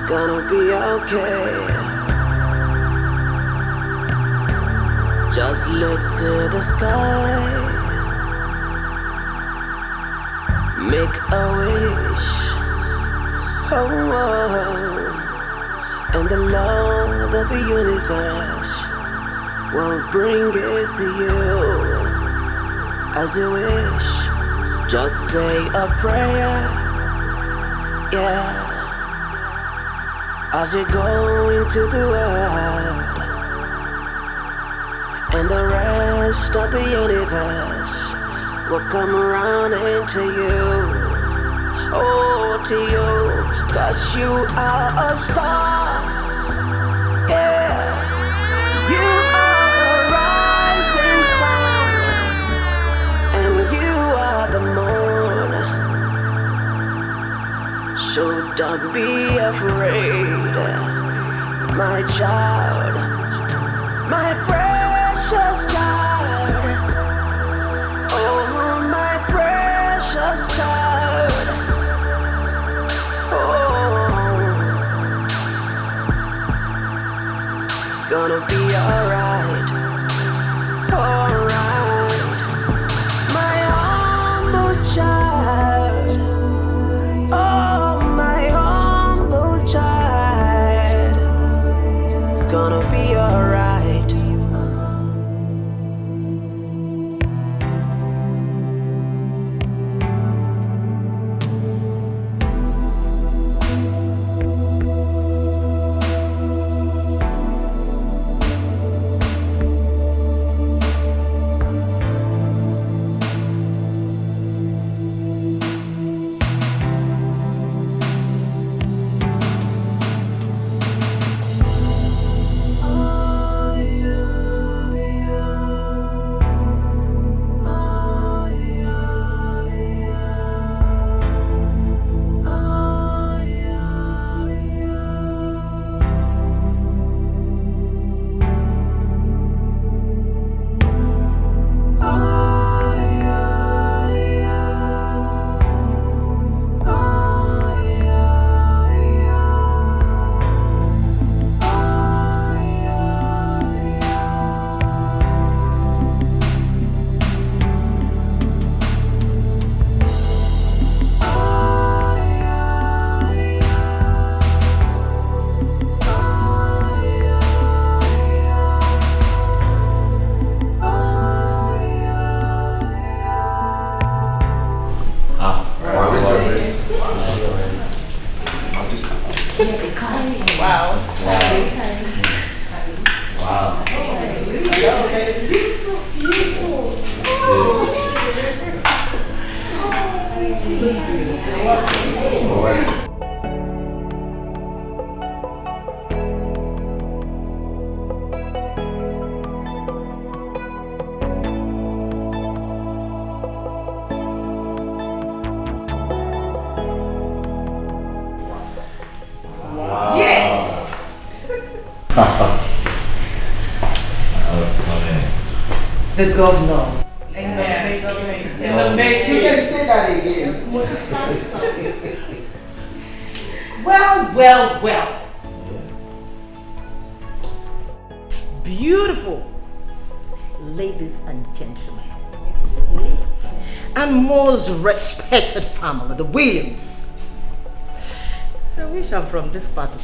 gonna be okay. Just look to the sky, make a wish, oh, and the Lord of the universe will bring it to you as you wish. Just say a prayer, yeah, as you go into the world, and the rest of the universe will come around into you, oh, to you, 'cause you are a star, yeah, you are a rising sun, and you are the moon, so don't be afraid, my child, my precious child, oh, my precious child, oh, it's gonna be alright, alright, my humble child, oh, my humble child, it's gonna be alright. The governor. Amen. You can say that again. Well. Beautiful ladies and gentlemen, and most respected family, the Williams. I wish I'm from this party.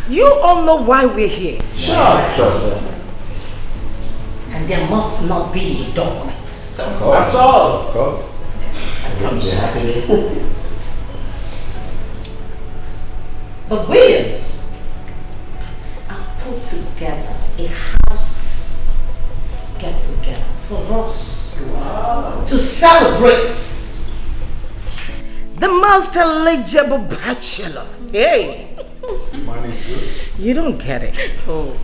You all know why we're here. Sure. And there must not be a document. Of course. That's all. Of course. The Williams have put together a house get together for us to celebrate the most eligible bachelor. Hey. Mine is good. You don't get it. Oh.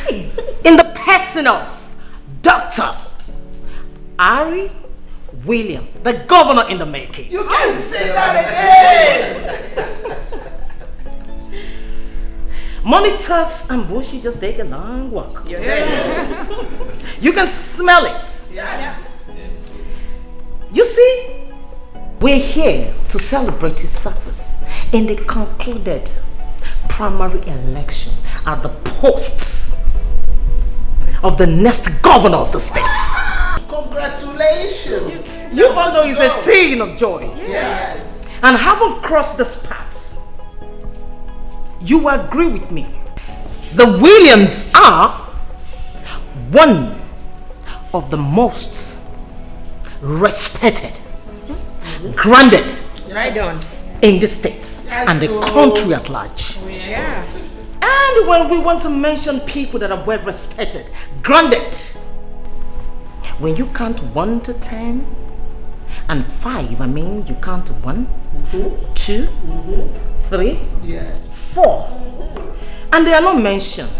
In the person of Dr. Ari William, the governor in the making. You can say that again. Money talks and bullshit just take a long walk. Yes. You can smell it. Yes. You see, We're here to celebrate his success in the concluded primary election at the posts of the next governor of the state. Congratulations. You all know it's a thing of joy. Yes. And having crossed this path, you agree with me. The Williams are one of the most respected, grounded in the states and the country at large. Yeah. And when we want to mention people that are well respected, grounded, when you count 1 to 10 and 5, I mean you count 1, 2, 3, 4, and they are not mentioned,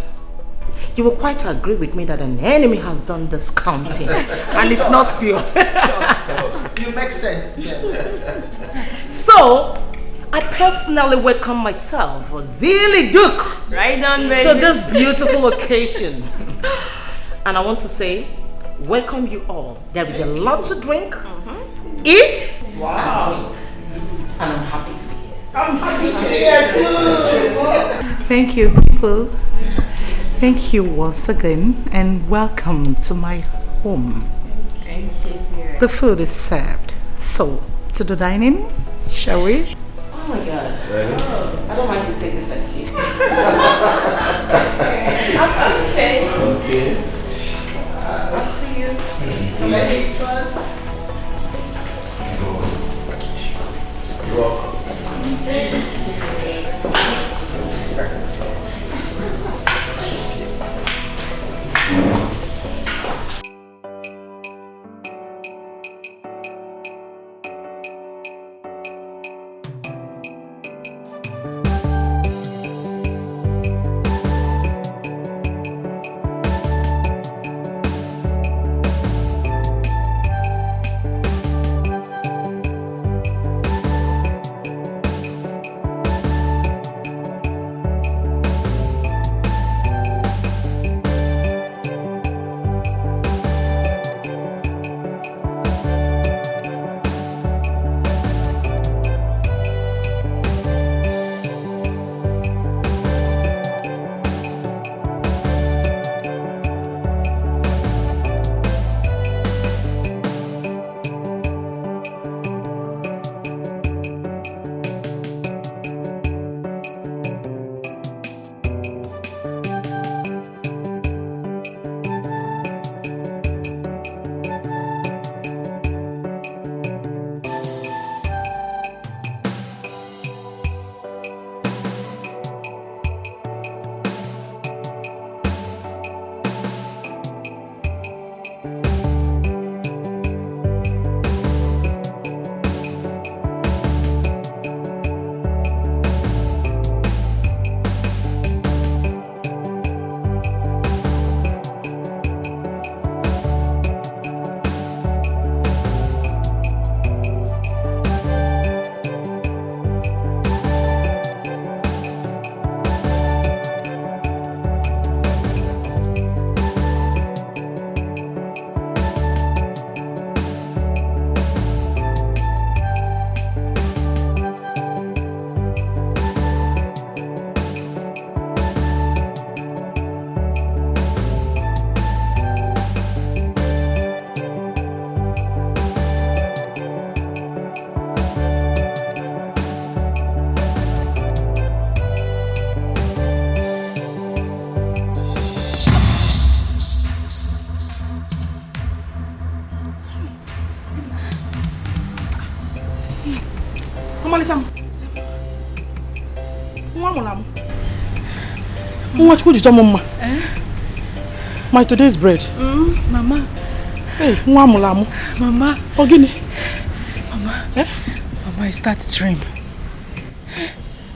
you will quite agree with me that an enemy has done this counting and it's not pure. You make sense. Yeah. So, I personally welcome myself, Zilly Duke, Right on, baby. to this beautiful occasion. And I want to say, welcome you all. There is a lot to drink, eat, and drink. And I'm happy to be here. I'm happy to be here too. Thank you, people. Thank you once again, and welcome to my home. Thank you. The food is served. So, to the dining, shall we? Oh my God. I don't mind to take the first lead. Okay. Okay. Up to you. Ladies first. You're welcome. My today's bread. Mama. Hey, Mama. Ogini. Mama. Eh? Mama, it's that dream.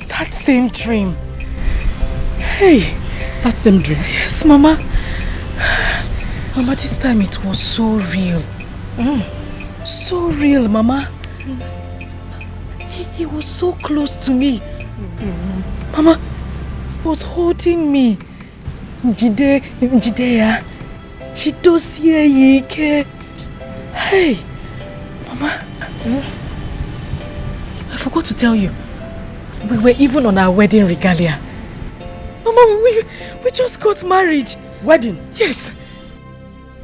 That same dream. Hey. That same dream? Yes, Mama. Mama, this time it was so real. So real, Mama. He was so close to me. Mama was holding me. Njide Chidosie Yike. Hey, Mama. forgot to tell you. We were even on our wedding regalia. Mama, we just got married. Wedding? Yes.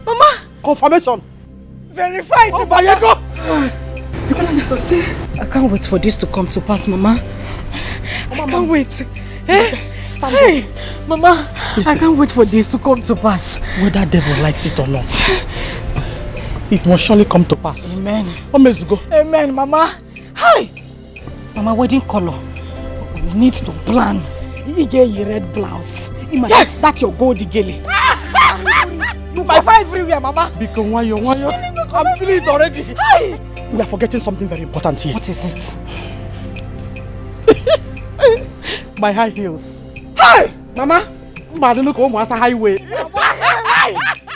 Mama. Confirmation. Verified. Oh, Bayego. Sister, see? I can't wait for this to come to pass, Mama. I can't wait. Hey, Mama, listen. I can't wait for this to come to pass. Whether devil likes it or not, it must surely come to pass. Amen. Go. Amen, Mama. Hi. Mama, wedding color. We need to plan. You get your red blouse. Yes. That's your gold gele. You buy everywhere, Mama. Because why you? I'm feeling it already. Hi. We are forgetting something very important here. What is it? My high heels. Hi! Mama! Man, look almost a highway.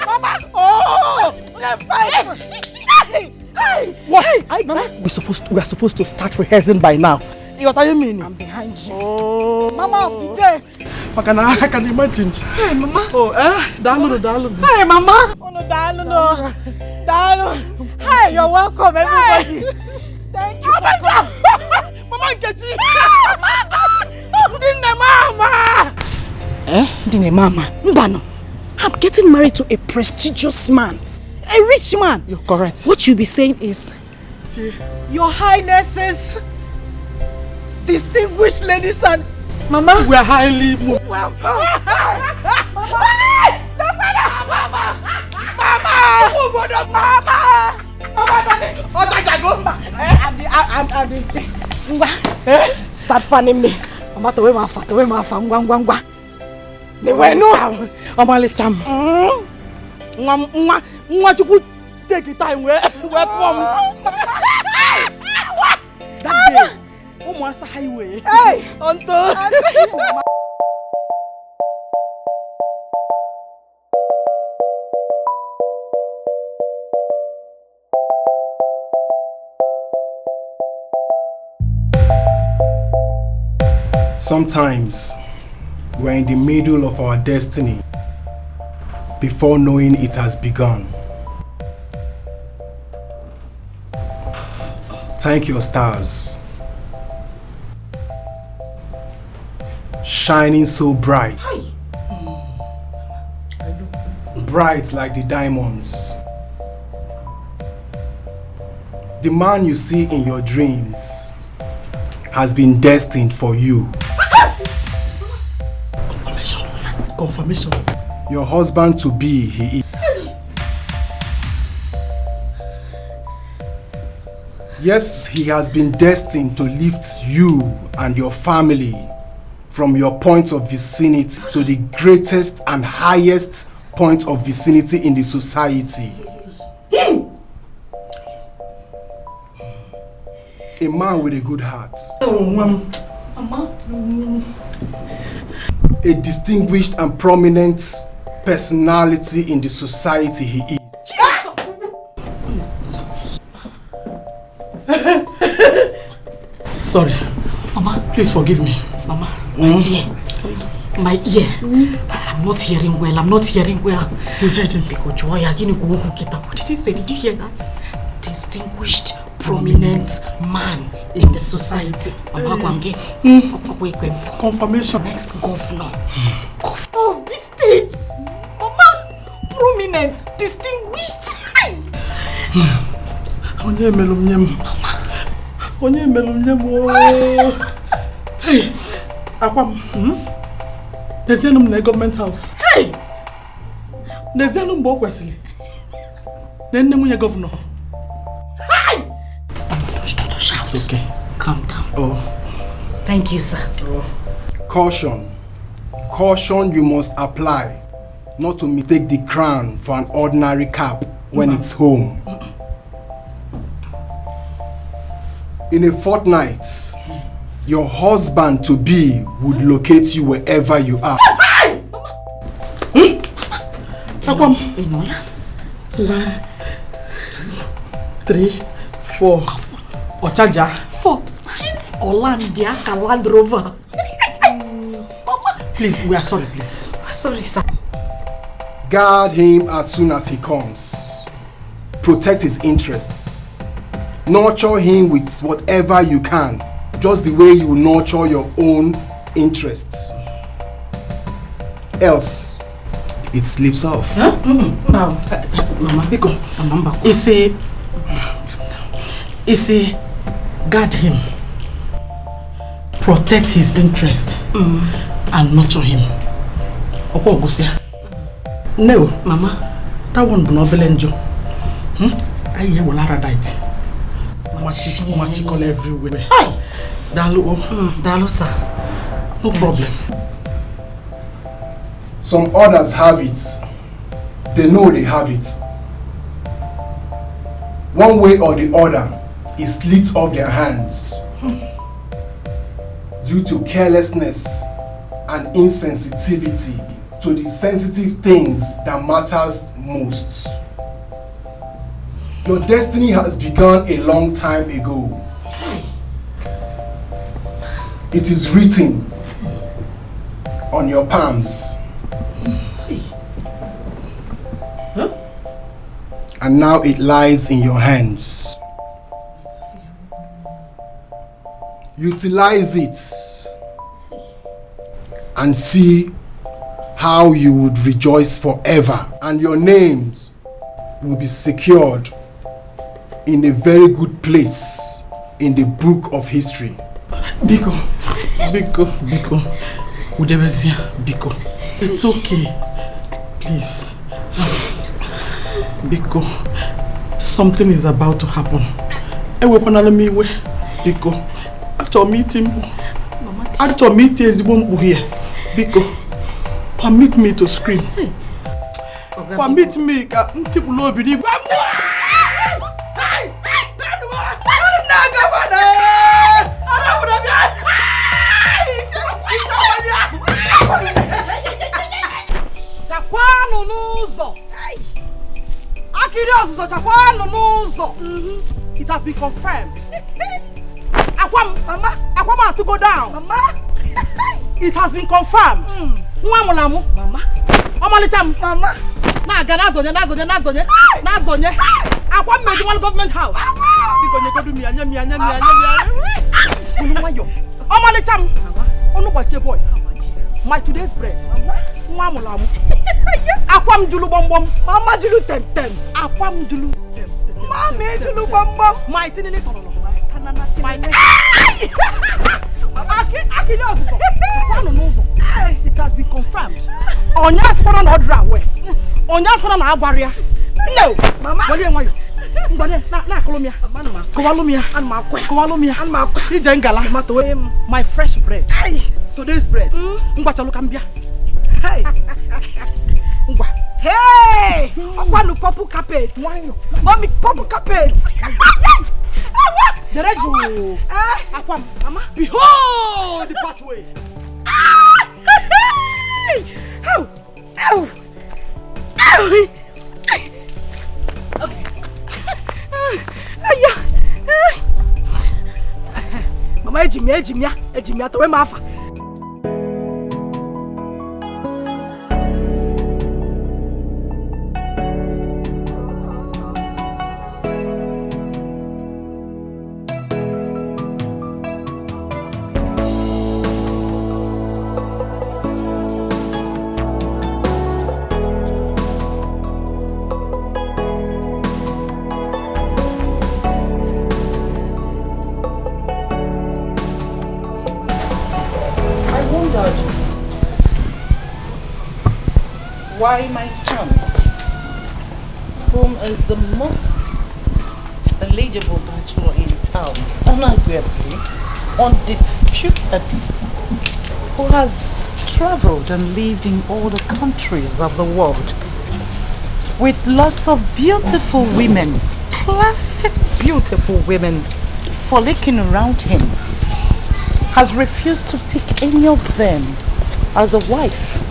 Mama! Oh! What? Mama? We are supposed to start rehearsing by now. What do you mean? I'm behind you. Oh. Mama of the day. I can imagine. Hey, Mama. Oh, Dalu. Hey, Mama. Oh, no, Dalu. Hey, you're welcome, everybody. Thank you. Oh, my God. Mama, get you. Mama. Mbano. I'm getting married to a prestigious man. A rich man. You're correct. What you'll be saying is, Your Highnesses, distinguished ladies and Mama. We are highly moved. Welcome. Start fanning me. Mama, to my fat, ngwa. They were no. Cham. To take it time where come. That day, almost a highway. Hey, Sometimes we're in the middle of our destiny before knowing it has begun. Thank your stars, shining so bright, bright like the diamonds. The man you see in your dreams has been destined for you. Confirmation. Your husband to be, he is. Yes, he has been destined to lift you and your family from your point of vicinity to the greatest and highest point of vicinity in the society. A man with a good heart. A distinguished and prominent personality in the society he is. Sorry. Mama. Please forgive me. Mama, my ear. I'm not hearing well. You heard him. What did he say? Did you hear that? Distinguished, prominent man in the society. Confirmation. Next governor. Governor of this state. Mama, prominent, distinguished. Onye melum. Hey, Akwam. There's a government house. Hey! There's a Wesley. Then the governor. Hey! Don't shout. It's okay. Calm down. Oh. Thank you, sir. Oh. Caution. Caution you must apply not to mistake the crown for an ordinary cap when it's home. In a fortnight, your husband-to-be would locate you wherever you are. Akwam. 1, 2, 3, 4. Ochaja. 4 nights. Olandia, Land Rover. Please, we are sorry, please. Sorry, sir. Guard him as soon as he comes. Protect his interests. Nurture him with whatever you can. just the way you nurture your own interests. Else, it slips off. Huh? Mama, Biko, guard him, protect his interest, and nurture him. No, Mama, that one will not be lenjo. I hear will aradite. Machikol everywhere. Hi, Dalu, sir. No problem. Some others have it. They know they have it. One way or the other, it slipped off their hands due to carelessness and insensitivity to the sensitive things that matters most. Your destiny has begun a long time ago. It is written on your palms. And now it lies in your hands. Utilize it and see how you would rejoice forever, and your names will be secured in a very good place in the book of history. Biko, Udebezia, Biko. It's okay. Please. Biko, something is about to happen. Biko, after meeting here. Biko, permit me to scream. Permit me to it has been confirmed. Akwam to go down. Mama. It has been confirmed. Mama. Mama. Na Nazonya. Akwam made one government house. Because you go to me voice. My today's bread. Mama. Akwam julu bom. Mama julu tem. Akwam julu tem. Mama julu bom. My tinini tono. My it has been confirmed. Onyas for an order away. Onyas for an barrier. No, Mama. My fresh bread. Today's bread. Hey. Hey! One purple carpet. Mommy, purple carpet. The red jewel. Mama. Behold the pathway. Mama, ejimia, to where mafa. Why my son, whom is the most eligible bachelor in town, unarguably, undisputed, who has traveled and lived in all the countries of the world, with lots of beautiful women, classic beautiful women, frolicking around him, has refused to pick any of them as a wife.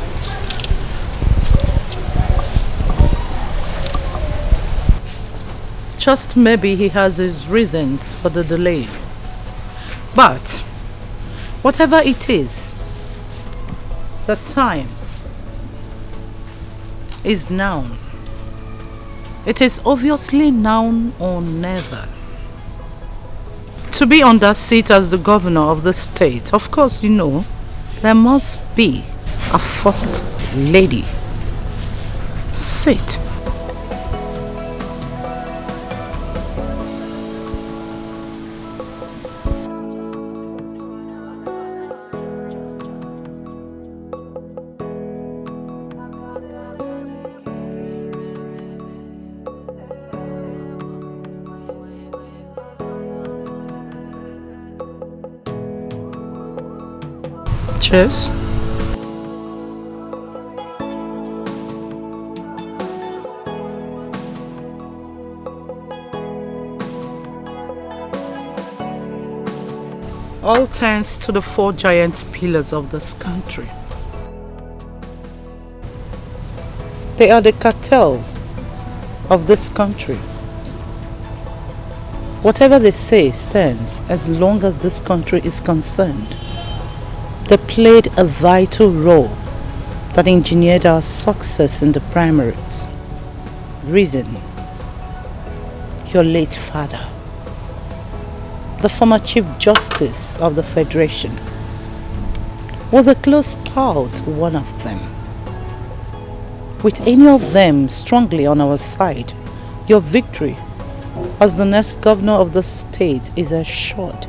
Just maybe he has his reasons for the delay. But whatever it is, the time is now. It is obviously now or never. To be on that seat as the governor of the state, of course, you know, there must be a first lady. Sit. Cheers. All thanks to the 4 giant pillars of this country. They are the cartel of this country. Whatever they say stands as long as this country is concerned. They played a vital role that engineered our success in the primaries. Reason, your late father, the former Chief Justice of the Federation, was a close pal to one of them. With any of them strongly on our side, your victory as the next governor of the state is assured.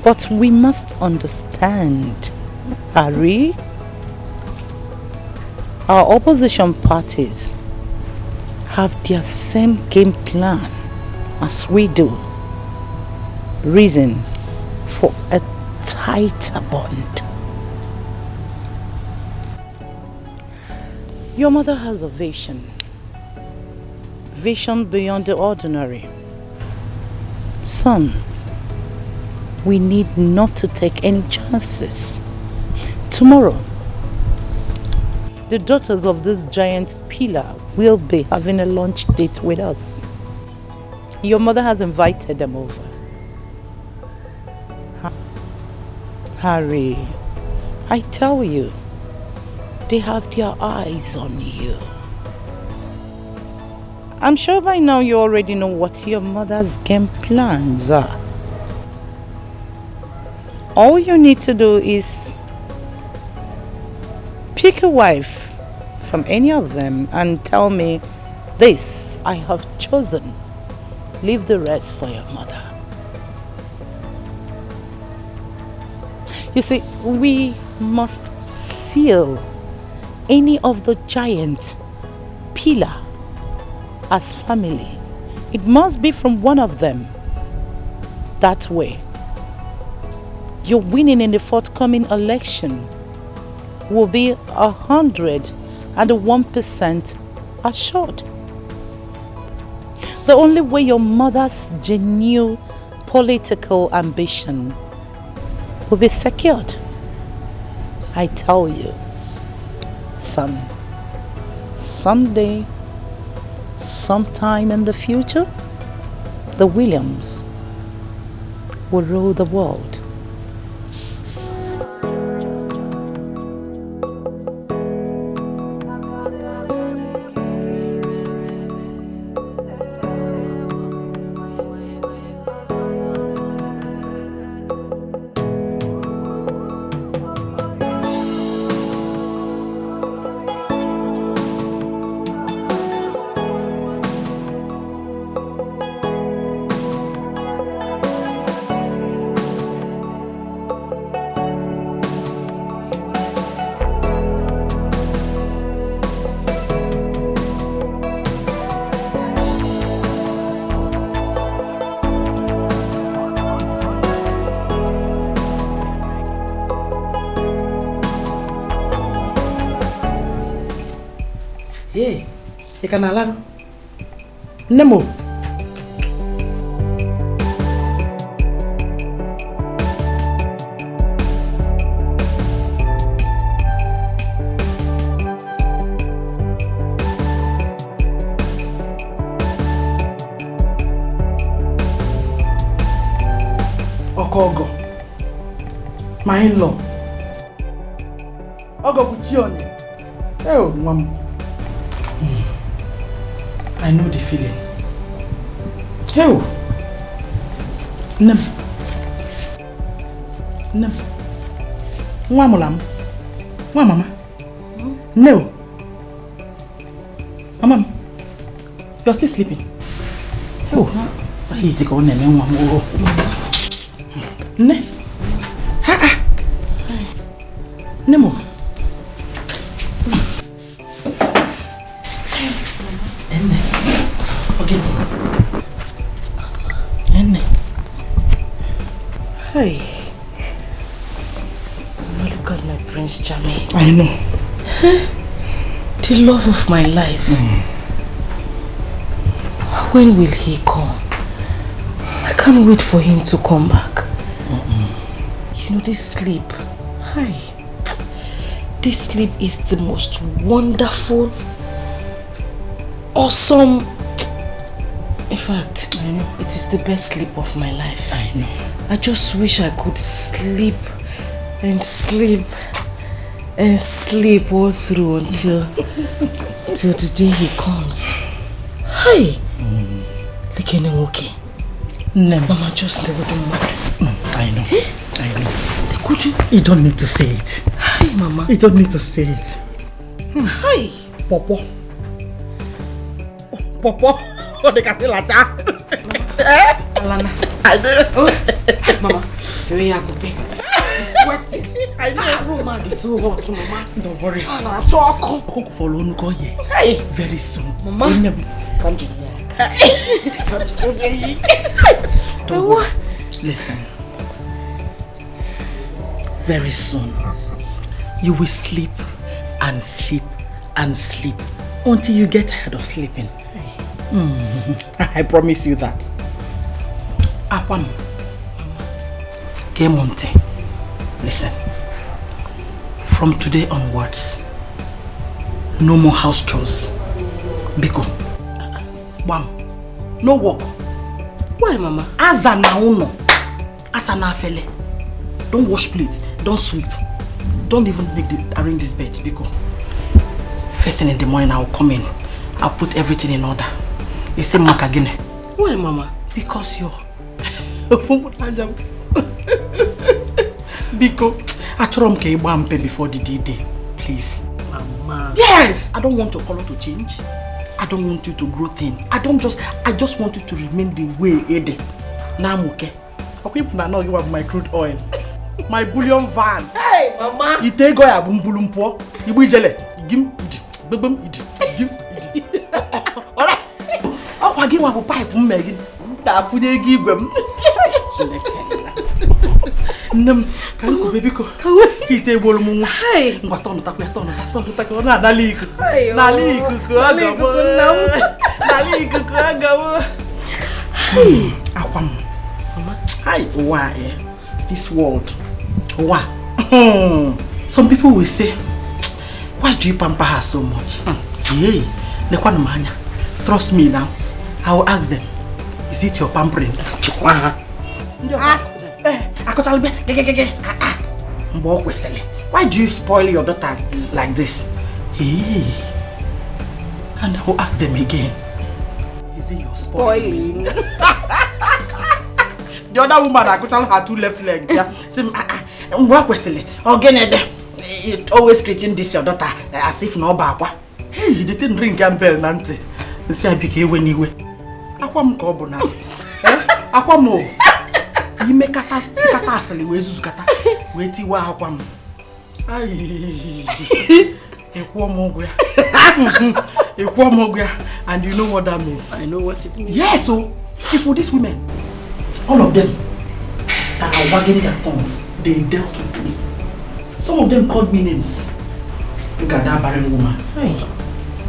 But we must understand, Harry, our opposition parties have their same game plan as we do. Reason for a tighter bond. Your mother has a vision. Vision beyond the ordinary. Son, we need not to take any chances. Tomorrow, the daughters of this giant pillar will be having a lunch date with us. Your mother has invited them over. Harry, I tell you, they have their eyes on you. I'm sure by now you already know what your mother's game plans are. All you need to do is pick a wife from any of them and tell me, this I have chosen. Leave the rest for your mother. You see, we must seal any of the giant pillar as family. It must be from one of them. That way, your winning in the forthcoming election will be 101% assured. The only way your mother's genuine political ambition will be secured, I tell you, son, someday, sometime in the future, the Williams will rule the world. Hey, you can allow Nemo. Ogo, my in-law. Ogo Buchione. Oh, Mom. I know the feeling. Oh, Nem. Mama. No. Mama. You're still sleeping. Oh. Why you take on and one. Ne. Nemo. Okay. Hey. Look at my Prince Charming. I know. The love of my life. When will he come? I can't wait for him to come back. You know, this sleep. Hi. This sleep is the most wonderful, awesome. In fact, I know it is the best sleep of my life. I know. I just wish I could sleep and sleep and sleep all through until the day he comes. Hi. Like okay. Mama, just never do matter. I know. Could you? You don't need to say it. Hi, Mama. You don't need to say it. Hi. Popo. Oh, they can feel like that. Alana. I know. Oh, Mama. Very happy. It's sweating. I know. Aroma is too hot, Mama. Don't worry. I'll talk. Cook for Lunuko here. Hi. Very soon. Mama. Come to the back. Come to the say. Don't worry. Listen. Very soon, you will sleep and sleep and sleep until you get tired of sleeping. I promise you that. Akwam, Kemonte, listen. From today onwards, no more house chores. Biko, bam, no work. Why, Mama? Azana uno, asana fele. Don't wash plates. Don't sweep. Don't even arrange this bed. Because first thing in the morning, I'll come in. I'll put everything in order. You say Mark again. Why, Mama? Because you're... Because I told him to before the D-Day. Please. Mama. Yes! I don't want your color to change. I don't want you to grow thin. I just want you to remain the way it is. Now I'm okay. Okay, but I know you have my crude oil. My bullion van. Hey, Mama. You take go ya bumbulumpo. You be jele. Gim idi. Bebem idi. Gim idi. Ora. Oh, I give you a pipe megin. Da puje gi gwem. Nem kan ko baby ko. Ite bolu mu. Hey. Ngwa ton ta ko na dali ko. Nali ko ko agamo. Nali ko ko agamo. Akwam. Mama. Hi, why? This world. Why? Some people will say, why do you pamper her so much? Yeah. Trust me now. I will ask them, is it your pampering? Ask them. Why do you spoil your daughter like this? Hey. And I will ask them again, is it your spoiling? The other woman, I could tell her 2 left legs. Yeah. It always treating this your daughter as if no baba. Hey, you didn't ring a bell, Nancy. See, I became anyway. Aquam Cobona. Aquamo. You make catastrophe. Where's Zucata? Wait, you are Aquam. And you know what that means? I know what it means. Yes, so if for these women, all of them that are wagging their tongues, they dealt with me. Some of them called me names. Look at that barren woman. Hey.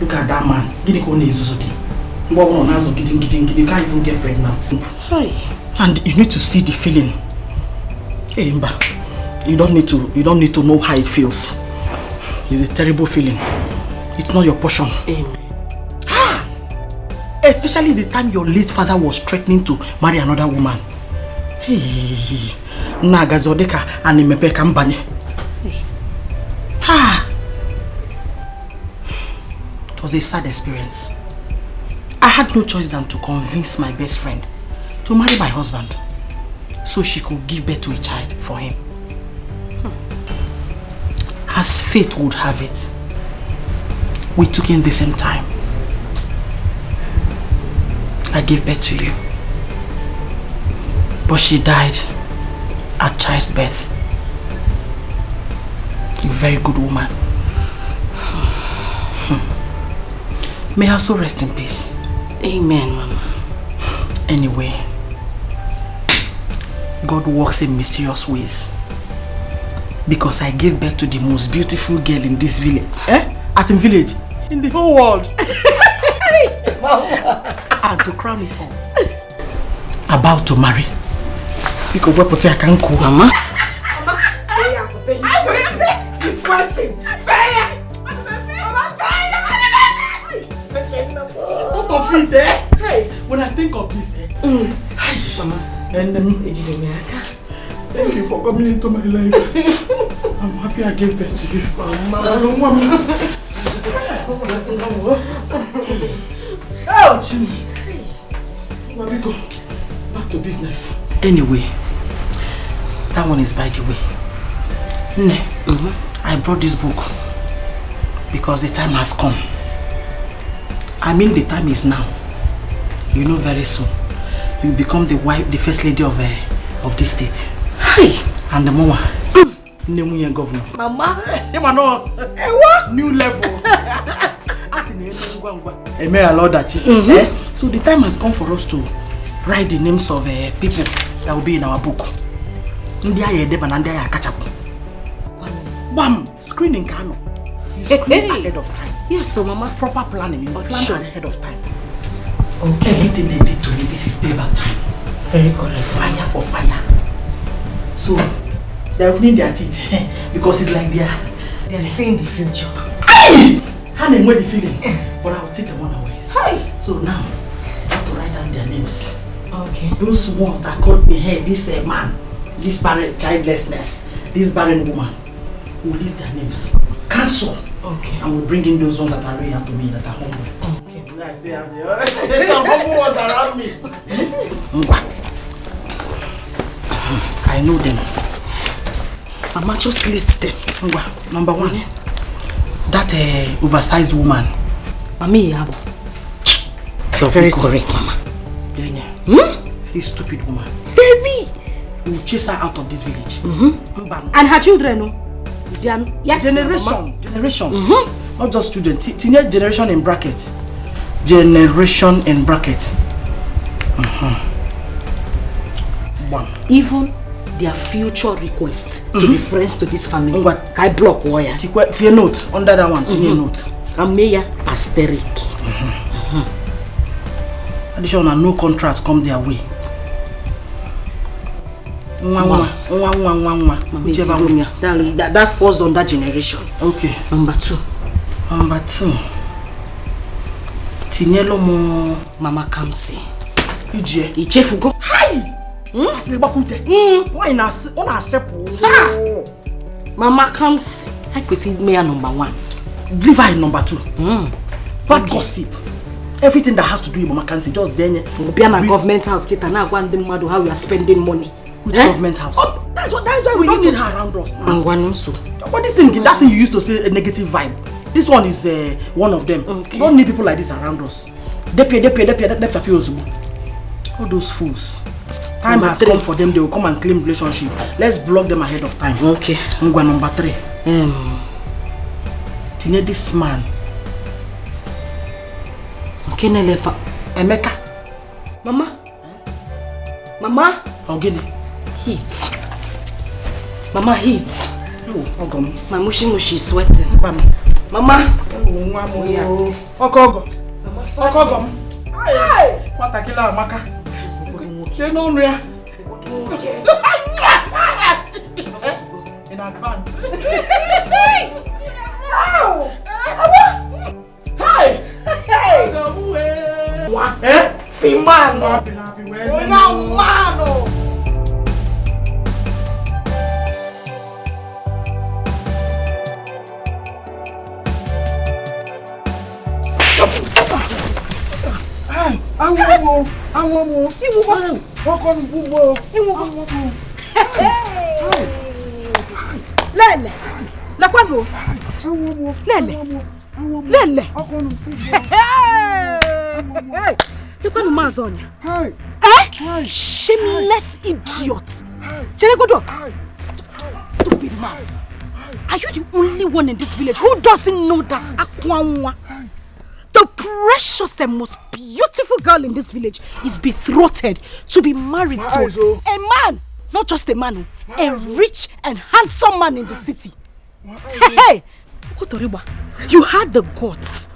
Look at that man. You can't even get pregnant. Hey. And you need to see the feeling. Hey, Mba, you don't need to know how it feels. It's a terrible feeling. It's not your portion. Amen. Especially the time your late father was threatening to marry another woman. Hey, Nagazodeka and Imepe Kambanye. It was a sad experience. I had no choice than to convince my best friend to marry my husband. so she could give birth to a child for him. As fate would have it, we took in the same time. I gave birth to you. But she died at child's birth. A very good woman. May her soul rest in peace. Amen, Mama. Anyway, God works in mysterious ways. Because I gave birth to the most beautiful girl in this village. As in village, in the whole world. And to crown it all, about to marry. Because we're putting a canku. Mama. He's sweating. What of it there? Hey, when I think of this, Mama, and thank you for coming into my life. I'm happy I gave birth to you. Mama. Ouch! Let me go back to business. Anyway, that one is by the way. I brought this book because the time has come. I mean, the time is now. You know, very soon you become the wife, the first lady of this state. Hi. And the mama, Nemuya governor. Mama, new level. May allow that. So the time has come for us to write the names of people that will be in our book. Bam! Screening Kano. You screen ahead of time. Yes, so Mama. Proper planning. You plan ahead of time. Okay. Everything they did to me, this is payback time. Very correct. Fire for fire. So they're opening their teeth because it's like they're seeing the future. How they know the feeling, but I will take them unawares. Hi. So now I have to write down their names. Okay. Those ones that called me, hey, this man, this barren childlessness, this barren woman, we'll list their names. Cancel. Okay. And we'll bring in those ones that are real to me, that are humble. Okay. I say some humble ones around me. I know them. Mama, just list them. Number one, that oversized woman. Mami Yabo. You're very correct, Mama. Very stupid woman. Very. We'll chase her out of this village. And her children, no? Yes, generation. Not just children. Teenage generation in bracket. Generation in bracket. One. Even their future requests to be friends to this family. What? Kai block wire. Tie note under that one. Tie note. Ameya asterisk. Additional, no contracts come their way. Whichever one. That falls on that generation. Okay. Number two. Tinyelo mo Mama Kamsi. Ichefugo. Hi! Why not? Mama Kamsi. I could see me number one. Leave her in number two. Bad gossip. Everything that has to do with Mama Kamsi, just then. Be a government house. Kita na go and them how we are spending money. Which government house? Oh, that's why we don't need her around us. But this thing, that thing you used to say a negative vibe. This one is one of them. Okay. Don't need people like this around us. All those fools. Time has come for them. They will come and claim relationship. Let's block them ahead of time. Okay. Number three. Tine this man. Kenelepa. Emeka. Mama. Mama. Ogini. Heat. Mama heat. Oh, my mushy is sweating. Mama. Okogo. Okogo. Hey. What a killer, Maka. She no rea. In advance. Hey. What? Simano. Mano. Lele. La kwano. Lele. Lele. Hey. Look at Mazonia. Eh? Shameless idiot. Cherekodo. Stupid man. Are you the only one in this village who doesn't know that Akwanwa, the precious and most beautiful girl in this village, is betrothed to be married to a man, not just a man, a rich and handsome man in the city? Hey, you had the guts,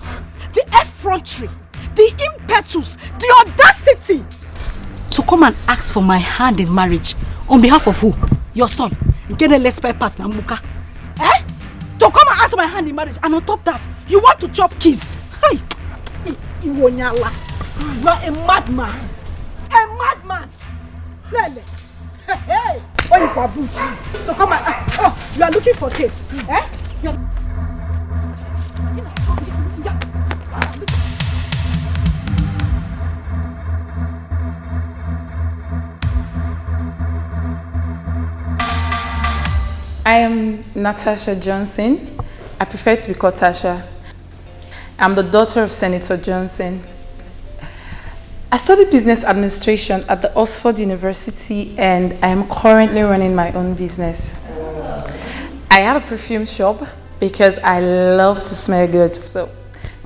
the effrontery, the impetus, the audacity to come and ask for my hand in marriage on behalf of who? Your son. Get a less pass Namuka. Eh? To come and ask my hand in marriage, and on top that, you want to chop keys. Hey, you are a madman. A madman. Lele. Hey, what you for boots? To come and oh, you are looking for cake. Eh? I am Natasha Johnson. I prefer to be called Tasha. I'm the daughter of Senator Johnson. I studied business administration at the Oxford University and I am currently running my own business. I have a perfume shop because I love to smell good, so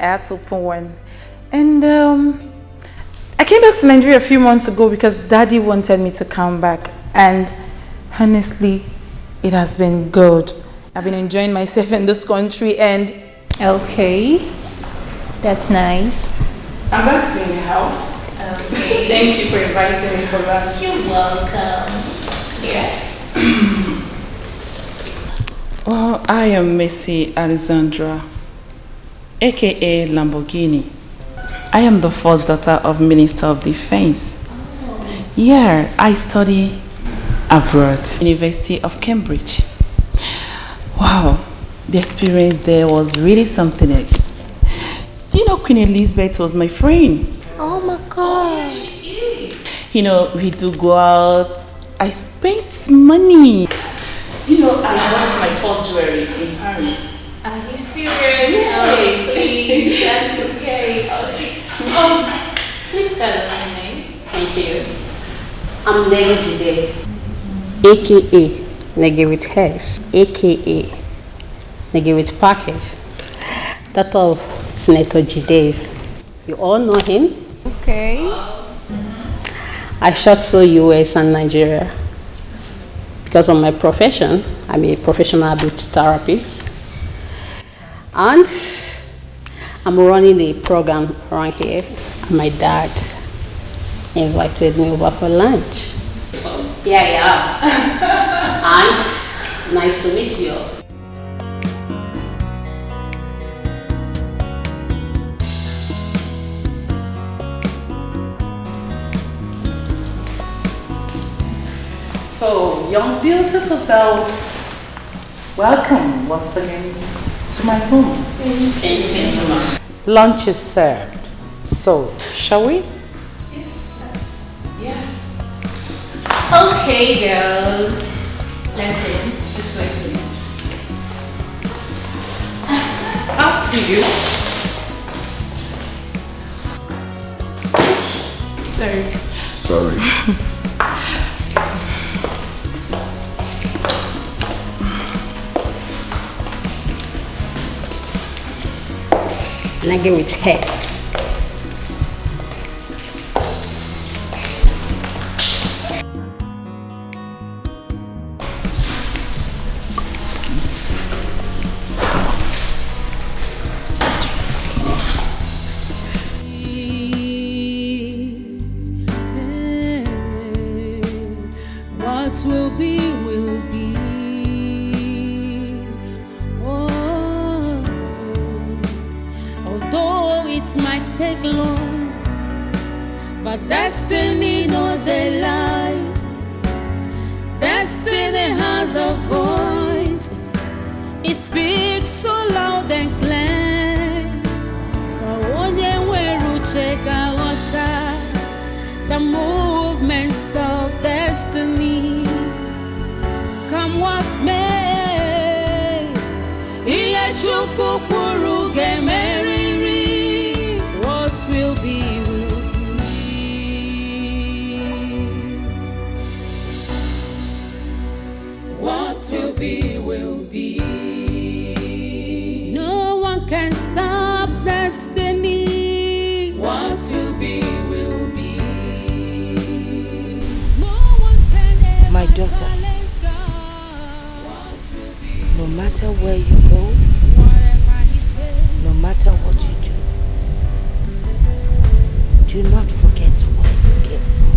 I had to open one. And I came back to Nigeria a few months ago because Daddy wanted me to come back, and honestly, it has been good. I've been enjoying myself in this country and... Okay, that's nice. I'm back to be in the house. Okay. Thank you for inviting me for lunch. You're welcome. Yeah. Oh, I am Missy Alexandra, aka Lamborghini. I am the first daughter of Minister of Defense. Yeah, I study abroad, University of Cambridge. Wow, the experience there was really something else. Do you know Queen Elizabeth was my friend? Oh my God. You know, we do go out. I spent money. Do you know I bought my first jewelry in Paris? Are you serious? Oh, please. That's okay. Okay. Please tell us your name. Thank you. I'm Negejide, aka Nege with Hex, aka Nege with Package, daughter of Senator Jides. You all know him? Okay. I shot to US and Nigeria. Because of my profession, I'm a professional beauty therapist. And I'm running a program around here. And my dad invited me over for lunch. So here I am. And nice to meet you all. So, young beautiful girls, welcome once again to my home. Thank you. Lunch is served. So, shall we? Yes. Yeah. Okay, girls. Let's in. This way, please. After you. Sorry. Nege with Hex. What will be, will be. Oh, although it might take long, but destiny no they lie. Destiny has a voice. It speaks so loud and clear. So onye weru cheka wata, the move developments of destiny. Come what's may, iye chukwu kwuru gemeriri. What will be, will be. What will be, will be. No one can stop destiny. What will be, will be. My daughter, no matter where you go, no matter what you do, do not forget where you came from.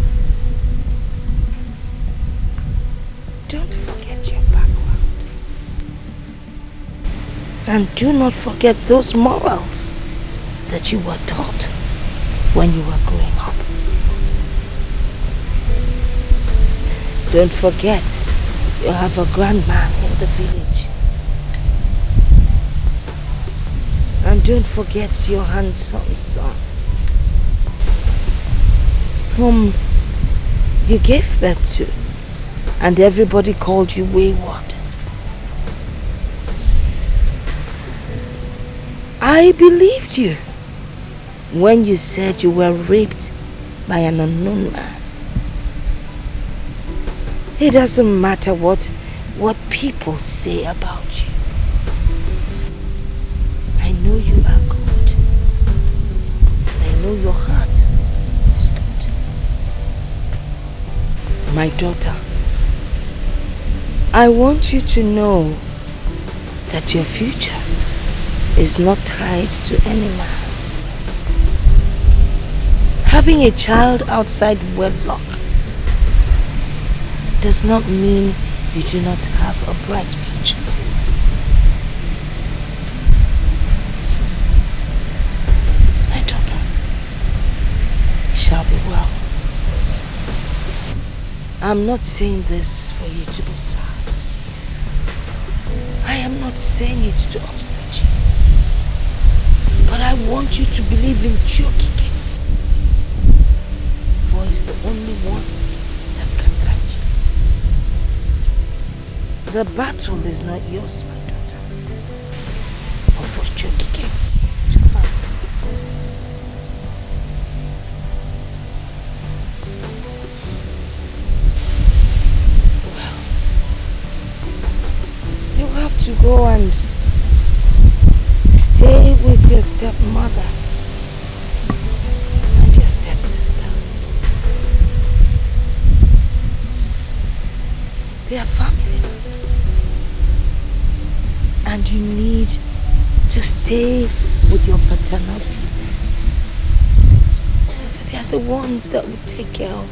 Don't forget your background. And do not forget those morals that you were taught when you were growing up. Don't forget, you have a grandman in the village. And don't forget your handsome son, whom you gave birth to, and everybody called you wayward. I believed you when you said you were raped by an unknown man. It doesn't matter what people say about you. I know you are good. And I know your heart is good. My daughter, I want you to know that your future is not tied to any man. Having a child outside wedlock does not mean you do not have a bright future. My daughter, it shall be well. I'm not saying this for you to be sad. I am not saying it to upset you. But I want you to believe in Chokike, for he's the only one that can guide you. The battle is not yours, my daughter, but for Chokike to fight for. Well, you have to go and stay with your stepmother and your stepsister. They are family. And you need to stay with your paternal people. They are the ones that will take care of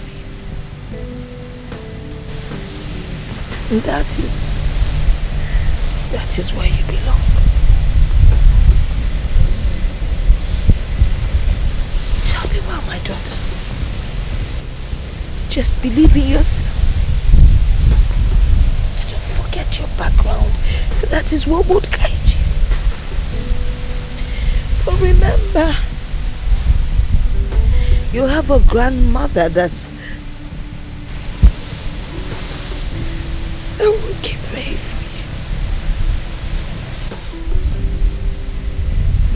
you. And that is where you belong. Well, my daughter, just believe in yourself. And don't forget your background, for that is what would guide you. But remember, you have a grandmother that will keep praying for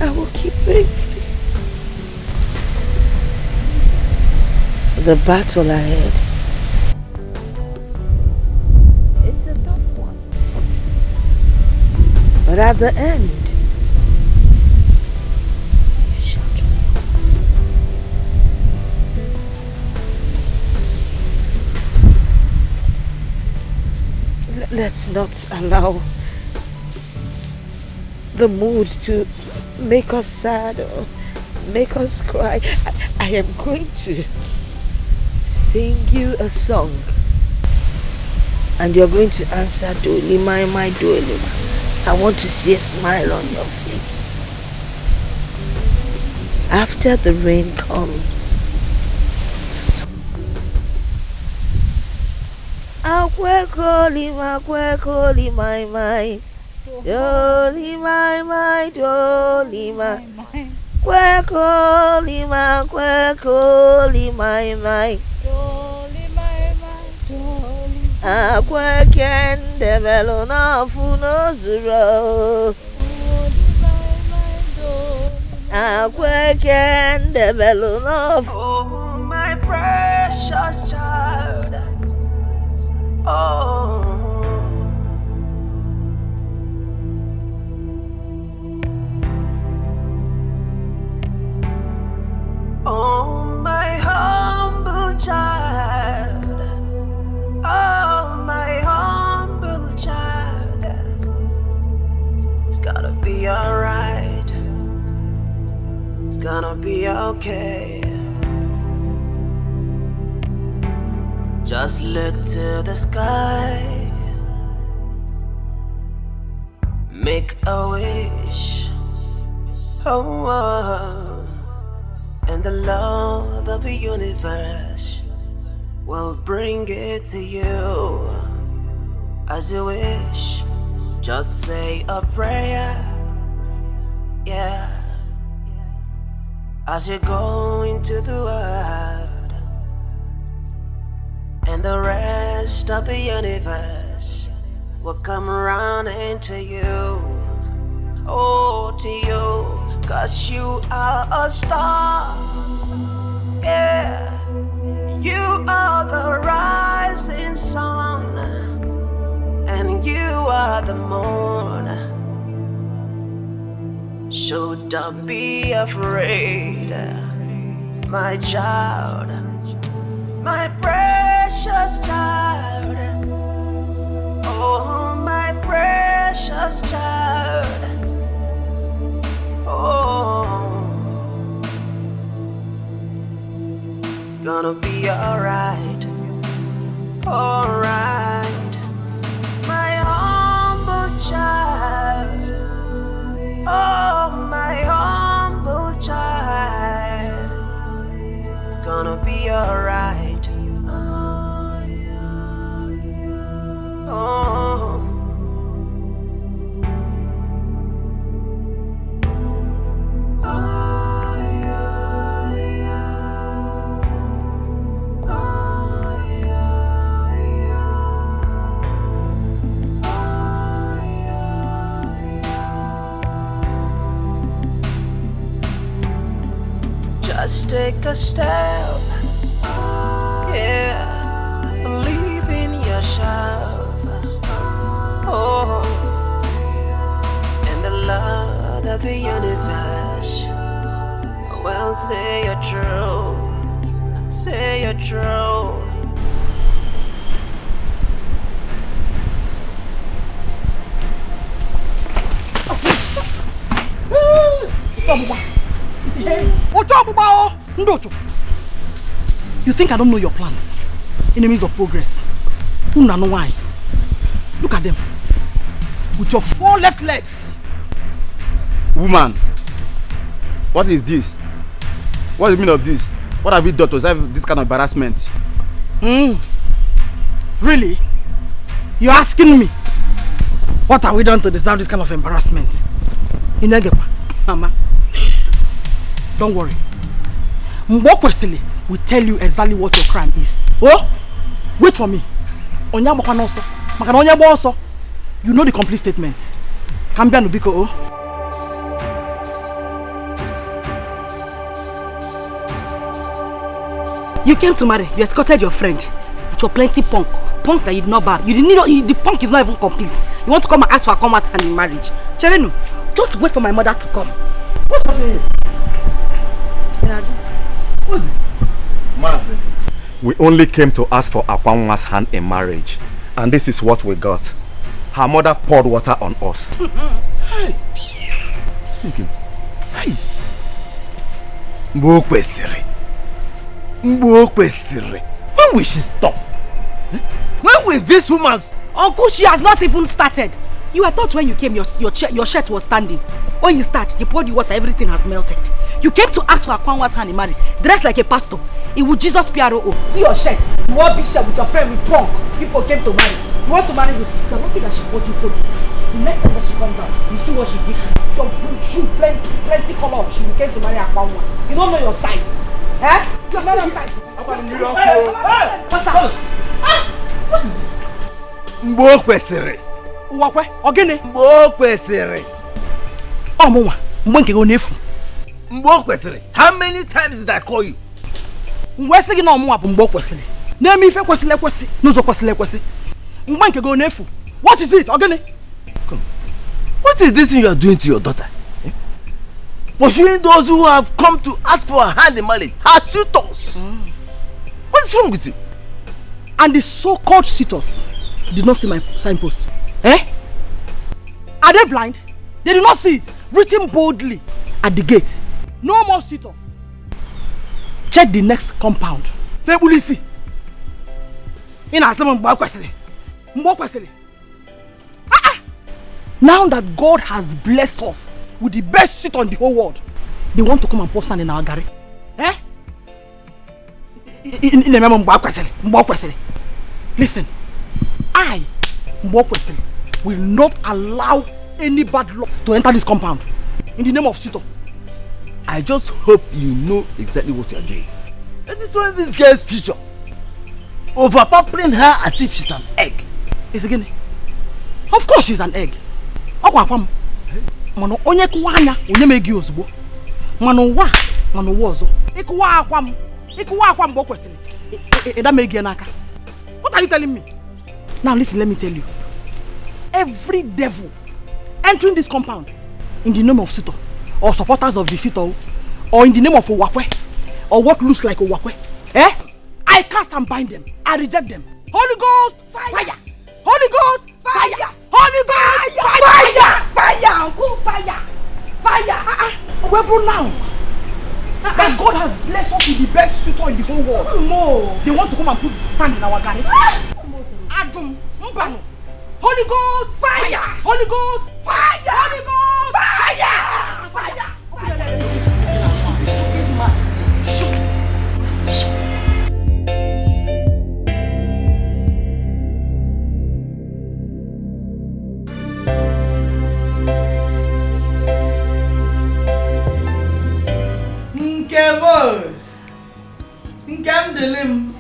you. I will keep praying for you. The battle ahead, it's a tough one, but at the end, you shall triumph. Let's not allow the mood to make us sad or make us cry. I am going to sing you a song, and you're going to answer Dolima, my Dolima. I want to see a smile on your face. After the rain comes, the song. Akwekoli, my, Dolima, my, Dolima. Kwekoli, my, Akwekende velo na funo zuro. Akwekende velo na oh, my precious child. Oh. Oh, my humble child. Oh, my humble child. It's gonna be alright. It's gonna be okay. Just look to the sky. Make a wish. Oh. And the Lord of the universe will bring it to you as you wish. Just say a prayer, yeah, as you go into the world, and the rest of the universe will come around into you, oh, to you. 'Cause you are a star, yeah. You are the rising sun, and you are the moon. So don't be afraid, my child, my precious child. Oh, my precious child. Oh, it's gonna be alright, alright, my humble child. Oh, my humble child. It's gonna be alright. Oh. Just take a step, yeah, believe in yourself, oh, and the Lord of the universe will say you're true, say you're true. You think I don't know your plans? Enemies of progress. Who know why? Look at them. With your 4 left legs. Woman, what is this? What is the meaning of this? What have you done to deserve this kind of embarrassment? Really? You're asking me? What have we done to deserve this kind of embarrassment? Inegepa, Mama. Don't worry. Mbokwesili will tell you exactly what your crime is. Oh? Wait for me. You know the complete statement. Kambia Nubiko, oh? You came to marry. You escorted your friend. With your plenty punk. Punk that you did not buy. You didn't know the punk is not even complete. You want to come and ask for a commerce hand in marriage. Cherenu, just wait for my mother to come. What's happening? What is it? Mercy. We only came to ask for Akwanwa's hand in marriage. And this is what we got. Her mother poured water on us. Hey. Mbokwesiri. When will she stop? When will this woman's... Uncle, she has not even started. You were thought when you came, your shirt was standing. When you start, you poured the water, everything has melted. You came to ask for Akwanwa's hand in marriage, dressed like a pastor. It was Jesus PRO. See your shirt. You wore a big shirt with your friend with punk. People came to marry. You want to marry with? You don't think that she bought you code. The next time that she comes out, you see what she did. Your shoe, plenty color of shoe. You came to marry Akwanwa. You don't know your size. Eh? You don't know your size. What is it? Mbo kwesịrị. Wakwe, ogene? Mbo kwesịrị. Ọmụnwa, mgbe nke gị n'efu. Mbo kwesịrị. How many times did I call you? Mgbe sị gị na ọmụnwa bụ mgbe kwesịrị. Na-eme ife kwesịrị ekwesị, n'ụzọ kwesịrị ekwesị. Mgbe nke gị n'efu. What is it, ogene? What is this thing you are doing to your daughter? Pursuing those who have come to ask for her hand in marriage, her suitors. What is wrong with you? And the so-called suitors did not see my signpost. Eh? Are they blind? They did not see it. Written boldly at the gate. No more suitors. Check the next compound. Febulisi. In Asam Mbakwesili. Now that God has blessed us with the best seat on the whole world, they want to come and pour sand in our garden. Eh? Listen, I, Mbokwesili, will not allow any bad luck to enter this compound. In the name of Sito. I just hope you know exactly what you are doing. That is one of this girl's future. Overpampering her as if she's an egg. Yes, again. Of course she's an egg. Mano onye kuwanya onye megi ozugbo. Mano wozo. Ikuwa akwam Mbokwesili. Eda megi n'aka. What are you telling me? Now listen, let me tell you. Every devil entering this compound in the name of Sito, or supporters of the Sito, or in the name of Owakwe, or what looks like Owakwe, I cast and bind them. I reject them. Holy Ghost, fire! Holy Ghost, fire! Holy Ghost, fire! Fire! Uncle, fire! Fire! We're now. That God has blessed us with the best suitor in the whole world. They want to come and put sand in our garden. Adum, Mbano. Holy Ghost, fire! Holy Ghost, fire! Holy Ghost, fire! Fire! Ngam delim.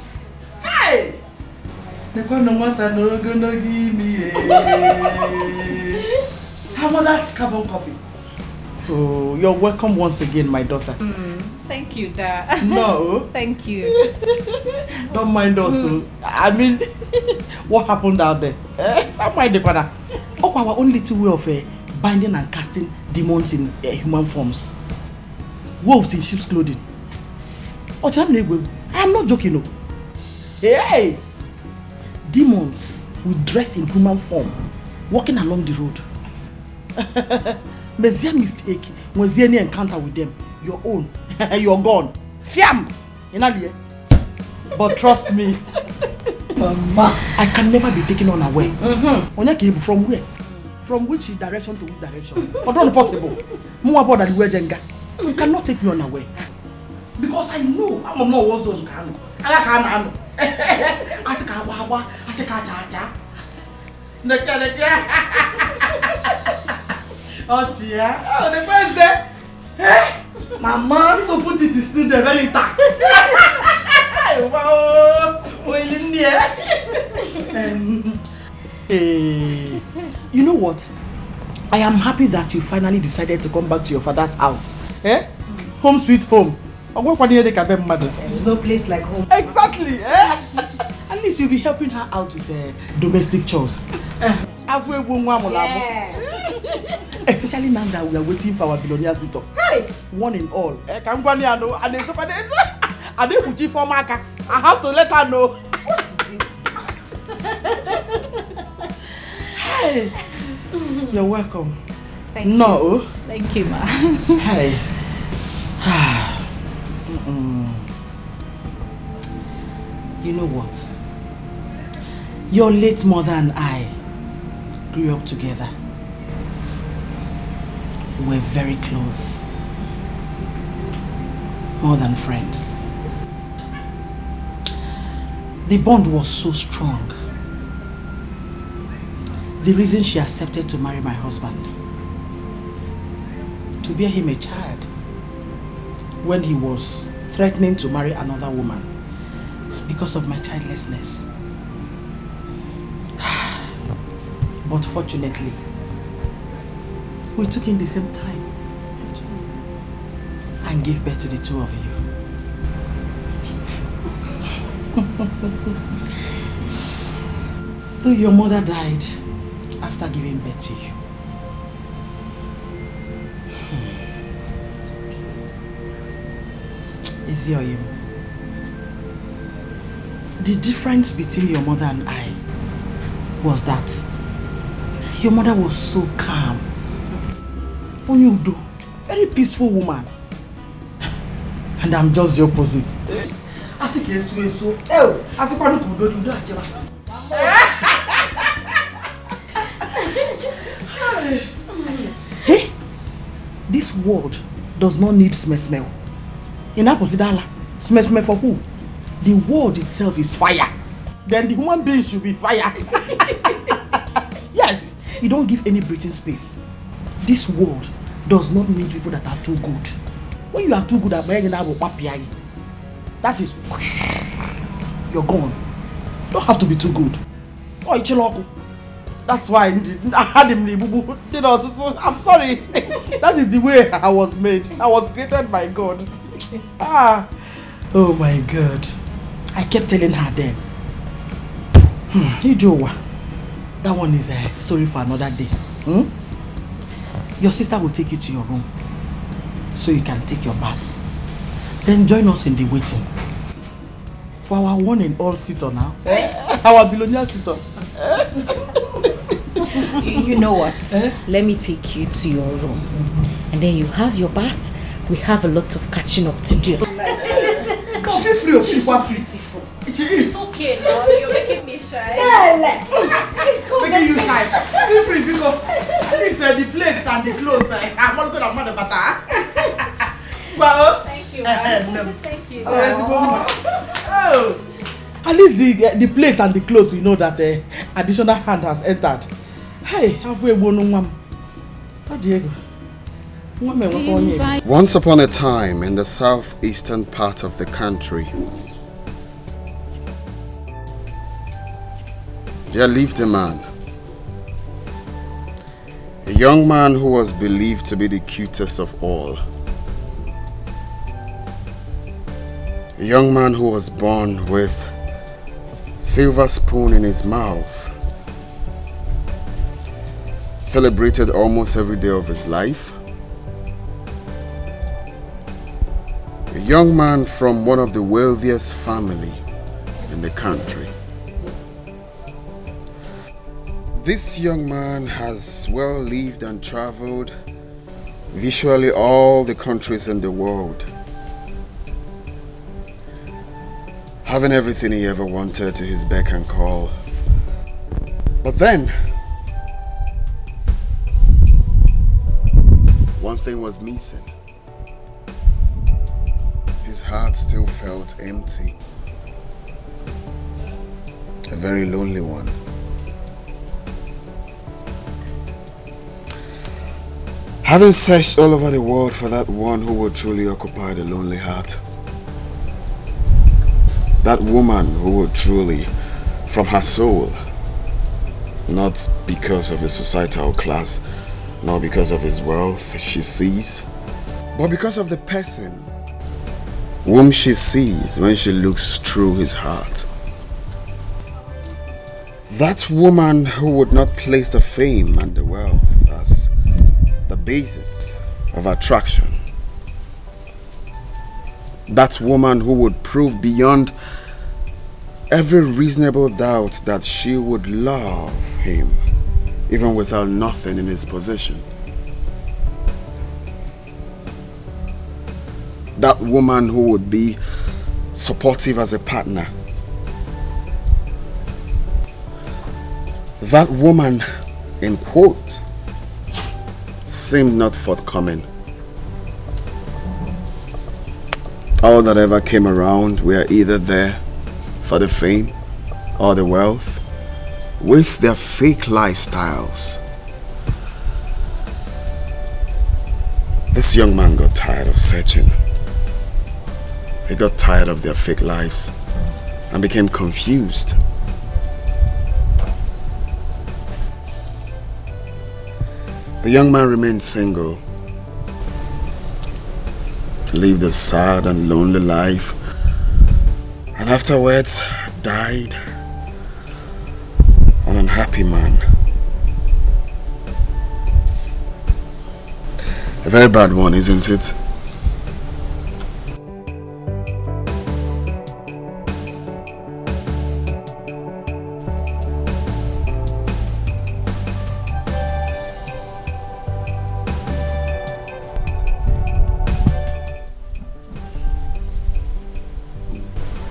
Hey! Nekwana nwata n'ogologo imi. How about that carbon copy? Oh, you're welcome once again, my daughter. Thank you, Dad. No. Thank you. Don't mind us. I mean, what happened out there? Don't mind the corner. Our only two way of binding and casting demons in human forms. Wolves in sheep's clothing. I'm not joking, no. Hey! Demons will dress in human form, walking along the road. There's a mistake. Was there any encounter with them? Your own. You're gone. Fiam! But trust me, I can never be taken unaware. From where? From which direction to which direction? But not possible. More about the way Jenga. You cannot take me unaware. Because I know I'm not also in Kano. I can't. Asika cha. Oh, dear. Oh, the president. Mama, this opportunity is still there, very intact. Wow. You know what? I am happy that you finally decided to come back to your father's house. Home sweet home. There's no place like home. Exactly. At least you'll be helping her out with domestic chores. Especially now that we are waiting for our billionaire sitter. Hey! One in all. I have to let her know. What is it? Hey! You're welcome. Thank you. No. Thank you, Ma. Hey. You know what? Your late mother and I grew up together. We're very close. More than friends. The bond was so strong. The reason she accepted to marry my husband, to bear him a child, when he was threatening to marry another woman because of my childlessness. But fortunately, we took in the same time and gave birth to the two of you. Though your mother died after giving birth to you. Ezioyim, the difference between your mother and I was that your mother was so calm. Onyudo, very peaceful woman. And I'm just the opposite. Hey, this world does not need smell. In Aposidala, smell for who? The world itself is fire. Then the human being should be fire. Yes, you don't give any breathing space. This world does not need people that are too good. When you are too good at that is, you're gone. You don't have to be too good. Oh, Ichiloko. That's why I had him. I'm sorry. That is the way I was made. I was created by God. Oh my God. I kept telling her then. Ijowa, that one is a story for another day. Your sister will take you to your room so you can take your bath. Then join us in the waiting for our one and all sitter now. Our billionaire sitter. You know what? Let me take you to your room. And then you have your bath. We have a lot of catching up to do. Come, feel free. She's so beautiful. It is. It's okay now. You're making me shy. Please come. Making you shy. Feel free because at least the plates and the clothes. I'm not going to mother butter. Well, thank you. Thank you. Oh, at least the plates and the clothes we know that additional hand has entered. Hey, have we won one? Oh, Diego. Once upon a time in the southeastern part of the country, there lived a man. A young man who was believed to be the cutest of all. A young man who was born with silver spoon in his mouth. Celebrated almost every day of his life. A young man from one of the wealthiest family in the country. This young man has well lived and traveled virtually all the countries in the world, having everything he ever wanted to his beck and call. But then, one thing was missing. His heart still felt empty. A very lonely one. Having searched all over the world for that one who would truly occupy the lonely heart. That woman who would truly, from her soul, not because of his societal class, nor because of his wealth she sees, but because of the person whom she sees when she looks through his heart. That woman who would not place the fame and the wealth as the basis of attraction. That woman who would prove beyond every reasonable doubt that she would love him even without nothing in his possession. That woman who would be supportive as a partner. That woman, in quote, seemed not forthcoming. All that ever came around were either there for the fame or the wealth with their fake lifestyles. This young man got tired of searching. He got tired of their fake lives and became confused. The young man remained single, lived a sad and lonely life, and afterwards died an unhappy man. A very bad one, isn't it?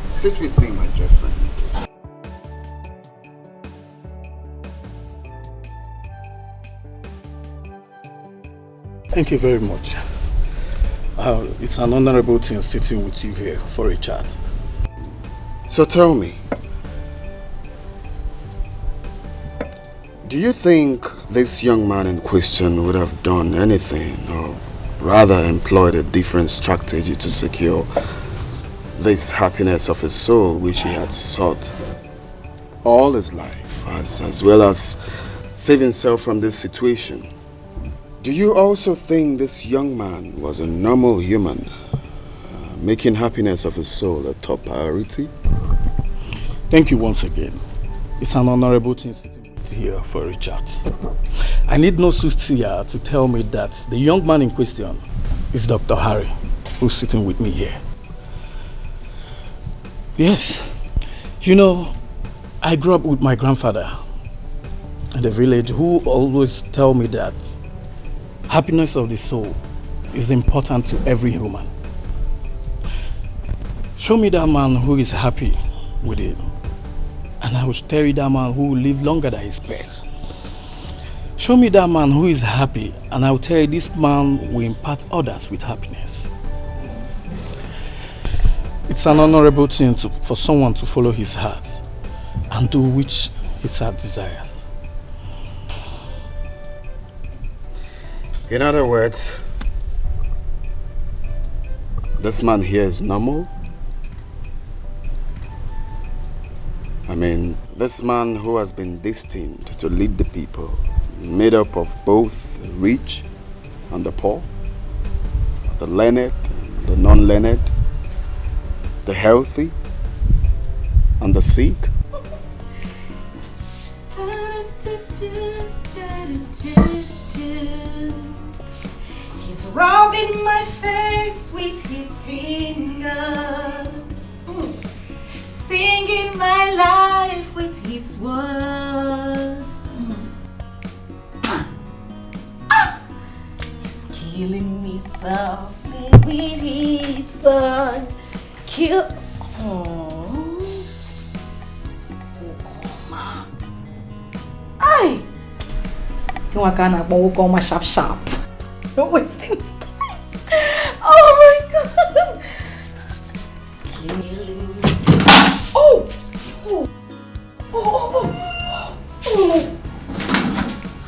Sit with me, my dear friend. Thank you very much. It's an honorable thing sitting with you here for a chat. So tell me, do you think this young man in question would have done anything, or rather employed a different strategy to secure this happiness of his soul which he had sought all his life, as well as save himself from this situation? Do you also think this young man was a normal human, making happiness of his soul a top priority? Thank you once again. It's an honorable thing sitting here for a chat. I need no soothsayer to tell me that the young man in question is Dr. Harry, who's sitting with me here. Yes, you know, I grew up with my grandfather in the village, who always tell me that happiness of the soul is important to every human. Show me that man who is happy with it, and I will tell you that man who will live longer than his peers. Show me that man who is happy, and I will tell you this man will impart others with happiness. It's an honorable thing for someone to follow his heart and do which his heart desires. In other words, this man here is normal? I mean, this man who has been destined to lead the people, made up of both the rich and the poor, the learned and the non-learned, the healthy and the sick. He's rubbing my face with his fingers, singing my life with his words. He's killing me softly with his song. Kill. Ay! Ukoma sharp sharp. Don't wasting time. Oh my god! Killing me. Oh! Oh! Oh!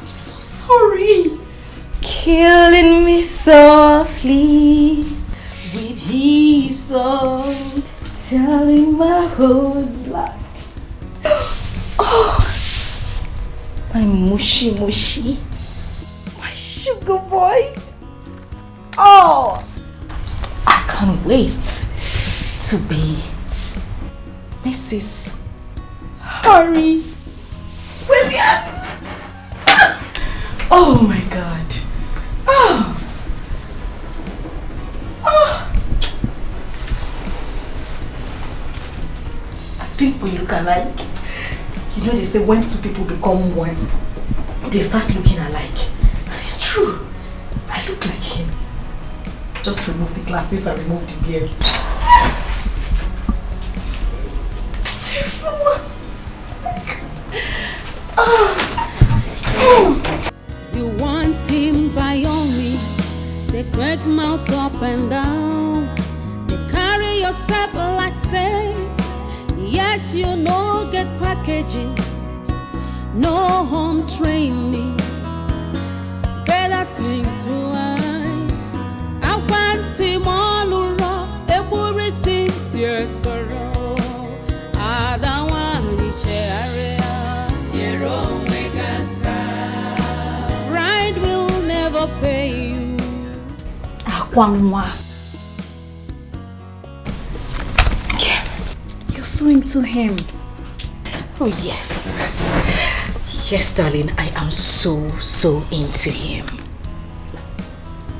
I'm so sorry. Killing me softly with his song, telling my whole life. Oh! My mushy mushy. My sugar boy. Oh! I can't wait to be Mrs. Harry Williams. Oh my god. Oh! Oh! I think we look alike. You know, they say when two people become one, they start looking alike. And it's true. I look like him. Just remove the glasses and remove the beards. You want him by all means. They great mouth up and down. They carry yourself like safe. Yet you no get packaging, no home training. Better think twice. I want him all around. Every sincere sorrow. I don't want to share. Pride will Akwangwa. You're so into him. Oh yes. Yes, darling, I am so into him.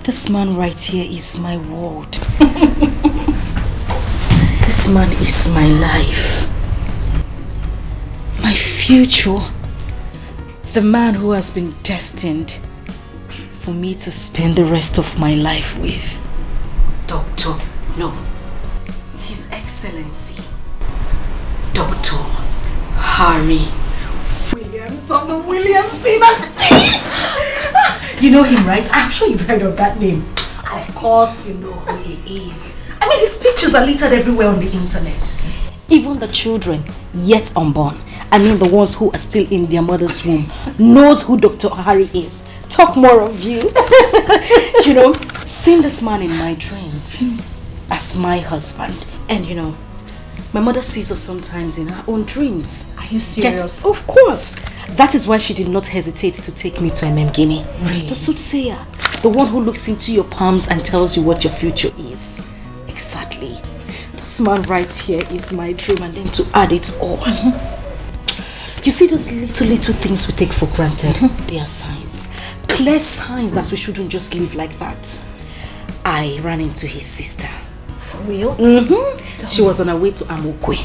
This man right here is my world. This man is my life. My future. The man who has been destined for me to spend the rest of my life with. Doctor, no. His Excellency, Dr. Harry Williams of the Williams dynasty. You know him, right? I'm sure you've heard of that name. Of course you know who he is. I mean, his pictures are littered everywhere on the internet. Even the children yet unborn, I mean the ones who are still in their mother's womb, knows who Dr. Harry is. Talk more of you. You know, seeing this man in my dreams as my husband. And you know, my mother sees us sometimes in her own dreams. Are you serious? Of course. That is why she did not hesitate to take me to Guinea. Really? The soothsayer, the one who looks into your palms and tells you what your future is. Exactly. This man right here is my dream, and then to add it all. You see those little things we take for granted? They are signs. Clear signs that we shouldn't just live like that. I ran into his sister. For real? She was on her way to Amokwe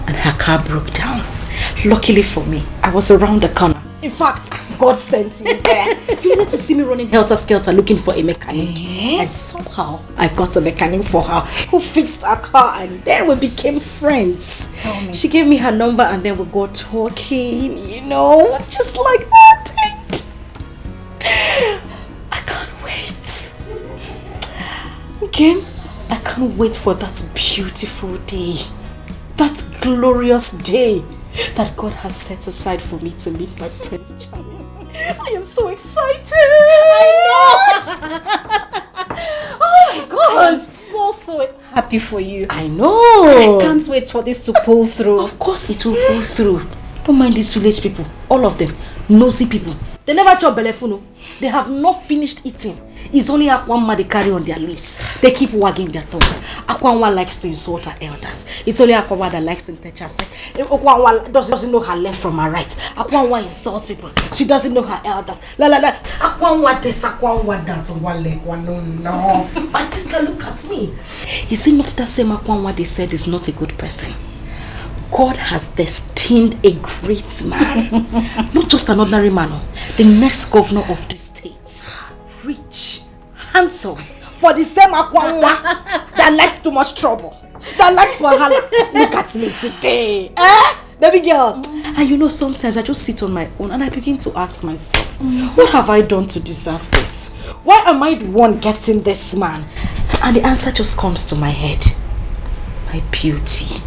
and her car broke down. Luckily for me, I was around the corner. In fact, God sent me there. You need to see me running helter-skelter looking for a mechanic. And somehow, I got a mechanic for her who fixed her car, and then we became friends. Tell me. She gave me her number and then we got talking, you know, just like that. And I can't wait. Again, I can't wait for that beautiful day. That glorious day that God has set aside for me to meet my Prince Charming. I am so excited. I know. Oh my God. I'm so happy for you. I know. I can't wait for this to pull through. Of course it will pull through. Don't mind these village people. All of them. Nosy people. They never chop belefuno. They have not finished eating. It's only Akwanwa they carry on their lips. They keep wagging their tongue. Akwanwa likes to insult her elders. It's only Akwanwa that likes to touch herself. Akwanwa doesn't know her left from her right. Akwanwa insults people. She doesn't know her elders. Akwanwa this, Akwanwa that. One leg, one no. My sister, look at me. Is it not that same Akwanwa they said is not a good person? God has destined a great man. Not just an ordinary man. The next governor of the state. Rich, handsome, for the same Akwanwa that likes too much trouble, that likes wahala. Look at me today, baby girl. And you know, sometimes I just sit on my own and I begin to ask myself, what have I done to deserve this? Why am I the one getting this man? And the answer just comes to my head. My beauty.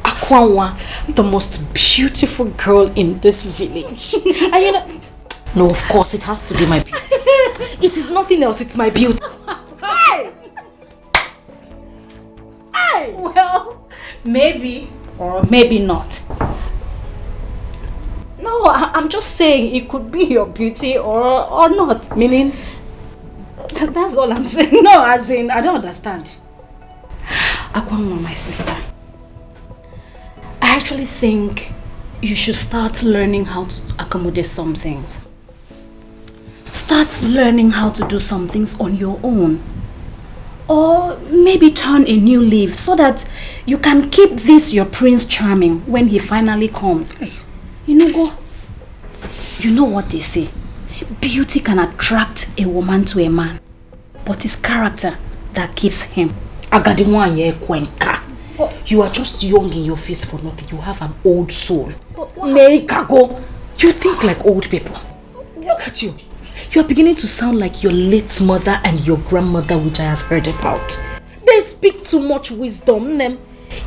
Akwanwa, the most beautiful girl in this village. And you know, no, of course, it has to be my beauty. It is nothing else, it's my beauty. Hey! Hey! Well, maybe or maybe not. No, I'm just saying it could be your beauty or not. Meaning? That's all I'm saying. No, as in, I don't understand. Akwanwa, my sister, I actually think you should start learning how to accommodate some things. Start learning how to do some things on your own. Or maybe turn a new leaf so that you can keep this your Prince Charming when he finally comes. You know what they say. Beauty can attract a woman to a man, but it's character that keeps him. You are just young in your face for nothing. You have an old soul. You think like old people. Look at you. You are beginning to sound like your late mother and your grandmother, which I have heard about. They speak too much wisdom.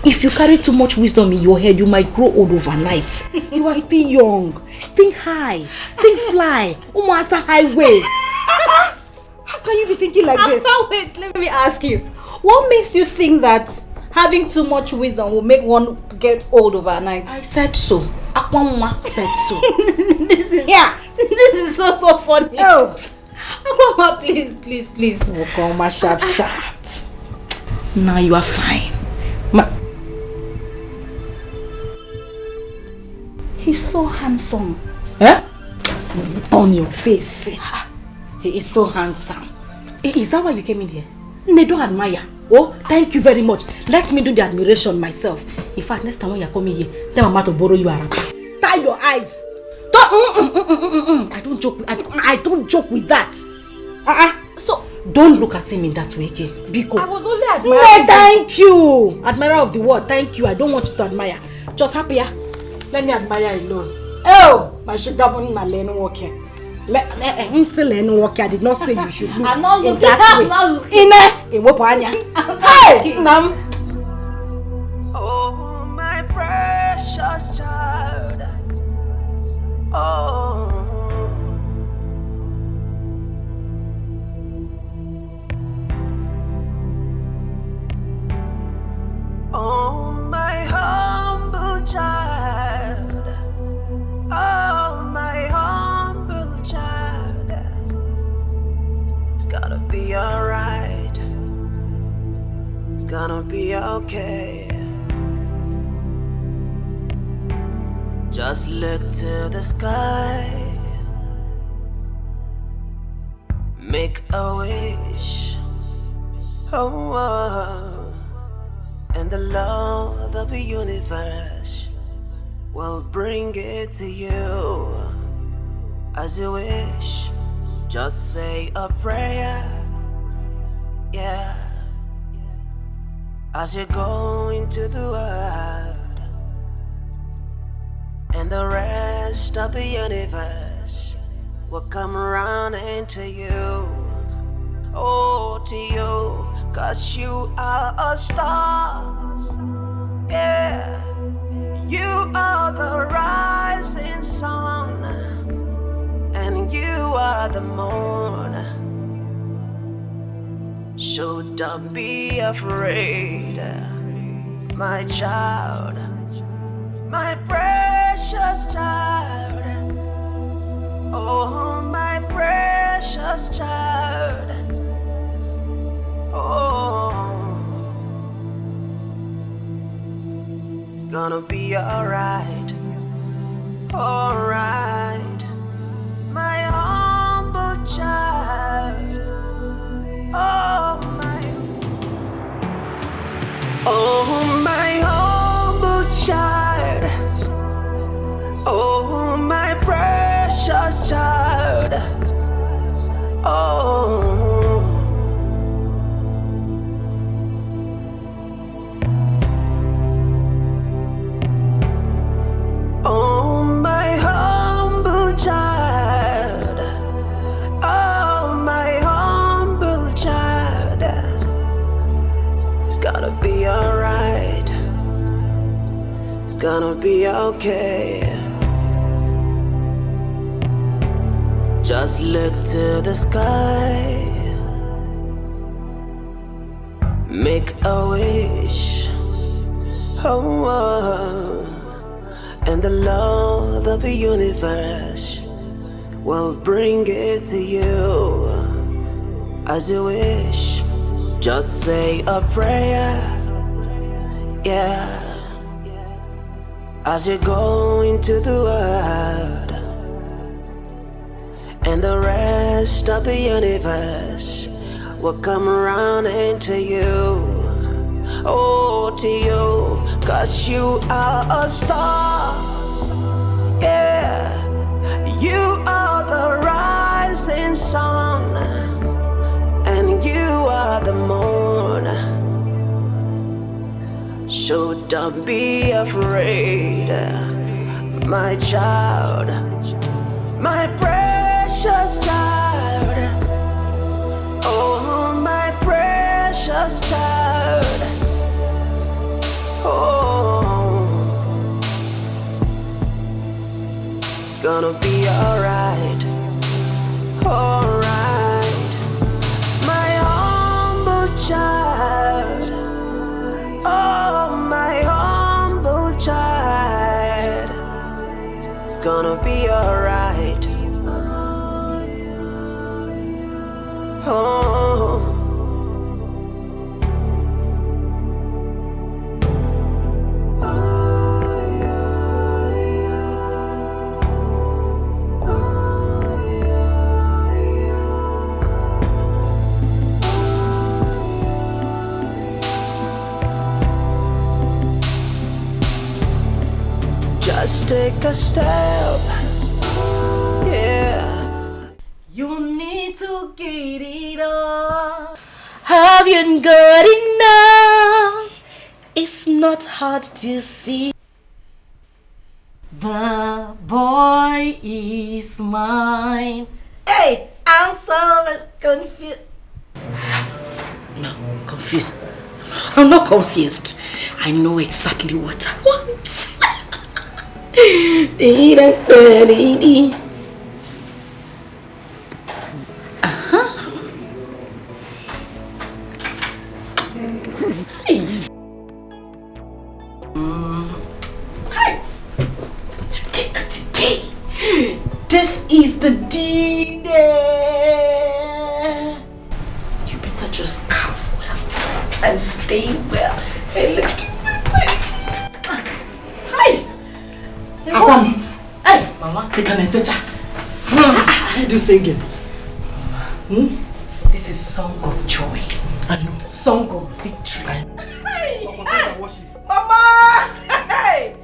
If you carry too much wisdom in your head, you might grow old overnight. You are still young. Think high. Think fly. Umasa highway. How can you be thinking like this? Wait, let me ask you. What makes you think that having too much wisdom will make one get old overnight? I said so. Akwanwa said so. This is so funny. Oh, Mama, please, please, please. Oh, come on, sharp, sharp. Now you are fine. He's so handsome. Eh? On your face. He is so handsome. Is that why you came in here? They don't admire. Oh, thank you very much. Let me do the admiration myself. In fact, next time when you're coming here, tell Mama to borrow you a wrapper. Tie your eyes. Don't. I don't joke. I don't joke with that. So don't look at him in that way again. Biko. I was only admiring. No, thank you. Admirer of the world. Thank you. I don't want you to admire. Just happy. Let me admire alone. Oh, my sugar bunny, my lane walking. I'm still in walking. I did not say you should look I'm not in looking. that way. I'm not In Wopanya. Hey, Nam. Oh, my precious child. Oh. Oh, my humble child. Oh, my humble child. It's gonna be alright. It's gonna be okay. Just look to the sky. Make a wish. Oh. And the Lord of the universe will bring it to you as you wish. Just say a prayer, yeah, as you go into the world, and the rest of the universe will come around into you. Oh, to you. 'Cause you are a star, yeah. You are the rising sun, and you are the moon. So don't be afraid, my child, my precious child. Oh, my precious child. Oh, it's gonna be alright, alright, my humble child. Oh, my humble child. Oh, my precious child. Oh. Oh, my humble child. Oh, my humble child. It's gonna be alright. It's gonna be okay. Just look to the sky. Make a wish. Oh. And the Lord of the universe will bring it to you as you wish. Just say a prayer, yeah, as you go into the world, and the rest of the universe will come around into you. Oh, to you, 'cause you are a star, yeah. You are the rising sun, and you are the moon. So don't be afraid, my child, my precious child. Oh, my precious child. Oh, it's gonna be alright, alright, my humble child. Oh, my humble child. It's gonna be alright. Just take a step. Yeah. You need to get it on. Have you got enough? It's not hard to see. The boy is mine. Hey, I'm so confused. No, confused. I'm not confused. I know exactly what I want. Today, this is the D-Day. You better just carve well and stay well. Hey, look at me. Hi. Akwam. Hey, Mama. They can enter. How do you sing it? This is song of joy. I know. Song of victory. Hey. Mama! Hey.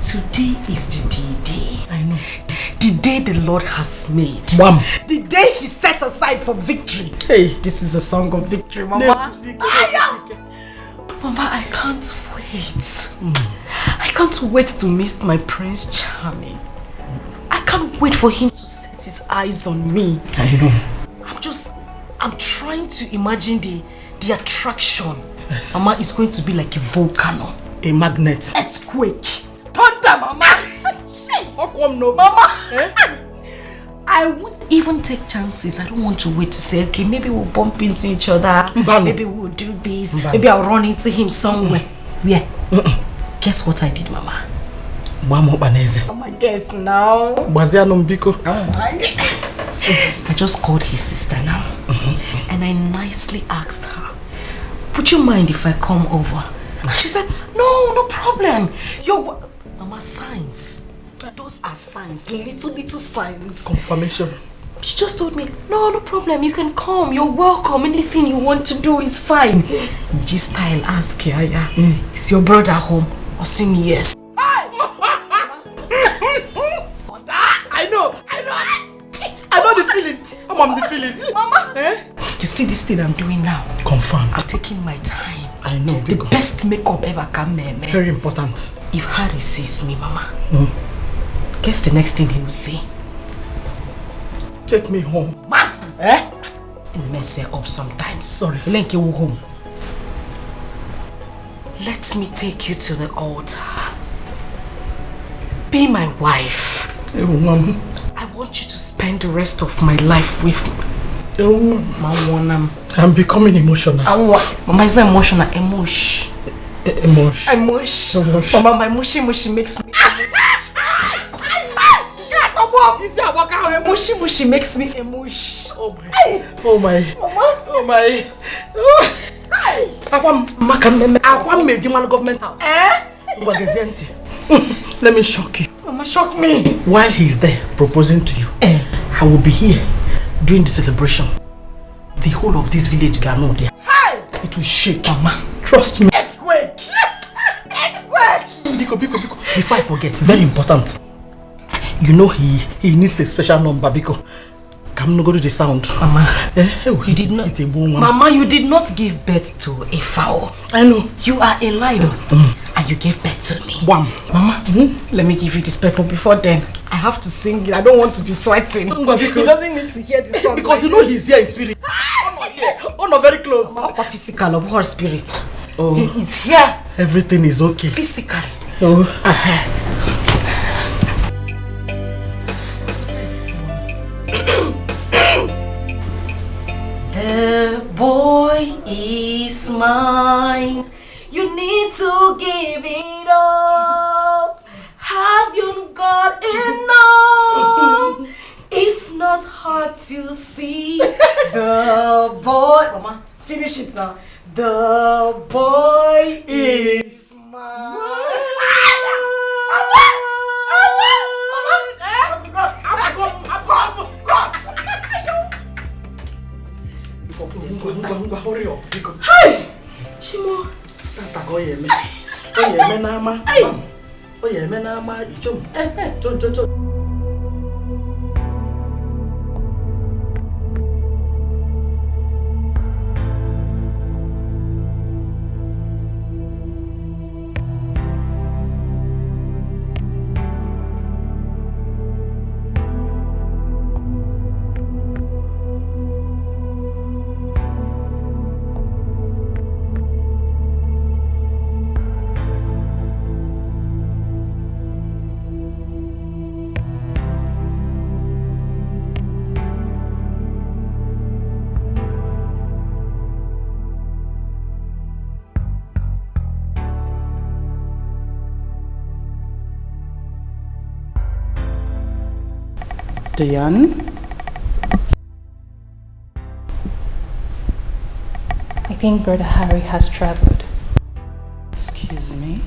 Today is the D-Day. I know. The day the Lord has made. Wham. The day He set aside for victory. Hey. This is a song of victory, Mama. Mama, I can't wait. I can't wait to meet my Prince Charming. I can't wait for him to set his eyes on me. I know. I'm trying to imagine the attraction. Yes. Mama, is going to be like a volcano. A magnet. Earthquake. Thunder, Mama. No. Mama. I won't even take chances. I don't want to wait to say, okay, maybe we'll bump into each other. Maybe we'll do this. Maybe I'll run into him somewhere. Where? Guess what I did, Mama? Mama, guess now. I just called his sister now. And I nicely asked her, would you mind if I come over? And she said, no problem. Mama, signs. Those are signs. Little signs. Confirmation. She just told me, no problem. You can come. You're welcome. Anything you want to do is fine. Just style ask her, is your brother home? Or say me yes. I know the feeling. I'm the feeling. Mama. You see this thing I'm doing now? Confirmed. I'm taking my time. I know. The best makeup ever come, man. Very important. If Harry sees me, Mama, guess the next thing he will say? Take me home. Ma! And mess her up sometimes. Sorry. Let me home. Let me take you to the altar. Be my wife. Hey, Mama. I want you to spend the rest of my life with me. Mama. I'm becoming emotional. Mama, it's not emotional. Emotion. Mama, my mushy makes me mushy makes me emotion. Oh my. Akwam government house. Let me shock you. Mama, shock me. While he's there proposing to you, I will be here during the celebration. The whole of this village gano there. It will shake. Mama, trust me. Earthquake. Biko. Before I forget, very important. You know he needs a special number, Biko. Come no go to the sound. Mama, you did not. Mama, you did not give birth to a fowl. I know. You are a lion. And you gave birth to me. Wham. Mama, let me give you this pepper before then. I have to sing it. I don't want to be sweating. He doesn't need to hear the song. Because you know he's here in spirit. Oh, no, very close. Mama, physical or what spirit? Oh. He is here. Everything is okay. Physical. Oh. The boy is mine. You need to give it up. Have you got enough? It's not hard to see. The boy, Mama, finish it now. The boy is mine. Hurry up. Hey! Chimo. Tata go yeme. Oh yeah, man, I'm Chon. Diane? I think Brother Harry has traveled. Excuse me?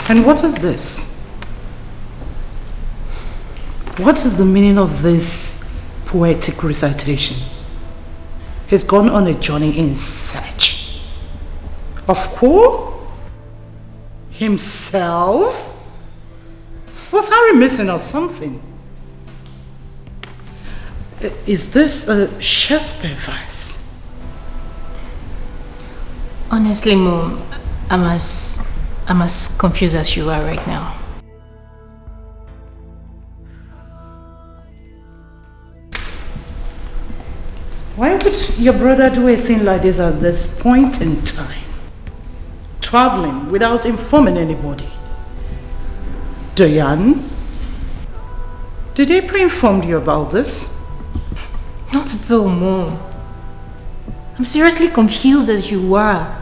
And what is this? What is the meaning of this poetic recitation? He's gone on a journey in search of who? Himself? Was Harry missing or something? Is this a Shakespeare verse? Honestly, Mom, I'm as confused as you are right now. Why would your brother do a thing like this at this point in time? Traveling without informing anybody. Diane, did he pre-inform you about this? Not at all, Mom. I'm seriously confused as you are.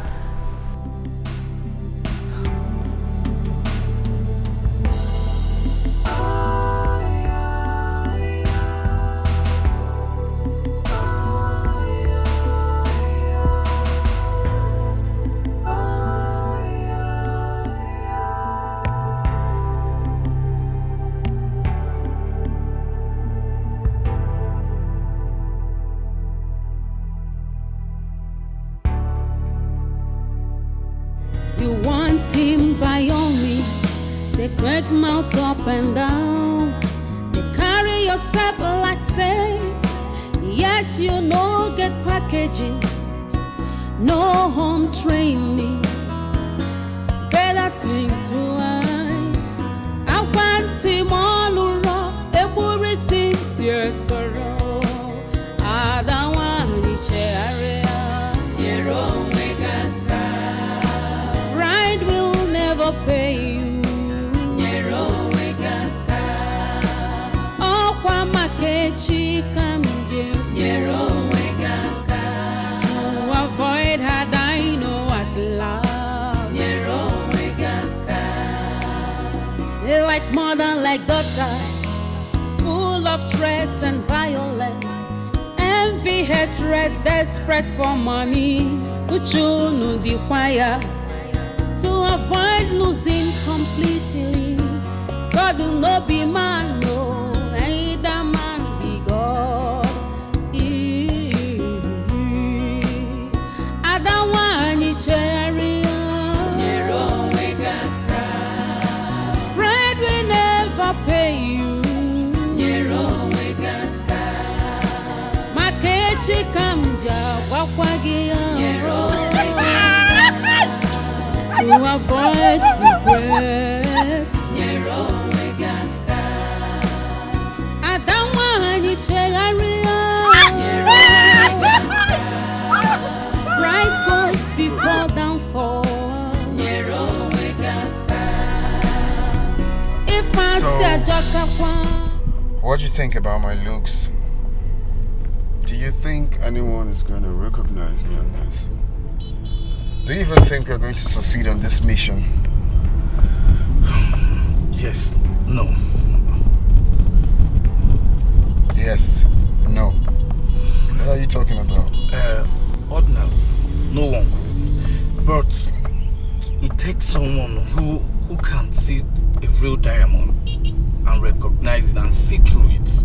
Up and down, they carry yourself like safe, yet you no get packaging, no home training. Better think twice. I want him all around, every sincere sorrow. I don't want each area. Your own way pride will never pay you. To avoid her, I know at last. Like mother, like daughter, full of threats and violence, envy, hatred, desperate for money. Uju no the choir to avoid losing completely. God will not be man, no, either man be God. I don't want you cherry. Pride will never pay you. Makechi kamja wakwagia to avoid regret. I don't want you cherry. Pride goes before downfall. What do you think about my looks? Do you think anyone is going to recognize me on this? Do you even think we're going to succeed on this mission? Yes, no. Yes, no. What are you talking about? Ordinary. No one could. But it takes someone who can see a real diamond and recognize it and see through it.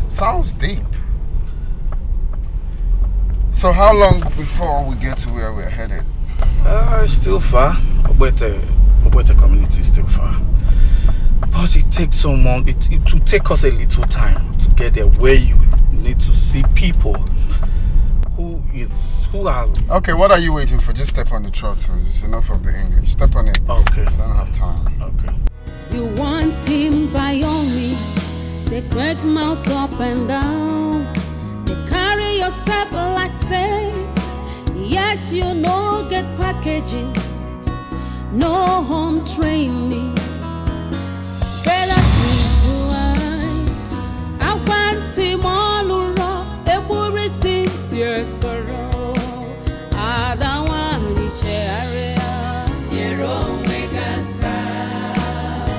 Sounds deep. So how long before we get to where we're headed? Still far. Obwete community is still far. But it takes someone, it will take us a little time to get there, where you need to see people who are... Okay, what are you waiting for? Just step on the throttle. It's enough of the English. Step on it. Okay. I don't have time. Okay. You want him by all means. They crack mouth up and down. They carry yourself like safe. Yet you no get packaging. No home training. Better to eyes. I want him all around. A worry since your sorrow. I don't want to area. Your own way got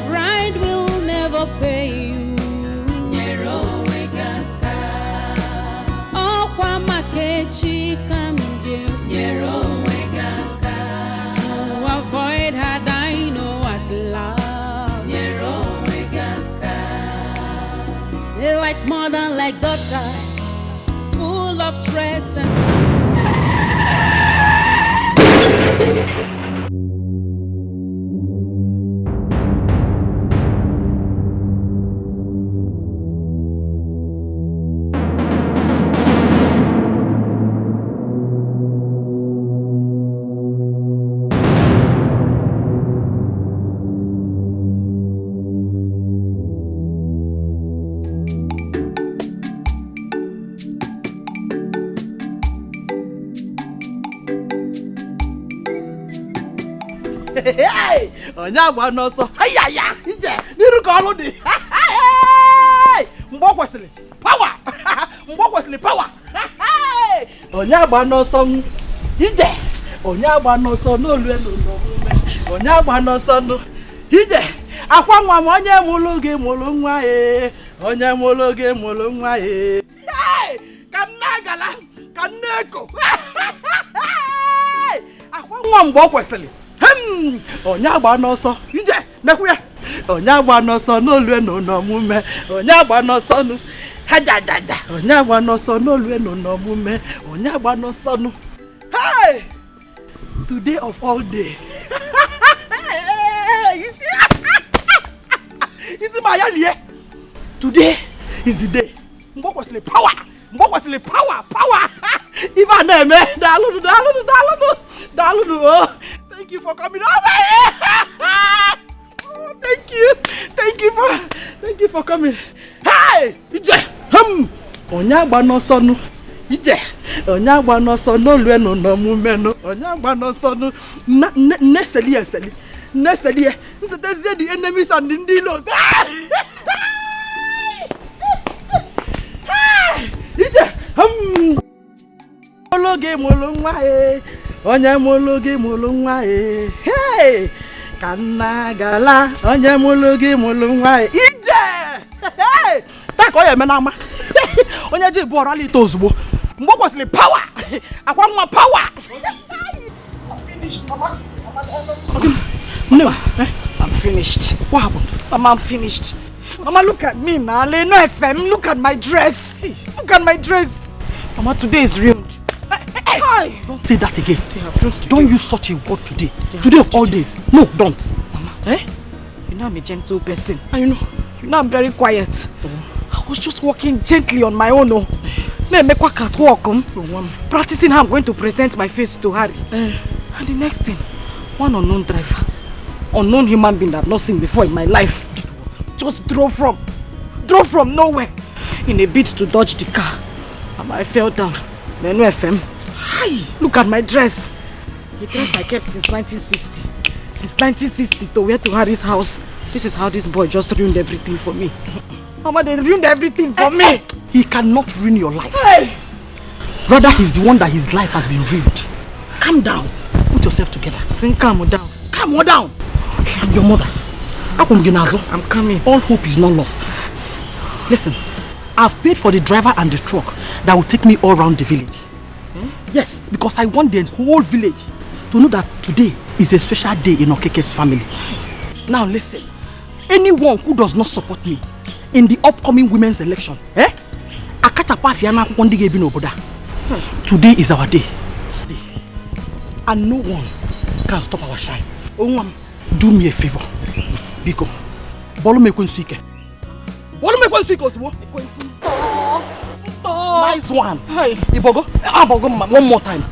pride will never pay you. Your own way got oh, Kwamakechi can you. Your own way got to avoid her dying at last. Your own way got they like mother, like daughter, full of threats and Hey! Onya gba no so. Ayaya! Ije, niru ka olu di. Mbo kwesili. Power! Mbo kwesili power. Onya gba no so. Ije, onya gba no so no lu elu no mume. Onya gba no so no. Ije, akwa nwa m onye mulu gi mulu nwa e. Onye mulu gi mulu nwa e. Hey! Kanagala, kaneko. Akwa nwa mbo kwesili. Onye agba n'ọsọ ije nekwu ya onye agba n'ọsọ n'olu eno n'omume onye agba n'ọsọ nu hajajaja onye agba n'ọsọ n'olu eno n'omume onye agba n'ọsọ nu hey today of all day you see my yalie today is the day mbo kwesịrị power if I name daludu oh thank you for coming over here. Oh, thank you for coming. Hey, ije. Onya gba n'ọsọ nu. Ije. Onya gba n'ọsọ n'olu enu n'omume nu. Onya gba n'ọsọ nu. Neseli. Nsetezie the enemies and the dealers. Ije. Ologe molo nwa e. Onye mulu gi mulu nwa e. Hey! Kanagala. Onye mulu gi mulu nwa e. Ije! Hey! Tako ye menama. Onye ji bu orali to ozugbo. Mgbo kwesịrị power. Akwa nwa power. I'm finished, Mama. Okay. No, I'm finished. What happened? Mama, I'm finished. Mama, look at me now. No FM. Look at my dress. Look at my dress. Mama, today is ruined. Hey! Don't say that again. Don't use such a word today. Today of all days. No, don't. Mama. You know I'm a gentle person. You know I'm very quiet. I was just walking gently on my own. Practicing how I'm going to present my face to Harry. And the next thing, one unknown driver, unknown human being that I've not seen before in my life, just drove from nowhere in a bid to dodge the car. And I fell down. Then no FM. Hi, look at my dress. A dress I kept since 1960. Since 1960 to wear to Harry's house. This is how this boy just ruined everything for me. Mama, they ruined everything for me. He cannot ruin your life. Hey. Rather, he's the one that his life has been ruined. Calm down. Put yourself together. Sing calm down. Calm down. Okay. And your mother. I'm coming. All hope is not lost. Listen, I've paid for the driver and the truck that will take me all around the village. Yes, because I want the whole village to know that today is a special day in Okeke's family. Now listen, anyone who does not support me in the upcoming women's election, today is our day. And no one can stop our shine. Do me a favor. Biko, bolu me kwensike. Bolu me kwensike osibo. Nice one. Hey, Ibogo. Abogo mama. One more time.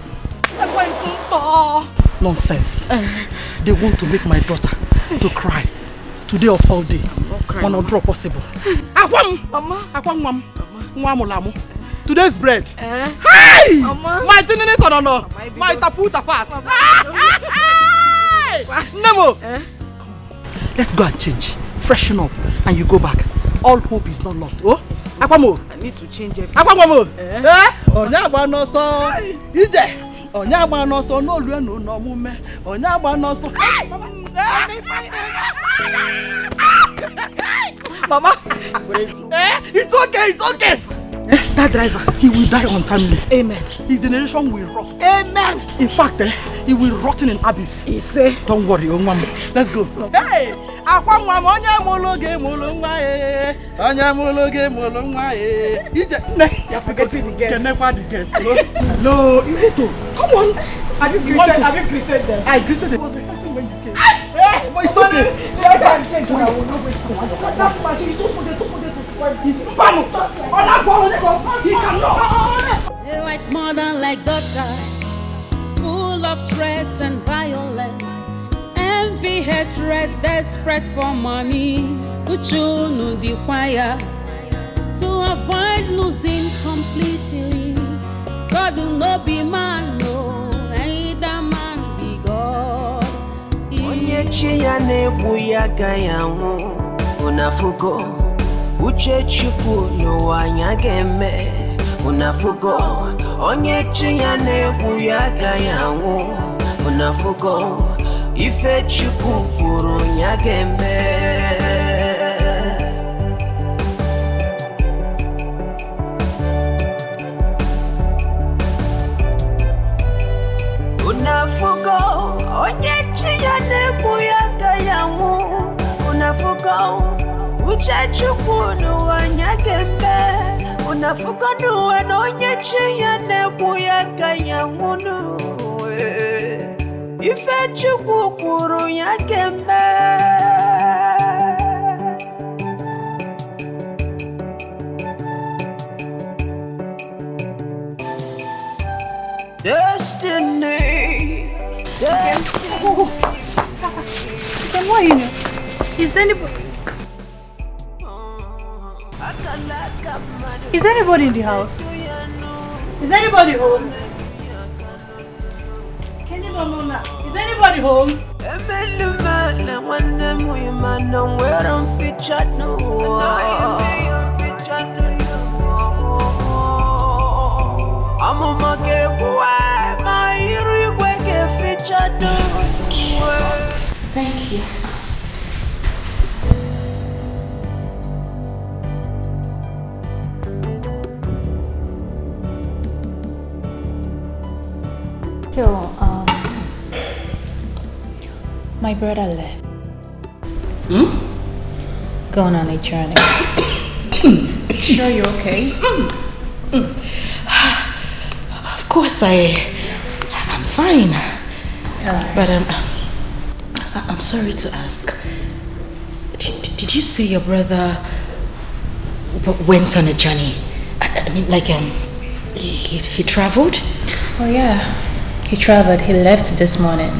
Nonsense. They want to make my daughter to cry. Today of all day. When I draw possible. Akwam, mama. Akwam mam. Nwamulamu. Today's bread. Hey! Mama. My tinene konono. My tapu tapas. Nemo. Let's go and change. Freshen up and you go back. All hope is not lost. Oh? Akwamo. I need to change everything. Akwamo. Onyagba no so. Ije. Onyagba no so no lu no no mume. Onyagba no so. Mama. It's okay. It's okay. That driver, he will die untimely. Amen. His generation will rust. Amen. In fact, he will rot in an abyss. He say. Don't worry, mama. Let's go. Hey! Akwamwa onya mologe molonwa eh. Onya mologe molonwa eh. You're forgetting the guests. Can never the guests. No, you need to. Come on. Have you greeted them? I greeted them. I was rehearsing when you came. Hey! But it's okay. I can't change when I will not waste time. That's magic. You told me to spoil it. He cannot. Like mother, like daughter, full of threats and violence, envy, hatred, desperate for money. Uju no the choir to avoid losing completely. God will not be man, no, either man be God. Onye chi ya na-egbu ya gayamu unafugo uche chukwu n'ụwa anya ga-eme unafugo onye chi ya na-egbu ya gayamu unafugo ife chukwu kwuru nya ga-eme. Unafugo onye chi ya na-egbu ya gayamu unafugo uche chukwu n'ụwa anya ga-eme unafugo n'ụwa na onye chi ya na-egbu ya gayamu ife chukwu kwuru ya ga-eme. Destiny. Then why you know? Is anybody in the house? Is anybody home? Can you know now? Is anybody home? Thank you. So, my brother left. Going on a journey. Sure you're okay? Of course I'm fine. But I'm sorry to ask. Did you say your brother went on a journey? I mean, like he traveled? Oh yeah, he traveled. He left this morning.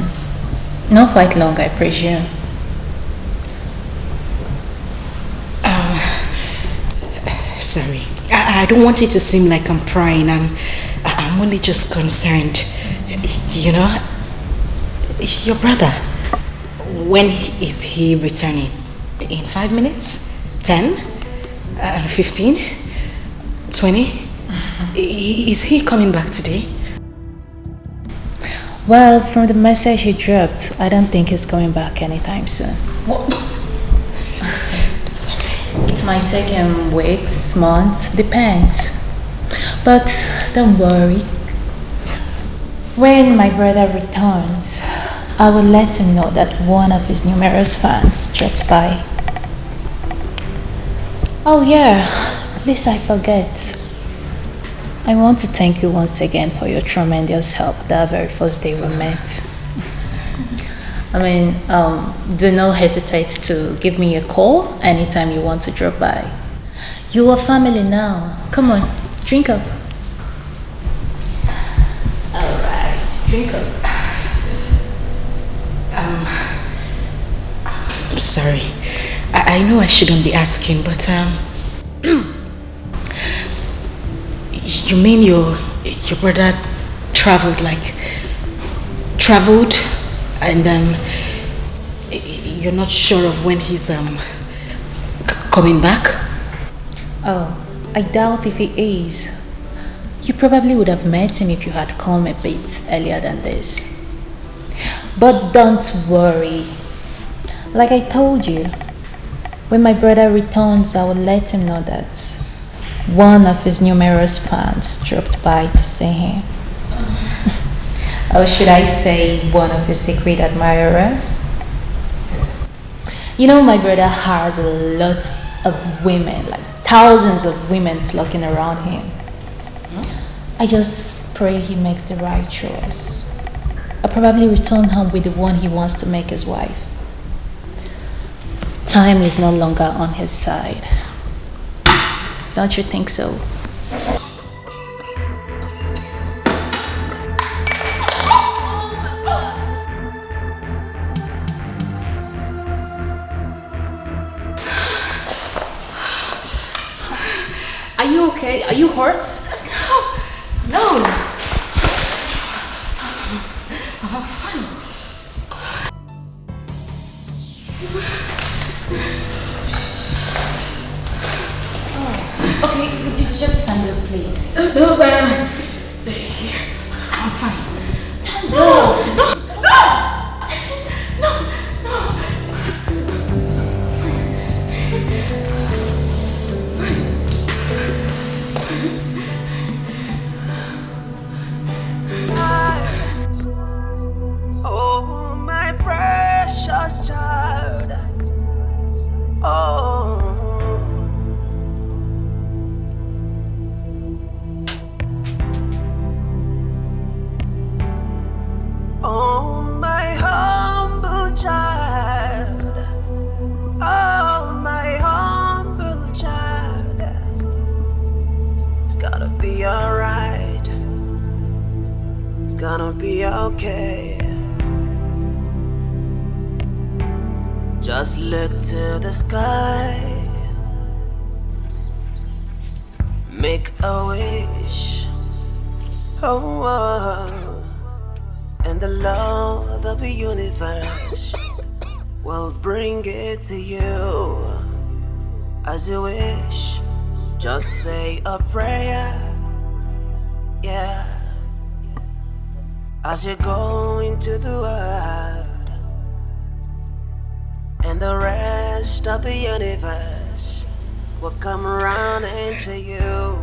Not quite long, I presume. Sorry. I don't want it to seem like I'm prying. I'm only just concerned. You know, your brother, when is he returning? In 5 minutes? 10? 15? 20? Is he coming back today? Well, from the message he dropped, I don't think he's coming back anytime soon. What? It might take him weeks, months, depends. But don't worry. When my brother returns, I will let him know that one of his numerous fans dropped by. Oh yeah, lest I forget. I want to thank you once again for your tremendous help that very first day we met. Do not hesitate to give me a call anytime you want to drop by. You are family now. Come on, drink up. Alright, drink up. I'm sorry. I know I shouldn't be asking, but you mean your brother traveled and you're not sure of when he's coming back? Oh, I doubt if he is. You probably would have met him if you had come a bit earlier than this. But don't worry. Like I told you, when my brother returns, I will let him know that one of his numerous fans dropped by to see him. Or should I say one of his secret admirers? You know, my brother has a lot of women, like thousands of women flocking around him. I just pray he makes the right choice. I'll probably return home with the one he wants to make his wife. Time is no longer on his side. Don't you think so? Are you okay? Are you hurt? No. I'm fine. Okay, just stand up, please. No, I'm fine. Stand up. No. Oh, my precious child. Oh. Oh, my humble child. Oh, my humble child. It's gonna be alright. It's gonna be okay. Just look to the sky. Make a wish. Oh, oh. And the Lord of the universe will bring it to you as you wish. Just say a prayer, yeah, as you go into the world, and the rest of the universe will come around into you,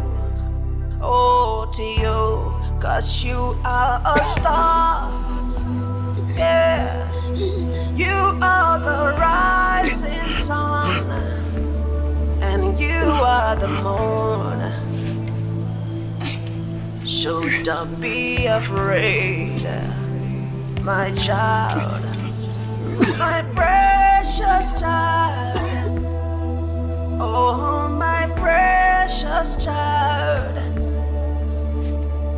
oh, to you. 'Cause you are a star, yeah. You are the rising sun, and you are the moon. So don't be afraid, my child, my precious child. Oh, my precious child.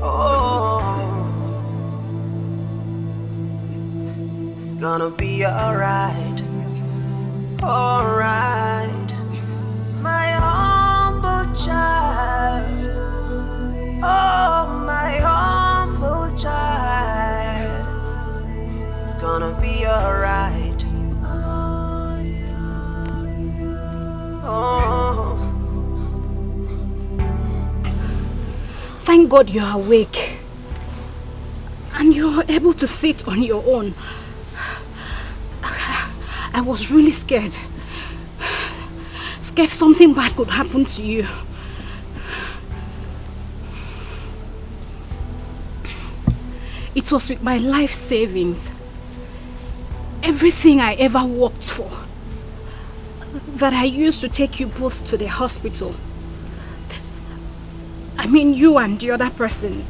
Oh, it's gonna be alright, alright, my humble child. Oh, my humble child. It's gonna be alright. Oh. Thank God you're awake. And you're able to sit on your own. I was really scared. Scared something bad could happen to you. It was with my life savings, everything I ever worked for, that I used to take you both to the hospital. I mean, you and the other person.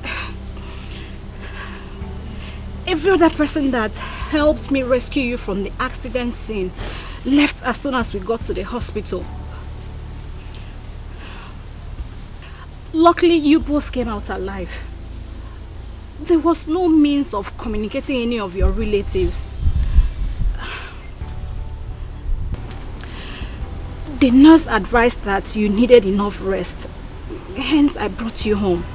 Every other person that helped me rescue you from the accident scene left as soon as we got to the hospital. Luckily, you both came out alive. There was no means of communicating any of your relatives. The nurse advised that you needed enough rest. Hence, I brought you home.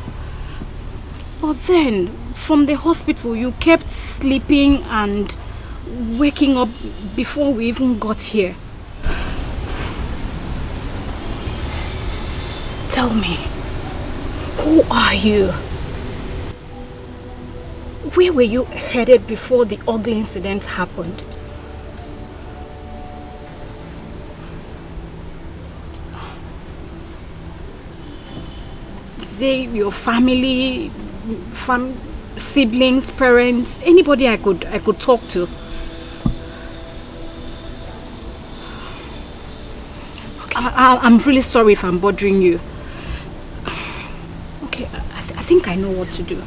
But then, from the hospital, you kept sleeping and waking up before we even got here. Tell me, who are you? Where were you headed before the ugly incident happened? Say your family, siblings, parents, anybody I could talk to. Okay, I'm really sorry if I'm bothering you. Okay, I think I know what to do.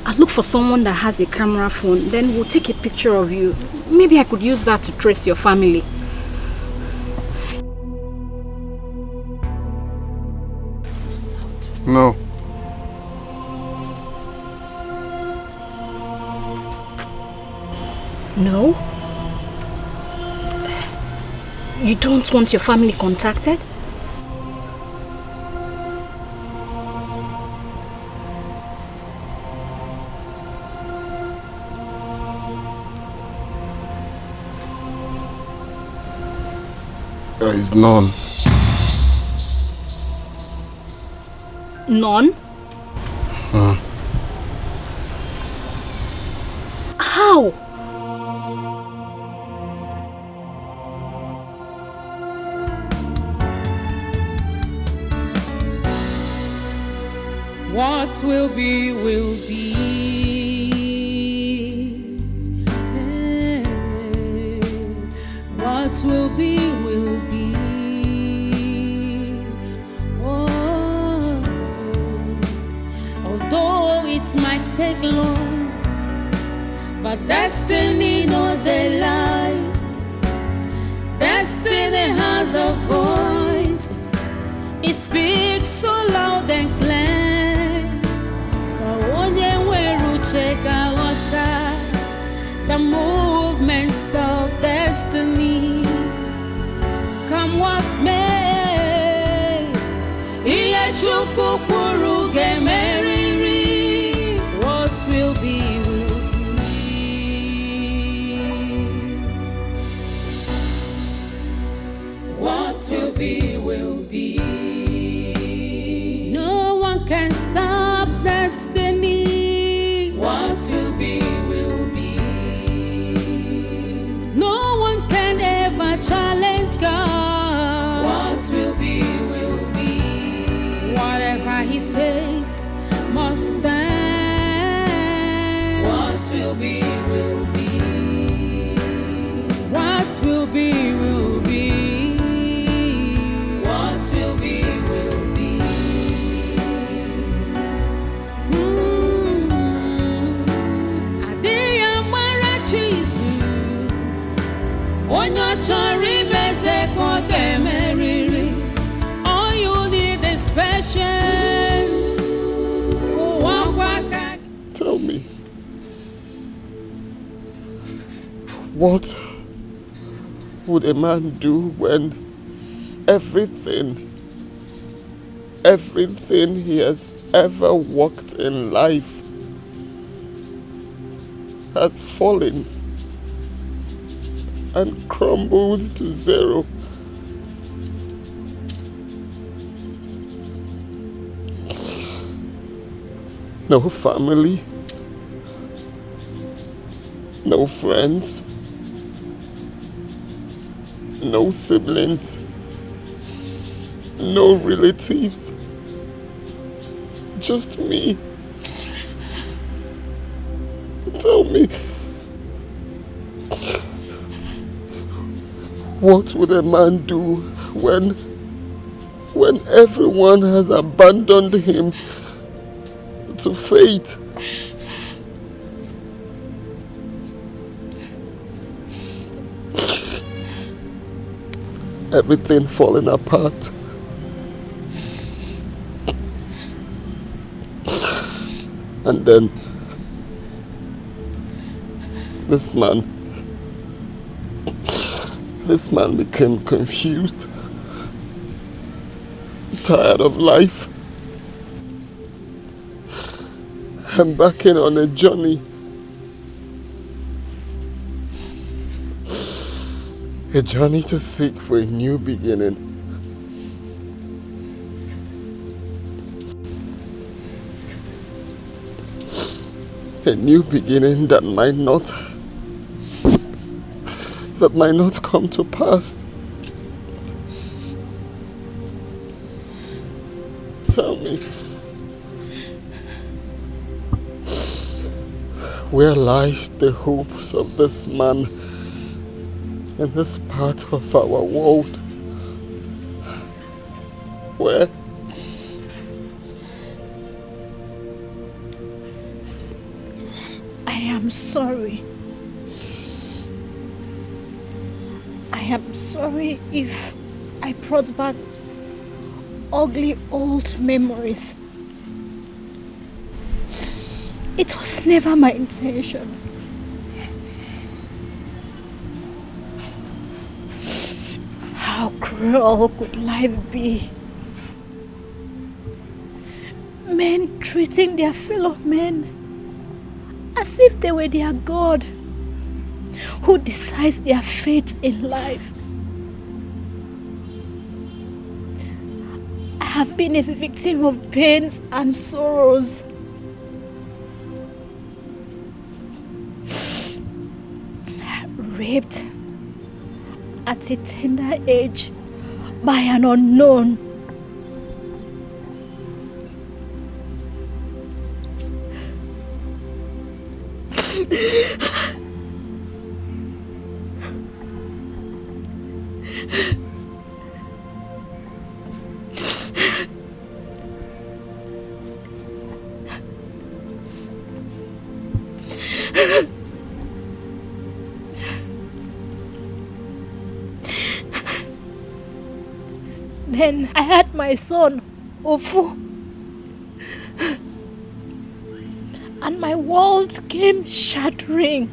I'll look for someone that has a camera phone, then we'll take a picture of you. Maybe I could use that to trace your family. No. No? You don't want your family contacted? There is none. None? How? What will be, will be. What will be, will be. Oh, although it might take long, but destiny no they lie. Destiny has a voice. It speaks so loud and clear. Check out the movements of destiny. Come what's may, what will be, will be. What will be, will be. No one can stop destiny. What will be, will be. No one can ever challenge God. What will be, will be. Whatever He says must stand. What will be, will be. What will be, will be. What will be, will be. All you need is patience. Tell me, what would a man do when everything he has ever worked in life has fallen and crumbled to zero? no family, no friends, no siblings, no relatives, just me. Tell me, what would a man do when everyone has abandoned him to fate? Everything falling apart. And then this man became confused, tired of life, embarking on a journey. A journey to seek for a new beginning. A new beginning that might not come to pass. Tell me, where lies the hopes of this man in this part of our world? Where? I am sorry. I am sorry if I brought back ugly old memories. It was never my intention. How cruel could life be? Men treating their fellow men as if they were their God, who decides their fate in life. I have been a victim of pains and sorrows. Raped at a tender age by an unknown. Then I had my son, Ofu, and my world came shattering.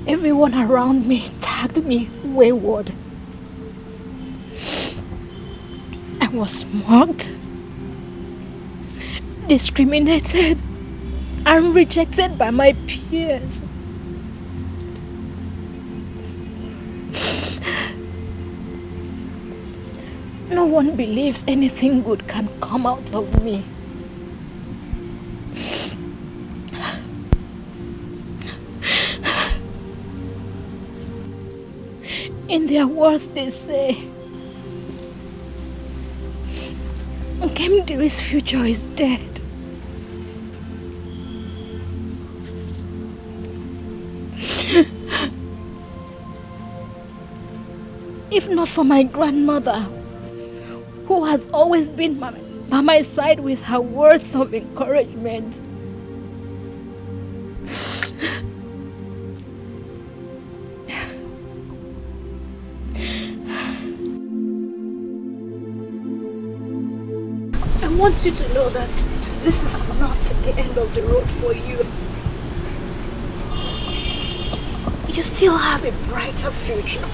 Everyone around me tagged me wayward. I was mocked, discriminated, and rejected by my peers. No one believes anything good can come out of me. In their words, they say, Kemdiri's future is dead. If not for my grandmother, who has always been by my side with her words of encouragement. I want you to know that this is not the end of the road for you. You still have a brighter future.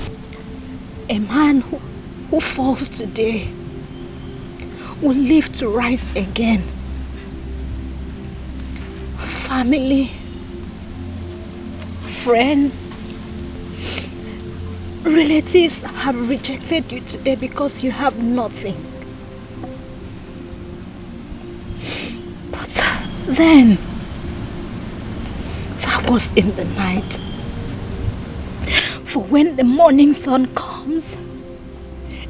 A man who falls today will live to rise again. Family, friends, relatives have rejected you today because you have nothing. then, that was in the night. For when the morning sun comes,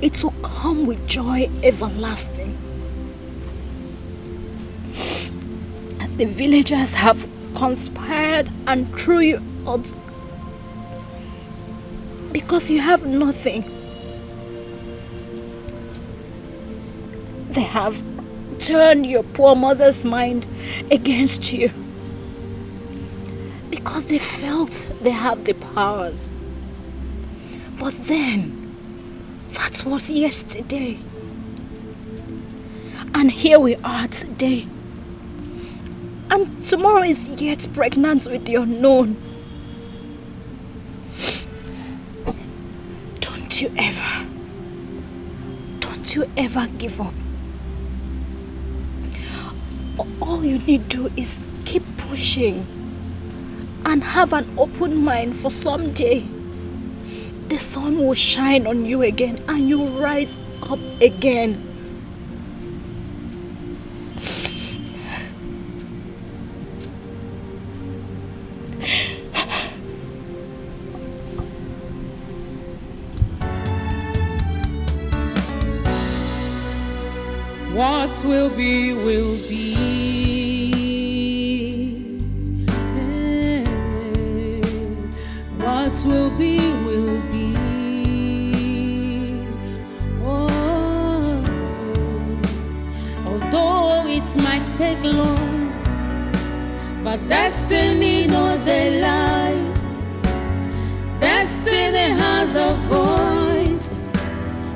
it will come with joy everlasting. And the villagers have conspired and threw you out because you have nothing. They have turned your poor mother's mind against you because they felt they have the powers. But then, that was yesterday. And here we are today. And tomorrow is yet pregnant with the unknown. Don't you ever give up. All you need to do is keep pushing and have an open mind, for someday the sun will shine on you again and you will rise up again. What will be, will be. What will be, will be. Oh, although it might take long, but destiny no they lie. Destiny has a voice.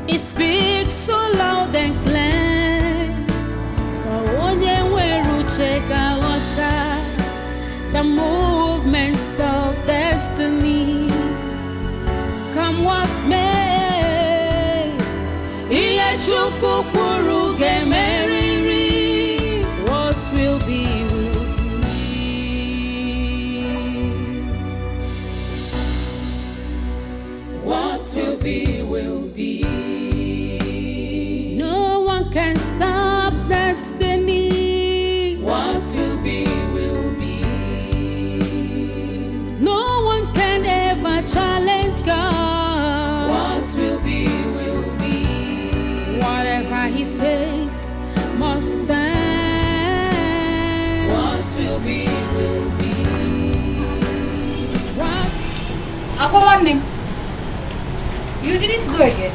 It speaks so loud and clear. Check out the movements of destiny. Come what's may, what will be, will be. What will be, will be. No one can stop destiny. What will be, will be. No one can ever challenge God. What will be, will be. Whatever He says must stand. What will be, will be. What? Aquaman, you didn't go again.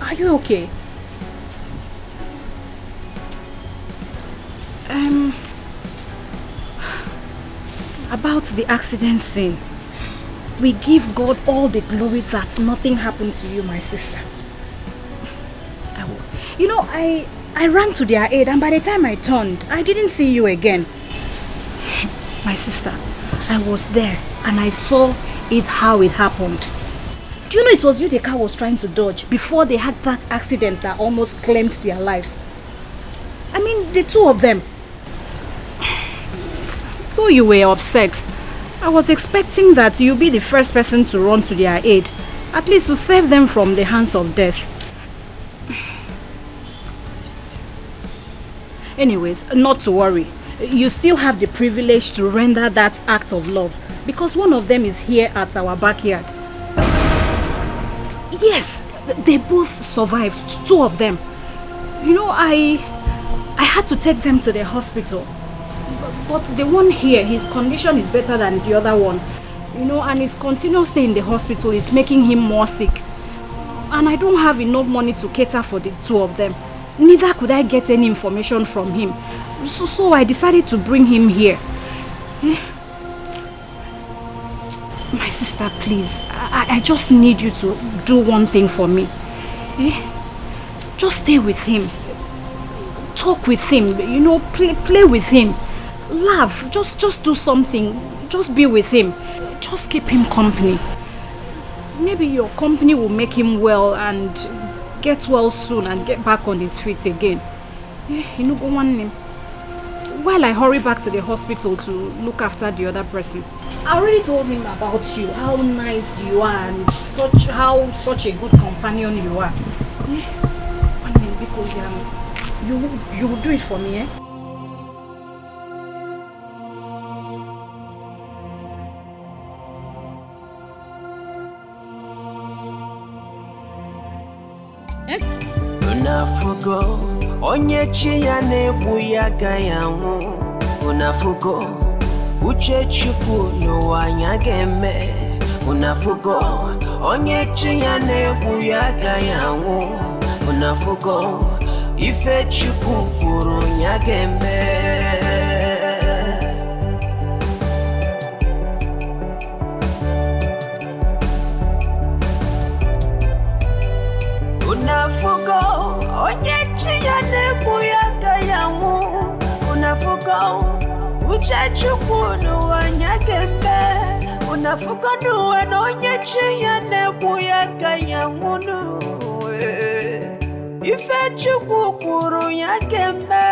Are you okay? About the accident scene, we give God all the glory that nothing happened to you, my sister. I ran to their aid, and by the time I turned, I didn't see you again. My sister, I was there and I saw it how it happened. Do you know it was you the car was trying to dodge before they had that accident that almost claimed their lives? I mean, the two of them. Though you were upset, I was expecting that you'd be the first person to run to their aid, at least to save them from the hands of death. Anyways, not to worry. You still have the privilege to render that act of love because one of them is here at our backyard. Yes, they both survived, two of them. I had to take them to the hospital. But the one here, his condition is better than the other one. And his continuous stay in the hospital is making him more sick. And I don't have enough money to cater for the two of them. Neither could I get any information from him. So I decided to bring him here. My sister, please, I just need you to do one thing for me. Just stay with him. Talk with him, play with him. Laugh, just do something. Just be with him. Just keep him company. Maybe your company will make him well and get well soon and get back on his feet again. Go on him. while I hurry back to the hospital to look after the other person, I already told him about you, how nice you are and such a good companion you are. One minute, because you will do it for me, eh? Unafugo onye chi ya na-egbu ya agaghị anwụ. Unafugo uche Chukwu n'ụwa anya ga-eme. Unafugo onye chi ya na-egbu ya agaghị anwụ. Unafugo ife Chukwu kwuru ya ga-eme. Unafugo onye chi ya na-egbu ya agaghị anwụ. Unafugo uche Chukwu n'ụwa anya ga-eme. Unafugo n'ụwa na onye chi ya na-egbu ya agaghị anwụ n'ụwa. Ife Chukwu kwuru ya ga-eme.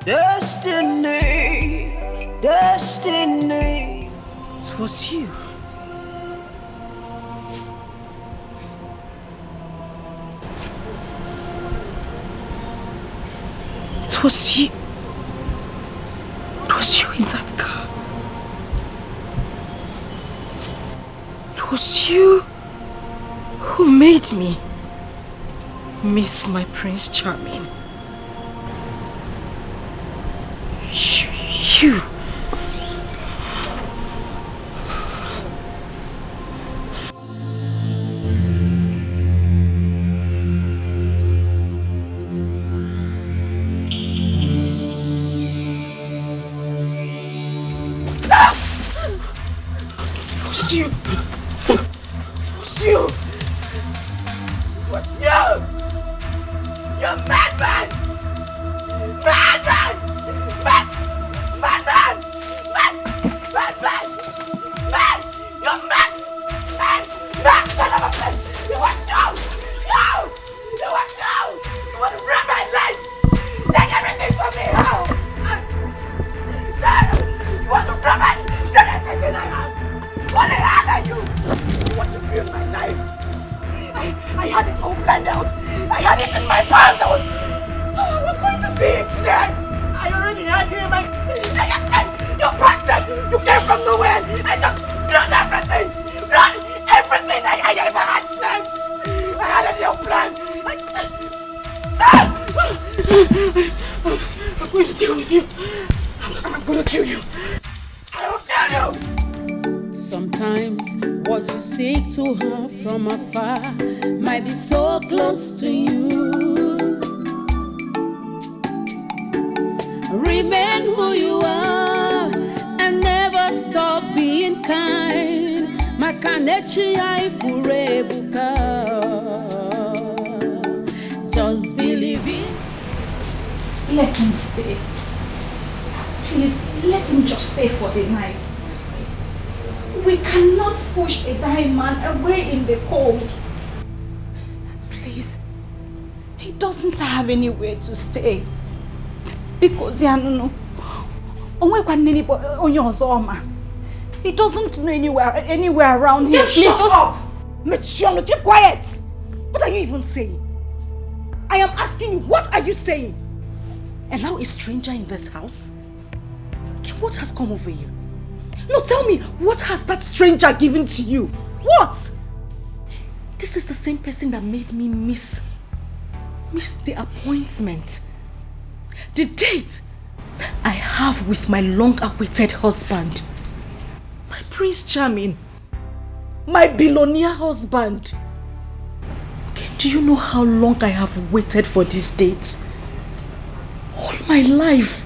Destiny, destiny. It was you. It was you. It was you in that car. It was you who made me miss my Prince Charming. You. From afar might be so close to you. Remain who you are and never stop being kind. Makanechi Aifurebuka. Just believe it. Let him stay. Please, let him just stay for the night. We cannot push a dying man away in the cold. Please, he doesn't have anywhere to stay. Because he doesn't know anywhere around here. Please shut up! Michionne, keep quiet! What are you even saying? I am asking you, what are you saying? Allow a stranger in this house? What has come over you? No, tell me, what has that stranger given to you? What? This is the same person that made me miss the appointment. The date I have with my long-awaited husband. My Prince Charming. My billionaire husband. Do you know how long I have waited for this date? All my life.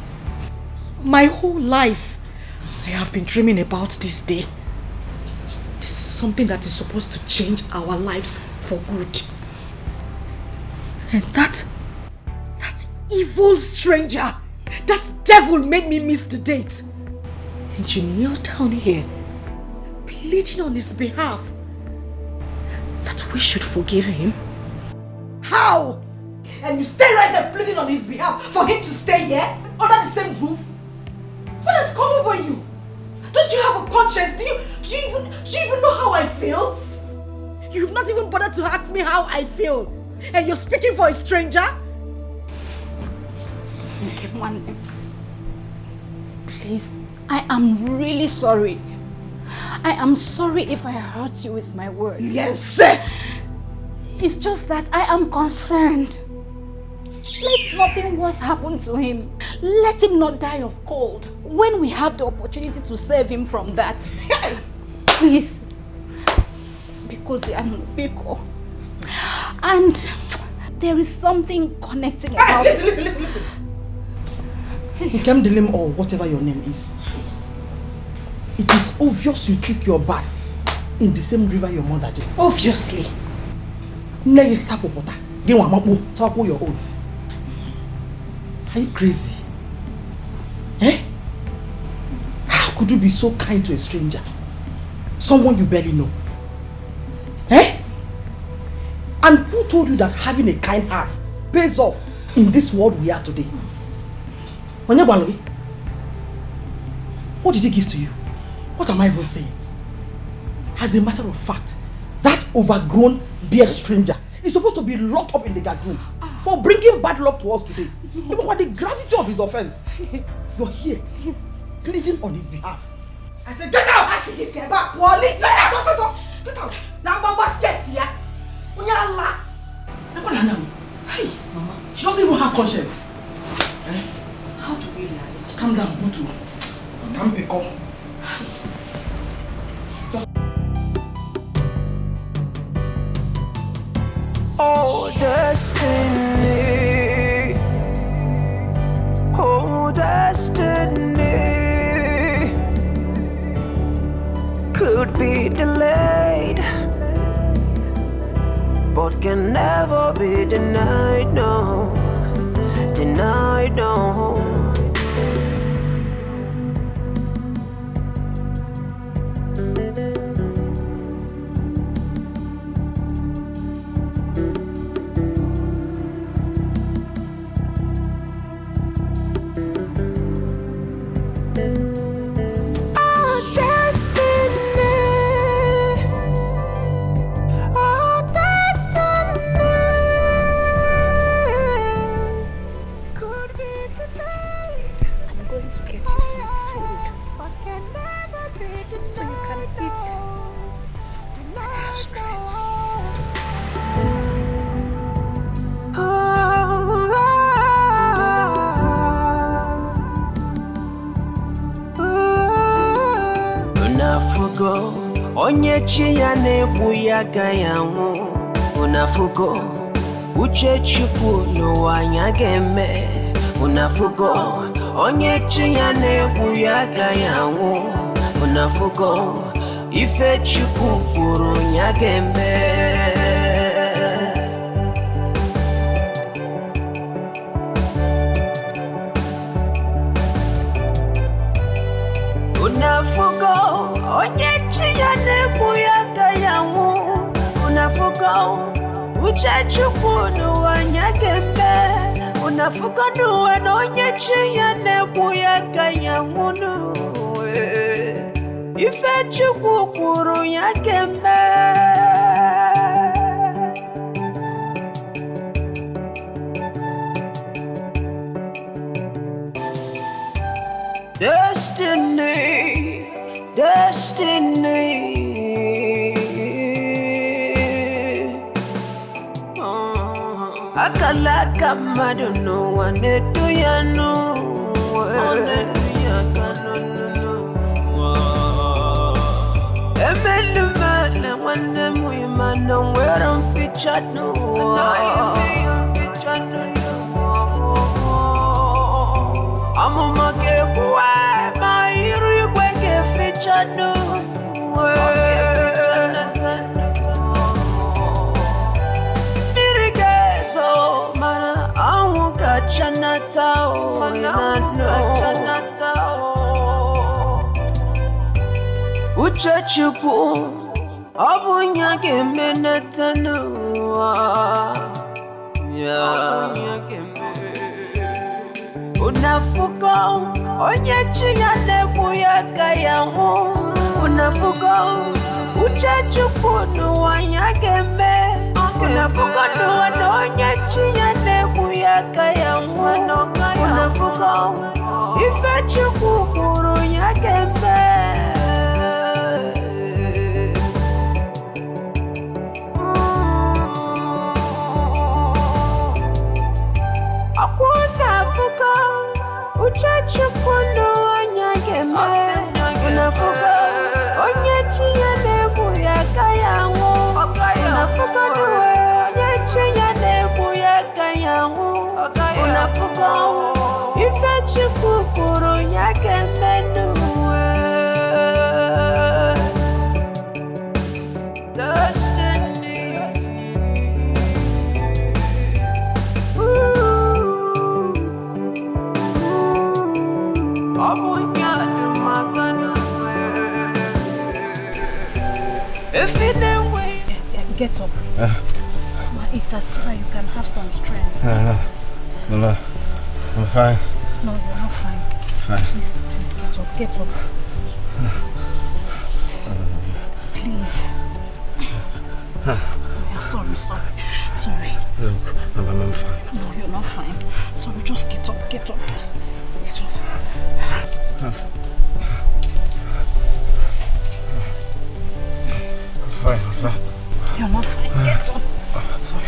My whole life. I have been dreaming about this day. This is something that is supposed to change our lives for good. And that evil stranger, that devil made me miss the date. And you kneel down here, pleading on his behalf. we should forgive him. How? And you stay right there pleading on his behalf for him to stay here under the same roof? What has come over you? Don't you have a conscience? Do you even know how I feel? You've not even bothered to ask me how I feel. And you're speaking for a stranger? Okay, one. Please, I am really sorry. I am sorry if I hurt you with my words. Yes! It's just that I am concerned. Let nothing worse happen to him. Let him not die of cold when we have the opportunity to save him from that. Please. Because I am Biko. And there is something connecting about... Listen. Ikemdilim or whatever your name is. It is obvious you took your bath in the same river your mother did. Obviously. Your own. Are you crazy? Eh? How could you be so kind to a stranger? Someone you barely know? Eh? And who told you that having a kind heart pays off in this world we are today? What did he give to you? What am I even saying? As a matter of fact, that overgrown beard stranger is supposed to be locked up in the guard room for bringing bad luck to us today. Even what the gravity of his offense. You're here, pleading on his behalf. I said, get out! I said, get out! Get out! Now, Mama's get here. Hey, Mama. She doesn't even have conscience. Eh? How do we realize? Calm down, Butu. Calm down. Oh, destiny. Oh, destiny. Could be delayed, but can never be denied, no. Denied, no. Onye chi ya na-egbu ya agaghị anwụ. Unafugo uche Chukwu n'ụwa anya ga-eme. Unafugo onye chi ya na-egbu ya agaghị anwụ. Unafugo ife Chukwu kwuru ya ga-eme. Unafugo onye chi ya na-egbu ya agaghị anwụ. Unafugo uche Chukwu n'ụwa anya ga-eme. Unafugo n'ụwa na onye chi ya na-egbu ya agaghị anwụ n'ụwa. Ife Chukwu kwuru ya ga-eme. Destiny, destiny. Akala kamado no one do ya no. Emelumana one we man no where I'm featured no. I'm a make boy, my request featured no. Uche Chukwu Obunya gemenetanu. Unafuko onyechi ya nebu ya kayangu. Unafuko uchachukunu wanyagembe. Unafuko nuwa onyechi ya nebu ya kayangu. Unafuko ifechukukuru nyagembe. Unafuka uchachukunu wanyagembe. Unafuka onyechi ya nebu ya kayangu. Unafuka nuwe onyechi ya nebu ya kayangu. Unafuka ifechukukuru nyagembe nuwe. Get up. Eat as so that you can have some strength. No, I'm fine. No, you're not fine. Please get up. Get up. Please. Yeah, sorry. Look, I'm fine. No, you're not fine. Sorry, just get up. Get up. I'm fine. You're not fine. Get up. Sorry.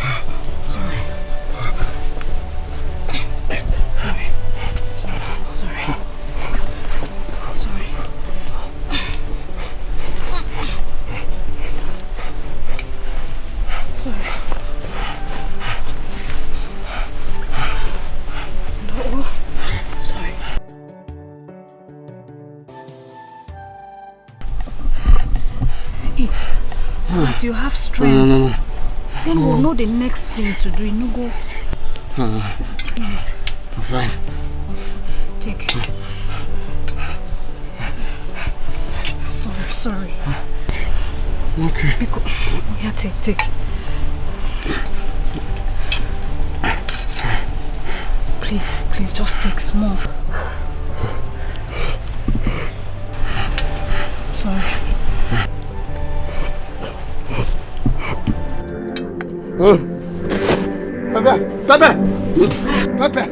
Eat. So that you have strength. No. Then we'll know the next thing to do. You go. Please. I'm fine. Take. Sorry. Okay. Yeah, take. Please, just take small. Sorry. Pepe!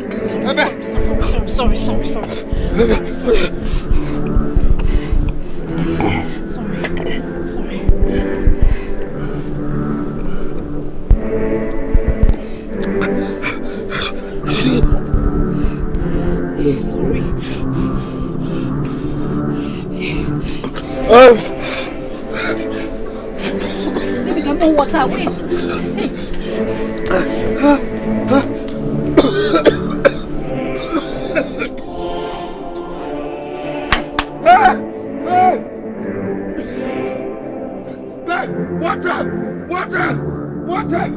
Sorry. Maybe get more water. Wait. Water!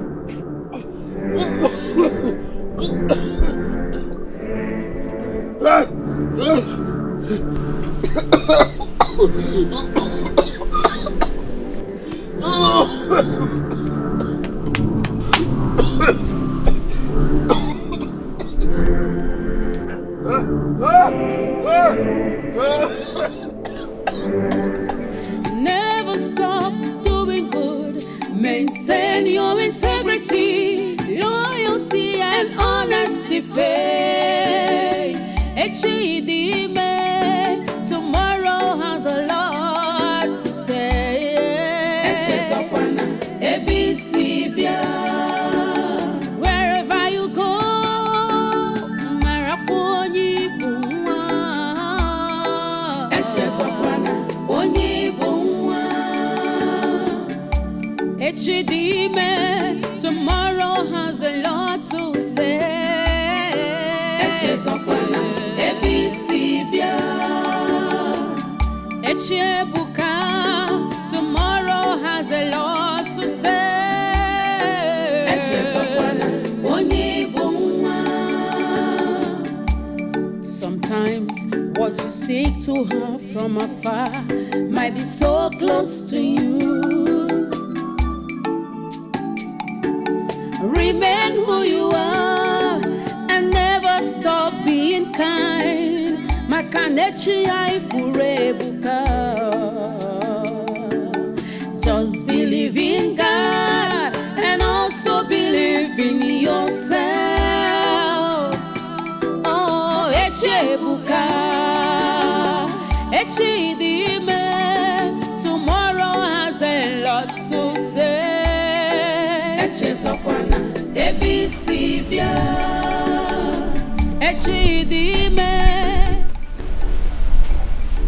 Never stop doing good. Maintain your integrity, loyalty, and honesty. Pay. Tomorrow has a lot to say. Wherever you go, tomorrow has a lot to say. Tomorrow has a lot to say. Sometimes what you seek to have from afar might be so close to you. remain who you are and never stop being kind. Makanechi Aifurebuka. Just believe in God and also believe in yourself. Oh, Echebuka, Echidime. Tomorrow has a lot to say. Echesokwana, Ebisibia, Echidime.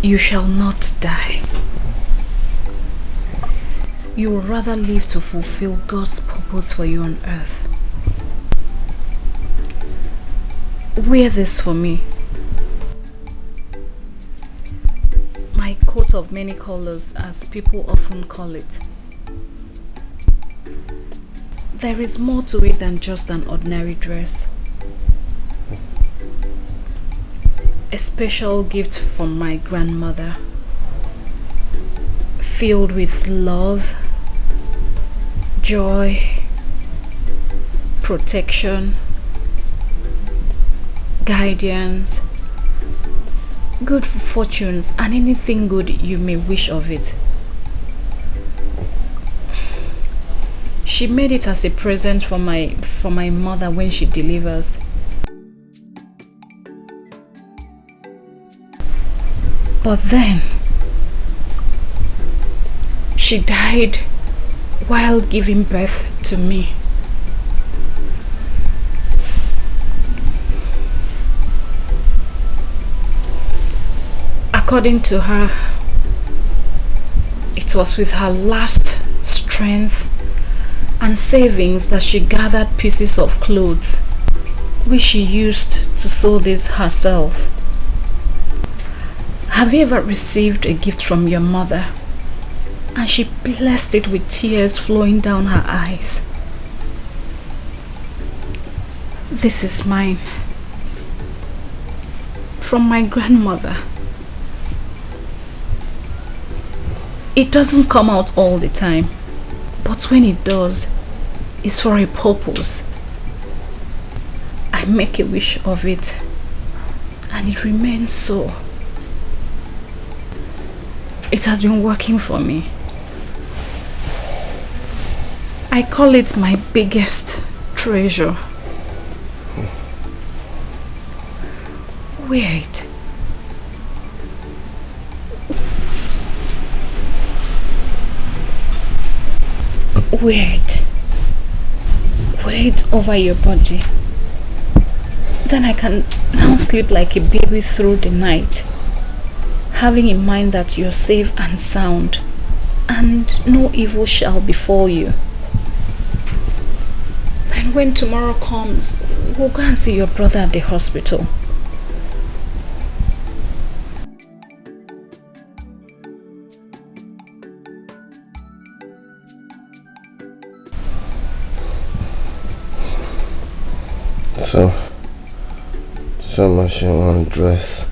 You shall not die. You will rather live to fulfill God's purpose for you on earth. Wear this for me. My coat of many colors, as people often call it. There is more to it than just an ordinary dress. A special gift from my grandmother, filled with love, joy, protection, guidance, good fortunes, and anything good you may wish of it. She made it as a present for my mother when she delivers. But then she died while giving birth to me. According to her, it was with her last strength and savings that she gathered pieces of clothes, which she used to sew this herself. Have you ever received a gift from your mother and she blessed it with tears flowing down her eyes? This is mine. From my grandmother. It doesn't come out all the time, but when it does, it's for a purpose. I make a wish of it, and it remains so. It has been working for me. I call it my biggest treasure. Wait. Wait over your body. Then I can now sleep like a baby through the night, having in mind that you're safe and sound, and no evil shall befall you. Then when tomorrow comes, we'll go and see your brother at the hospital. So much in one dress.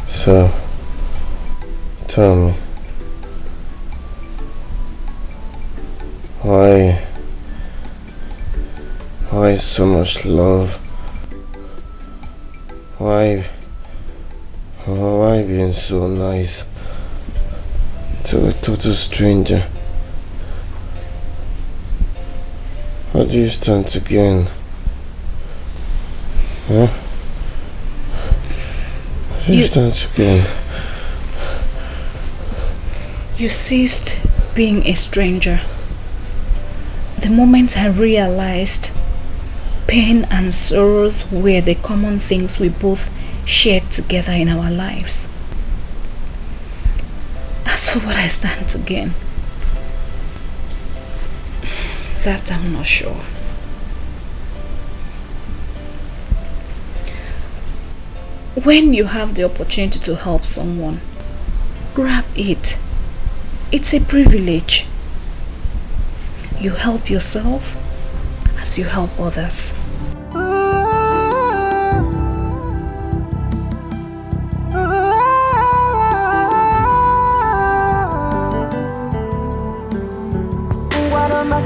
So, tell me, why so much love? Why being so nice to a total stranger? How do you stand again? Huh? How do you stand again? You ceased being a stranger the moment I realized pain and sorrows were the common things we both shared together in our lives. As for what I stand to gain, that I'm not sure. When you have the opportunity to help someone, grab it. It's a privilege. You help yourself as you help others. What am I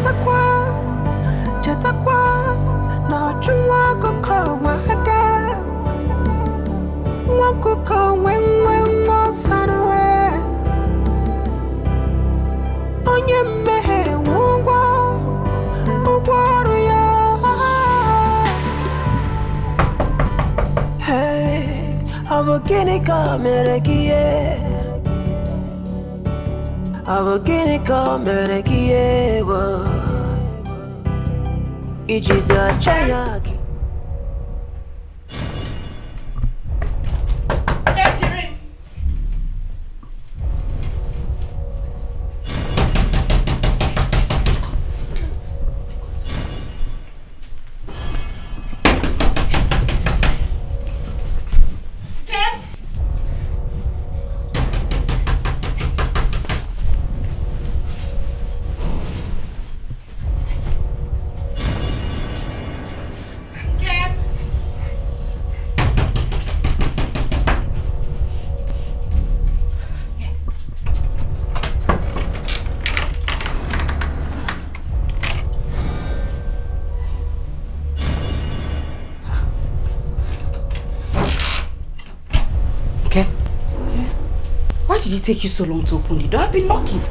Why did it take you so long to open the door? I've been knocking.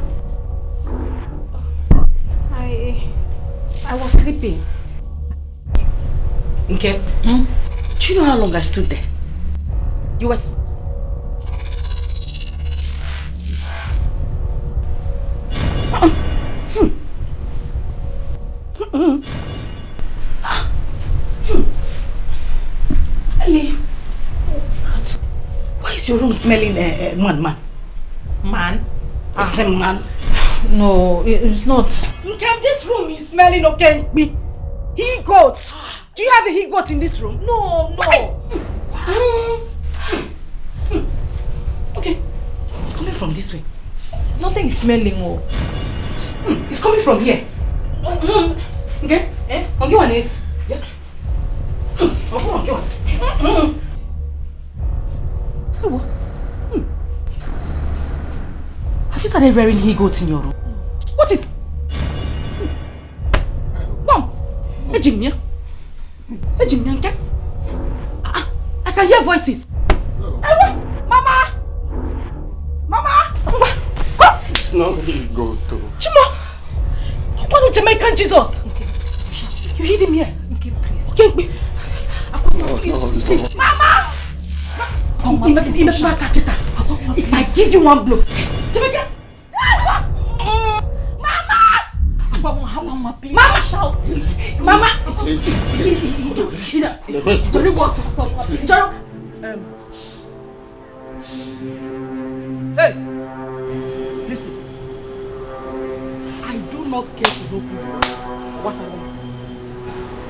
I was sleeping. Okay. Do you know how long I stood there? You were... Why is your room smelling man? Man? It's a man. No, it's not. This room is smelling okay. He goat. Do you have a he goat in this room? No. Okay. It's coming from this way. Nothing is smelling more. It's coming from here. Okay? Okay, one is. Yeah. Okay, one. Have you started wearing he goats in your room? What is? Mom! Hey, Jimmy. I can hear voices. Mama! It's not he goat though. Chimo! Why don't Jamaican Jesus? You hid him here. Okay, please. Okay. No. Mama! If I give you one blow, Jamaican! Mama, please. Mama, shout. Mama. Please. Johnny, what's up? Johnny. Hey, listen. I do not care to know who you are. What's wrong?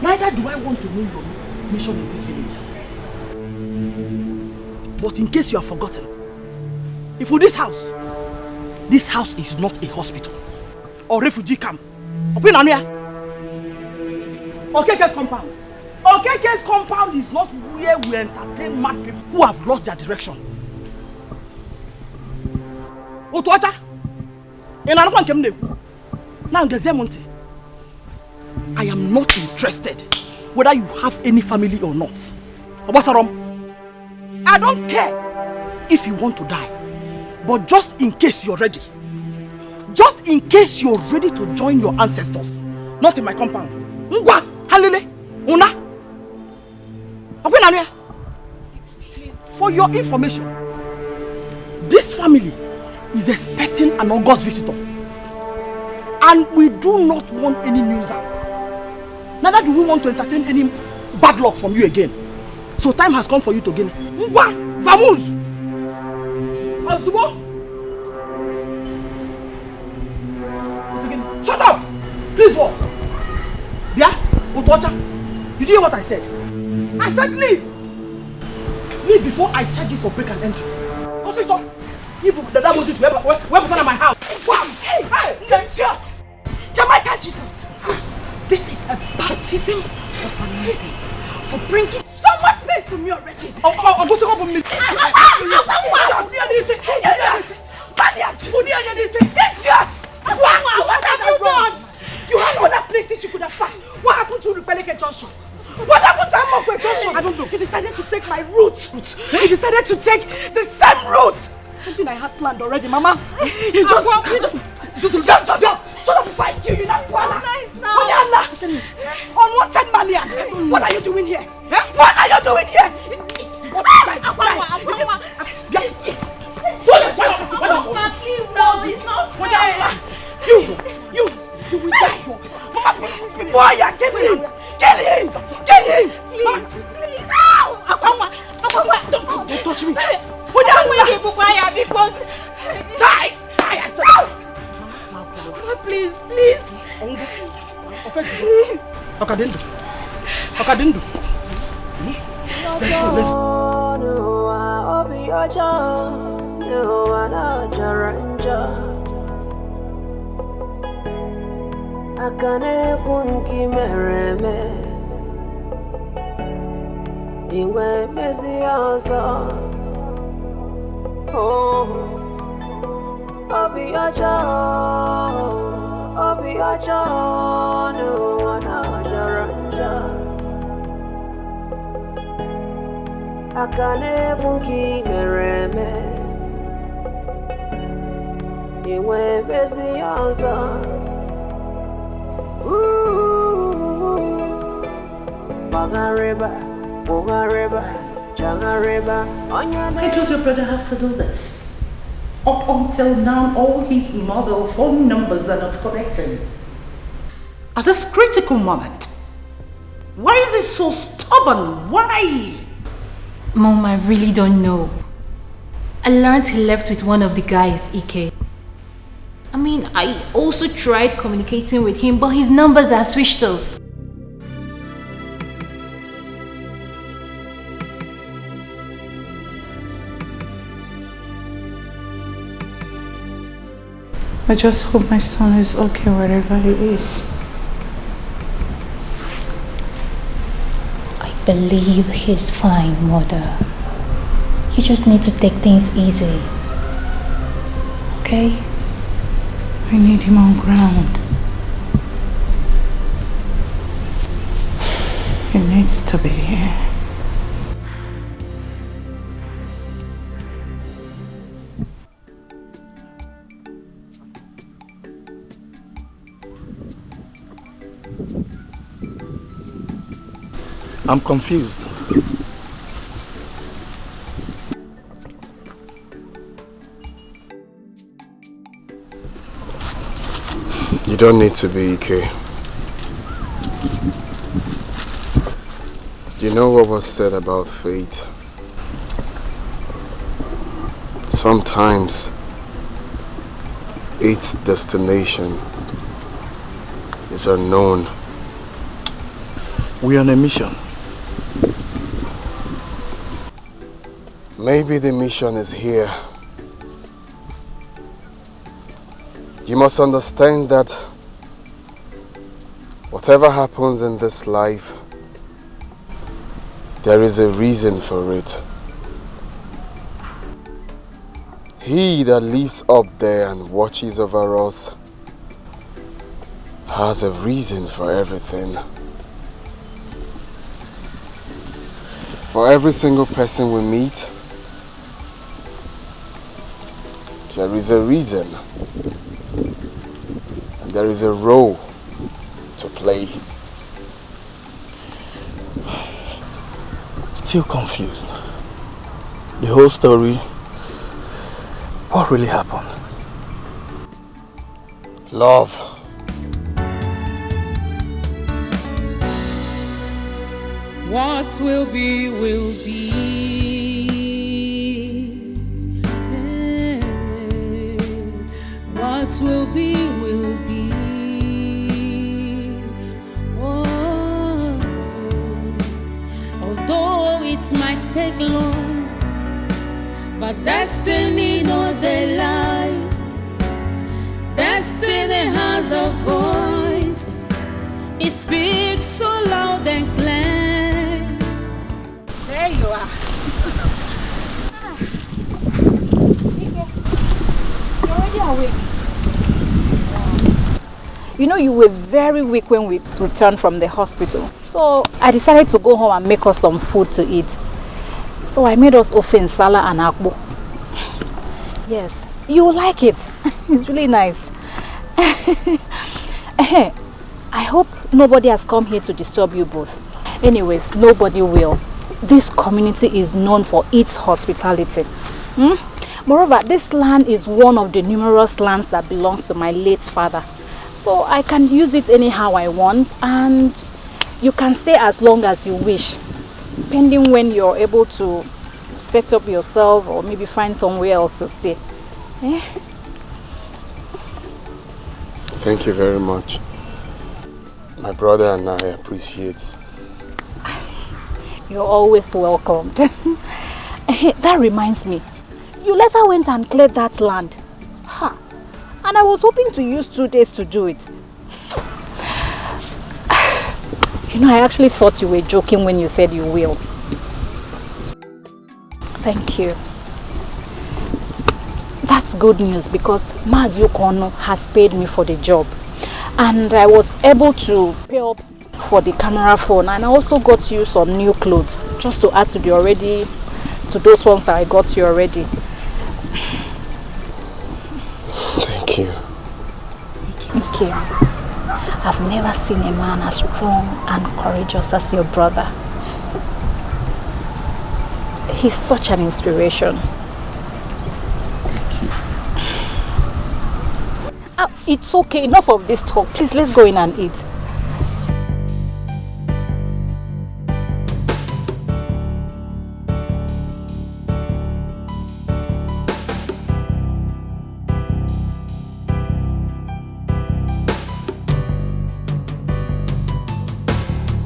Neither do I want to know your mission in this village. But in case you have forgotten, if for this house is not a hospital or refugee camp. Okeke's compound. Okeke's compound is not where we entertain mad people who have lost their direction. Otuacha, now I am not interested whether you have any family or not. I don't care if you want to die, but just in case you're ready. Just in case you're ready to join your ancestors. Not in my compound. Ngwa, halile, una. For your information, this family is expecting an August visitor. And we do not want any nuisance. Neither do we want to entertain any bad luck from you again. So time has come for you to gain. Ngwa, vamos! Azubo! Shut up! Please what? Yeah? Utocha? Did you hear what I said? I said leave! Leave before I charge you for break and entry. What's this up? If that was this where in my house. Hey! Idiot! Jamaican Jesus! This is a baptism of anointing for bringing so much pain to me already. I'm going to go for me. Idiot! What have you done? You had other places you could have passed. What happened to Rebellion Junction? What happened to Amo wait, Joshua. I don't know. You decided to take my route. You decided to take the same route. Something I had planned already, Mama. You just... Shut up before I kill you. Unwanted Malian. What are you doing here? What are you doing here? Please, no, it's not fair. You will die. Mama, boy, kill him. Kill him. Please. Ow! Don't touch me. Because... Die. Please. Okadindu. Let's go. Akane kunki mereme Iwe mezi ozo Oh Obi ojo No wana jaranja Akane kunki mereme Iwe mezi ozo Why does your brother have to do this? Up until now, all his mobile phone numbers are not connecting. At this critical moment, why is he so stubborn? Why? Mom, I really don't know. I learned he left with one of the guys, Ike. I mean, I also tried communicating with him, but his numbers are switched off. I just hope my son is okay wherever he is. I believe he's fine, Mother. You just need to take things easy. Okay? I need him on ground. He needs to be here. I'm confused. You don't need to be, Ike. You know what was said about fate? Sometimes its destination is unknown. We are on a mission. Maybe the mission is here. You must understand that whatever happens in this life, there is a reason for it. He that lives up there and watches over us has a reason for everything. For every single person we meet, there is a reason. And there is a role to play. Still confused. The whole story. What really happened? Love. What will be, will be. What will be, will be. Oh. Although it might take long, but destiny knows the lie. Destiny has a voice. It speaks so loud and clear. There you are. You're already awake. You know, you were very weak when we returned from the hospital. So I decided to go home and make us some food to eat. So I made us ofe nsala and akpu. Yes, you will like it. It's really nice. I hope nobody has come here to disturb you both. Anyways, nobody will. This community is known for its hospitality. Moreover, this land is one of the numerous lands that belongs to my late father. So I can use it anyhow I want, and you can stay as long as you wish, depending when you're able to set up yourself or maybe find somewhere else to stay. Thank you very much. My brother and I appreciate. You're always welcomed. That reminds me, you later went and cleared that land. And I was hoping to use 2 days to do it. You know, I actually thought you were joking when you said you will. Thank you. That's good news because Mazi Okono has paid me for the job. And I was able to pay up for the camera phone, and I also got you some new clothes just to add to those ones that I got you already. Thank you. Thank you. I've never seen a man as strong and courageous as your brother. He's such an inspiration. It's okay, enough of this talk. Please, let's go in and eat.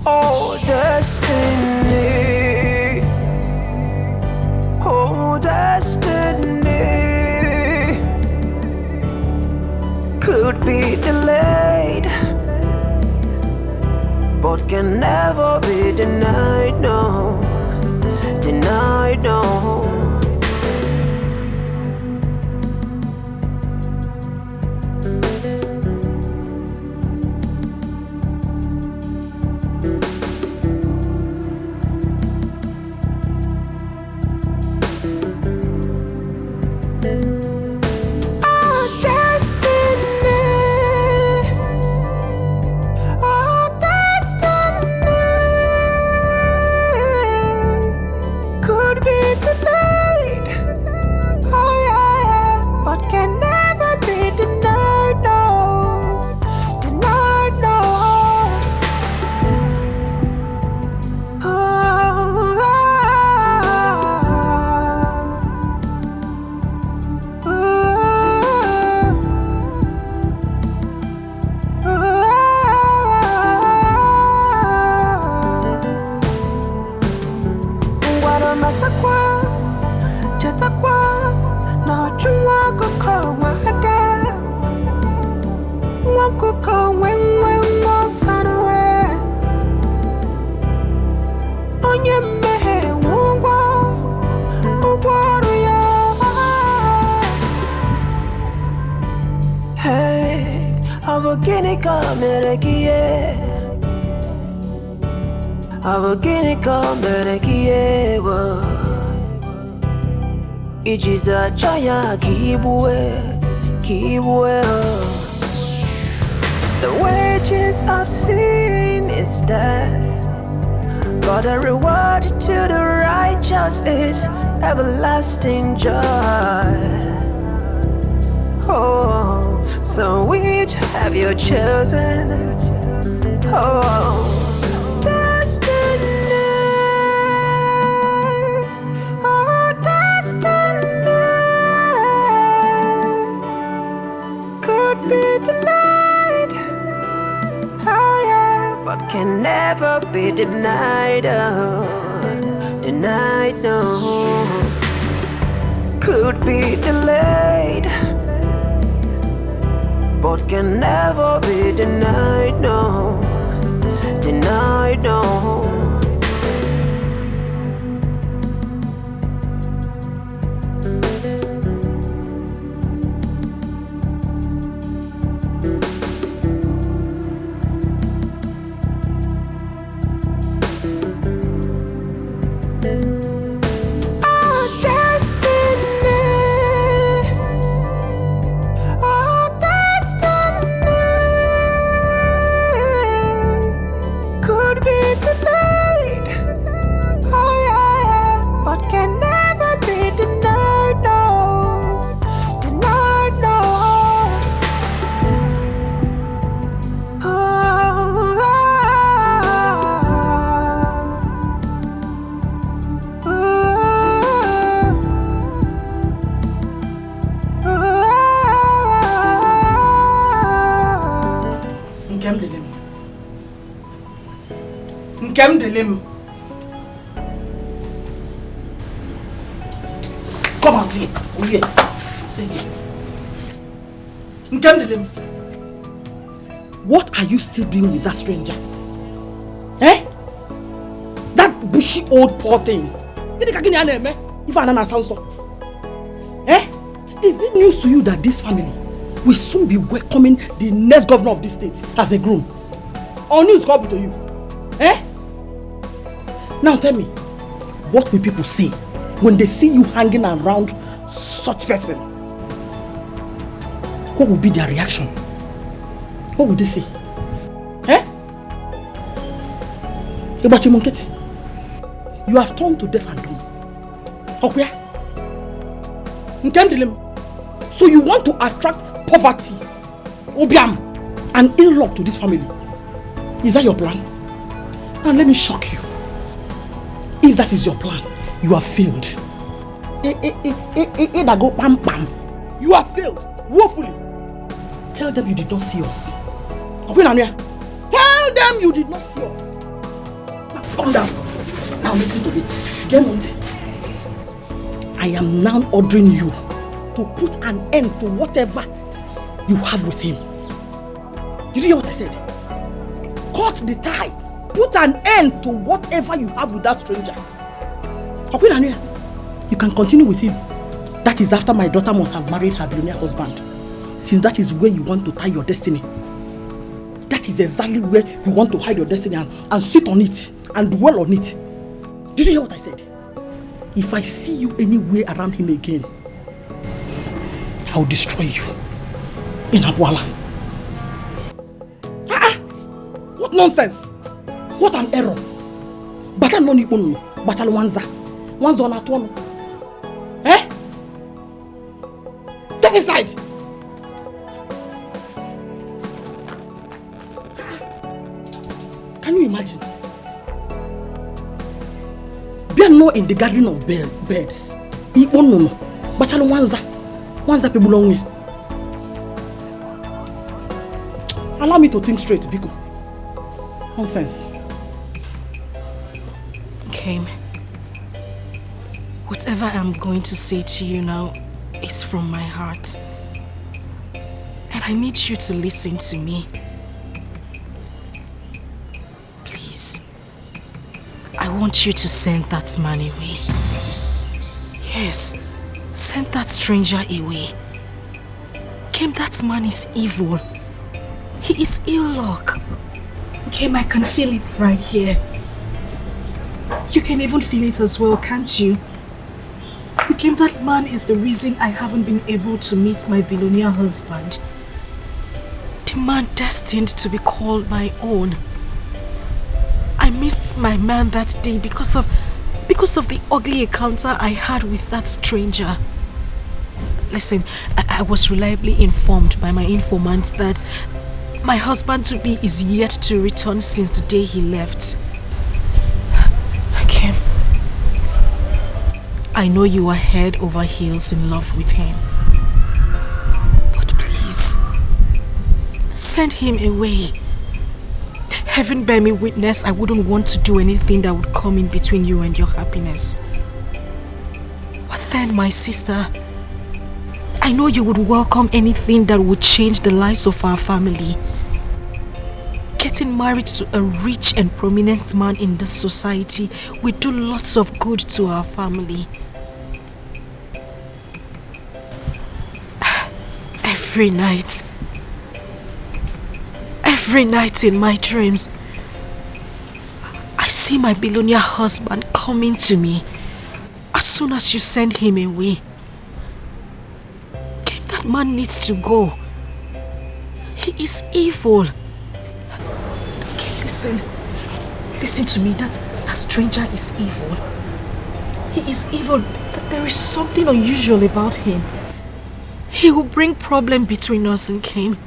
Oh, destiny. Oh, destiny. Could be delayed, but can never be denied, no. Denied, no. Ijiza chaya kibwe. The wages of sin is death, but the reward to the righteous is everlasting joy. Oh, so which have you chosen? Oh, can never be denied, oh, denied, no. Could be delayed, but can never be denied, no. Denied, no. Nkem Delim. Come out here. Oh yeah. Say it. Nkem Delim. What are you still doing with that stranger? Eh? That bushy old poor thing. If I sound so. Eh? Is it news to you that this family will soon be welcoming the next governor of this state as a groom? Or news come to you? Eh? Now tell me, what will people say when they see you hanging around such person? What will be their reaction? What will they say? Eh? You have turned to deaf and dumb. Okay? So you want to attract poverty, obiam, and ill luck to this family? Is that your plan? Now let me shock you. If that is your plan, you have failed. You have failed woefully. Tell them you did not see us. Tell them you did not see us. Now calm down. Now listen to me. Get Monte. I am now ordering you to put an end to whatever you have with him. Did you hear what I said? Cut the tie. Put an end to whatever you have with that stranger. You can continue with him. That is after my daughter must have married her billionaire husband. Since that is where you want to tie your destiny. That is exactly where you want to hide your destiny and sit on it and dwell on it. Did you hear what I said? If I see you anywhere around him again, I will destroy you in Abwala. What nonsense! What an error! Batal no nipono, batal wanza na tuono. Eh? Get inside! Can you imagine? No in the garden of birds. Nipono, batal wanza pebulongwe. Allow me to think straight, Biko. Nonsense. Kim, whatever I'm going to say to you now is from my heart. And I need you to listen to me. Please. I want you to send that man away. Yes, send that stranger away. Kim, that man is evil. He is ill luck. Kim, I can feel it right here. You can even feel it as well, can't you? Kim, that man is the reason I haven't been able to meet my billionaire husband. The man destined to be called my own. I missed my man that day because of the ugly encounter I had with that stranger. Listen, I was reliably informed by my informant that my husband-to-be is yet to return since the day he left. Kim, I know you are head over heels in love with him. But please, send him away. Heaven bear me witness, I wouldn't want to do anything that would come in between you and your happiness. But then, my sister, I know you would welcome anything that would change the lives of our family. Getting married to a rich and prominent man in this society will do lots of good to our family. Every night in my dreams, I see my billionaire husband coming to me as soon as you send him away. That man needs to go. He is evil. Okay, listen to me. That stranger is evil. He is evil. There is something unusual about him. He will bring problem between us and Kim.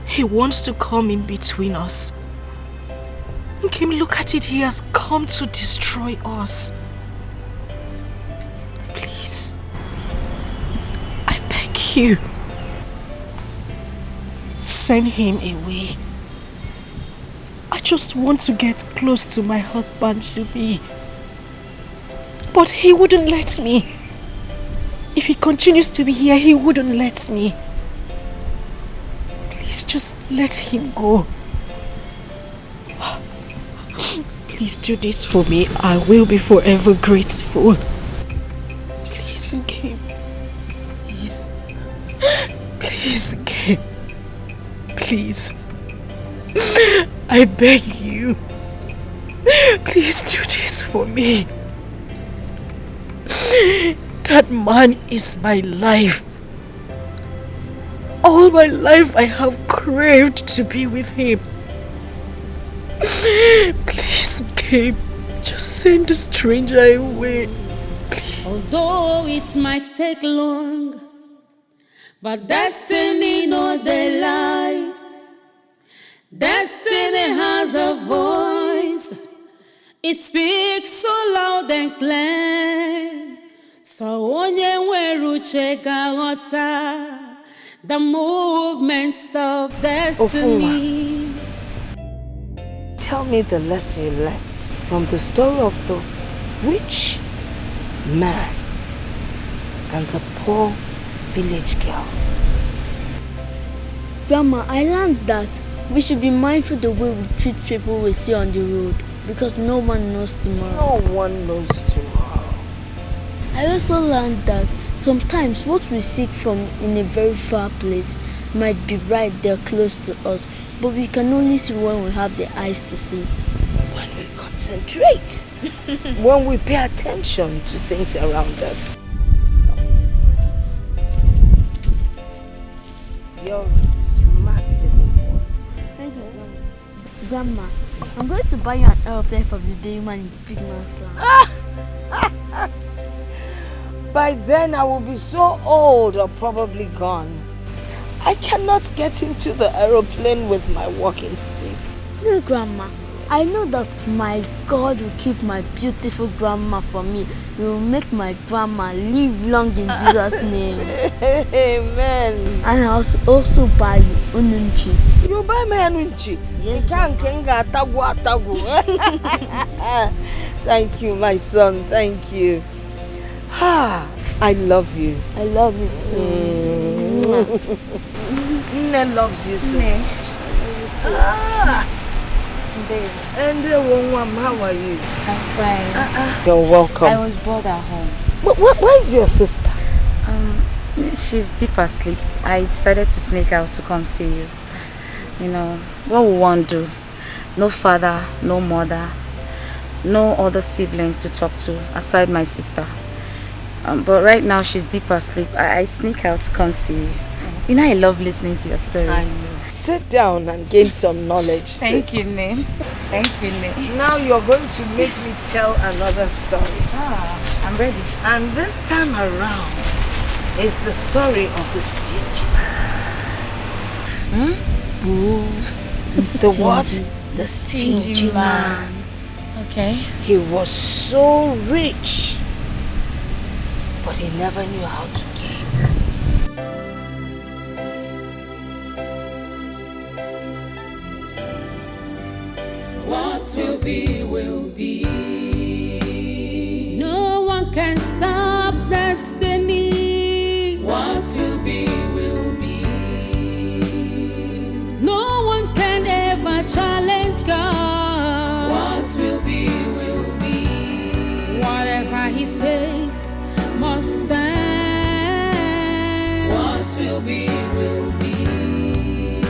He wants to come in between us. And Kim, look at it. He has come to destroy us. Please. I beg you. Send him away. I just want to get close to my husband to be. But he wouldn't let me. If he continues to be here, he wouldn't let me. Please just let him go. Please do this for me. I will be forever grateful. Please, Kim. Please. Please, Kim. Please. I beg you. Please do this for me. That man is my life. All my life I have craved to be with him. Please, Gabe, just send a stranger away. Please. Although it might take long, but destiny no dey lie. Destiny has a voice. It speaks so loud and clear. So onye nwere uche ga-aghọta the movements of destiny. Tell me the lesson you learned from the story of the rich man and the poor village girl. Grandma, I learned that we should be mindful the way we treat people we see on the road, because no one knows tomorrow. No one knows tomorrow. I also learned that sometimes what we seek from in a very far place might be right there close to us, but we can only see when we have the eyes to see. When we concentrate, when we pay attention to things around us. You're a smart little boy. Thank you, Grandma. Yes. I'm going to buy you an aeroplane from the day man in Big Man's Land. By then I will be so old or probably gone. I cannot get into the aeroplane with my walking stick. No, Grandma. I know that my God will keep my beautiful grandma for me. He will make my grandma live long in Jesus' name. Amen. And I'll also buy you ununchi. You buy me ununchi? Yes. Thank you, my son. Thank you. I love you. I love you too. Nne loves you so much. And how are you? I'm fine. You're welcome. I was bored at home. Where is your sister? She's deep asleep. I decided to sneak out to come see you. You know, what we want to do? No father, no mother, no other siblings to talk to aside my sister. But right now she's deep asleep. I sneak out to come see you. You know I love listening to your stories. Sit down and gain some knowledge. Thank you, Name. Thank you, Name. Now you're going to make me tell another story. I'm ready. And this time around is the story of the stingy man. The what? The stingy man. Okay. He was so rich, but he never knew how to give. What will be, will be. No one can stop destiny. What will be, will be. No one can ever challenge God. What will be, will be. Whatever He says must stand. What will be, will be.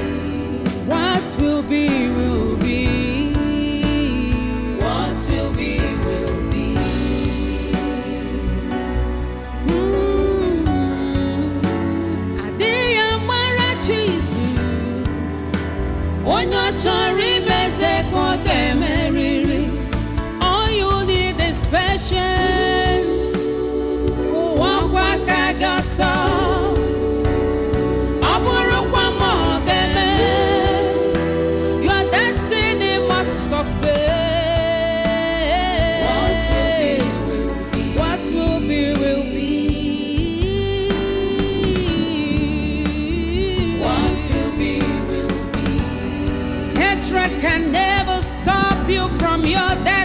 What will be, will be. Will be, will be. Adịghị mara Chizu, onye ọ chọrọ imeze ka ọ ga-emerịrị. All you need is patience. Ụwa kwa ka ga-atọ. Ọ bụrụkwa ma ọ ga-eme. Your destiny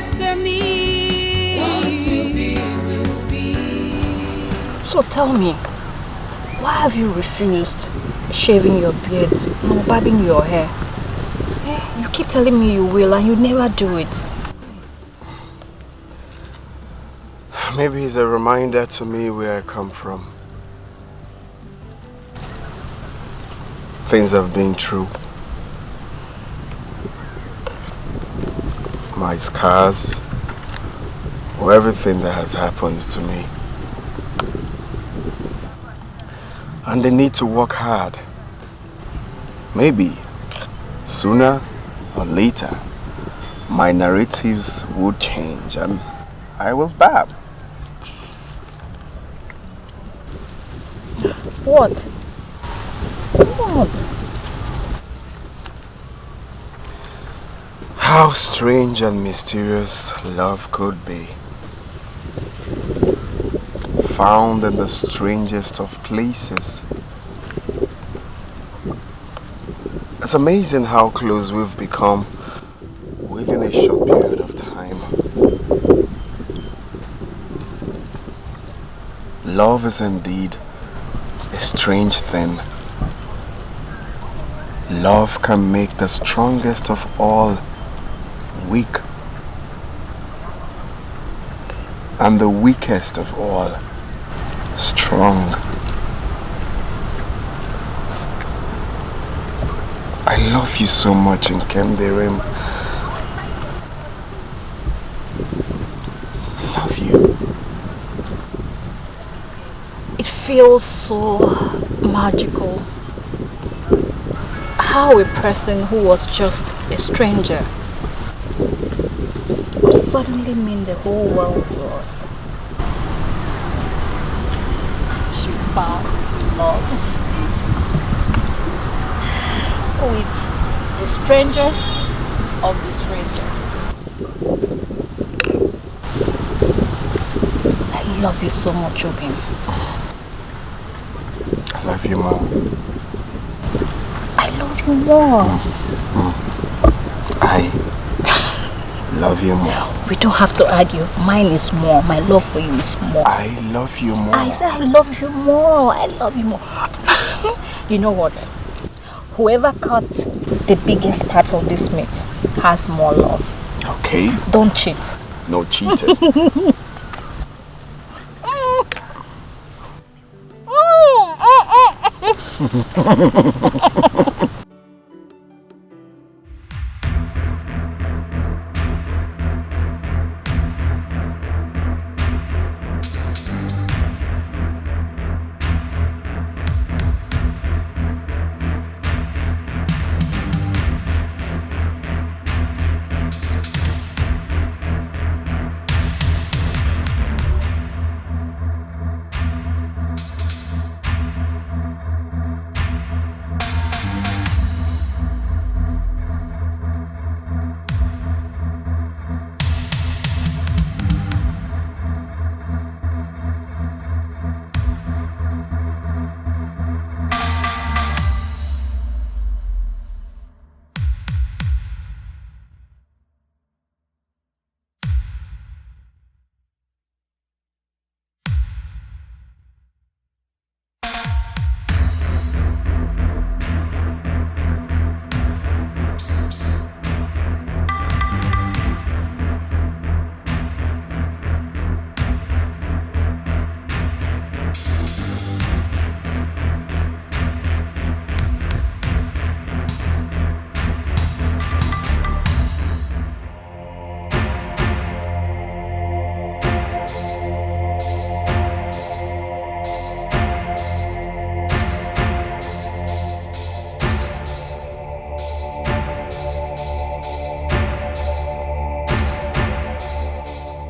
destiny. What will be. So tell me, why have you refused shaving your beard or barbing your hair? You keep telling me you will and you never do it. Maybe it's a reminder to me where I come from. Things have been true. My scars, or everything that has happened to me. And they need to work hard. Maybe sooner or later, my narratives would change and I will barb. What? What? How strange and mysterious love could be. Found in the strangest of places. It's amazing how close we've become within a short period of time. Love is indeed a strange thing. Love can make the strongest of all weak, and the weakest of all strong. I love you so much in Kemderim. I love you. It feels so magical. How a person who was just a stranger would suddenly mean the whole world to us. She found love with the strangest of the strangers. I love you so much, Obin. I love you more. I love you more. I love you more. We don't have to argue. Mine is more. My love for you is more. I love you more. I said I love you more. I love you more. You know what? Whoever cut the biggest part of this meat has more love. Okay. Don't cheat. No cheating.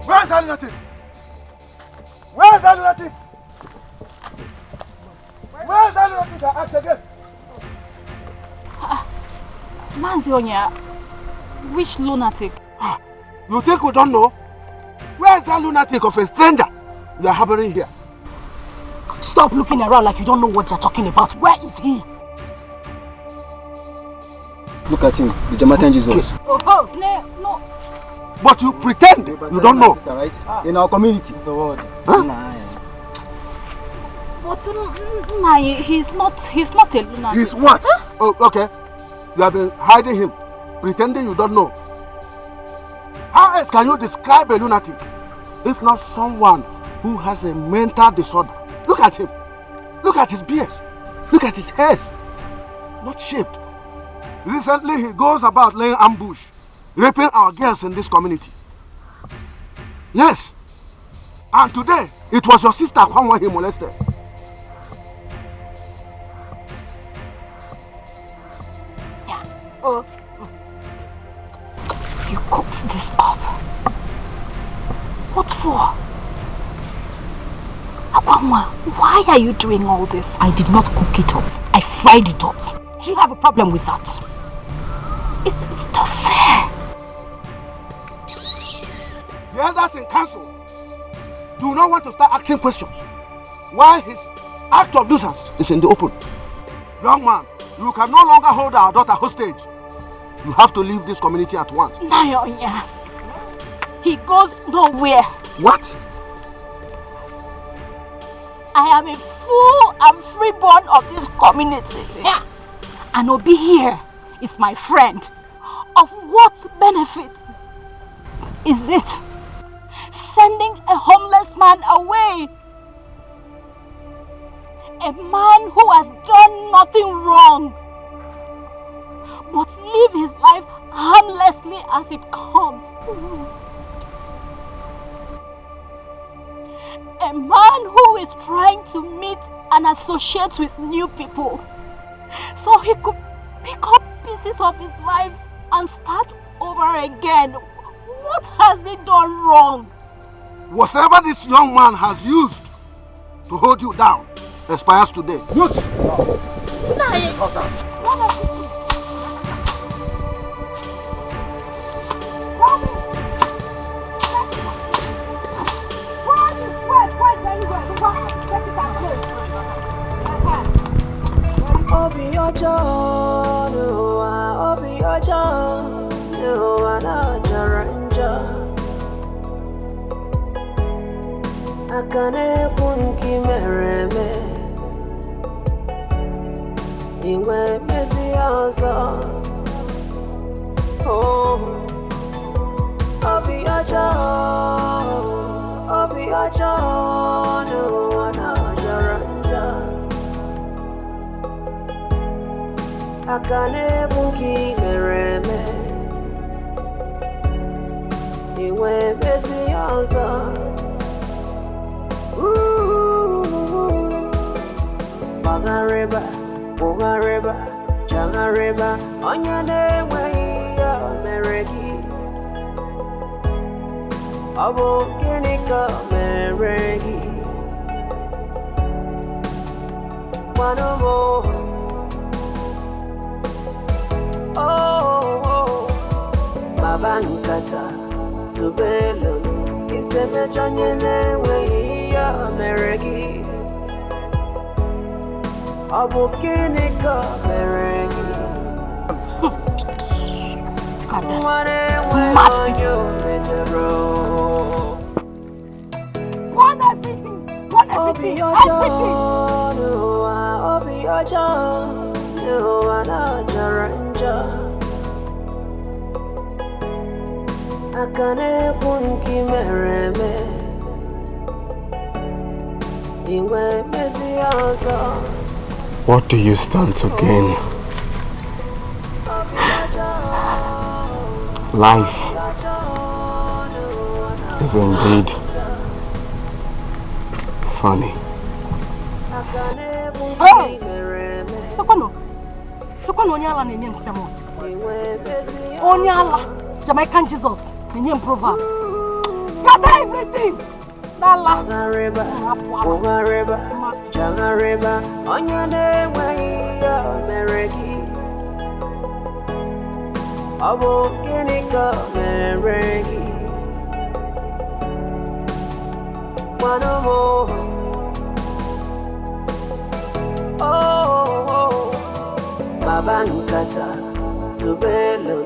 Where's that lunatic? Where's that lunatic? Where's that lunatic? I asked again. Manzionia, which lunatic? You think we don't know? Where's that lunatic of a stranger you are harboring here? Stop looking around like you don't know what you're talking about. Where is he? Look at him, the Jamaican Jesus. Oh, no. But you pretend you don't know. Right? In our community. So what? Huh? But he's not a lunatic. He's what? Huh? Oh, okay. You have been hiding him, pretending you don't know. How else can you describe a lunatic if not someone who has a mental disorder? Look at him. Look at his beard. Look at his hairs. Not shaved. Recently he goes about laying ambush, raping our girls in this community. Yes. And today, it was your sister Kwanwa he molested. Yeah. Oh. You cooked this up. What for? Akwanwa, why are you doing all this? I did not cook it up. I fried it up. Do you have a problem with that? It's not fair. The elders in council do not want to start asking questions while his act of nuisance is in the open. Young man, you can no longer hold our daughter hostage. You have to leave this community at once. Nayonya, he goes nowhere. What? I am a full and freeborn of this community. Yeah. And Obi here is my friend. Of what benefit is it sending a homeless man away? A man who has done nothing wrong, but live his life harmlessly as it comes. A man who is trying to meet and associate with new people so he could pick up pieces of his lives and start over again. What has he done wrong? Whatever this young man has used to hold you down expires today. Use it. Obi Ojo, Obi Ojo, na jaranja. Akane punki mereme, iwe mezi ozo. Oh, Obi Ojo, na jaranja. Akane bunki mereme, iwe bezi ozo. Bagareba, Jangareba, Onyane way Meregi. Abo Ginika Meregi. One more. Oh, Babankata, Tubelo, Isebe Janyane way Meregi. Abo Ginika Meregi. Obi Ojo, na jaranja. Akane punki mereme, iwe mezi ozo. What do you stand to gain? Life is indeed funny. Oh! Look on Onyala name Samuel. Onyala, Jamaican Jesus, the name proverb. Gather everything. Nala. Jangareba, Onyane way Meregi. Abo Ginika Meregi. One more. Oh, Babankata, Tubelo,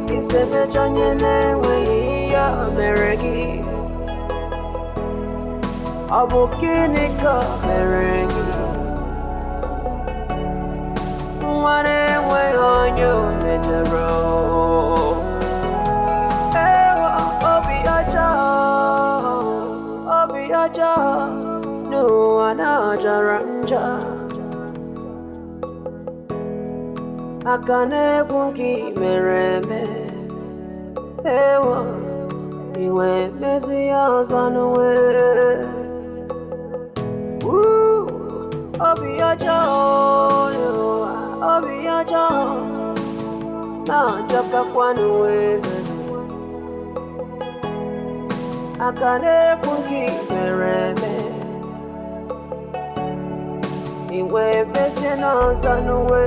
Isebe Janyane way ka mere gị? Ọ bụ gịnị ka mere gị? Nwa na-enweghị onye o mejọrọ. Obi ọjọọ n'ụwa na-ajara njọ. Aka na-ekwu nke mere eme. Iwe mezi ya ọzọ n'uwe. Obi ọjọọ n'ụwa, obi ọjọọ na-ajọkakwa n'uwe. Aka na-ekwu nke mere eme. Iwe mezi ya ọzọ n'uwe.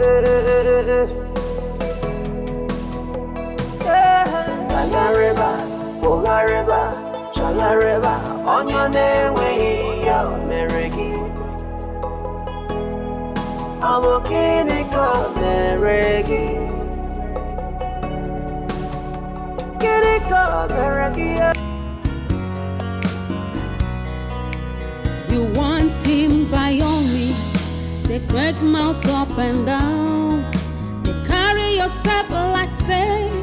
Bụgharịba, chọgharịba, onye na-enweghị ya o mere gị. Ọ bụ gịnị ka o mere gị? Gịnị ka o mere gị? You want him by all means. They great mouth up and down. They carry yourself like safe.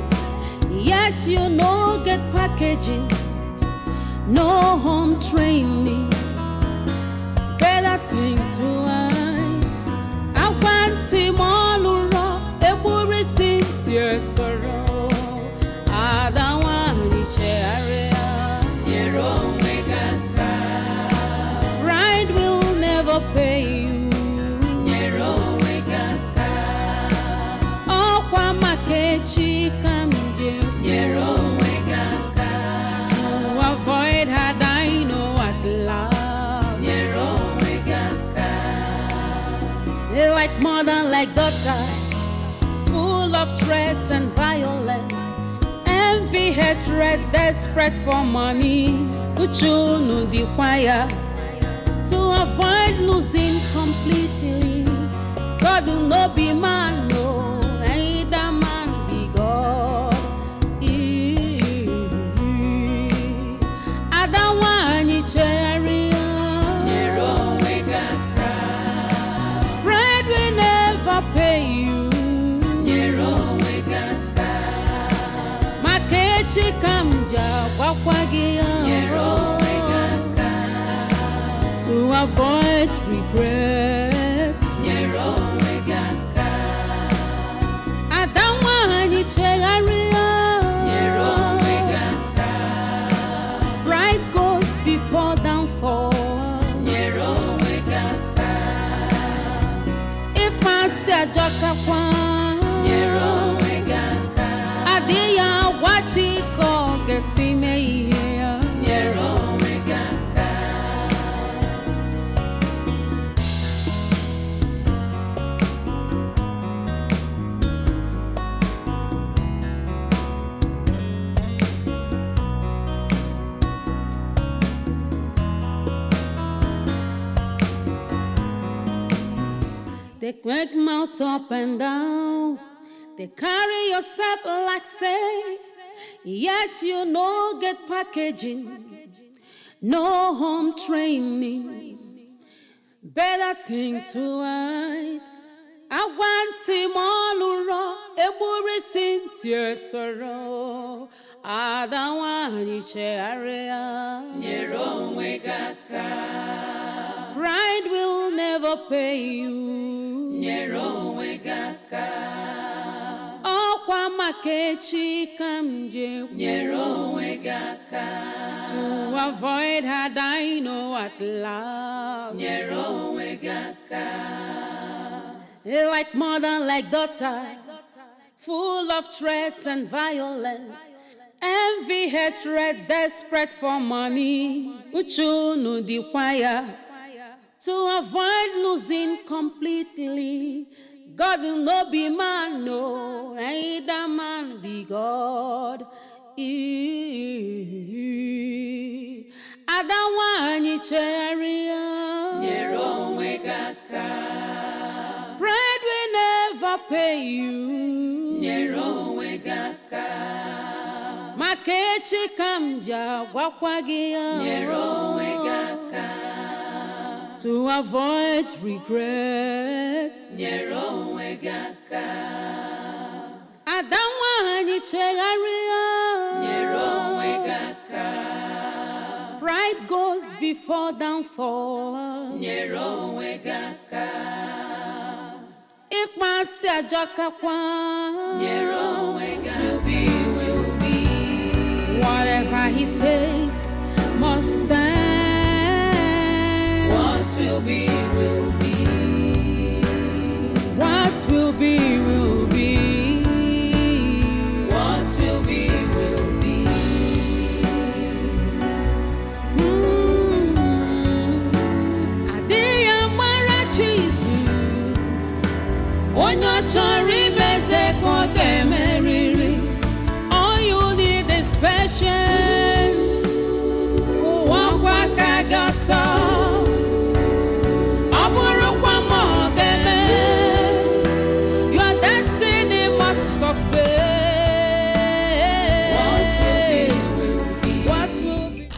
Yet you no get packaging, no home training. Better thing to eyes. I want him all around. Every sincere sorrow. I don't want to area. Pride will never pay you. Oh, Kwamakechi come. To avoid her, I know at last. Like mother, like daughter, full of threats and violence, envy, hatred, desperate for money. Uju no the choir. To avoid losing completely. God will not be man, no, either man be God. Bread will never pay you. Makechi kamja wakwagia. To avoid regret. Adamwani chegaria. Pride goes before downfall. Joka kwan Adia wachiko gesime here. They quick mouth up and down. They carry yourself like safe. Yet you no get packaging, no home training. Better think twice. I want him all around. Every sincere sorrow. I don't want each area. Pride will never pay you. Oh, Kwamakechi kamje. To avoid her, I know at last. Like mother, like daughter, full of threats and violence, envy, hatred, desperate for money. Uju no the choir. To avoid losing completely. God will not be man, no, either man be God. Adawani cheria. Pride will never pay you. Makechi kamja wakwagia. Nyero wegaka. To avoid regret. Nyero wegaka. Adamwa ni chegaria. Nyero wegaka. Pride goes before downfall. Nyero wegaka. Ikpasi ajokakwa. Nyero wegaka. Will be. Whatever he says must stand. What will be, will be. What will be, will be. What will be, will be. Adiya marachisu. Onyo chori beze koke meriri. All you need is patience. Wawaka gata. Aburukwa mogeme. Your destiny must suffer. What will be?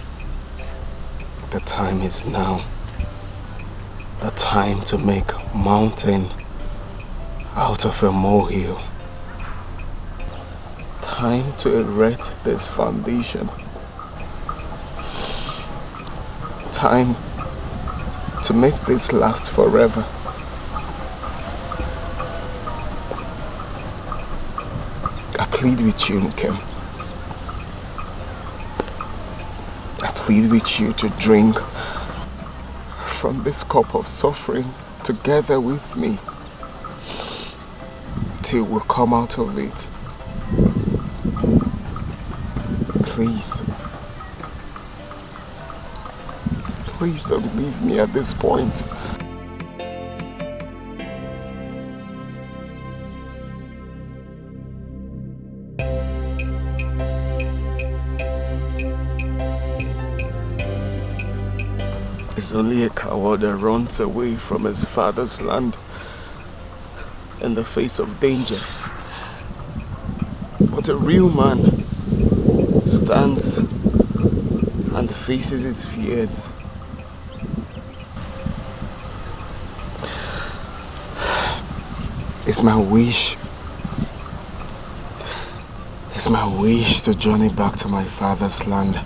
The time is now. The time to make mountain out of a molehill. Time to erect this foundation. Time to make this last forever. I plead with you, Nkem. I plead with you to drink from this cup of suffering together with me till we come out of it. Please. Please don't leave me at this point. It's only a coward that runs away from his father's land in the face of danger. But a real man stands and faces his fears. It's my wish to journey back to my father's land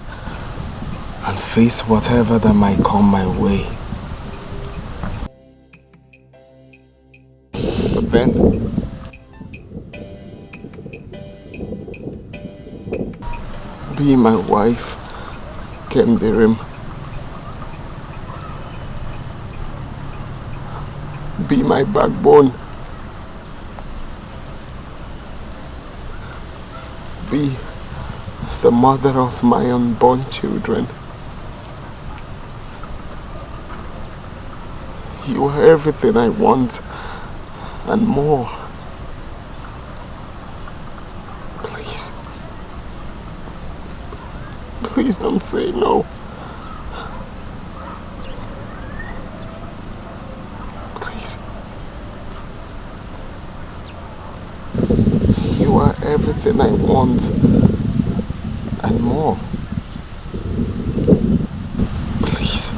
and face whatever that might come my way. But then, be my wife, Kemdirim. Be my backbone. Be the mother of my unborn children. You are everything I want and more. Please. Please don't say no. Please. You are everything I want and more. Please.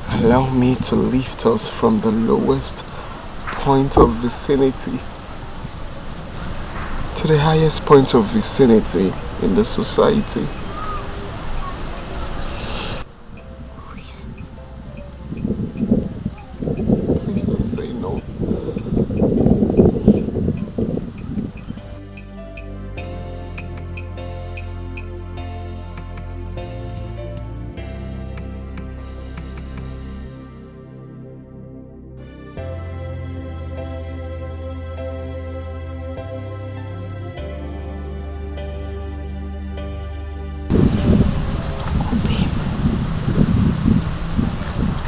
Allow me to lift us from the lowest point of vicinity to the highest point of vicinity in the society. Please. Please don't say no.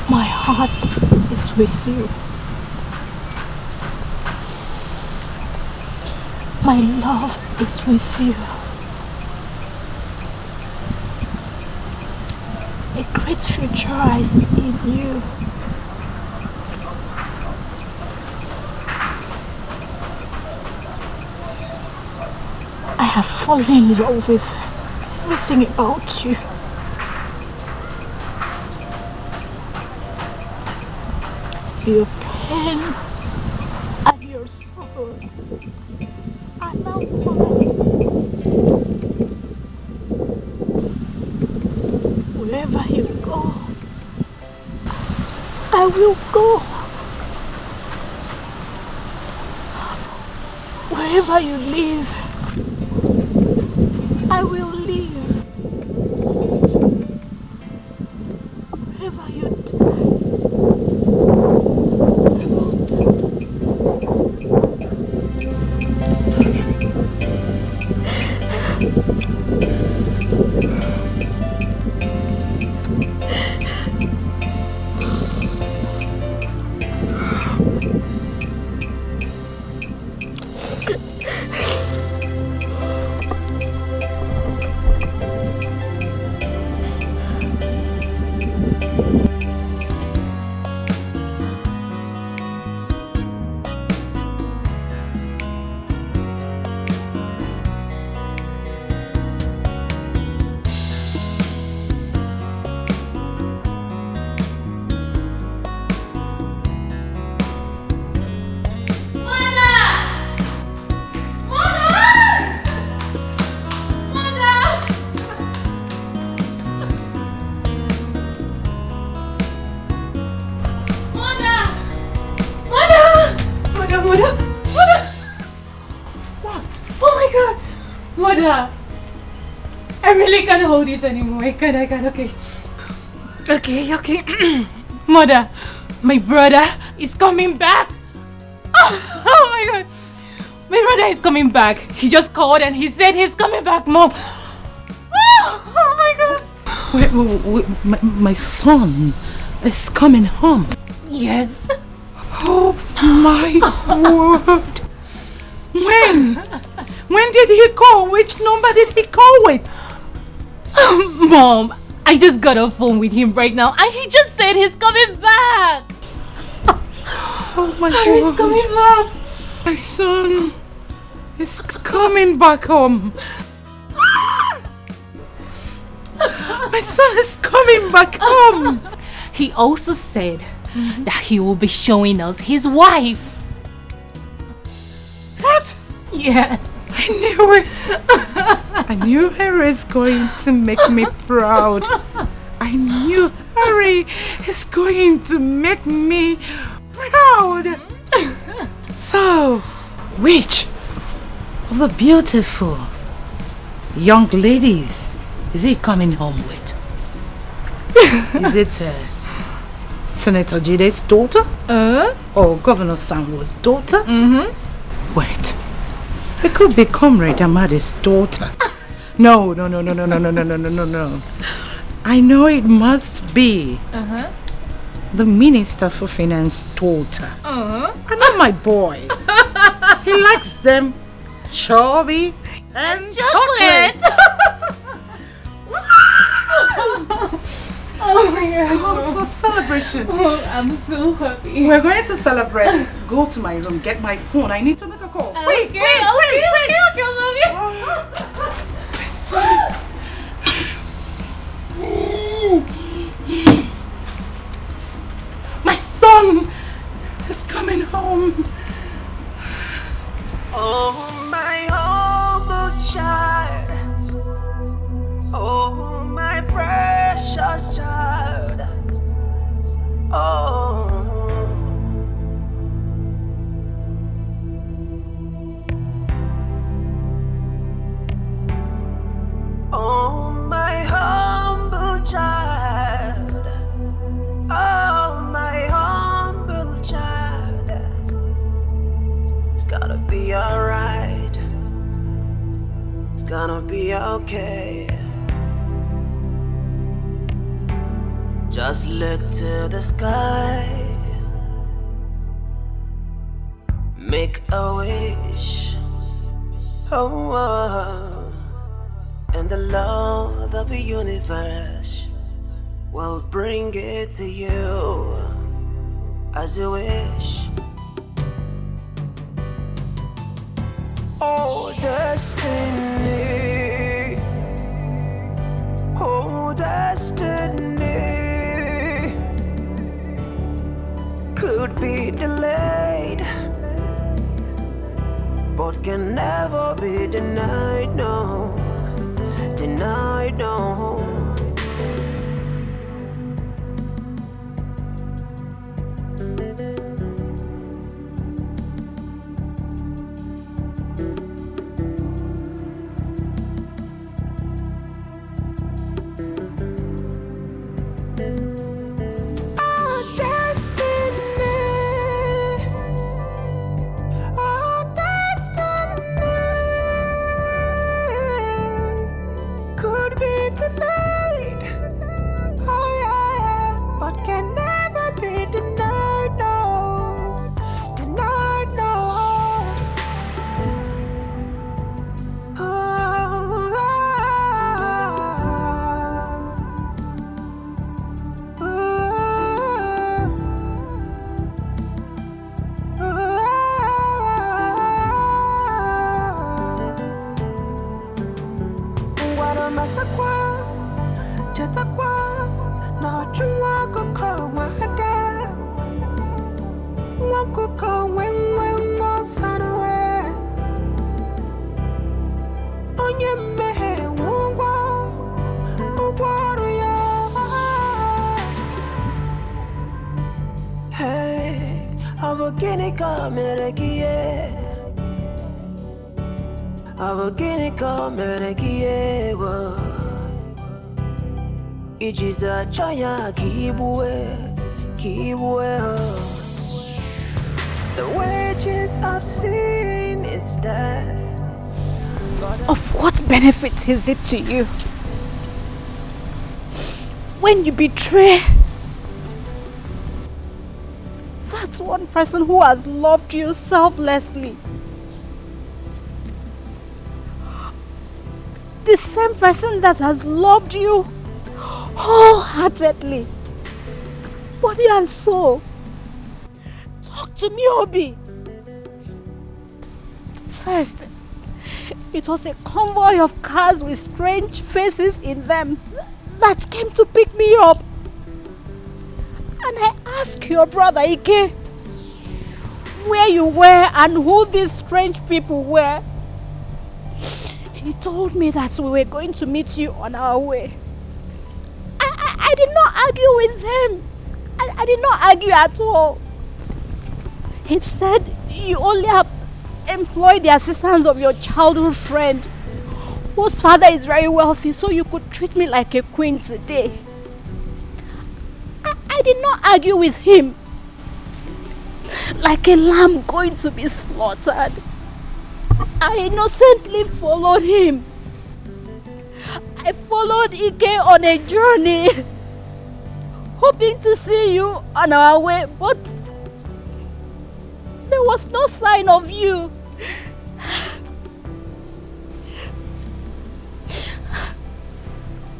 My heart is with you. My love is with you. A great future lies in you. have fallen in love with everything about you. Your pains and your sorrows are now mine. Wherever you go, I will go. Wherever you live, I will live. Wherever you die, I will I really can't hold this anymore. I can't, okay. Okay. Mother, my brother is coming back. Oh my God. My brother is coming back. He just called and he said he's coming back, Mom. Oh my God. Wait, my son is coming home. Yes. Oh my word. When did he call? Which number did he call with? Mom, I just got a phone with him right now and he just said he's coming back. Oh my God. He's coming back. My son is coming back home. My son is coming back home. He also said that he will be showing us his wife. What? Yes. I knew it. I knew Harry is going to make me proud. I knew Harry is going to make me proud. So, which of the beautiful young ladies is he coming home with? Is it Senator Jide's daughter? Or Governor Sanwo's daughter? Wait. It could be Comrade Amadi's daughter. No. I know it must be the Minister for Finance daughter. And not my boy. He likes them chubby and chocolate. Oh my God. Cause for celebration. Oh, I'm so happy. We're going to celebrate. Go to my room, get my phone. I need to make a call. Okay, Wait, mommy. My son is coming home. Oh, my humble child. Oh, my precious child. Oh. Oh, my humble child. Oh, my humble child. It's gonna be alright. It's gonna be okay. Just look to the sky. Make a wish. Oh. And the Lord of the universe will bring it to you as you wish. Oh, destiny. but can never be denied, no. Denied, no. Ijiza chaya kibwe. The wages of sin is death. Of what benefit is it to you when you betray that one person who has loved you selflessly? The same person that has loved you wholeheartedly, body and soul. Talk to me, Obi. First, it was a convoy of cars with strange faces in them that came to pick me up. And I asked your brother Ike where you were and who these strange people were. He told me that we were going to meet you on our way. I did not argue with him. I did not argue at all. He said you only have employed the assistance of your childhood friend, whose father is very wealthy, so you could treat me like a queen today. I did not argue with him like a lamb going to be slaughtered. I innocently followed him. I followed Ike on a journey, hoping to see you on our way, but there was no sign of you.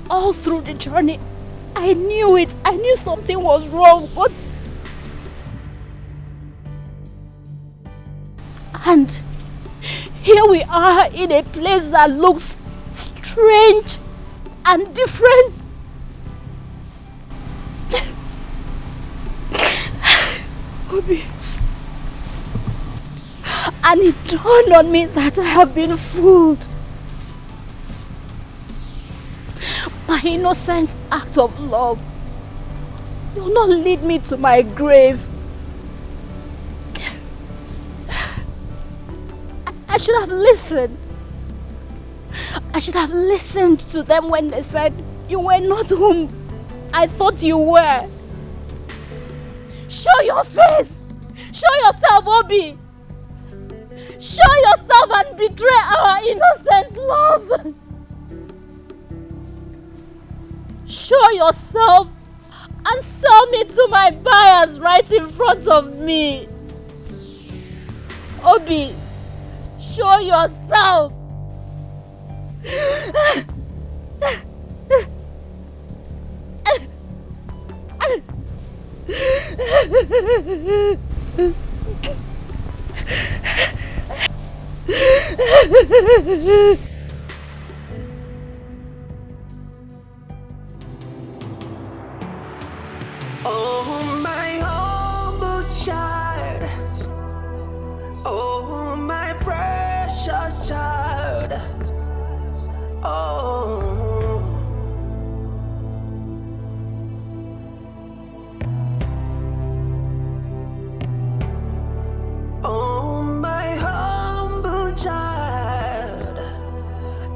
All through the journey, I knew it. I knew something was wrong, but... And here we are in a place that looks strange and different. Obi. And it dawned on me that I have been fooled. My innocent act of love will not lead me to my grave. I should have listened. I should have listened to them when they said you were not whom I thought you were. Show your face! Show yourself, Obi! Show yourself and betray our innocent love! Show yourself and sell me to my buyers right in front of me! Obi, show yourself! Oh, my humble child. Oh, my precious. child. Oh. Oh, my humble child.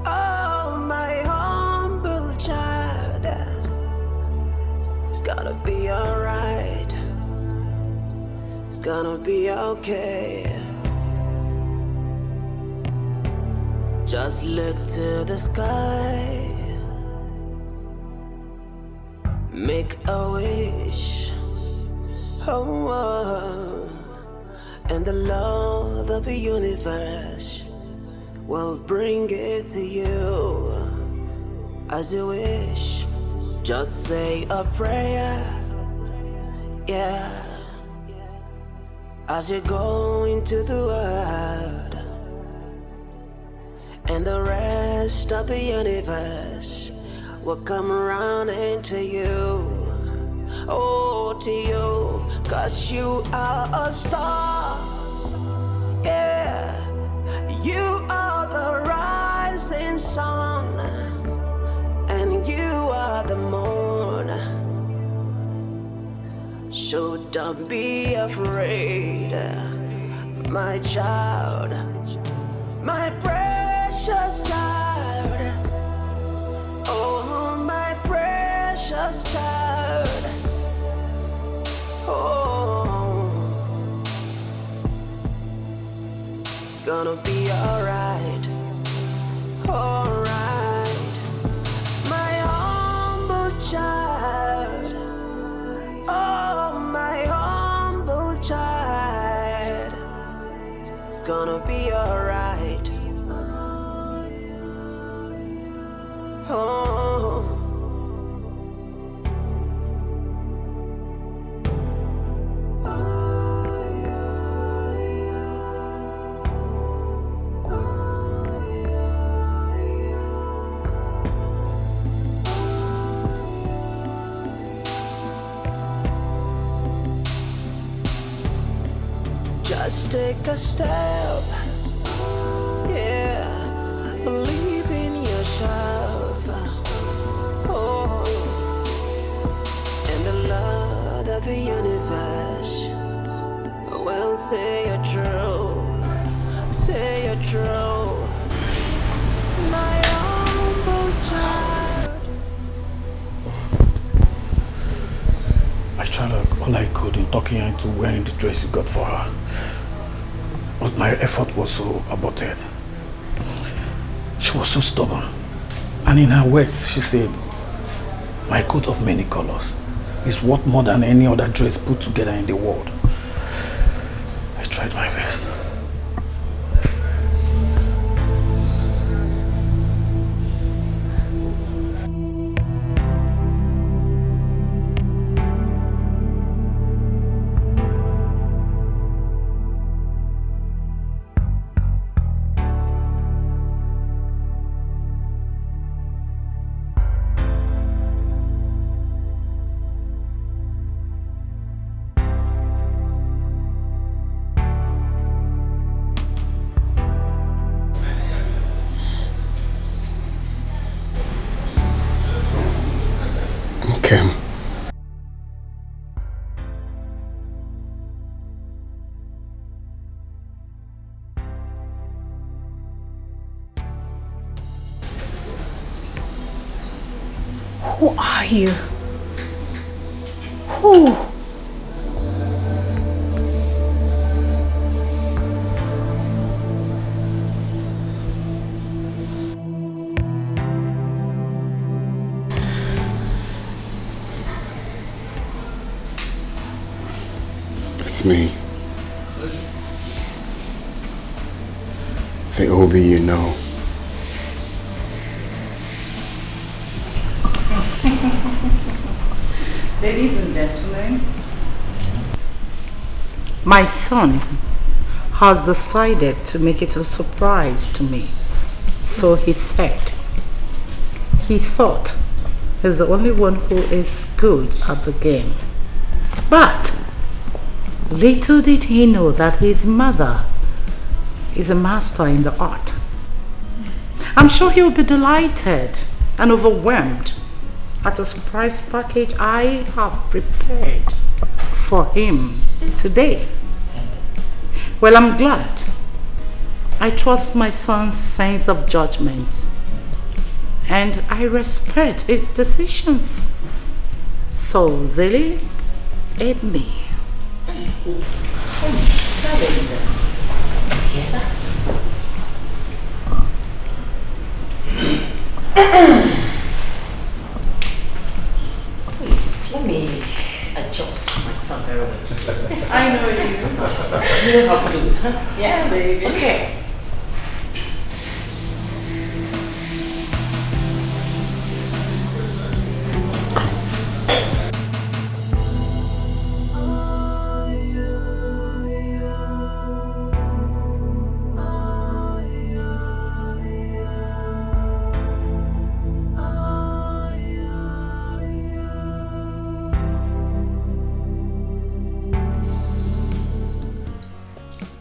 Oh, my humble child. It's gonna be alright. It's gonna be okay. Just look to the sky. Make a wish. Oh, and the Lord of the universe will bring it to you as you wish. Just say a prayer, yeah, as you go into the world, and the rest of the universe will come around into you. Oh, to you, 'cause you are a star, yeah. You are the rising sun, and you are the moon. So don't be afraid, my child, my precious child. Oh, my precious child. Oh, it's gonna be alright, alright, my humble child. Oh, my humble child. It's gonna be alright. Oh. Just take a step, yeah, believe in yourself, oh, and the Lord of the universe will say you're true, say you're true, my humble child. I tried all I could in talking her into wearing the dress you got for her. But my effort was so aborted. She was so stubborn. And in her words, she said, my coat of many colors is worth more than any other dress put together in the world. I tried my best. Kim. Who are you? Who? It's me. The Obi you know. Ladies and gentlemen, my son has decided to make it a surprise to me. So he said. He thought he's the only one who is good at the game. But little did he know that his mother is a master in the art. I'm sure he'll be delighted and overwhelmed at a surprise package I have prepared for him today. Well, I'm glad. I trust my son's sense of judgment and I respect his decisions. So, Zilly, aid me. Please, let me adjust myself very well to this. I know you. You know how to do it, huh? Yeah, baby. Okay.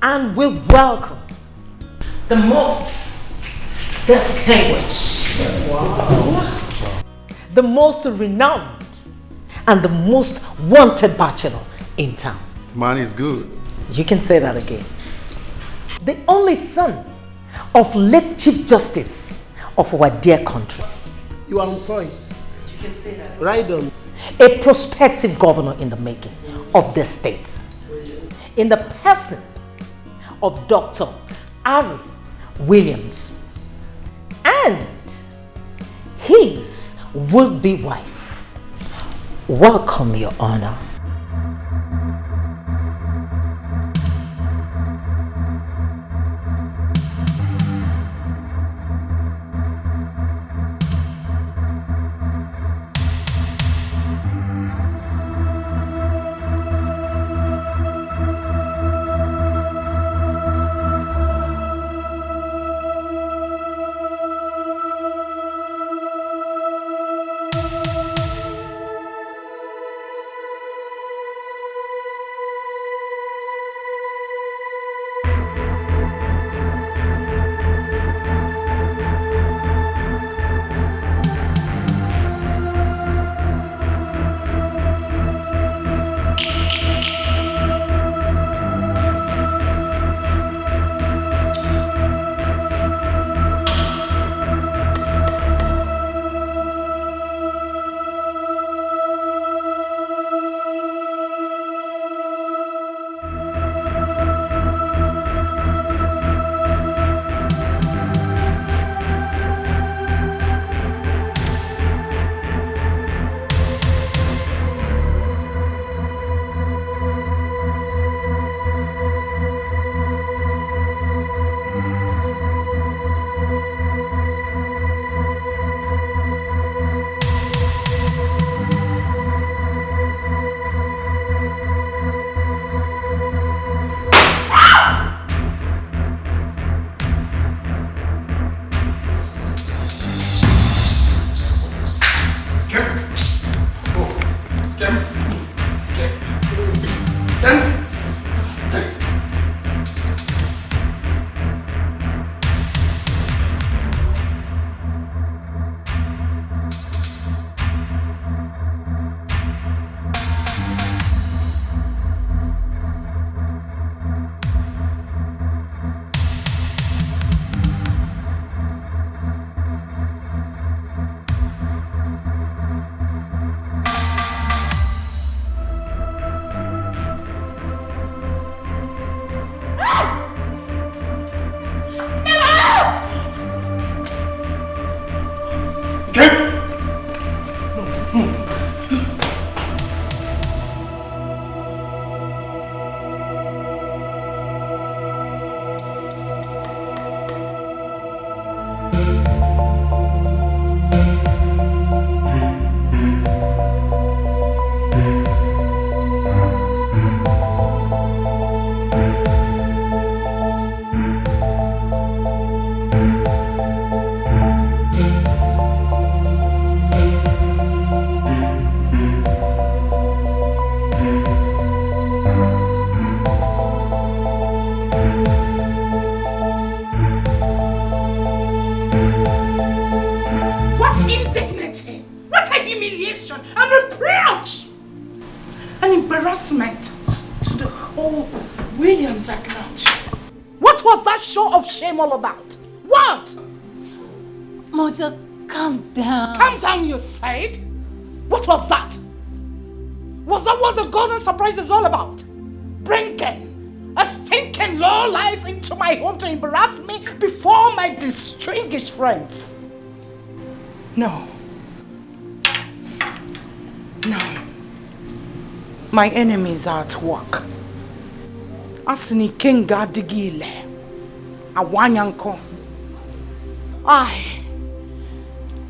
And we welcome the most distinguished, the most renowned, and the most wanted bachelor in town. Man is good. You can say that again. The only son of late Chief Justice of our dear country. You are on point. You can say that. Right on. A prospective governor in the making of this state. In the person of Dr. Ari Williams and his would-be wife. Welcome, Your Honor. show of shame all about? What? Mother, calm down. Calm down, you said? What was that? Was that what the golden surprise is all about? Bringing a stinking low life into my home to embarrass me before my distinguished friends? No. No. My enemies are at work. Asini Kenga Digile. Awanyanko. I,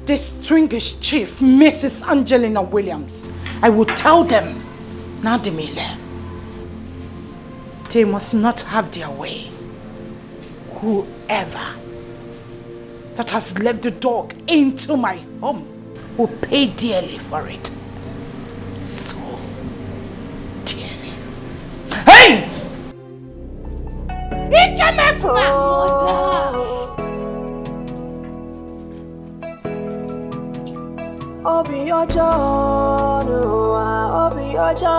distinguished chief Mrs. Angelina Williams, I will tell them, Nadimile, they must not have their way. Whoever that has let the dog into my home will pay dearly for it. So dearly. Hey! He came Obi Ojo, no, Obi Ojo,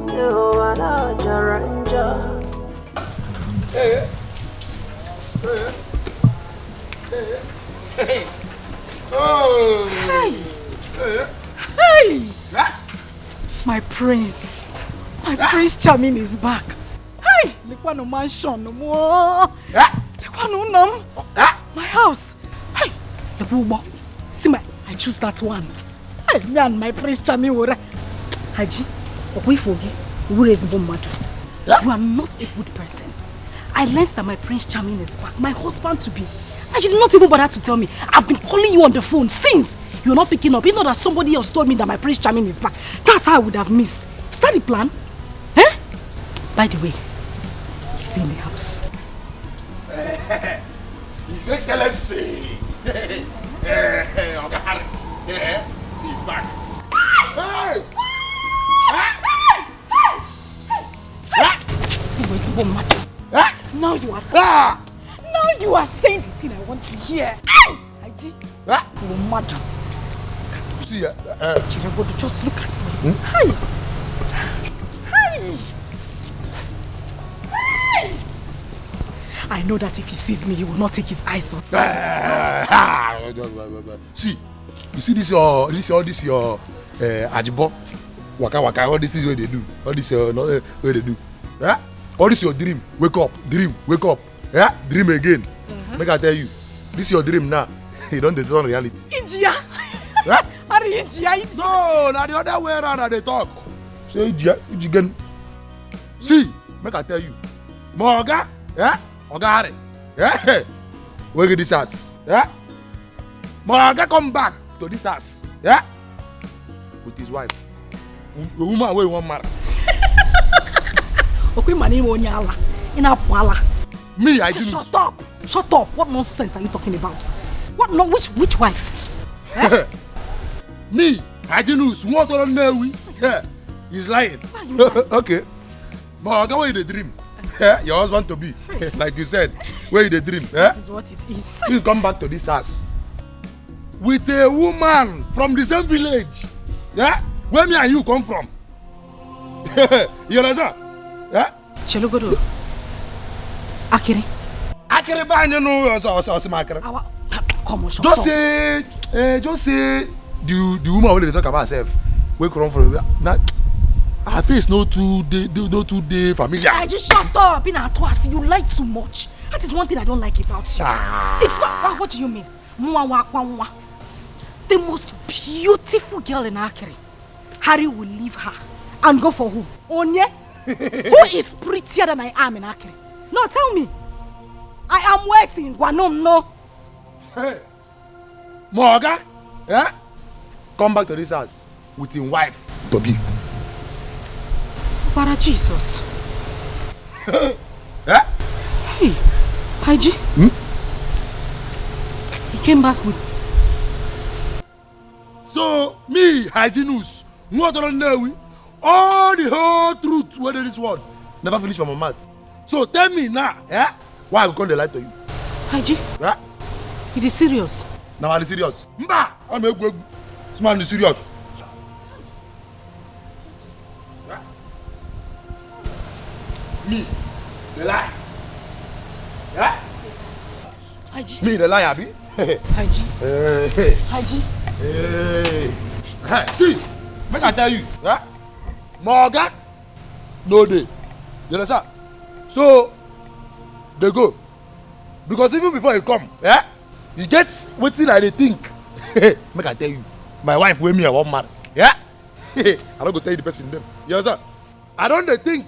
no, na Jaranja. Hey, hey, oh, hey, hey, my prince, Prince Charming is back. Hey, look one no mansion no more. Look one no num. My house. Hey, look who see my. I choose that one. Hey, me and my Prince Charming were. Haji, we forget. Who is Bomadu? You are not a good person. I learned that my Prince Charming is back. My husband to be. And you did not even bother to tell me. I've been calling you on the phone since. You're not picking up. You know that somebody else told me that my Prince Charming is back. That's how I would have missed. Is that the plan? Eh? By the way, he's in the house. His Excellency. Oga Harry. He's back. Hey! Now you are now you are saying the thing I want to hear. Haji, you're mad. See, just look at me. Hey! Hey! Hey! I know that if he sees me, he will not take his eyes off. See, you see this your ajibo, waka all this is what they do. All this what they do. Yeah? All this your dream. Wake up, yeah? Dream again. Make I tell you, this your dream now. You don't turn reality. India. Yeah? Are you India? No, now the other way around they talk. Say India, again. See, make I tell you, Morga, yeah? Oga, yeah? Where get this ass? Yeah? Morga come back to this ass, yeah? With his wife. The woman where you want marry. Okay, my name is Onyala. Me, I do. Shut up! Shut up! What nonsense are you talking about? What? No, which wife? Me, I didn't know. What on know? Yeah, he's lying. Okay, Morga, where you the dream? Yeah, your husband to be, like you said, where you the dream? Yeah? That is what it is. You come back to this house with a woman from the same village. Yeah, where me and you come from? You understand? Yeah. Chelugodo. Akiri. Akiri banyo no Akiri. Come on, shut just up. say the woman wey dey talk about herself wey come from na her face no too dey familiar. I just shut up. In Atwasi, you lie too much. That is one thing I don't like about you. It's not. What do you mean? The most beautiful girl in Akiri. Harry will leave her and go for who? Onye? Who is prettier than I am in Akiri? No, tell me. I am waiting. Guanom, no. Hey, Morga, yeah? Come back to this house with his wife, Toby. Para Jesus. Yeah? Hey, Haji. He came back with. So, me, Hygienus, what don't know all the whole truth whether this word never finish from my mouth. So tell me now, yeah? Why I come the lie to you? Haji? Yeah? It is serious. Now I'm serious. Mba! I'm a good man is serious. Yeah? Me, the lie. Yeah? Haji. Me, the liar, be? Haji. Hey. Haji. Hey. See, make I tell you, yeah? Morgan, no day. You understand? So, they go. Because even before you come, yeah, you get wetin I dey think. Make I tell you, my wife wey me I wan marry, yeah. I don't go tell you the person name. You understand? I don't dey think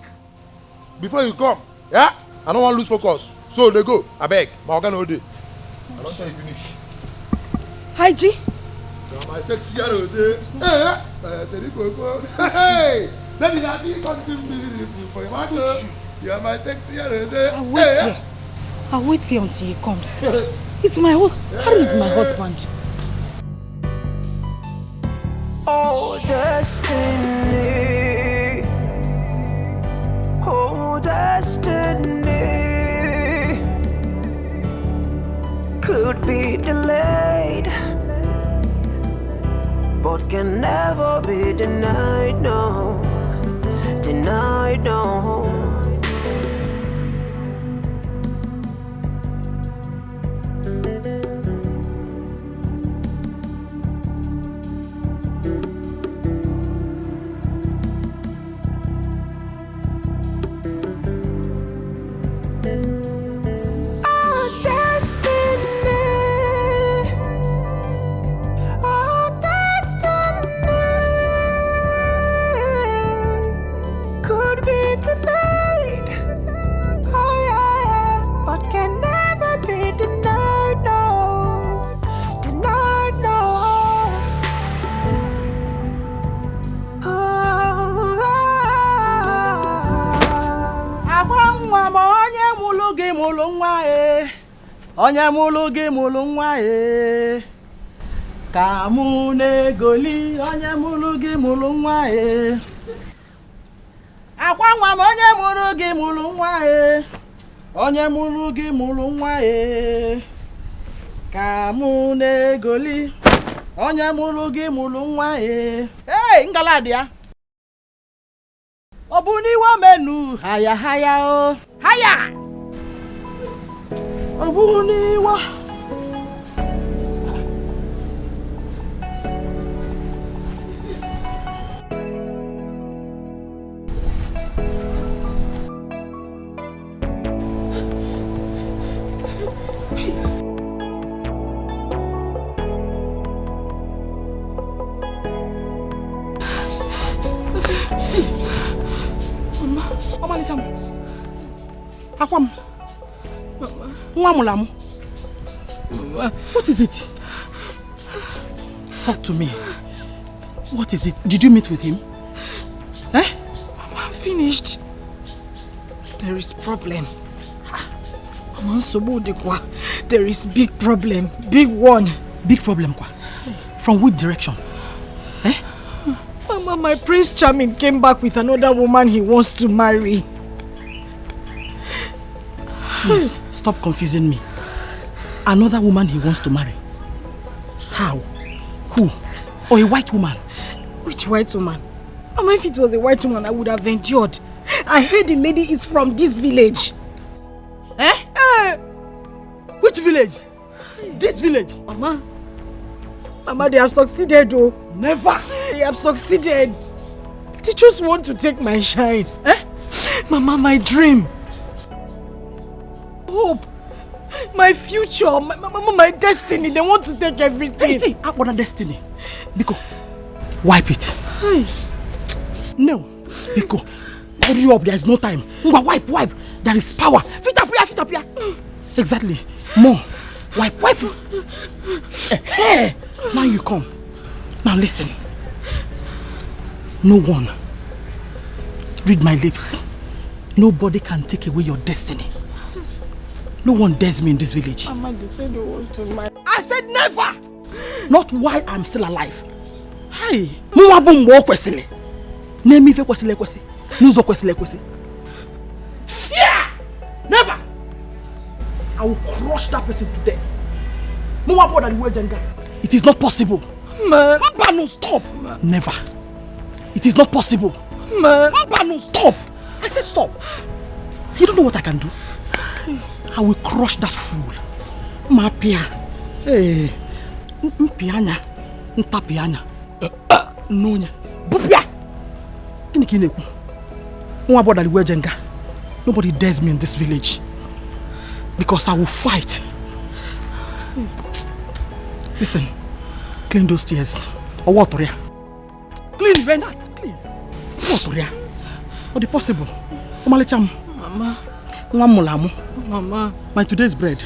before you come, yeah. I don't want lose focus. So they go. I beg, my organ all day. I don't tell you finish. Haji. My sexy rose. Hey, let me have you continue for your matter. You are my sexy rose. I'll wait here until he comes. He's my husband. Harry is my husband. Oh, destiny. Oh, destiny. Could be delayed, but can never be denied, no. Denied, no. onye mụlụ gị mụlụ nwa ka mụ na-egoli onye mụlụ gị mụlụ nwa akwa nwa m onye mụrụ gị mụlụ nwa onye mụlụ gị mụlụ nwa ka mụ na-egoli onye mụlụ gị mụlụ nwa hey ngaladi ya ọ bụ n'iwe menu haya haya o haya Abuniwa. Mama Lisam. Akwam. Mama. What is it? Talk to me. What is it? Did you meet with him? Eh? Mama, I'm finished. There is problem. Mama, there is big problem. Big one. Big problem, kwa? From which direction? Eh? Mama, my Prince Charming came back with another woman he wants to marry. Please, stop confusing me. Another woman he wants to marry. How? Who? Or a white woman? Which white woman? Mama, if it was a white woman, I would have endured. I heard the lady is from this village. Eh? Which village? This village? Mama, they have succeeded though. Never! They have succeeded. They just want to take my shine. Eh? Mama, my dream. Hope. My future. My destiny. They want to take everything. Hey, what a destiny. Biko, wipe it. Hey. No. Biko, hurry up. There is no time. Wipe. There is power. Fit up here. Exactly. More. Wipe. Hey. Now you come. Now listen. No one. Read my lips. Nobody can take away your destiny. No one dares me in this village. Mama, they said they want to marry. I said never! Not while I'm still alive. Hey, Mwa bumbo kwesile. Nemi fe kwesile kwesi. Nuzo kwesile kwesi. Yeah! Never! I will crush that person to death. Mwa boda liwe jenga. It is not possible. Mba no stop. Never. It is not possible. Mba no stop. I said stop. You don't know what I can do. I will crush that fool. Mapia. Eh. Mpianya. Ntapianya. Nunya. Bupia. Kinikineku. Nobody dares me in this village. Because I will fight. Listen. Clean those tears. Or what, Toria? Clean, Venus. Clean. What, Toria? Or the possible? Omalicham. Mama. Mulamu. Mama. My today's bread.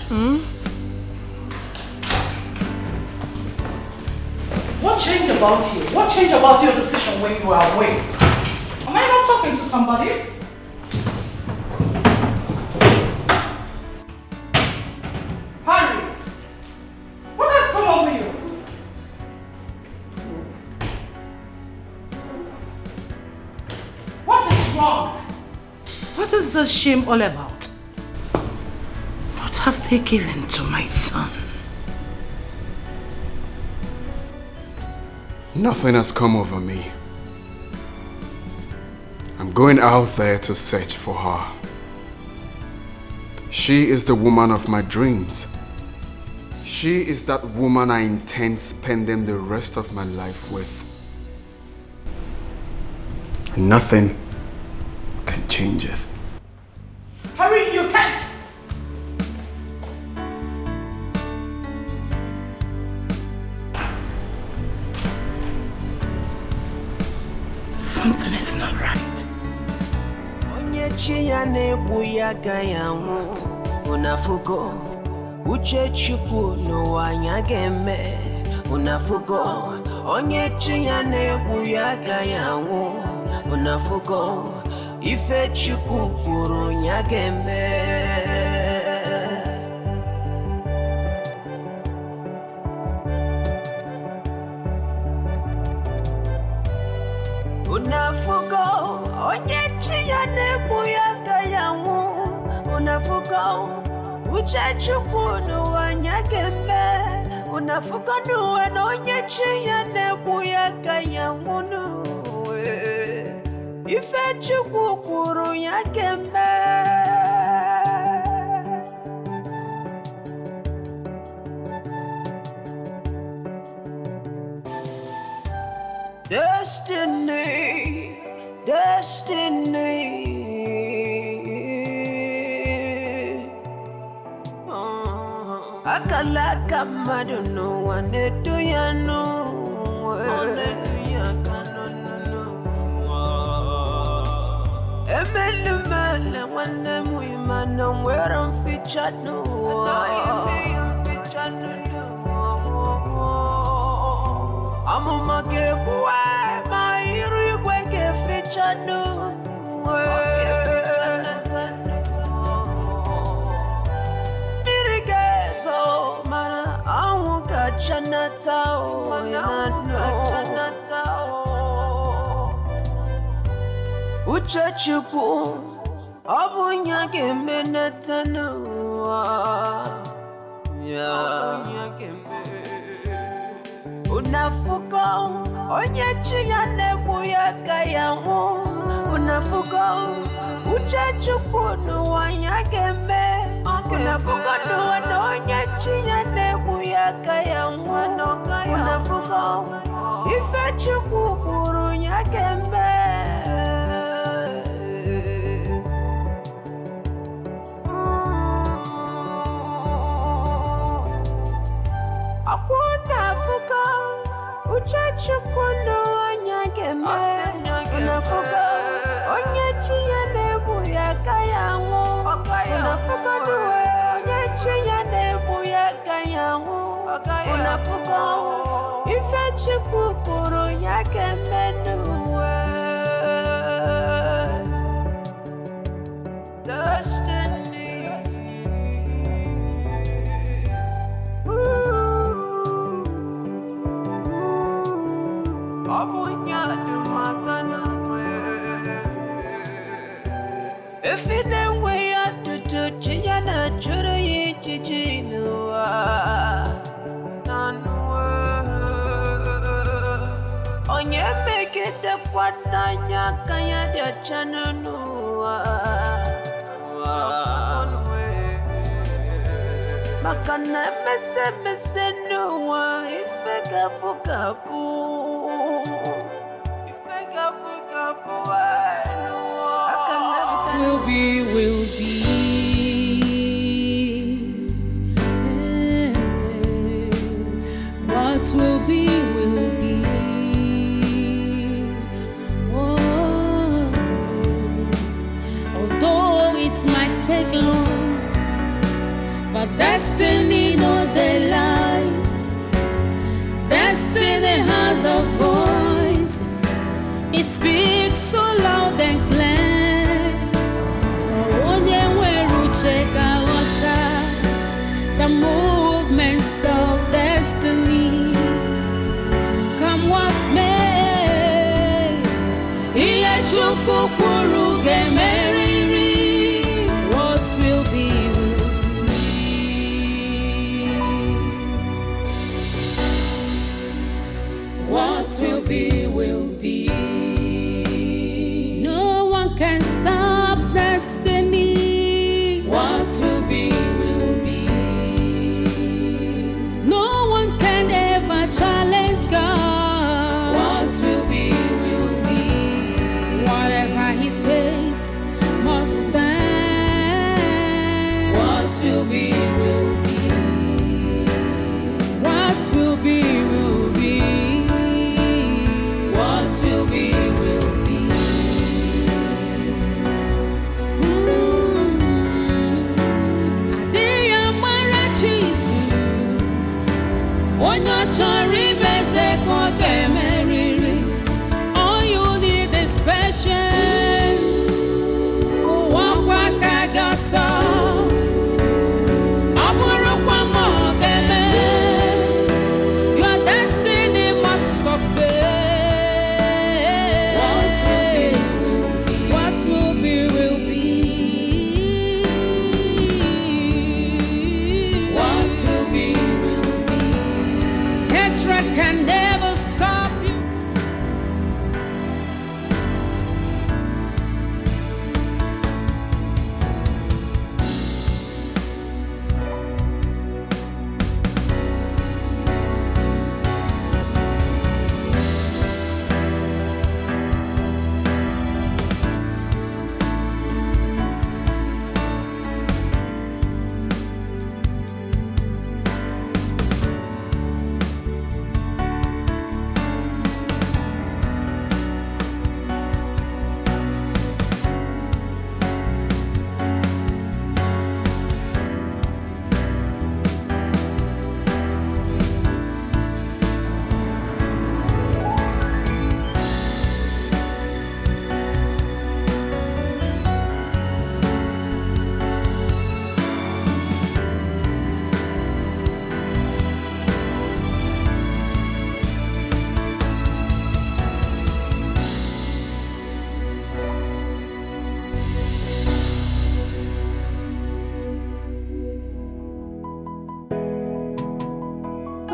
What changed about you? What changed about your decision when you were away? Am I not talking to somebody? Harry! What has come over you? What is wrong? What is this shame all about? What have they given to my son? Nothing has come over me. I'm going out there to search for her. She is the woman of my dreams. She is that woman I intend spending the rest of my life with. Nothing can change it. Hurry, you can't! Something is not right. Unafugo uche chukwu n'ụwa anya ga-eme unafugo onye chi ya na-egbu ya agaghị anwụ unafugo ife chukwu kwuru ya ga-eme unafugo onye chi ya na-egbu ya agaghị anwụ unafugo uche chukwu n'ụwa anya ga-eme unafugo n'ụwa na onye chi ya na-egbu ya agaghị anwụ ife chukwu kwuru ya ga-eme Destiny, destiny. Akala kamadu no wane do ya no. Emelu mele wane muima no where featured no. Amuma gebuwa mairu gwege featured no. Uche chukwu obunya geme netanu unafugo onye chi ya na-egbu ya agaghị anwụ unafugo uche chukwu n'ụwa ya ga-eme unafugo n'ụwa na onye chi ya na-egbu ya agaghị anwụ unafugo ife chukwu kwuru ya ga-eme unafugo uche chukwu n'ụwa ya ga-eme unafugo onye chi ya na-egbu ya agaghị anwụ unafugo n'ụwa onye chi ya na-egbu ya agaghị anwụ unafugo ife chukwu kwuru ya ga-eme n'ụwa If it ain't way up to Chiana, Churi, Chichinua, on your make it the one Nanya Kaya de Chananua. Makana mese nuwa ife kapu kapu. What will be, will be. What will be, will be. Oh. Although it might take long, but destiny no they lie. Destiny has a voice. It speaks so loud and clear. So when we check out the movements of destiny, come what may, what will be, will be. What will be, will be. No one can stop destiny. What will be, will be. No one can ever challenge God. What will be, will be. Whatever He says must stand. What will be, will be. What will be, will be. What will be, will be. Adiyamara chizu onyo chori beze koge meriri. All you need is patience. Wakwa kagata aburu kwa mogeme. Your destiny must suffer. What will be, will be. What will be, will be. Hatred can never stop you.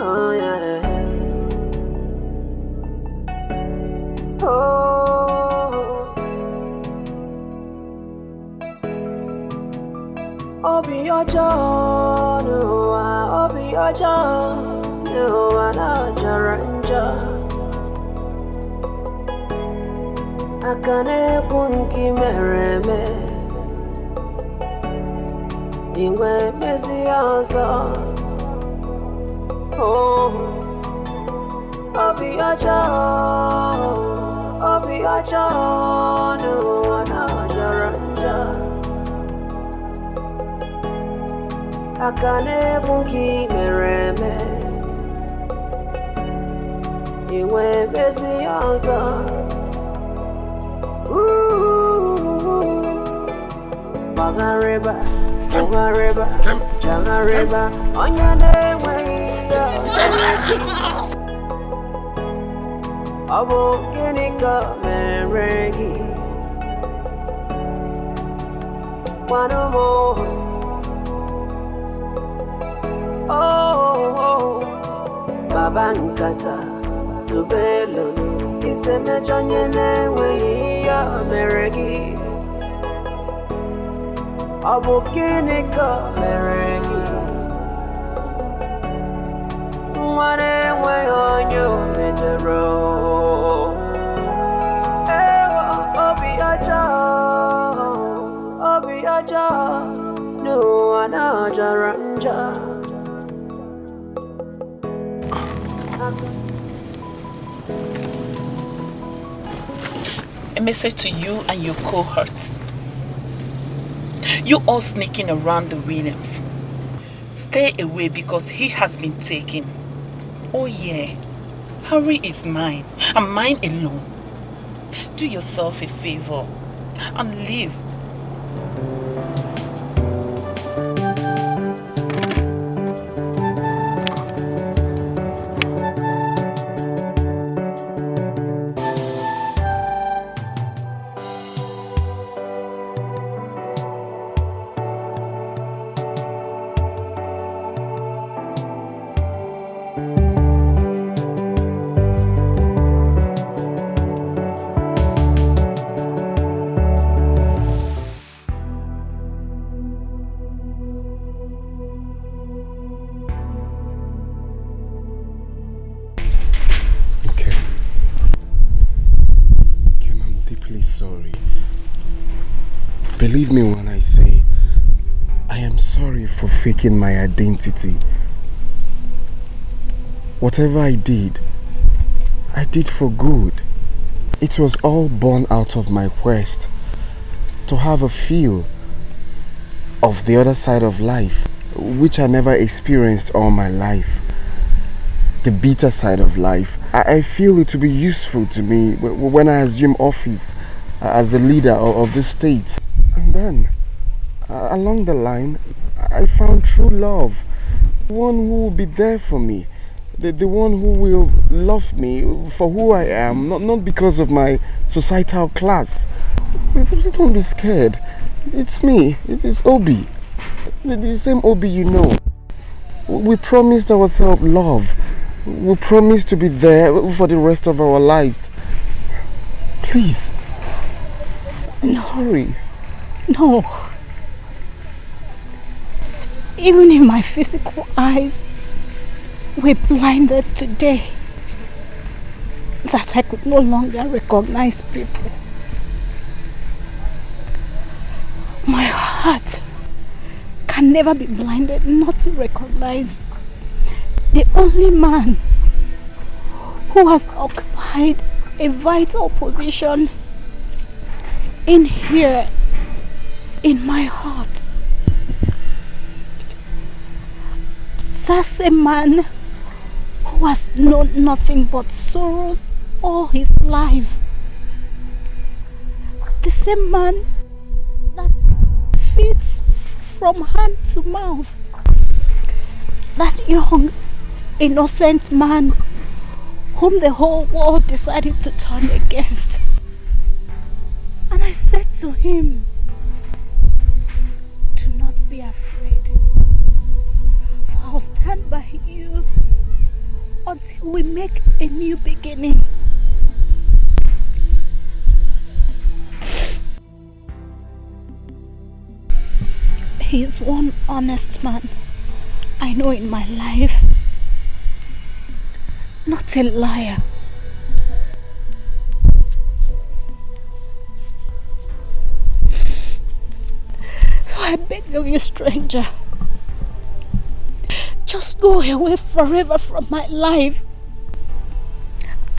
Oh yeah. Oh. Obi ojo nuwa, obi ojo nuwa na jaranja. Akane kunki mereme, iwe mezi ozo. Oh, obi ojo nuwa na jaranja. Akane bunki mereme, iwe bezi ozo. Magareba, Jangareba, on your name way. Abo kinika meregi. One more. Oh, Baba Nkata, Zubelo, Iseme Jonyene, we are meregi. Abo kinika meregi. A message to you and your cohort. You all sneaking around the Williams. Stay away because he has been taken. Oh yeah, Harry is mine and mine alone. Do yourself a favor and leave. Sorry. Believe me when I say I am sorry for faking my identity. Whatever I did for good. It was all born out of my quest to have a feel of the other side of life, which I never experienced all my life. The bitter side of life. I feel it to be useful to me when I assume office as the leader of the state. And then, along the line, I found true love. One who will be there for me. The one who will love me for who I am, not because of my societal class. Don't be scared. It's me. It's Obi. The same Obi you know. We promised ourselves love. We promised to be there for the rest of our lives. Please. I'm sorry. No. Even if my physical eyes were blinded today, that I could no longer recognize people, my heart can never be blinded not to recognize the only man who has occupied a vital position in here, in my heart. That's a man who has known nothing but sorrows all his life. The same man that feeds from hand to mouth. That young, innocent man whom the whole world decided to turn against. And I said to him, do not be afraid, for I'll stand by you until we make a new beginning. He is one honest man I know in my life. Not a liar. So I beg of you, stranger, just go away forever from my life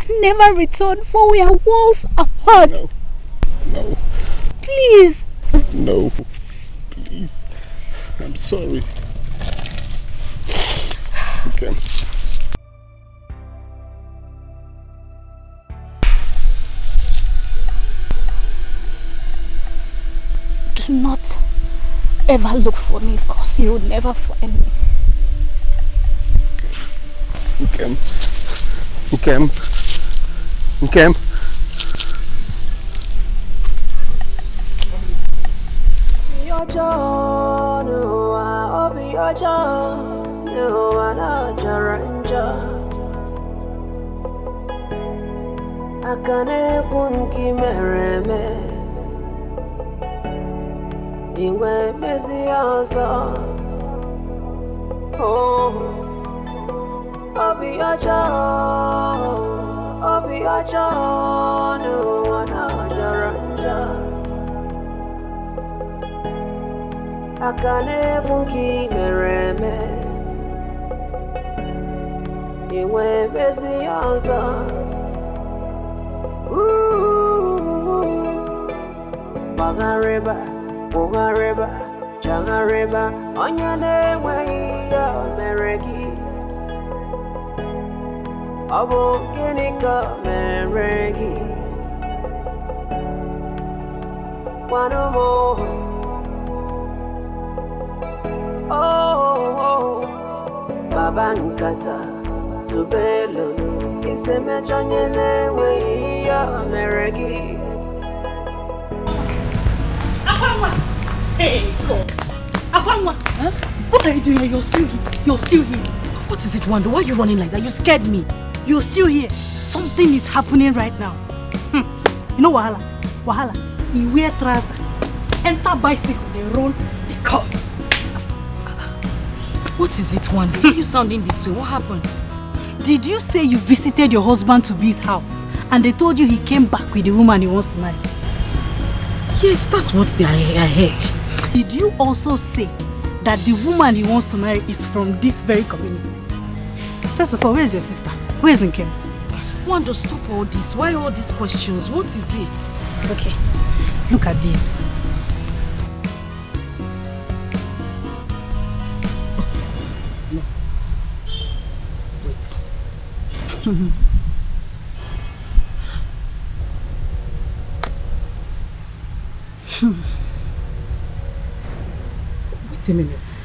and never return, for we are worlds apart. No. Please. No. Please. I'm sorry. Okay. Do not ever look for me, because you will never find me. Nkem. Akane kunki mereme Ingwe mesiaza Oh Obi aja no anajaranja Akane kunki mereme iwe bezi yozo. Bagareba, Jangareba, Onyane way Meregi. Abo Ginika Meregi. One more. Oh, Babankata, Tubelo, Iseme Janyane way Meregi. Hey, God. Akwamwa, huh? What are you doing here? You're still here. You're still here. What is it, Wando? Why are you running like that? You scared me. You're still here. Something is happening right now. You know Wahala? Wahala. He wear trouser. Enter bicycle. They roll. They come. What is it, Wando? Why are you sounding this way? What happened? Did you say you visited your husband to B's house and they told you he came back with the woman he wants to marry? Yes, that's what I heard. Did you also say that the woman he wants to marry is from this very community? First of all, where's your sister? Where is Nkem? Wando, stop all this. Why all these questions? What is it? Okay, look at this. No. Wait. Wait a minute.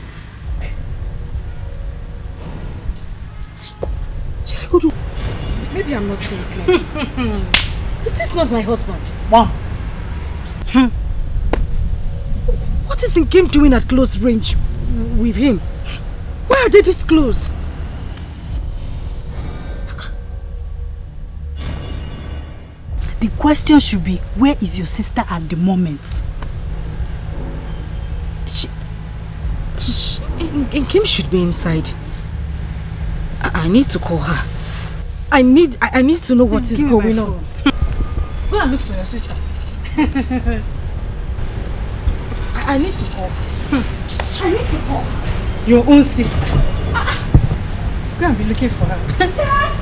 Maybe I'm not saying clearly. Is this not my husband? Wow. What is Nkem doing at close range with him? Why are they this close? The question should be, where is your sister at the moment? Nkem should be inside. I need to call her. I need to know what is going on. Go and look for your sister. I need to call. I need to call your own sister. Go and be looking for her.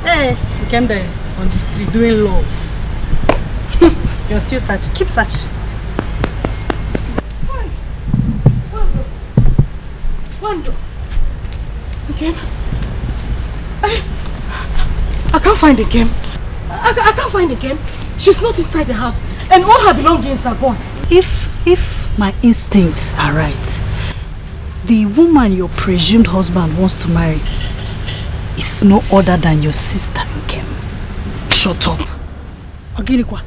Hey, Nkemda is on the street doing love. You're still searching. Keep searching. Wando. Okay. I can't find the game. I can't find the game. She's not inside the house, and all her belongings are gone. If my instincts are right, the woman your presumed husband wants to marry is no other than your sister Nkem. Shut up. Oginikwa,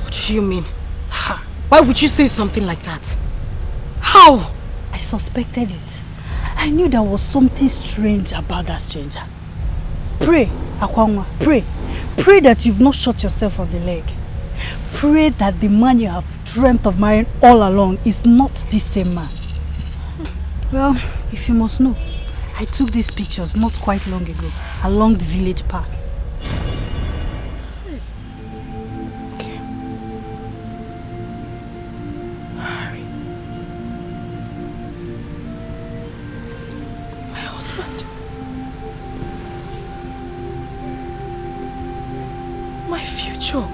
what do you mean? Why would you say something like that? How? I suspected it. I knew there was something strange about that stranger. Pray, Akwamwa, pray. Pray that you've not shot yourself on the leg. Pray that the man you have dreamt of marrying all along is not this same man. Well, if you must know, I took these pictures not quite long ago, along the village path. Okay. Harry. My husband. My future.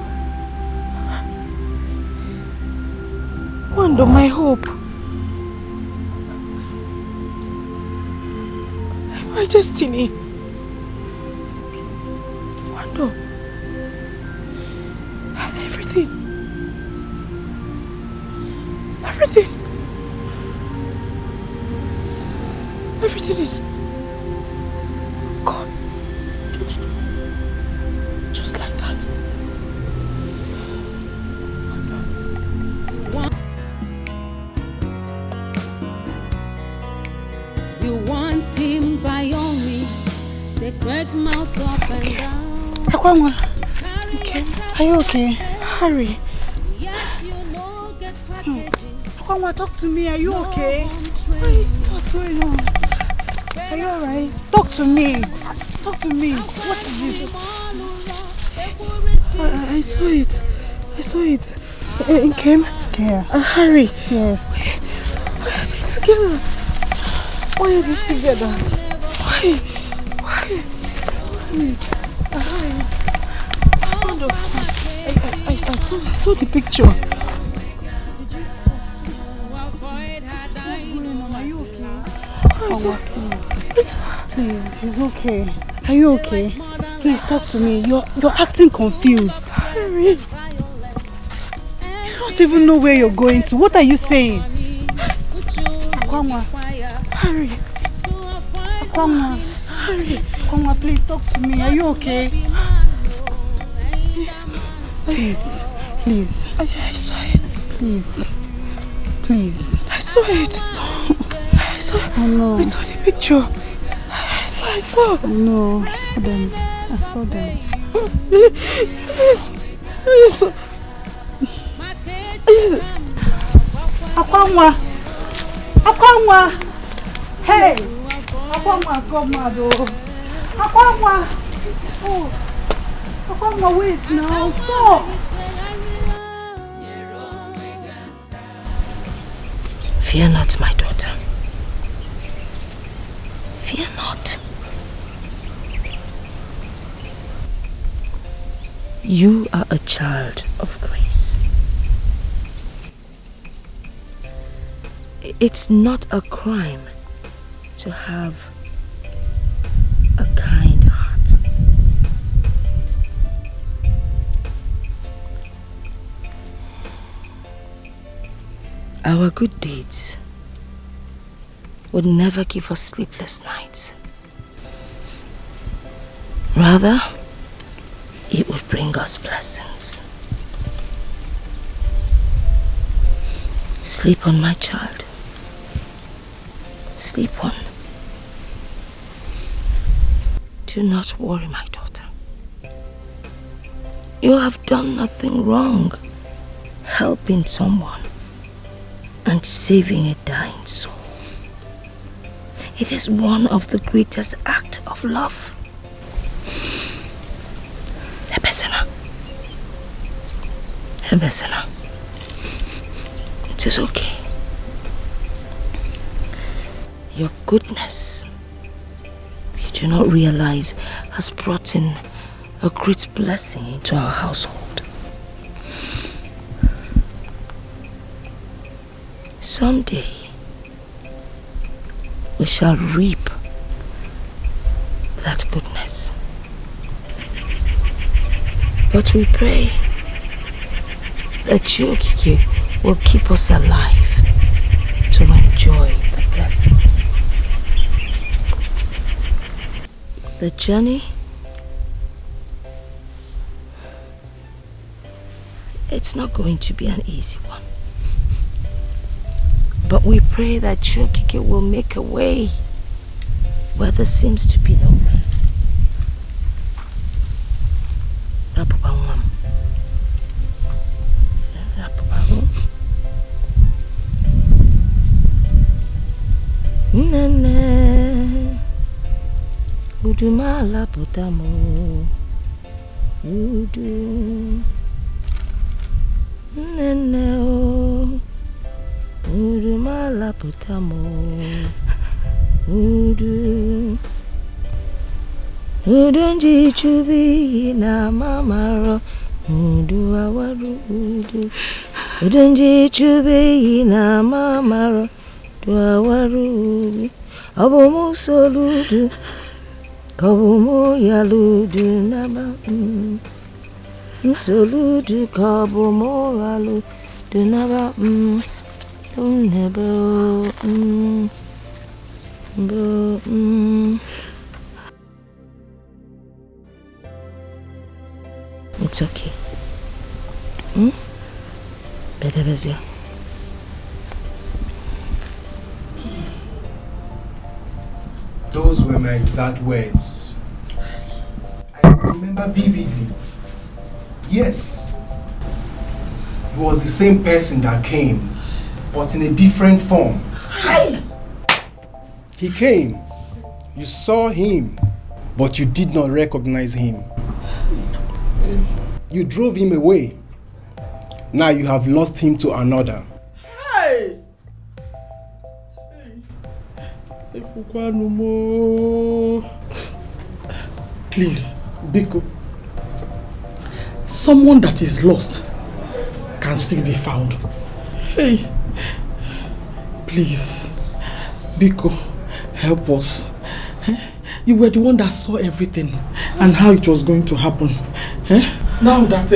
Wando, my hope. My destiny. It's okay. Wando. Everything. Everything. Everything is gone. Just like that. You want him by all means. They great mouth up and down. Akwamwa, okay. Are you okay? Hurry. Akwamwa, talk to me. Are you okay? What's going on? Are you alright? Talk to me. Talk to me. What is this? I saw it. I saw it. Nkem? Yeah. Hurry. Yes. Why are they together? Why are they together? Why? Please. I saw the picture. Are you okay? Please, he's okay. Are you okay? Please talk to me. You're acting confused. Harry. You don't even know where you're going to. What are you saying? Akwamwa. Harry. Akwamwa. Harry. Akwamwa, please talk to me. Are you okay? Please. I saw it. Please. I saw it. I saw it. Oh, no. I saw the picture. I saw. No, I saw them. Please. Akwamwa. Hey. Akwamwa, come on. Akwamwa. Oh. Akwamwa, wait now. Stop. Fear not, my daughter. Fear not. You are a child of grace. It's not a crime to have a kind heart. Our good deeds would never give us sleepless nights. Rather, it would bring us blessings. Sleep on, my child. Sleep on. Do not worry, my daughter. You have done nothing wrong helping someone and saving a dying soul. It is one of the greatest acts of love. Ebesena. It is okay. Your goodness, you do not realize, has brought in a great blessing into our household. Someday, we shall reap that goodness. But we pray that Chukike will keep us alive to enjoy the blessings. The journey, it's not going to be an easy one. But we pray that Chukike will make a way where there seems to be no way. Nene Udumala putamo Udu Nene o Udumala putamo Udu Udunji chubi na mamaro Udu awaru udu Udunji chubi na mamaro Wawaru Abomo soludu Kabomo yaludu naba Soludu kabomo yaludu naba Nebo It's okay. Better busy. Those were my exact words. I remember vividly. Yes. It was the same person that came, but in a different form. Hi! He came. You saw him, but you did not recognize him. You drove him away. Now you have lost him to another. Hey! Please, Biko. Someone that is lost can still be found. Hey, please, Biko, help us. You were the one that saw everything and how it was going to happen. Now that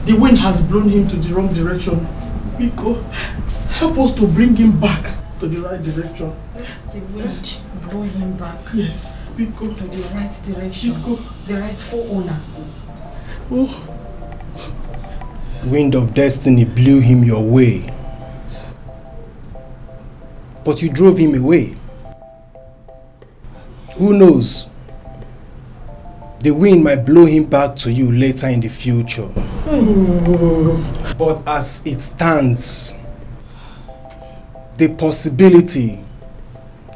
the wind has blown him to the wrong direction, Biko, help us to bring him back to the right direction. Let the wind blow him back. Yes, Biko. To the right direction. Biko. The rightful owner. Oh. Wind of destiny blew him your way. But you drove him away. Who knows? The wind might blow him back to you later in the future. But as it stands, the possibility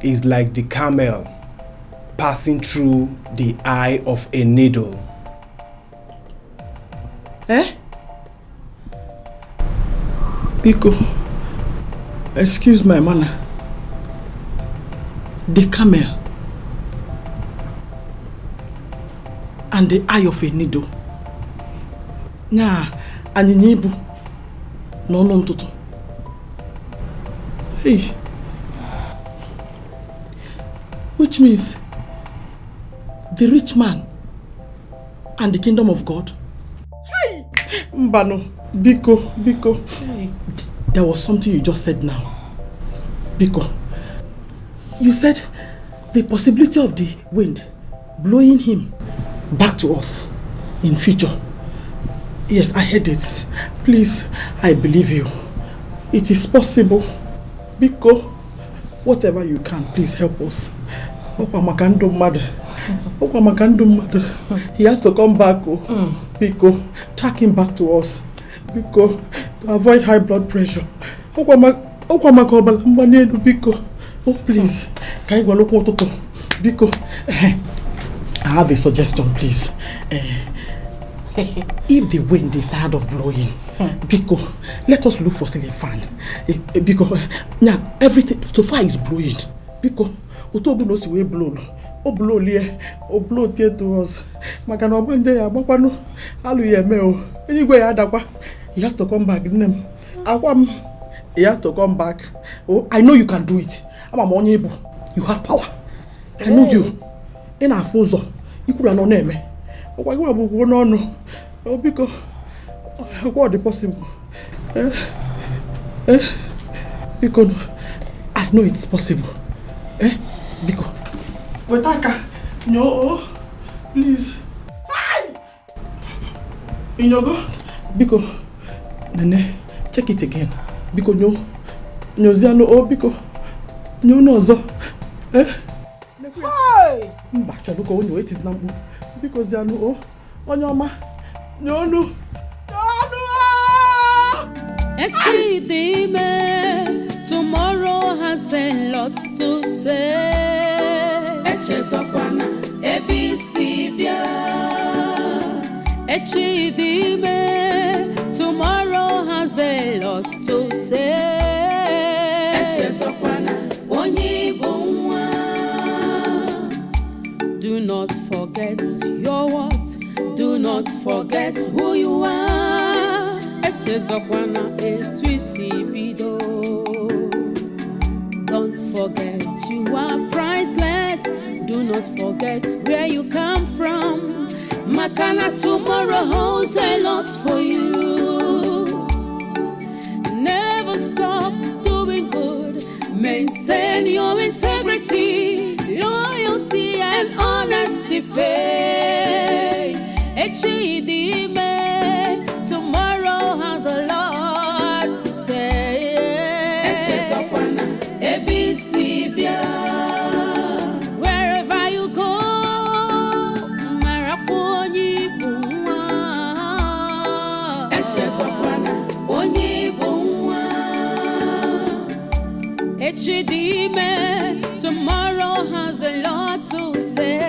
is like the camel passing through the eye of a needle. Biko, excuse my manner. The camel and the eye of a needle. Nya, anyinyibu no ntutu. Hey, which means the rich man and the kingdom of God. Hey, Mbano, Biko. Hey. There was something you just said now. Biko, you said the possibility of the wind blowing him back to us in future. Yes, I heard it. Please, I believe you. It is possible. Biko, whatever you can, please help us. He has to come back. Biko, track him back to us. Biko, to avoid high blood pressure. Biko, oh please. Biko, I have a suggestion, please. If the wind is tired of blowing, Biko, let us look for ceiling fan. Because now everything so far is blowing. Biko, Otobu knows we blow. O blow here, o blow here to us. Makano abanje ya bapano. Alu ye meo. Anyway, adakwa. He has to come back. He has to come back. Oh, I know you can do it. I'm able. You have power. I know you. In our fozo, you could not name me. Oh, why would no? Oh, because what is possible? Because I know it's possible. Because Wataka, no, please. Hi! Inyogo, Biko, Nene, check it again. Biko, no, Ziano, oh, Biko, no, zo. Hi! Bacha, look, oh, no, it is number. Because Ziano, oh, Onyoma, no. Echidime, tomorrow has a lot to say. Echezokwana, ebisibia. Echidime, tomorrow has a lot to say. Echezokwana, onyibonwa. Do not forget your what? Do not forget who you are. Echezokwana, etwisibido. Don't forget you are priceless. Do not forget where you come from. Makana, tomorrow holds a lot for you. Never stop doing good. Maintain your integrity, loyalty and honesty pay. Echidime, tomorrow has a lot to say. Echezokwana, ebisibia. Wherever you go, maraponi bunwa. Echezokwana, onyibunwa. Echidime, tomorrow has a lot to say.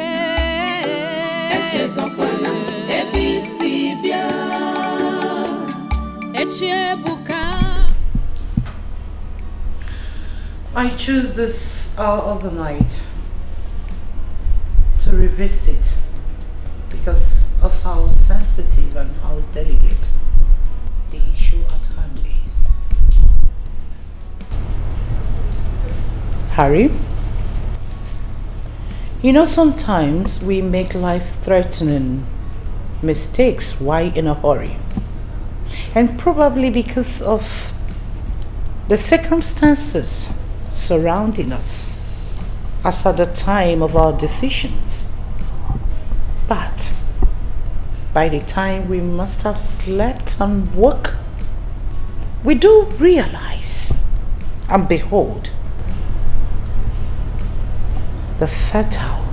Echezokwana, ebisibia. Echebuka. I choose this hour of the night to to revisit because of how sensitive and how delicate the issue at hand is. Harry, you know, sometimes we make life-threatening mistakes while in a hurry. And probably because of the circumstances surrounding us as at the time of our decisions. But by the time we must have slept and woke, we do realize and behold the fatal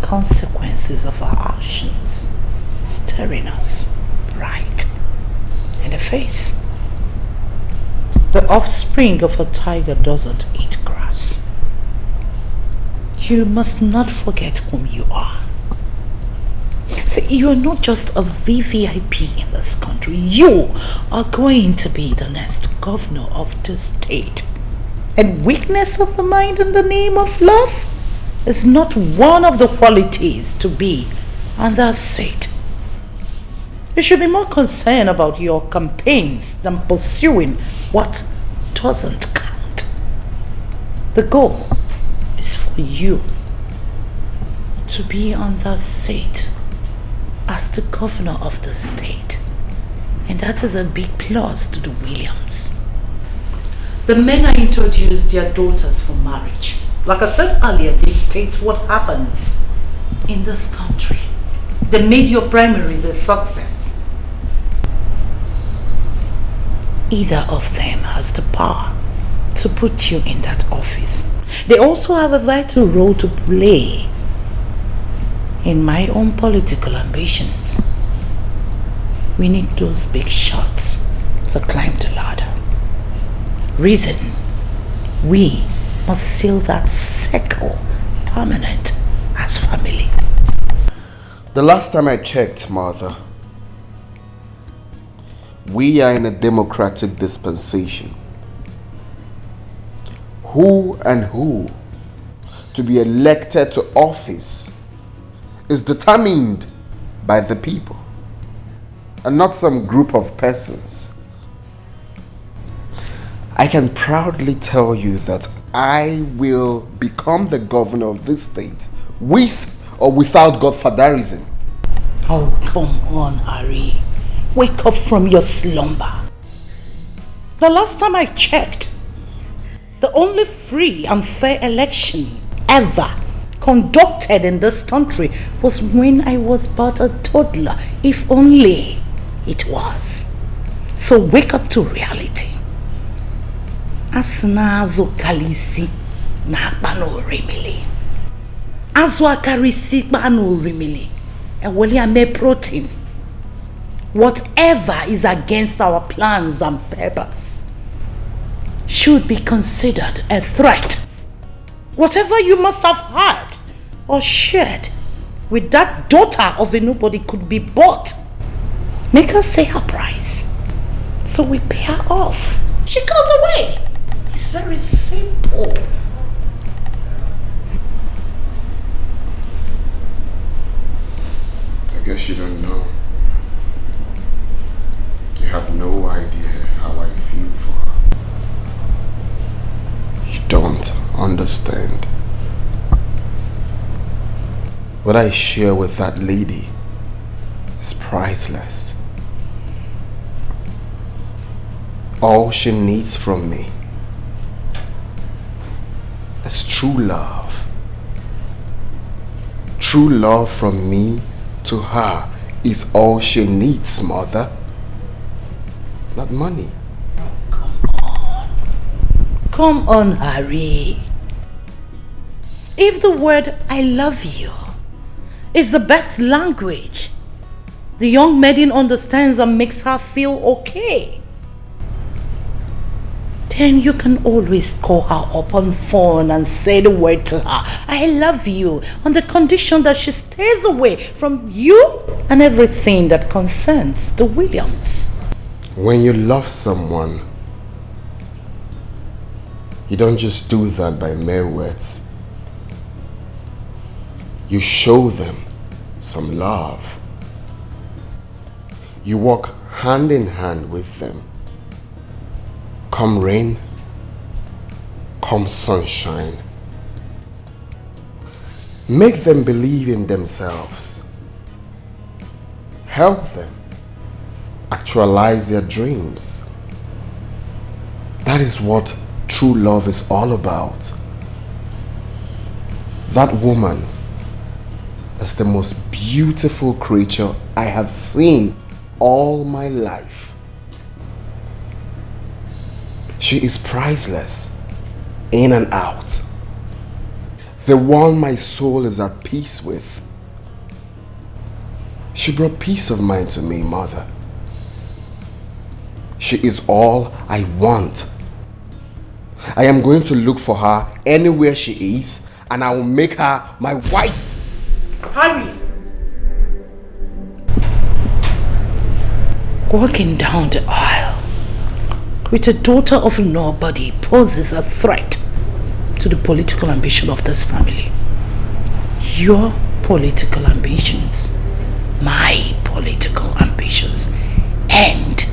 consequences of our actions staring us right in the face. The offspring of a tiger doesn't eat grass. You must not forget whom you are. See, you are not just a VVIP in this country. You are going to be the next governor of the state. And weakness of the mind in the name of love is not one of the qualities to be on that seat. You should be more concerned about your campaigns than pursuing what doesn't count. The goal is for you to be on that seat as the governor of the state. And that is a big plus to the Williams. The men I introduced their daughters for marriage, like I said earlier, dictate what happens in this country. They made your primaries a success. Either of them has the power to put you in that office. They also have a vital role to play in my own political ambitions. We need those big shots to climb the ladder. Reasons we must seal that circle permanent as family. The last time I checked, Martha, we are in a democratic dispensation. Who to be elected to office is determined by the people and not some group of persons. I can proudly tell you that I will become the governor of this state with or without godfatherism. Oh, come on, Harry. Wake up from your slumber. The last time I checked, the only free and fair election ever conducted in this country was when I was but a toddler, if only it was. So wake up to reality. Asnazo kalisi na bano remili. Azwa karisi bano remili. Ewoli ame protein. Whatever is against our plans and purpose should be considered a threat. Whatever you must have heard or shared with that daughter of a nobody could be bought. Make her say her price, so we pay her off. She goes away. It's very simple. I guess you don't know. You have no idea how I feel for her. You don't understand. What I share with that lady is priceless. All she needs from me is true love. True love from me to her is all she needs, Mother. Not money. Come on, Harry. If the word I love you is the best language the young maiden understands and makes her feel okay, then you can always call her up on phone and say the word to her, I love you, on the condition that she stays away from you and everything that concerns the Williams. When you love someone, you don't just do that by mere words. You show them some love. You walk hand in hand with them. Come rain, come sunshine. Make them believe in themselves. Help them actualize their dreams. That is what true love is all about. That woman is the most beautiful creature I have seen all my life. She is priceless, in and out. The one my soul is at peace with. She brought peace of mind to me, Mother. She is all I want. I am going to look for her anywhere she is, and I will make her my wife. Hurry! Walking down the aisle with a daughter of nobody poses a threat to the political ambition of this family. Your political ambitions, my political ambitions, and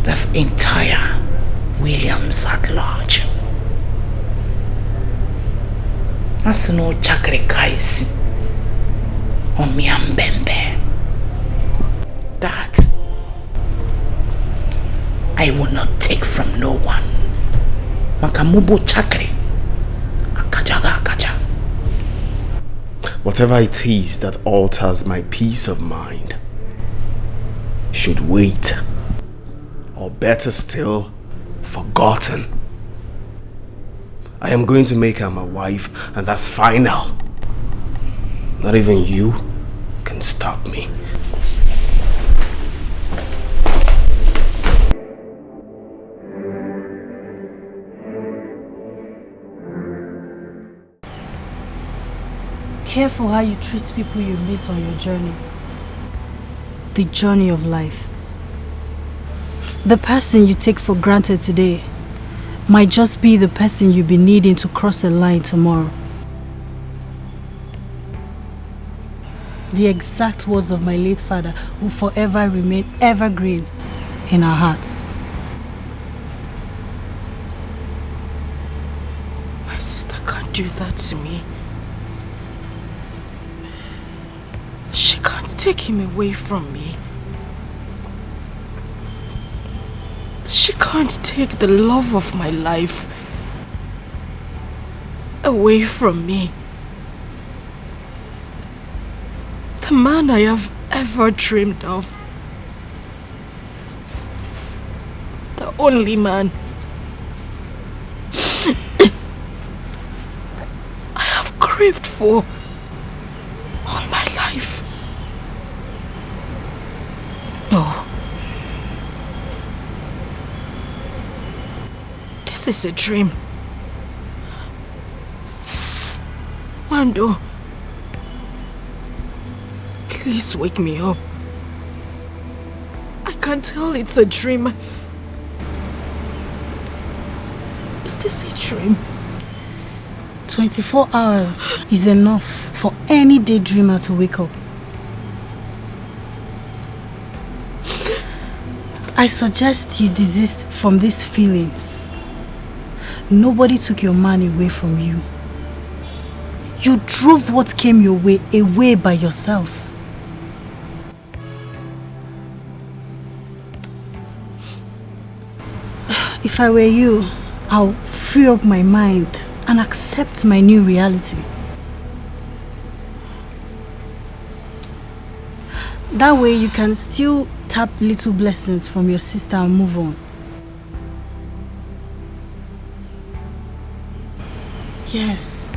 the entire Williams at large. Asino chakre kaisi omiambembe. That I will not take from no one. Makamubo chakre akajaga akaja. Whatever it is that alters my peace of mind should wait, or better still, forgotten. I am going to make her my wife, and that's final. Not even you can stop me. Careful how you treat people you meet on your journey. The journey of life. The person you take for granted today might just be the person you'll be needing to cross a line tomorrow. The exact words of my late father will forever remain evergreen in our hearts. My sister can't do that to me. She can't take him away from me. She can't take the love of my life away from me. The man I have ever dreamed of. The only man I have craved for all my life. No. This is a dream. Wando, please wake me up. I can't tell it's a dream. Is this a dream? 24 hours is enough for any daydreamer to wake up. I suggest you desist from these feelings. Nobody took your man away from you. You drove what came your way away by yourself. If I were you, I'll free up my mind and accept my new reality. That way you can still tap little blessings from your sister and move on. Yes.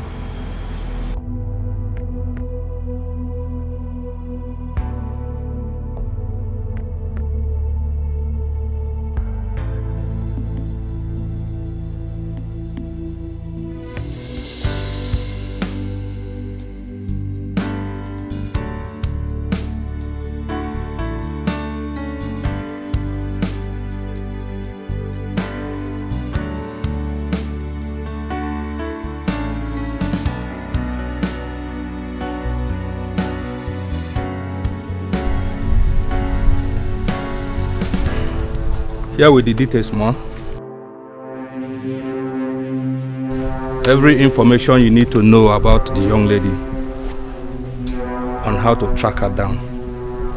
Here with the details, ma. Every information you need to know about the young lady on how to track her down,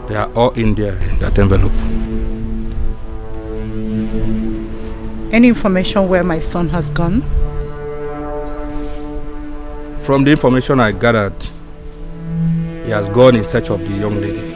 they are all in there in that envelope. Any information where my son has gone? From the information I gathered, he has gone in search of the young lady.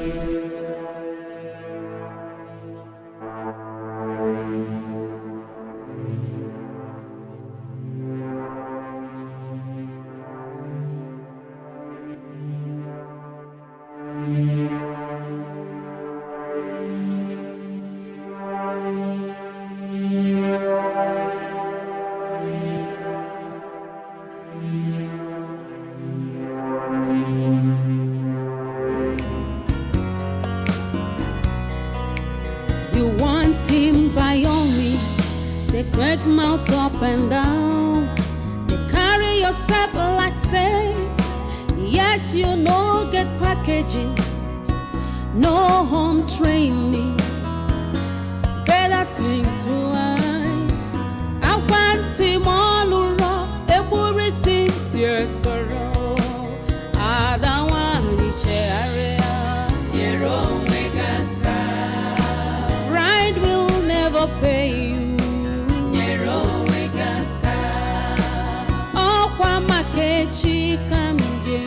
You want him by all means. They break mouth up and down. They carry yourself like safe. Yet you no get packaging, no home training. Better think twice. I want him all around. A worry sincere sorrow. I don't want to share. You're wrong. Pride will never pay you. Okwa makechi kamje.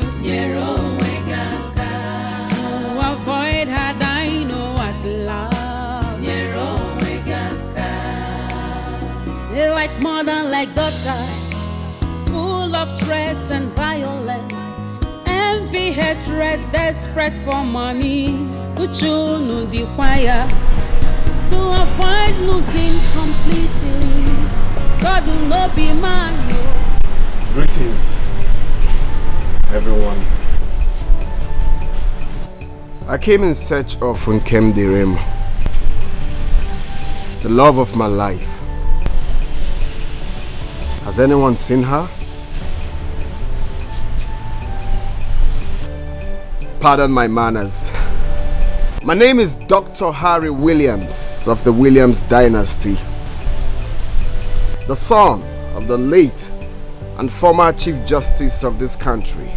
To avoid her dino at last. They like mother, like daughter, full of threats and violence, envy, hatred, desperate for money. Uju no the choir. To avoid losing completely. God will not be man. Greetings, everyone. I came in search of Nkem Direm, the love of my life. Has anyone seen her? Pardon my manners. My name is Dr. Harry Williams of the Williams dynasty, the son of the late and former Chief Justice of this country,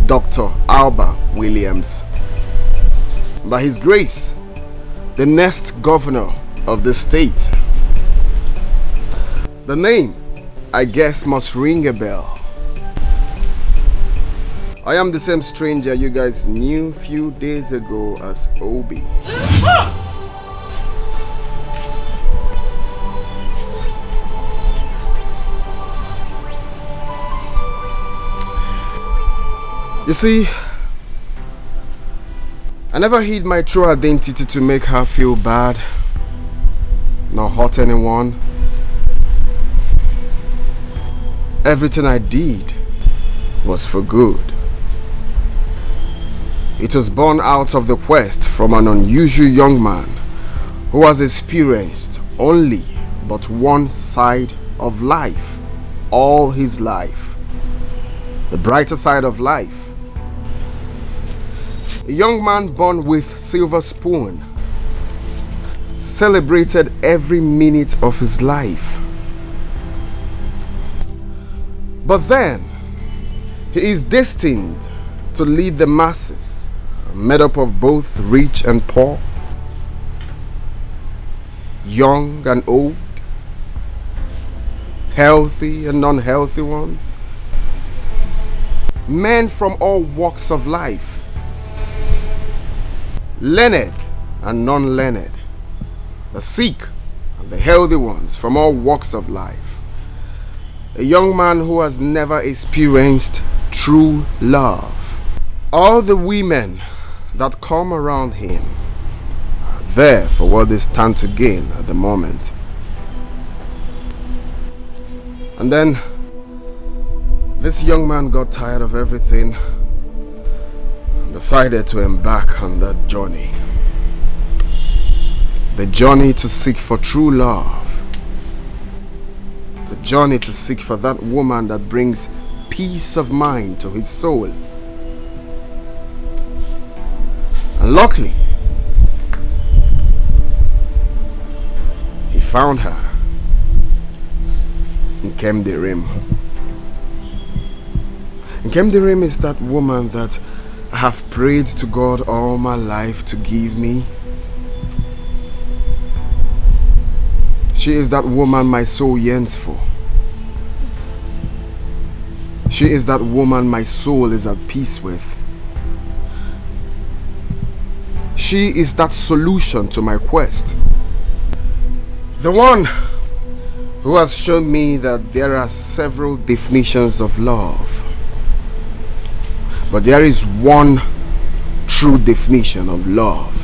Dr. Alba Williams. By his grace, the next governor of the state. The name, I guess, must ring a bell. I am the same stranger you guys knew few days ago as Obi. You see, I never hid my true identity to make her feel bad, nor hurt anyone. Everything I did was for good. It was born out of the quest from an unusual young man who has experienced only but one side of life all his life, the brighter side of life. A young man born with silver spoon, celebrated every minute of his life. But then, he is destined to lead the masses, made up of both rich and poor, young and old, healthy and unhealthy ones, men from all walks of life, learned and non-learned, the sick and the healthy ones from all walks of life. A young man who has never experienced true love. All the women that come around him are there for what they stand to gain at the moment. And then this young man got tired of everything and decided to embark on that journey. The journey to seek for true love. The journey to seek for that woman that brings peace of mind to his soul. And luckily, found her in Kemderim. And Kemderim is that woman that I have prayed to God all my life to give me. She is that woman my soul yearns for. She is that woman my soul is at peace with. She is that solution to my quest. The one who has shown me that there are several definitions of love. But there is one true definition of love.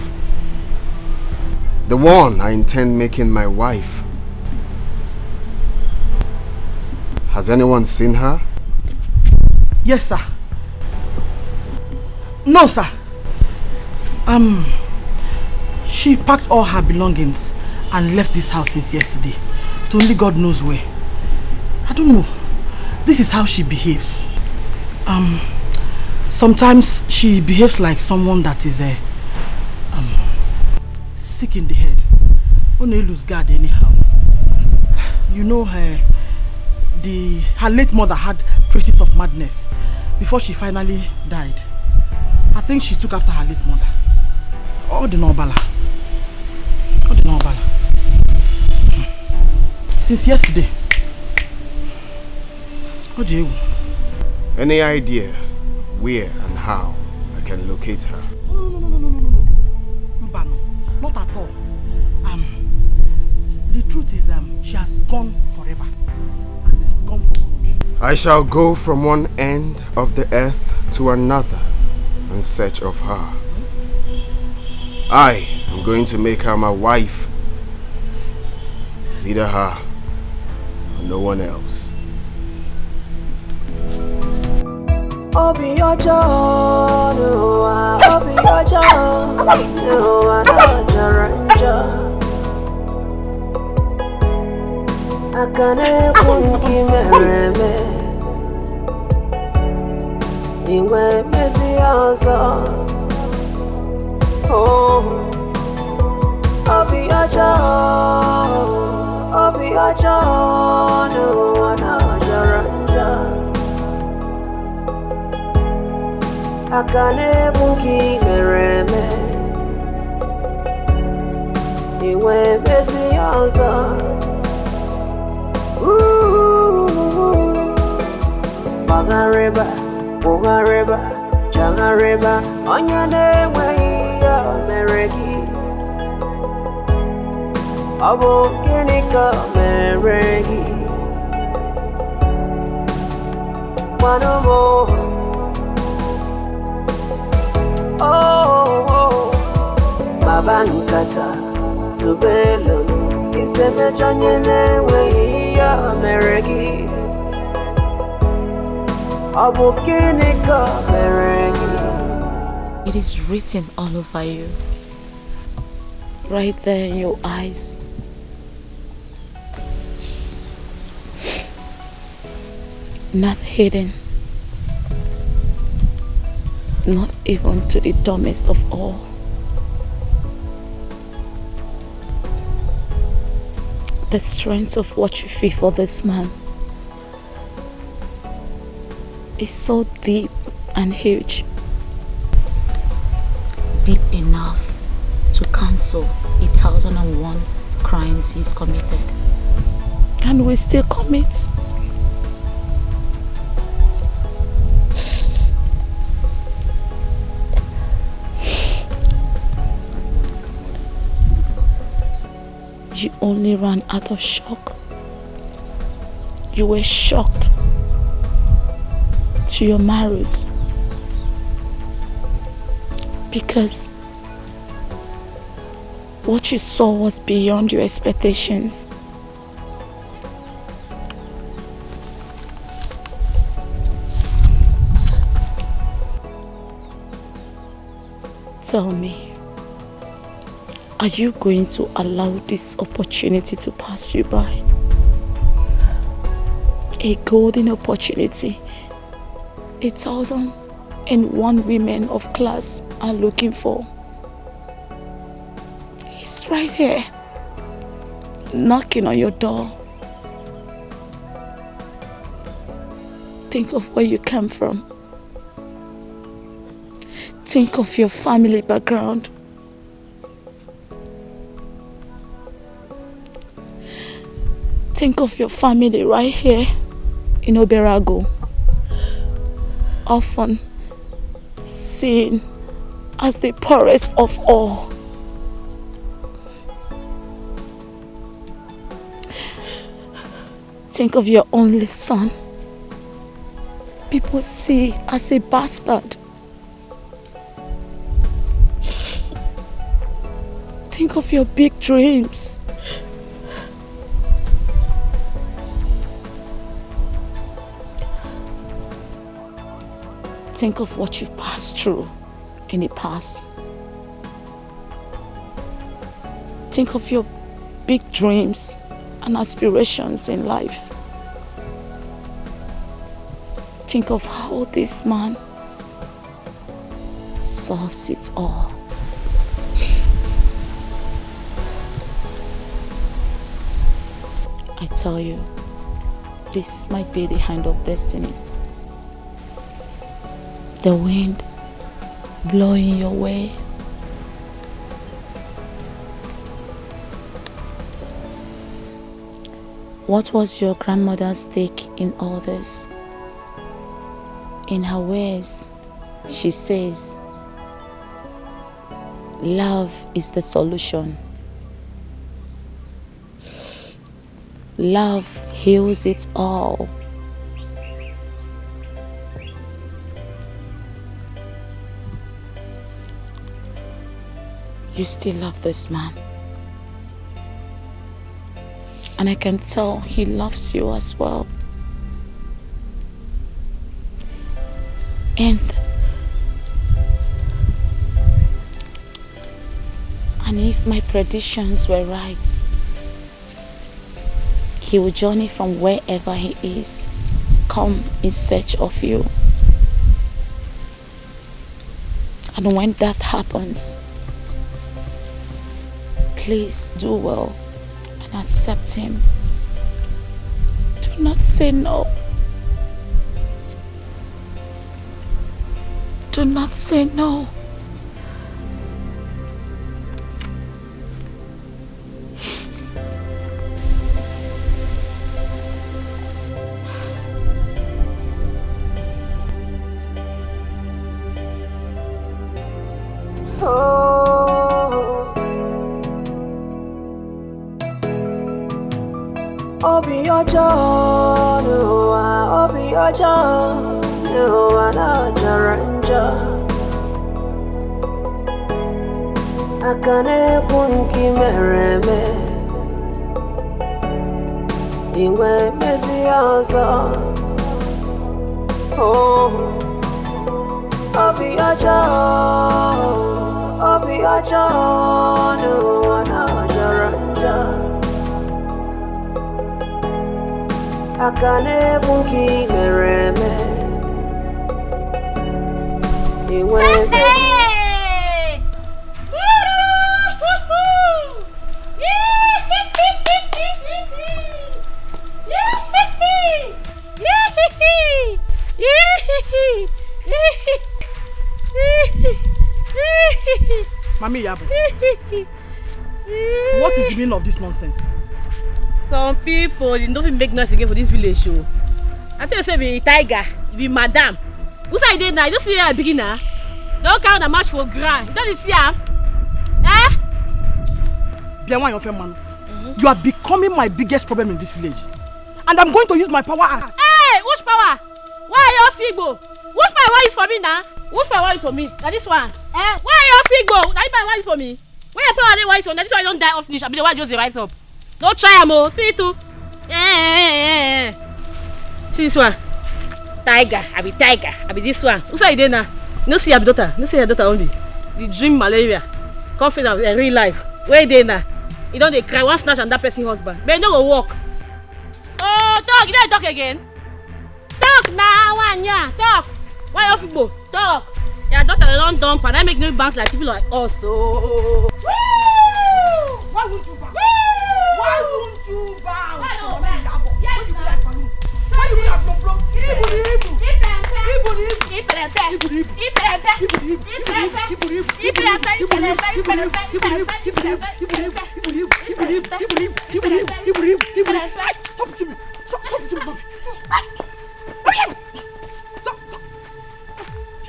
The one I intend making my wife. Has anyone seen her? Yes, sir. No, sir. She packed all her belongings and left this house since yesterday. To only God knows where. I don't know. This is how she behaves. Sometimes she behaves like someone that is sick in the head. Only lose guard anyhow. You know, her late mother had traces of madness before she finally died. I think she took after her late mother. All the Nobala. Since yesterday. What do you? Any idea where and how I can locate her? No. Mbano, not at all. The truth is, she has gone forever. And gone for good. I shall go from one end of the earth to another in search of her. I am going to make her my wife. It's either her or no one else. Obi Ojo, Obi Ojo, Akane kunki mereme, Iwe mezi ozo. Oh, Obi Ojo, no anajaranja. Akane bunki mereme, Iwe mezi ozo. Magareba, Changareba, Onyane way Meregi. Abo Ginika Meregi. One more. Oh, Babankata, Zubelo, Isebe Janyane way Meregi. It is written all over you, right there in your eyes. Not hidden, not even to the dumbest of all. The strength of what you feel for this man is so deep and huge. Deep enough to cancel 1,001 crimes he's committed. And we still commit. You only ran out of shock. You were shocked to your marrows because what you saw was beyond your expectations. Tell me, are you going to allow this opportunity to pass you by? A golden opportunity 1,001 women of class are looking for. It's right here. knocking on your door. Think of where you came from. Think of your family background. Think of your family right here in Oberago, often seen as the poorest of all. Think of your only son. People see as a bastard. Think of your big dreams. Think of what you've passed through in the past. Think of your big dreams and aspirations in life. Think of how this man solves it all. I tell you, this might be the hand of destiny. The wind blowing your way. What was your grandmother's take in all this? In her words, she says, love is the solution. Love heals it all. You still love this man. And I can tell he loves you as well. And if my predictions were right, he will journey from wherever he is, come in search of you. And when that happens, please do well and accept him. Do not say no. Do not say no. Obi ojo, obi ojo, na jaranja. Akane kunki mereme, iwe mesiaza. Oh, obi ojo, na jaranja. Akane bunki mereme iwe Mami Yabo, what is the meaning of this nonsense? Some people they don't even make noise again for this village show. I tell you, say be tiger, be madam. Who say you did now? You don't see her beginner. Don't count the match for grand. Don't you see her? Eh? You are becoming my biggest problem in this village. And I'm going to use my power as... Hey, which power? Why are you Figbo? Which power is for me now? Which power is for me? Now this one. Eh? Why are you Figbo? Now this power is for me. Why your power is for me? Now this one I don't die off finish. I be the one just rise up. Don't try am, see it too. See this one. Tiger, I be tiger. I be this one. Who say you there now? No see your daughter. No see your daughter only. The dream malaria. Confidence in real life. Where they now? You don't they cry one snatch and that person husband. But you don't go walk. Oh, talk. You don't talk again. Talk now, one yeah. Talk. Why you people? Talk. Your daughter don't dump and I make no bounce like people like us. Oh. Why would you back? Why would 2 bounds. Why you be like balloon? Why you be like blom?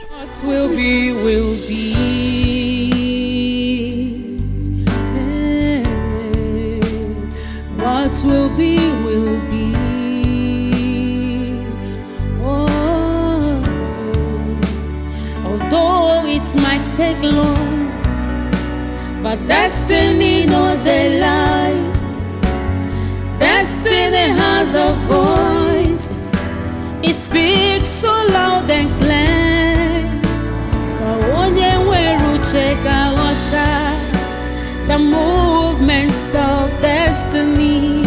What will be, will be. What will be, will be. Oh, although it might take long, but destiny no they lie. Destiny has a voice. It speaks so loud and clear. So onye weru cheka water, the movements of destiny.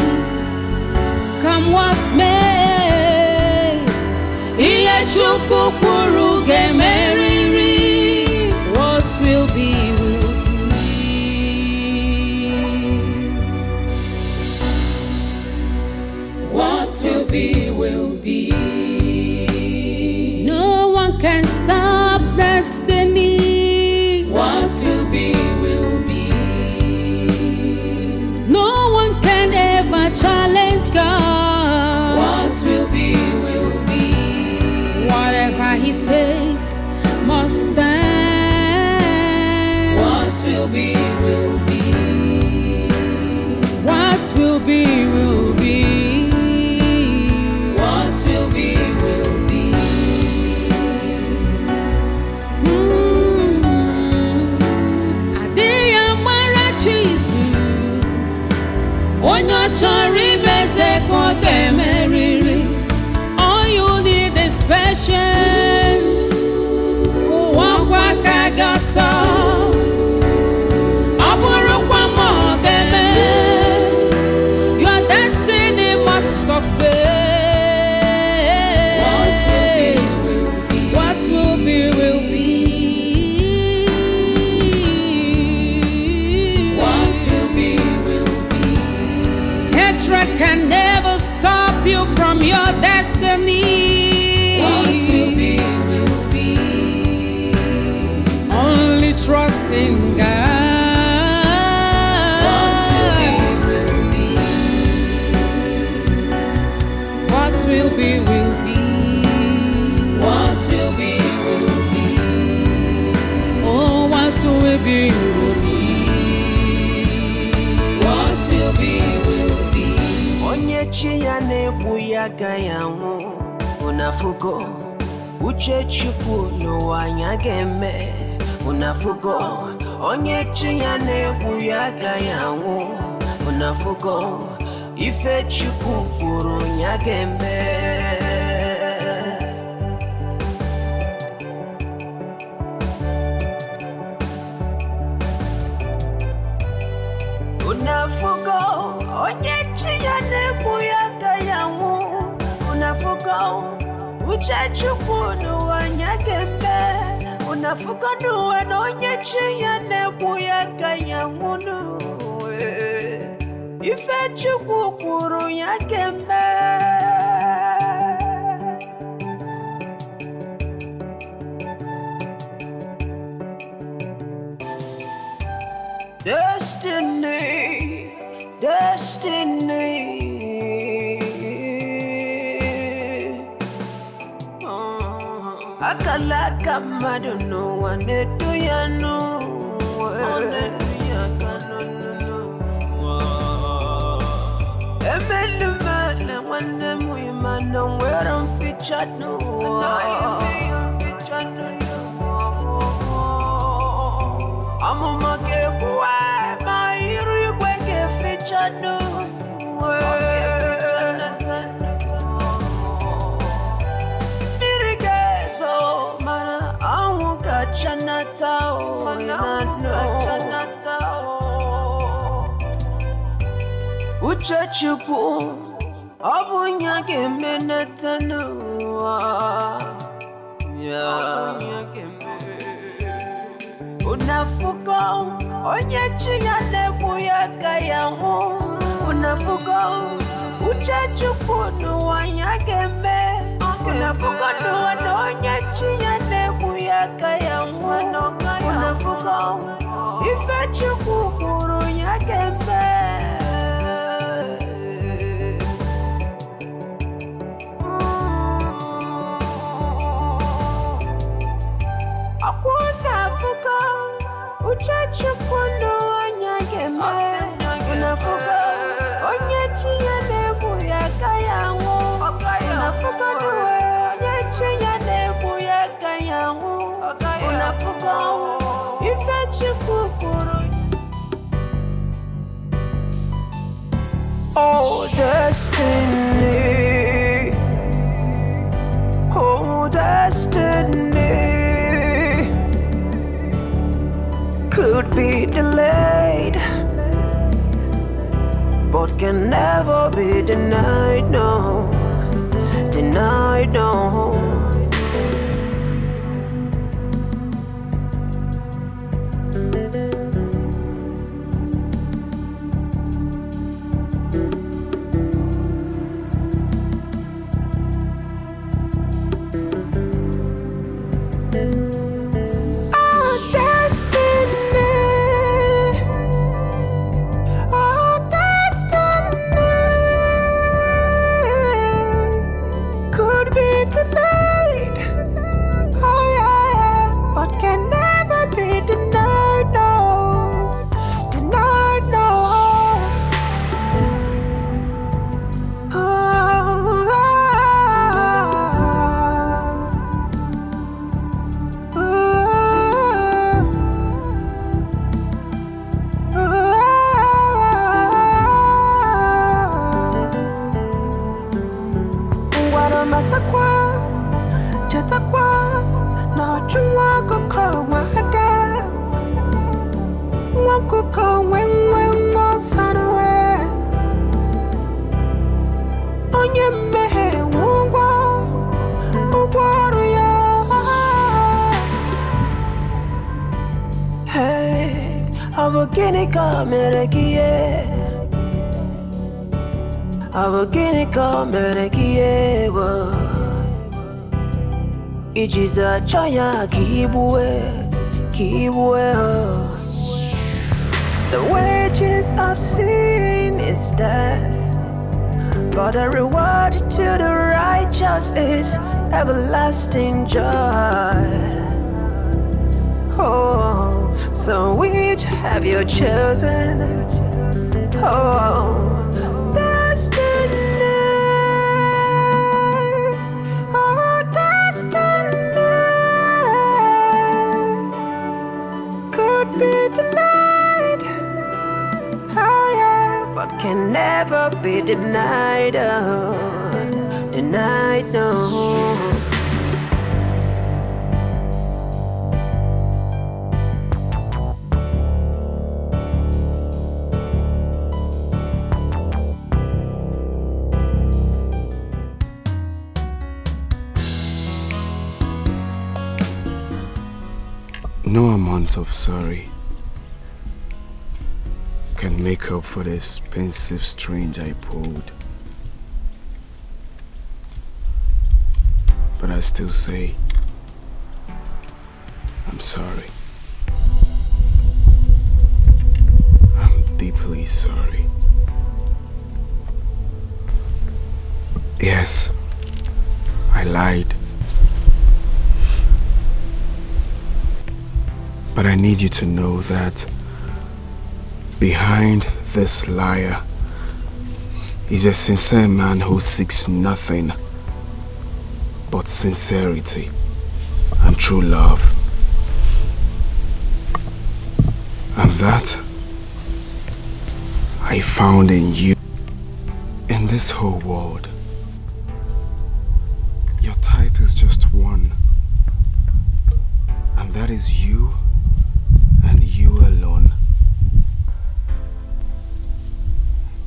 Come what may, iye chukwu kwuru gemeriri. What will be, will be. What will be, will be. No one can stop destiny. What will be, will be. No one can ever challenge God. What will be, will be. Whatever He says must stand. What will be, will be. What will be, will be. What will be, will be. Onyo chori beze koge meriri. All you need is patience. Wakwa kagata. Aburu kwa mogeme. Your destiny must suffer. What will be, will be. What will be, will be. Hatred can never stop you from your destiny. What will be, will be. Only trust in God. What will be, will be. What will be, will be. What will be, will be. Oh, what will be, will be. What will be, will be. Onye chi ya na-egbu ya gayanwu unafugo uche chukwu n'ụwa anya ga-eme unafugo onye chi ya na-egbu ya gayanwu unafugo ife chukwu kwuru ya ga-eme. Unafugo onye chi ya na-egbu ya gayanwu unafugo uche chukwu n'ụwa anya ga-eme unafugo n'ụwa na onye chi ya na-egbu ya gayanwu ife chukwu kwuru ya ga-eme. Destiny, destiny. Akala kamado no one do ya no. Emelumana one we man on where I'm featured no. I'm on my game, why my request featured no. Uche chukwu obunya geme natanu unafuko onye chi ya na-egbu ya gayanwu unafuka uchachukunu wanyakembe unafuka nuwanonye chiyane muyaka yangu unafuka ifechukukuru nyakembe unafuka uchachukunu wanyakembe unafuka onye chiyane muyaka yangu unafuka nuwe onye chiyane muyaka yangu unafuka ifechukukuru. Oh destiny, oh destiny, could be delayed, but can never be denied, no, denied, no. Ijiza chaya kibwe. The wages of sin is death, but the reward to the righteous is everlasting joy. Oh, so which have you chosen? Oh, can never be denied, oh, denied, no. No amount of sorry can make up for the expensive string I pulled. But I still say, I'm sorry. I'm deeply sorry. Yes, I lied. But I need you to know that behind this liar is a sincere man who seeks nothing but sincerity and true love. And that I found in you. In this whole world, your type is just one, and that is you and you alone.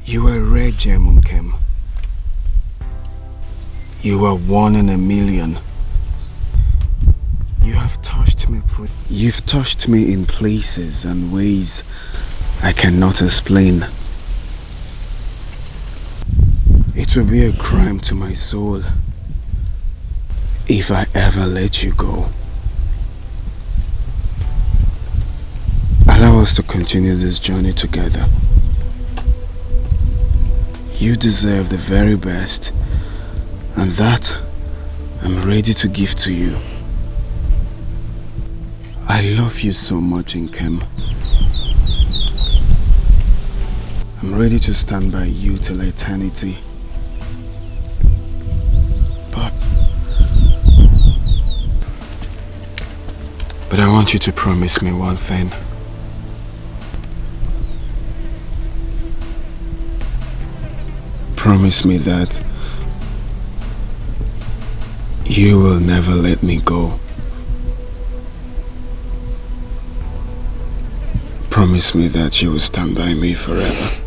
You are a rare gem, Unkem. You are one in a million. You've touched me in places and ways I cannot explain. It will be a crime to my soul if I ever let you go. Allow us to continue this journey together. You deserve the very best, and that I'm ready to give to you. I love you so much, Nkem. I'm ready to stand by you till eternity. But I want you to promise me one thing. Promise me that you will never let me go. Promise me that you will stand by me forever.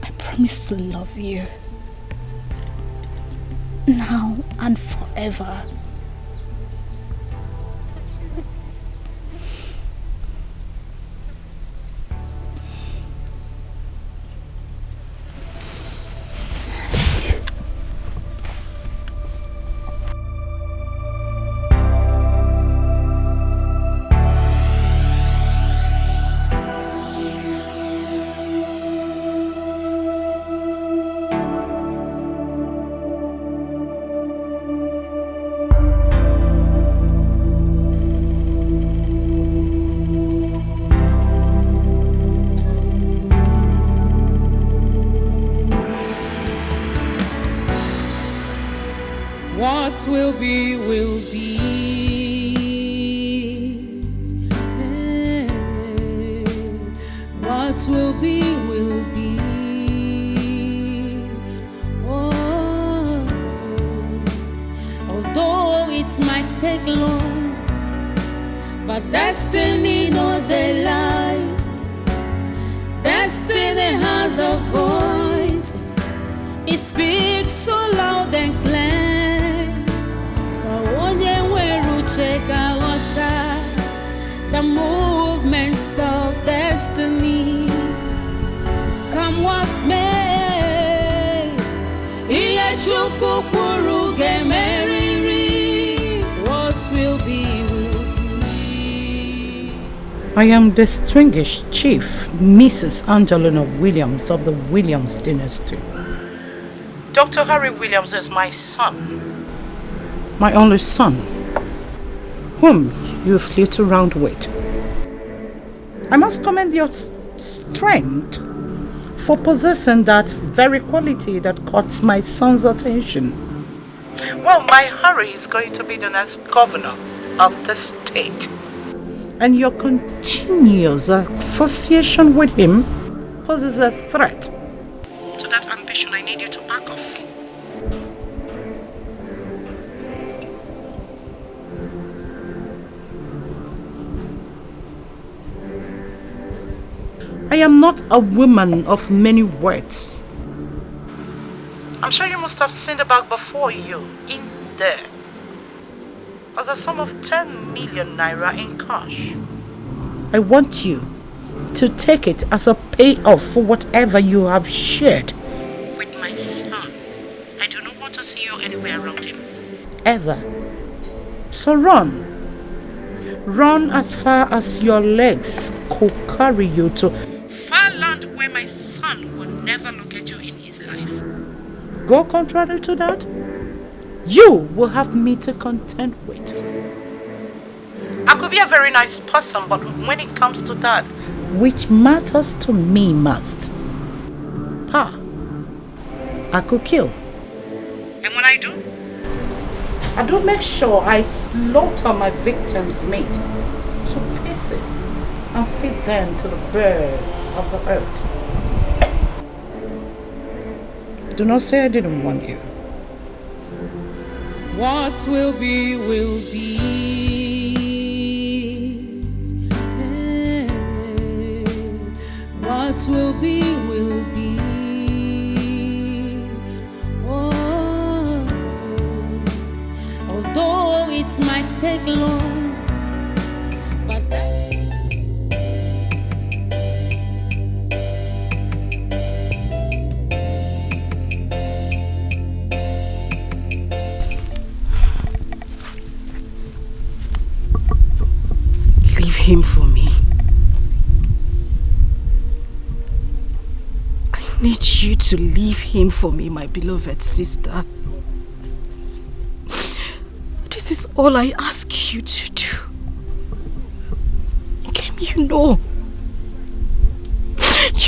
I promise to love you now and forever. What will be, will be. What will be, will be. Oh, although it might take long, but destiny no they lie. Destiny has a voice. It speaks so loud and clear. Check out the movements of destiny. Come what may, what will be, will be. I am distinguished Chief Mrs. Angelina Williams of the Williams dynasty. Dr. Harry Williams is my son, my only son, whom you flit around with. I must commend your strength for possessing that very quality that caught my son's attention. Well, my Harry is going to be the next governor of the state. And your continuous association with him poses a threat to that ambition. I need you to back off. I am not a woman of many words. I'm sure you must have seen the bag before you, in there, as a sum of 10 million naira in cash. I want you to take it as a payoff for whatever you have shared with my son. I do not want to see you anywhere around him, ever. So run. Run as far as your legs could carry you to far land where my son will never look at you in his life. Go contrary to that, you will have me to contend with. I could be a very nice person, but when it comes to that, which matters to me most, I could kill. And when I do, I do make sure I slaughter my victim's meat to pieces and feed them to the birds of the earth. Do not say I didn't warn you. What will be, will be. What will be, will be. Oh, although it might take long, but Leave him for me. I need you to leave him for me, my beloved sister. This is all I ask you to do. Kim, you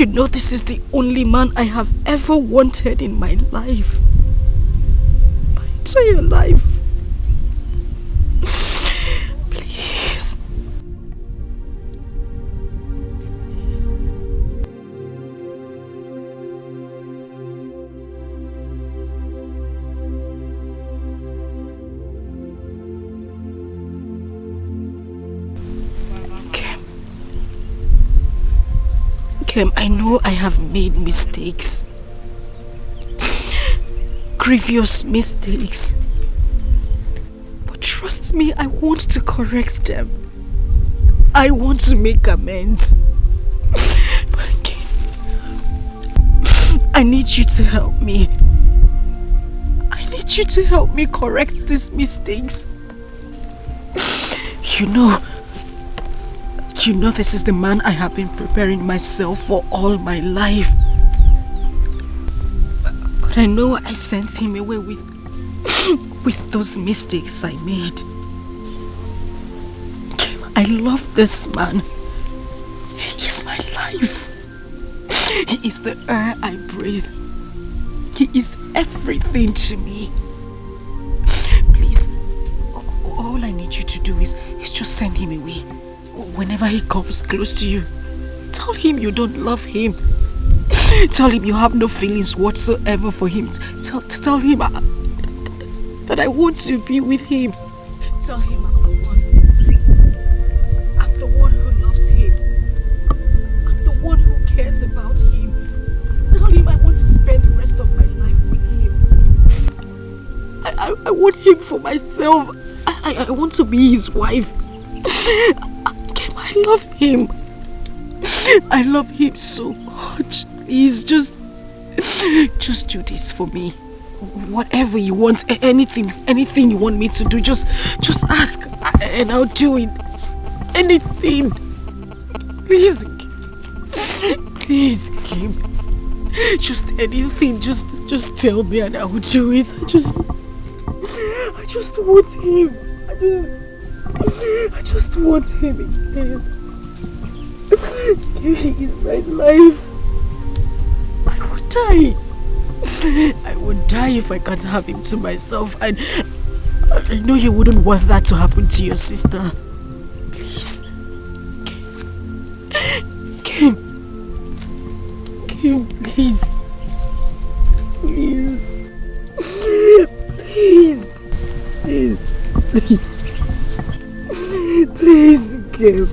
know this is the only man I have ever wanted in my life. My entire life. Please. Kim, I know I have made mistakes. Grievous mistakes. But trust me, I want to correct them. I want to make amends. But Kim, I need you to help me. I need you to help me correct these mistakes. You know this is the man I have been preparing myself for all my life. But I know I sent him away with those mistakes I made. I love this man. He is my life. He is the air I breathe. He is everything to me. Please, all I need you to do is just send him away. Whenever he comes close to you, tell him you don't love him. Tell him you have no feelings whatsoever for him. Tell him that I want to be with him. Tell him I'm the one who loves him. I'm the one who cares about him. Tell him I want to spend the rest of my life with him. I want him for myself. I want to be his wife. I love him. I love him so much. Please, just do this for me. Whatever you want, anything you want me to do, just ask and I'll do it. Anything. Please, Kim. Just anything. Just tell me and I will do it. I just want him. I just want him again. He is my life. I would die. I would die if I can't have him to myself. And I know you wouldn't want that to happen to your sister. Please. Kim, please. Please. Please, Kim,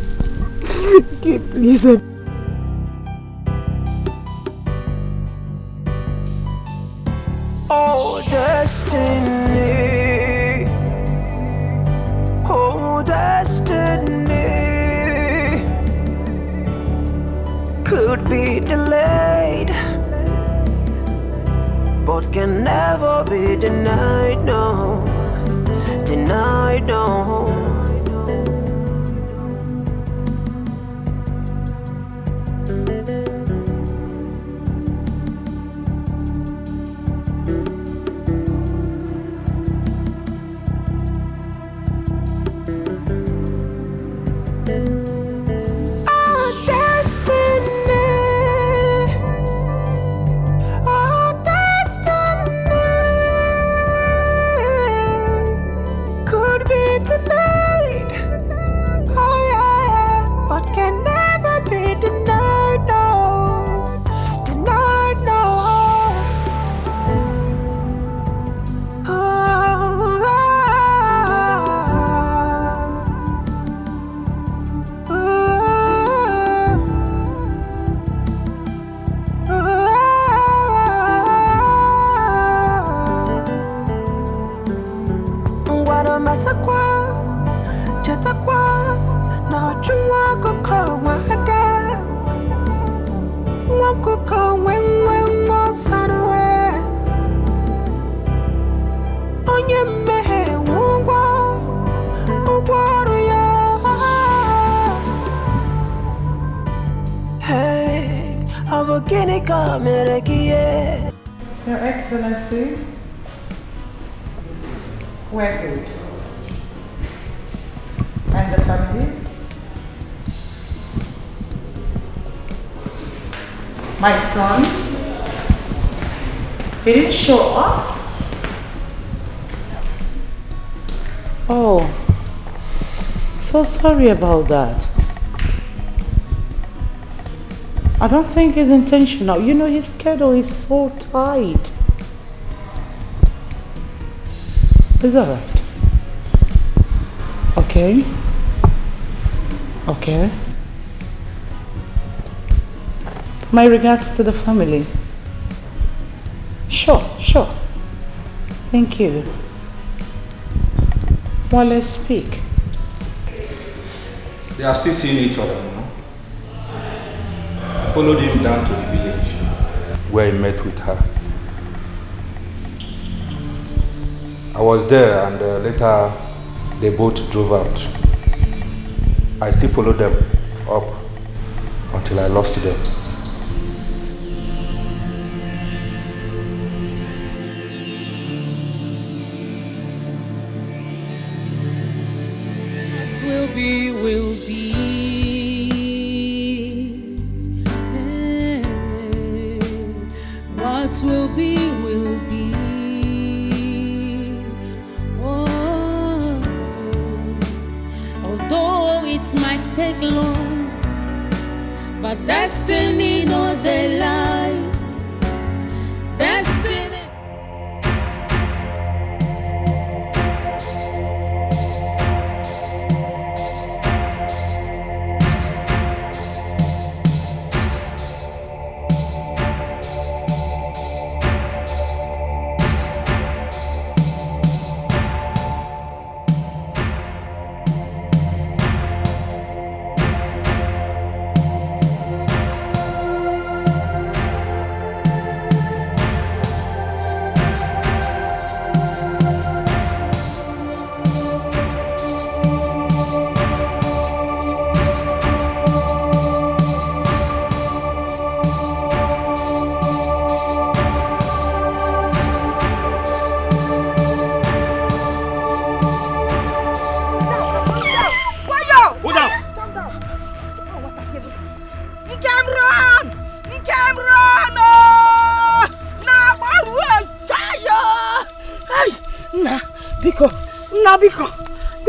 please. Oh, destiny. Oh, destiny. Could be delayed, but can never be denied, no. Denied, no. Your Excellency, we're good. And the family? My son? He didn't show up? Oh, so sorry about that. I don't think it's intentional. You know, his schedule is so tight. It's alright. Okay. Okay. My regards to the family. Sure. Thank you. Well, let's speak. They are still seeing each other, you know. I followed him down to the village where he met with her. I was there and later they both drove out. I still followed them up until I lost them. Will be, will be. What will be, will be. Oh, although it might take long, but destiny no they lie. Destiny.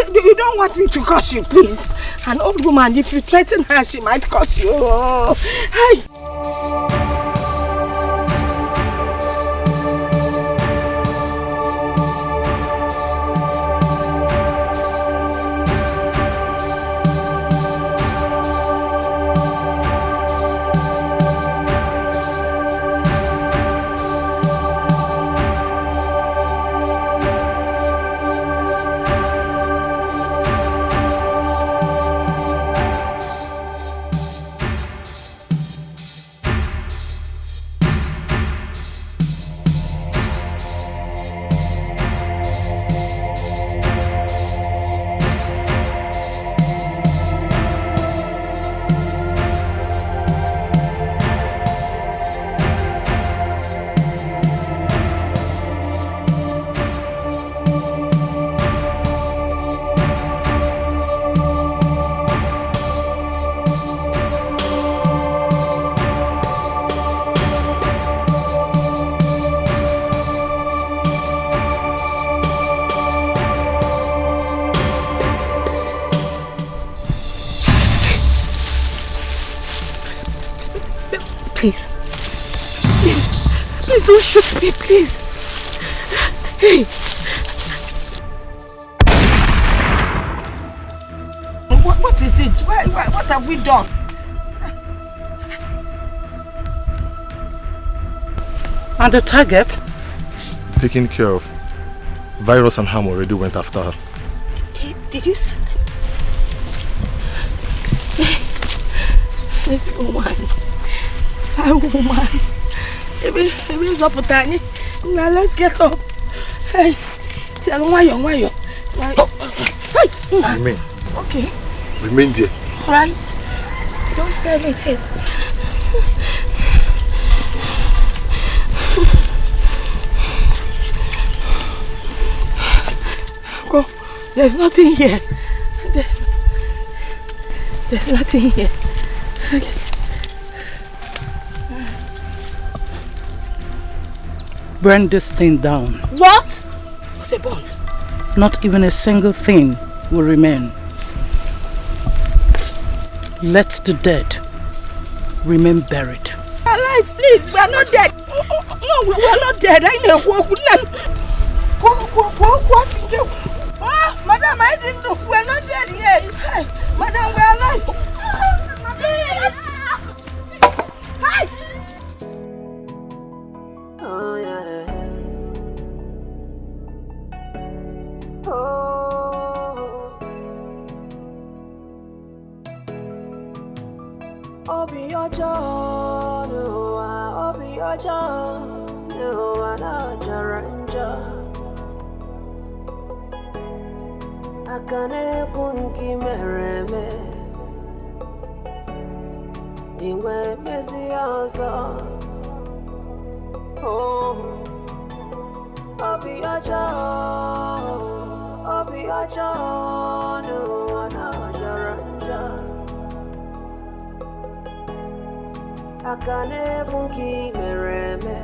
You don't want me to curse you, please. An old woman, if you threaten her, she might curse you. Hey. Please. Please don't shoot me, please. Hey. What is it? What have we done? And the target? Taken care of. Virus and Ham already went after her. Did you send them? This woman. Fine woman. Maybe it's up with Tani. Now let's get up. Hey. Why you? Hey. Remain. Okay. Remain there. Right. Don't say anything. There's nothing here. There's nothing here. Okay. Burn this thing down. What? What's a bond? Not even a single thing will remain. Let the dead remain buried. Alive, please. We are not dead. No, we are not dead. I know. Madam, I didn't know. We are not dead yet. Hey, Madam, we are alive. Hi. Oh yeah. Oh. Obi ojo, no, Obi ojo, no, na jaranja. Akane kunki mereme, ingwe mezi ozo. Oh, Obi ojo, no, na jaranja. Akane bunki mereme,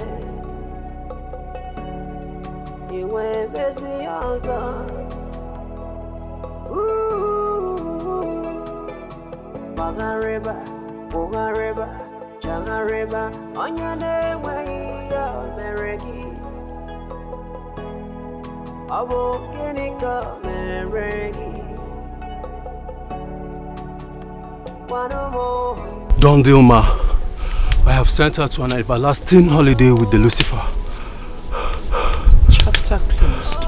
iwe bezi ozo. Bagareba, Bogareba, Jangareba, Onyane way ya meregi. Abo genika meregi. One more. Don Dilma, I have sent her to an everlasting holiday with the Lucifer. Chapter closed.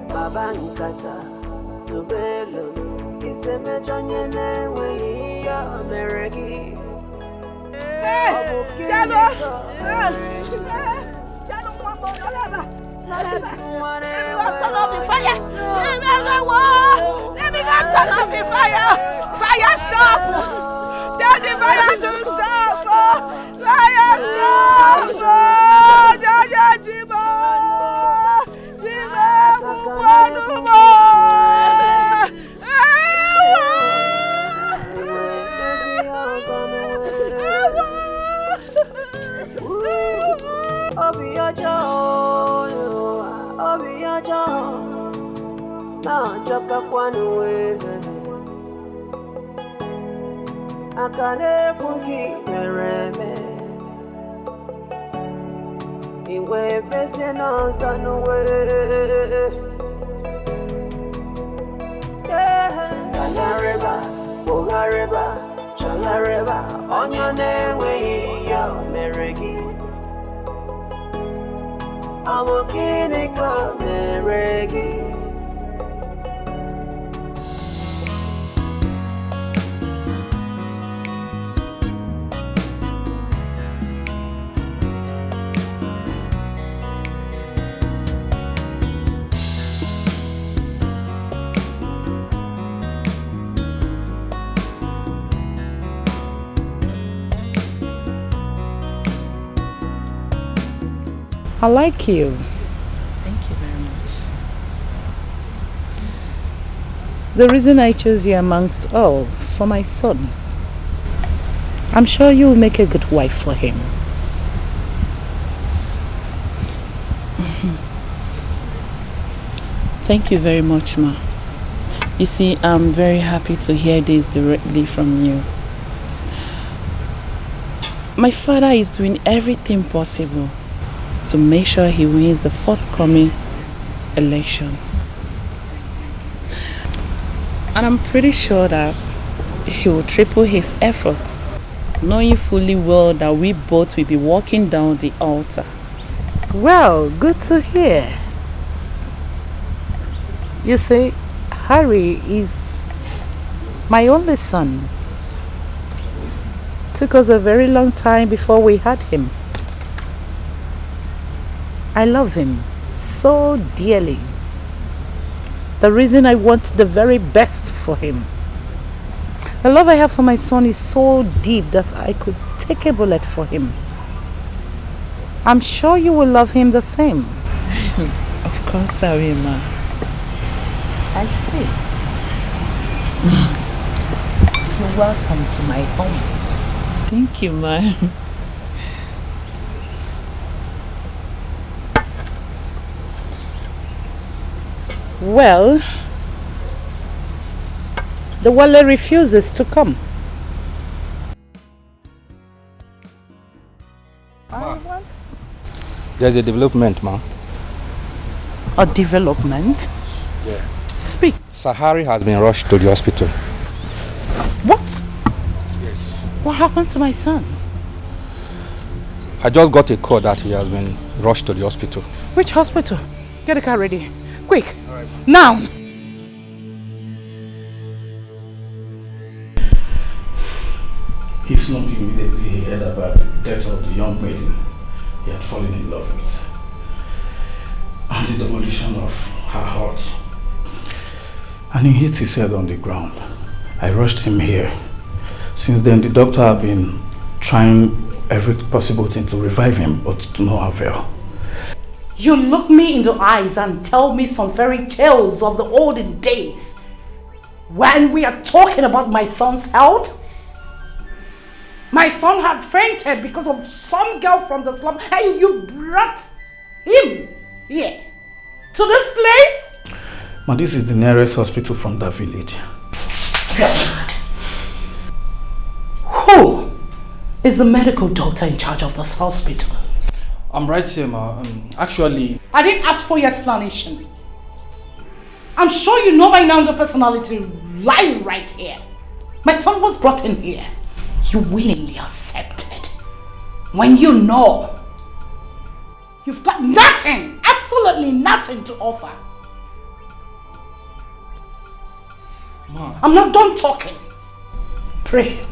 Babankata, Zubelo, Iseme Janyane way ya meregi. Chalo! Chalo, let me go turn off the fire! Let me go turn off the fire! Fire stop! Tell the fire to stop! Fire stop! Jaja Jibo! Jibo! Kukwanumo! Obi ojo, na joka kwanuwe. Akane kunki mereme, iwe bese no sanuwe. Kangareba, Bogareba, Changareba, Onyane we ya meregi. Amo kinika meregi. I like you. Thank you very much. The reason I chose you amongst all, for my son. I'm sure you will make a good wife for him. Thank you very much, Ma. You see, I'm very happy to hear this directly from you. My father is doing everything possible to make sure he wins the forthcoming election. And I'm pretty sure that he will triple his efforts, knowing fully well that we both will be walking down the altar. Well, good to hear. You see, Harry is my only son. Took us a very long time before we had him. I love him so dearly. The reason I want the very best for him. The love I have for my son is so deep that I could take a bullet for him. I'm sure you will love him the same. Of course I will, ma. I see. You're welcome to my home. Thank you, ma. Well, the Wale refuses to come. There's a development, ma. A development? Yeah. Speak. Sahari has been rushed to the hospital. What? Yes. What happened to my son? I just got a call that he has been rushed to the hospital. Which hospital? Get the car ready. Quick. Now. He slumped immediately he heard about the death of the young maiden he had fallen in love with and the demolition of her heart. And he hit his head on the ground. I rushed him here. Since then, the doctor have been trying every possible thing to revive him, but to no avail. You look me in the eyes and tell me some fairy tales of the olden days when we are talking about my son's health? My son had fainted because of some girl from the slum and you brought him here to this place? Ma, this is the nearest hospital from that village. God. Who is the medical doctor in charge of this hospital? I'm right here, ma. Actually... I didn't ask for your explanation. I'm sure you know by now the personality lying right here. My son was brought in here. You willingly accepted. When you know you've got nothing, absolutely nothing to offer. Ma. I'm not done talking. Pray.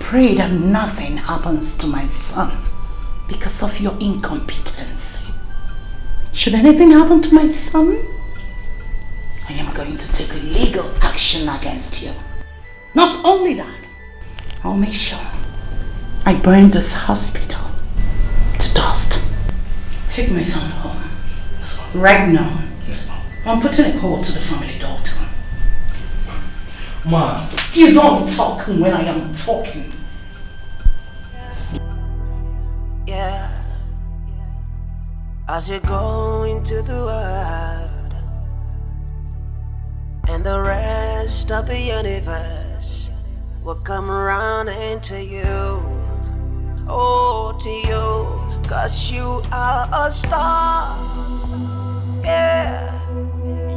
Pray that nothing happens to my son because of your incompetence. Should anything happen to my son, I am going to take legal action against you. Not only that, I'll make sure I burn this hospital to dust. Take my son home. Right now. Yes, ma'am. I'm putting a call to the family doctor. Ma. You don't talk when I am talking. Yeah. As you go into the world and the rest of the universe will come around into you. Oh, to you, 'cause you are a star. Yeah.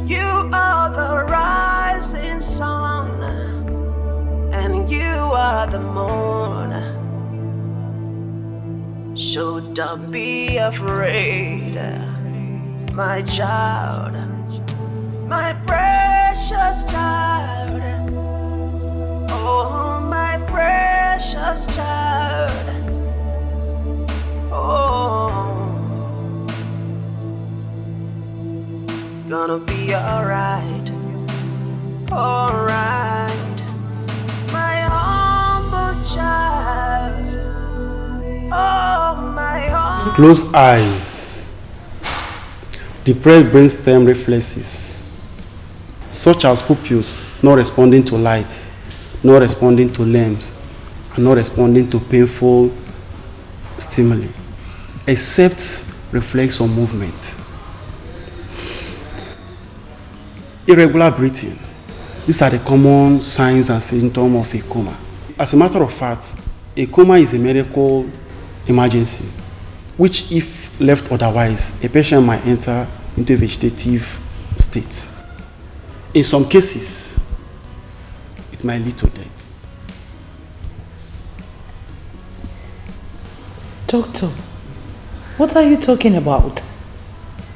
You are the rising sun, and you are the moon. So don't be afraid, my child, my precious child. Oh, my precious child. Oh, it's gonna be alright, alright, my humble child. Oh, my humble. Closed eyes, depressed brainstem reflexes, such as pupils not responding to light, not responding to limbs, and not responding to painful stimuli, except reflex on movement. Irregular breathing. These are the common signs and symptoms of a coma. As a matter of fact, a coma is a medical emergency, which if left otherwise, a patient might enter into a vegetative state. In some cases, it might lead to death. Doctor, what are you talking about?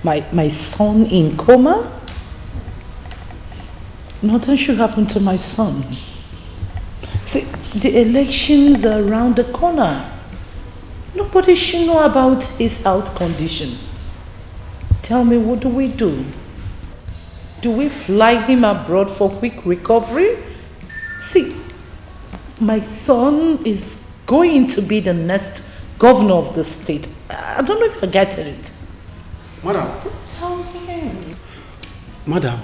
My son in coma? Nothing should happen to my son. See, the elections are around the corner. Nobody should know about his health condition. Tell me, what do we do? Do we fly him abroad for quick recovery? See, my son is going to be the next governor of the state. I don't know if you're getting it. Madam. So tell him. Madam,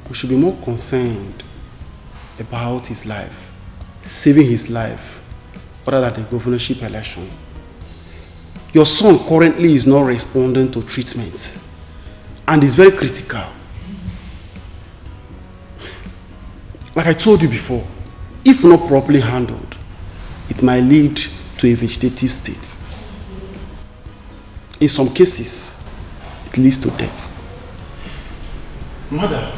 we should be more concerned about his life, saving his life, rather than the governorship election. Your son currently is not responding to treatment and is very critical. Like I told you before, if not properly handled, it might lead to a vegetative state. In some cases, it leads to death. Madam,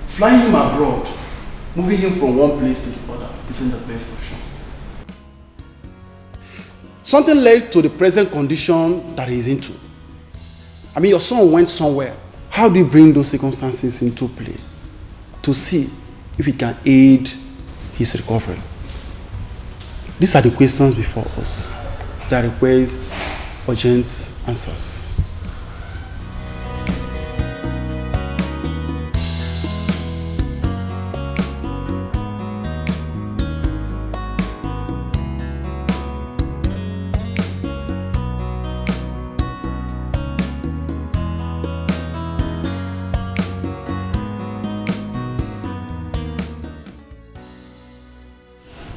flying him abroad, moving him from one place to the other isn't the best option. Something led to the present condition that he's into. I mean, your son went somewhere. How do you bring those circumstances into play to see if it can aid his recovery? These are the questions before us that requires urgent answers.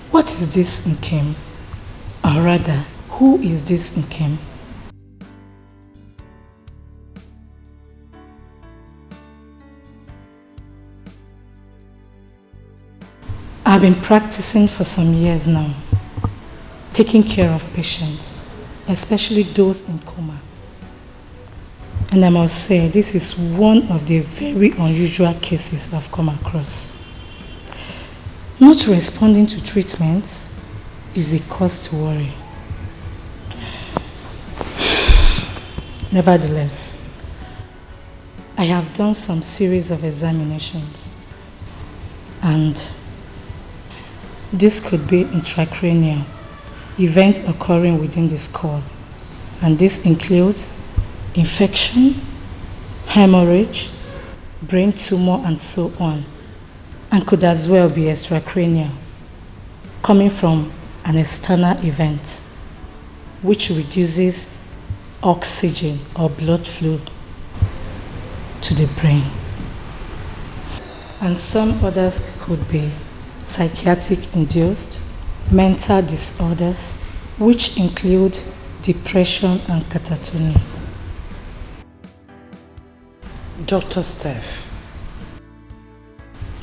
What is this Nkem? Or rather, who is this Nkem? I've been practicing for some years now, taking care of patients, especially those in coma. And I must say, this is one of the very unusual cases I've come across. Not responding to treatment is a cause to worry. Nevertheless, I have done some series of examinations, and this could be intracranial, events occurring within the skull, and this includes infection, hemorrhage, brain tumor, and so on, and could as well be extracranial, coming from an external event which reduces oxygen or blood flow to the brain. And some others could be psychiatric induced, mental disorders, which include depression and catatonia. Dr. Steph,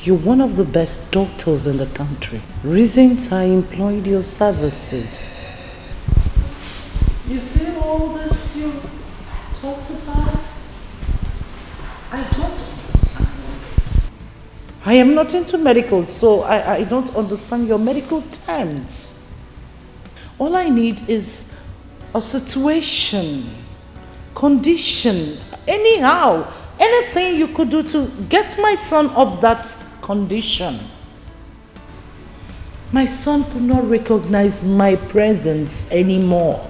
you're one of the best doctors in the country. Reasons I employed your services. You see all this you talked about? I don't understand it. I am not into medical, so I don't understand your medical terms. All I need is a situation, condition, anyhow, anything you could do to get my son off that condition. My son could not recognize my presence anymore.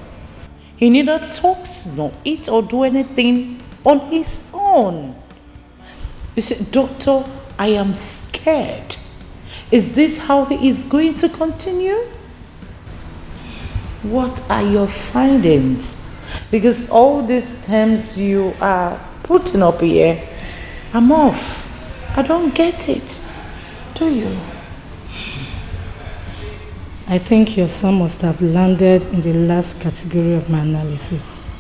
He neither talks nor eat or do anything on his own. You see, doctor, I am scared. Is this how he is going to continue? What are your findings? Because all these terms you are putting up here, I'm off. I don't get it. Do you? I think your son must have landed in the last category of my analysis.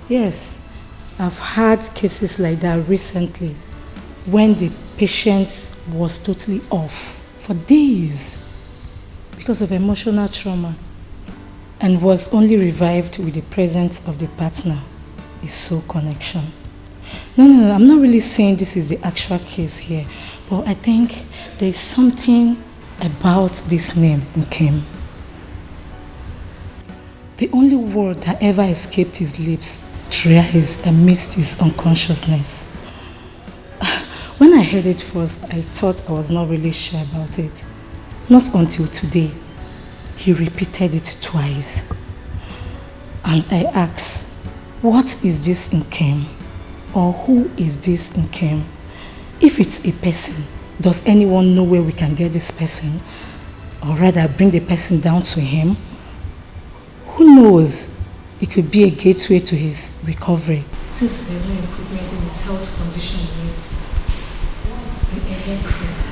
Yes, I've had cases like that recently when the patient was totally off for days because of emotional trauma and was only revived with the presence of the partner, a soul connection. No, I'm not really saying this is the actual case here, but I think there's something about this name, Nkem. The only word that ever escaped his lips thrice amidst his unconsciousness. When I heard it first, I thought I was not really sure about it. Not until today. He repeated it twice. And I asked, what is this Nkem? Or who is this Nkem? If it's a person, does anyone know where we can get this person? or rather bring the person down to him, who knows? It could be a gateway to his recovery. Since there's no improvement in his health condition yet, the earlier the better.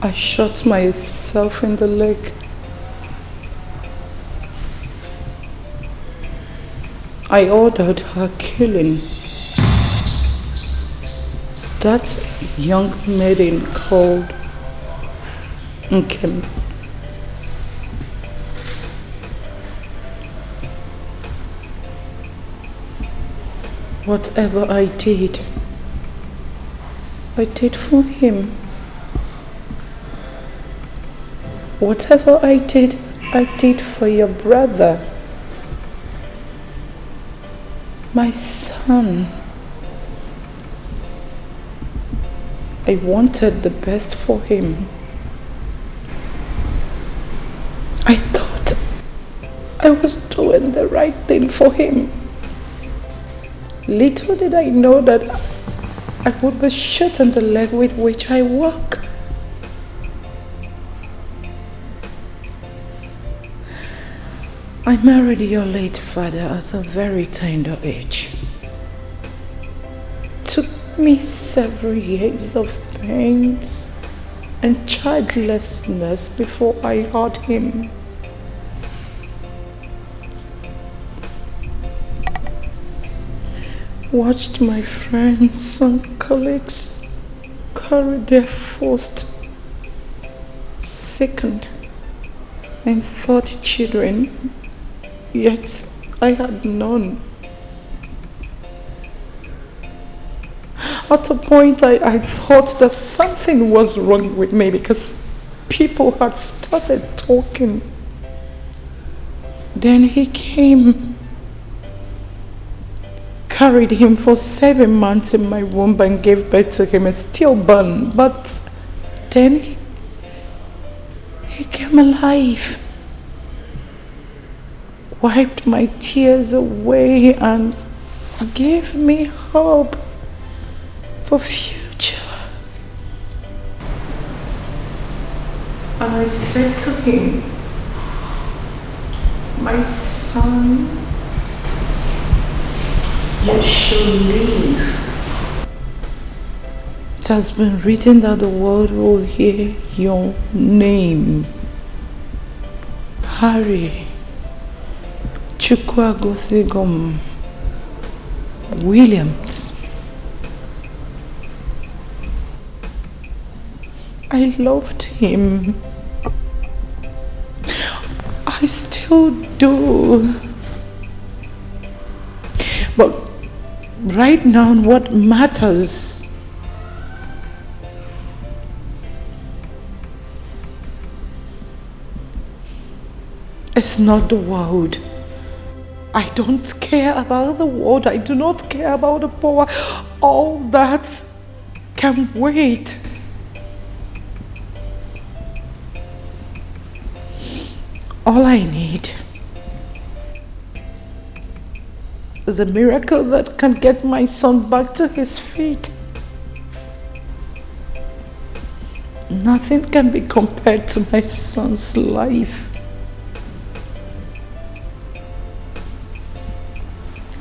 I shot myself in the leg. I ordered her killing. That young maiden called Nkem. Whatever I did for him. Whatever I did for your brother. My son. I wanted the best for him. I thought I was doing the right thing for him. Little did I know that I would be shot in the leg with which I walk. I married your late father at a very tender age. me several years of pains and childlessness before I had him. Watched my friends and colleagues carry their first, second, and third children, yet I had none. At a point, I thought that something was wrong with me because people had started talking. Then he came, carried him for 7 months in my womb and gave birth to him and stillborn. But then he came alive, wiped my tears away and gave me hope for future. And I said to him, my son, you should live. It has been written that the world will hear your name. Harry Chukwuagosigom Williams. I loved him. I still do. But right now, what matters is not the world. I don't care about the world. I do not care about the power. All that can wait. All I need is a miracle that can get my son back to his feet. Nothing can be compared to my son's life.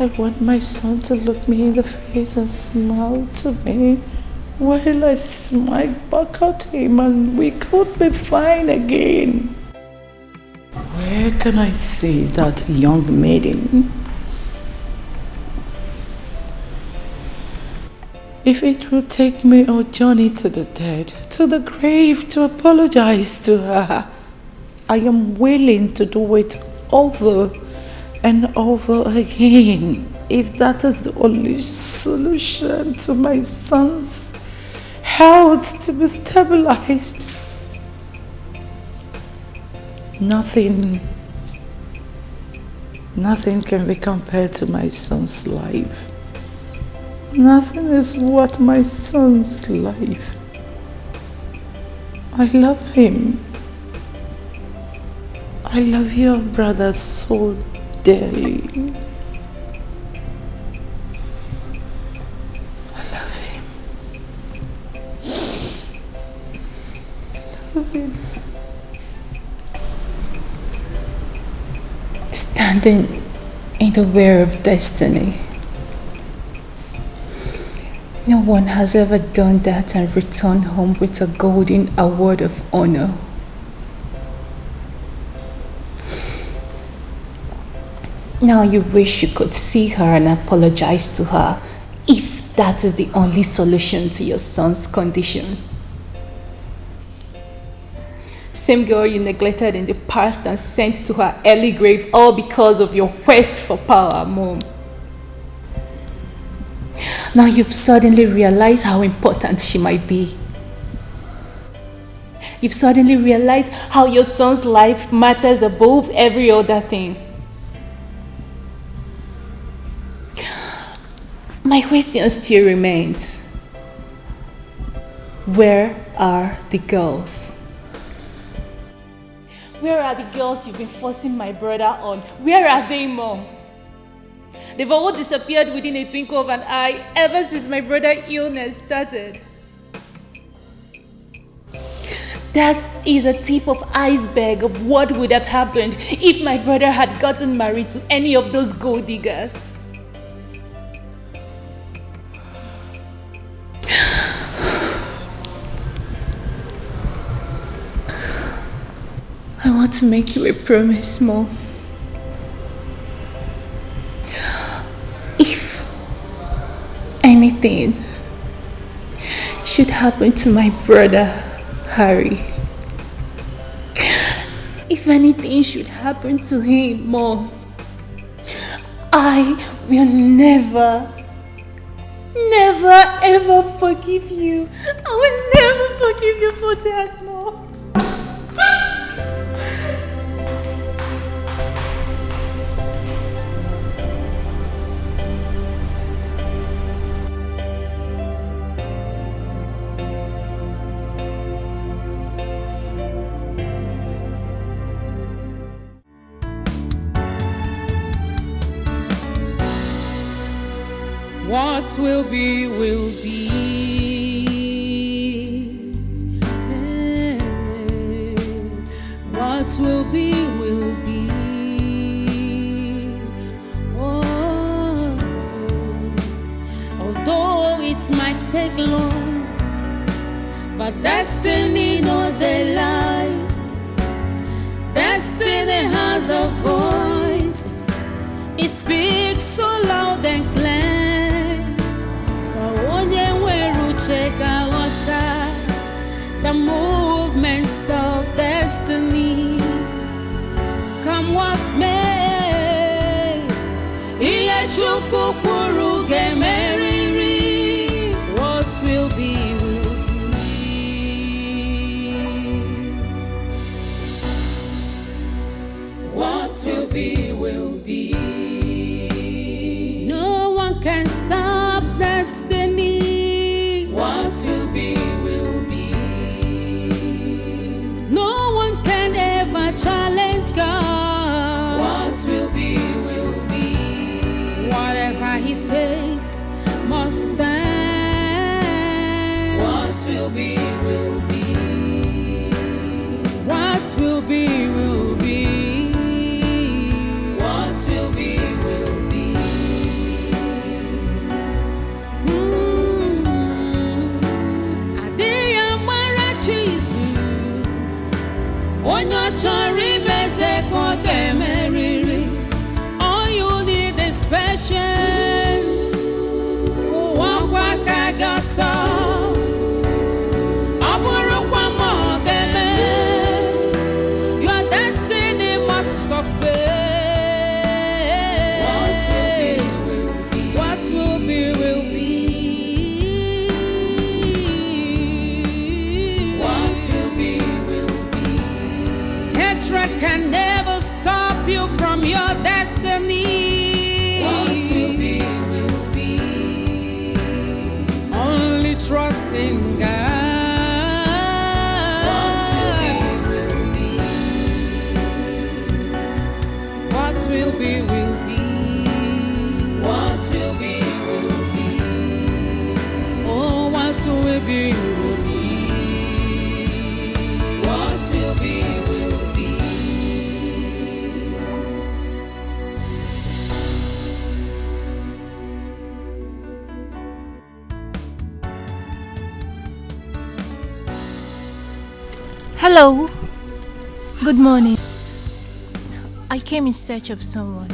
I want my son to look me in the face and smile to me while I smile back at him, and we could be fine again. Where can I see that young maiden? If it will take me a journey to the dead, to the grave, to apologize to her, I am willing to do it over and over again. If that is the only solution to my son's health to be stabilized. Nothing can be compared to my son's life. Nothing is worth my son's life. I love him. I love your brother so dearly. I love him. I love him. Standing in the way of destiny. No one has ever done that and returned home with a golden award of honor. Now you wish you could see her and apologize to her, if that is the only solution to your son's condition. Same girl you neglected in the past and sent to her early grave, all because of your quest for power, Mom. Now you've suddenly realized how important she might be. You've suddenly realized how your son's life matters above every other thing. My question still remains. Where are the girls? Where are the girls you've been forcing my brother on? Where are they, Mom? They've all disappeared within a twinkle of an eye ever since my brother's illness started. That is a tip of iceberg of what would have happened if my brother had gotten married to any of those gold diggers. want to make you a promise, Mom. If anything should happen to my brother, Harry, if anything should happen to him, Mom, I will never ever forgive you. I will never forgive you for that, Mom. What will be, will be. What will be, will be. Oh, although it might take long, but destiny no they lie. Destiny has a voice. It speaks so loud and clear. Check out the movements of destiny. Come what's may, what will be, will be. What will be, will be. No one can stop destiny. What will be, will be. No one can ever challenge God. What will be, will be. Whatever He says must stand. What will be, will be. What will be, will be. What will be, will be. All you need is patience. Your destiny must suffer. What will be, will be. What will be, will be. Hatred can never stop you from your destiny. What will be, will be. Only trust in God. What will be, will be. What will be, will be. What will be, will be. Oh, what will be, will be. What will be, will be. Hello. Good morning. I came in search of someone.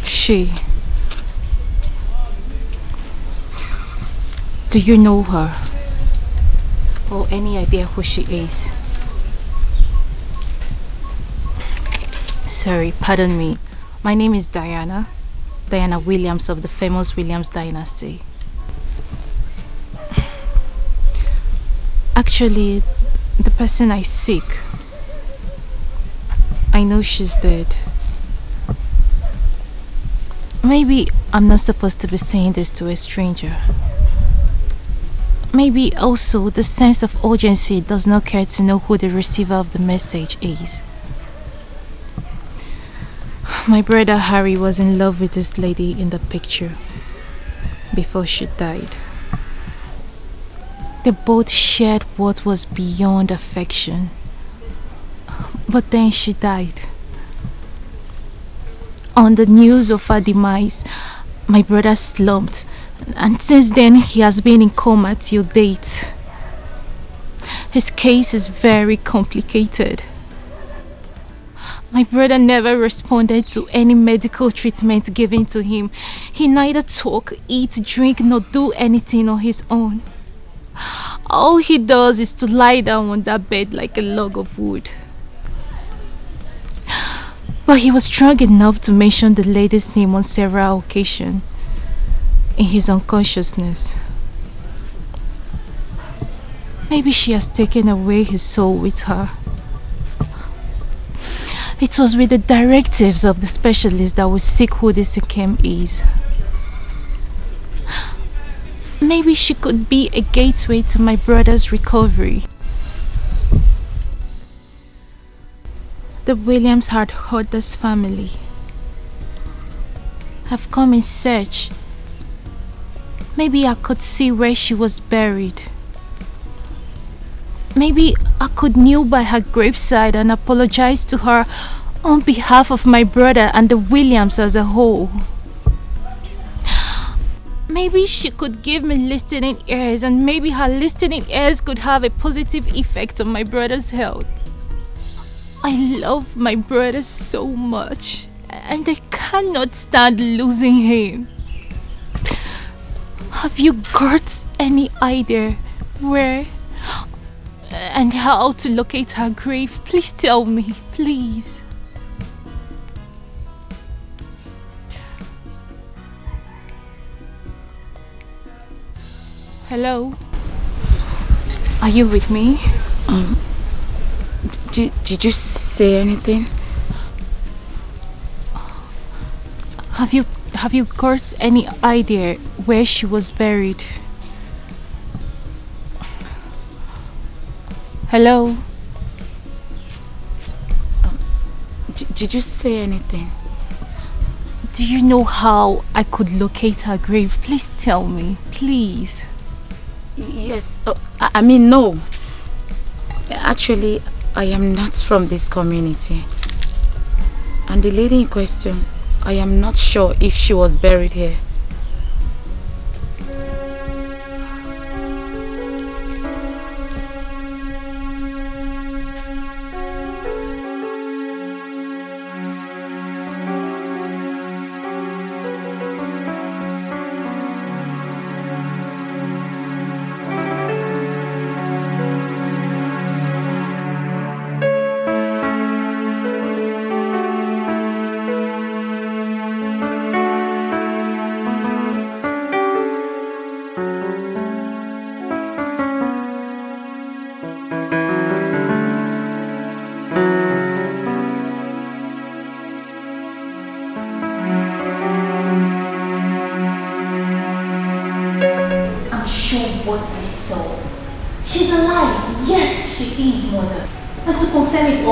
She. Do you know her? Or any idea who she is? Sorry, pardon me. My name is Diana. Diana Williams of the famous Williams dynasty. Actually, the person I seek, I know she's dead. Maybe I'm not supposed to be saying this to a stranger. Maybe also the sense of urgency does not care to know who the receiver of the message is. My brother Harry was in love with this lady in the picture before she died. They both shared what was beyond affection. But then she died. On the news of her demise, my brother slumped, and since then he has been in coma till date. His case is very complicated. My brother never responded to any medical treatment given to him. He neither talk, eat, drink, nor do anything on his own. All he does is to lie down on that bed like a log of wood. But he was strong enough to mention the lady's name on several occasions in his unconsciousness. Maybe she has taken away his soul with her. It was with the directives of the specialist that we seek who this Ikem is. Maybe she could be a gateway to my brother's recovery. The Williams had hurt this family. I've come in search. Maybe I could see where she was buried. Maybe I could kneel by her graveside and apologize to her on behalf of my brother and the Williams as a whole. Maybe she could give me listening ears, and maybe her listening ears could have a positive effect on my brother's health. I love my brother so much, and I cannot stand losing him. Have you got any idea where and how to locate her grave? Please tell me, please. Hello? Are you with me? Did you say anything? Have you got any idea where she was buried? Hello? Did you say anything? Do you know how I could locate her grave? Please tell me, please. Yes. I mean, no. Actually, I am not from this community. And the lady in question, I am not sure if she was buried here.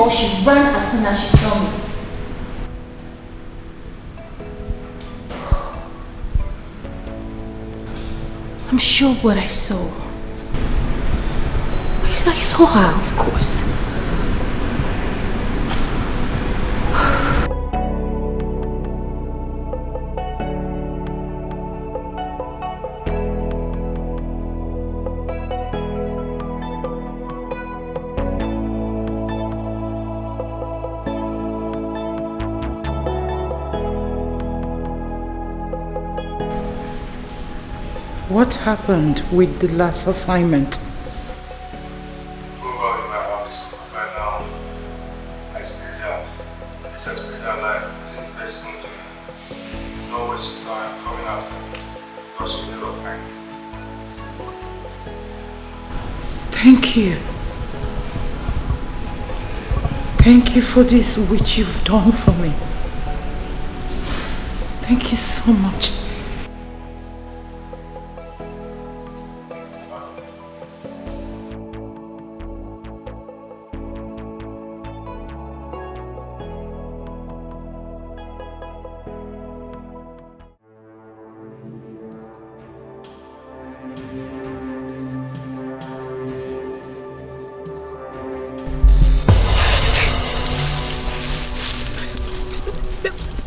She ran as soon as she saw me. I'm sure what I saw. Because I saw her, of course. What happened with the last assignment? Nobody might have discovered by now. I spilled her. This has spilled her life. Isn't the best known to me. No waste of time coming after me. Just a little time. Thank you. Thank you for this which you've done for me. Thank you so much.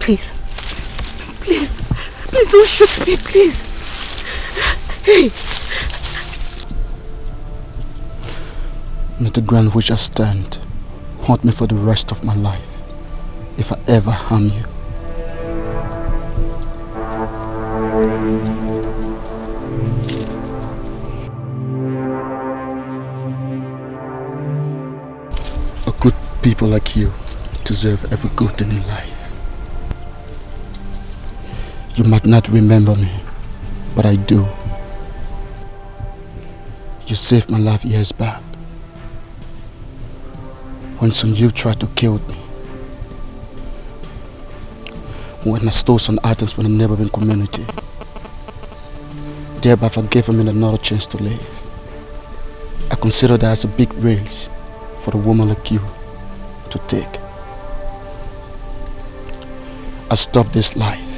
Please. Please. Please don't shoot me, please. Hey. May the ground which I stand haunt me for the rest of my life if I ever harm you. A good people like you deserve every good thing in life. You might not remember me, but I do. You saved my life years back, when some you tried to kill me, when I stole some items from the neighboring community, thereby for giving me another chance to live. I consider that as a big risk for a woman like you to take. I stopped this life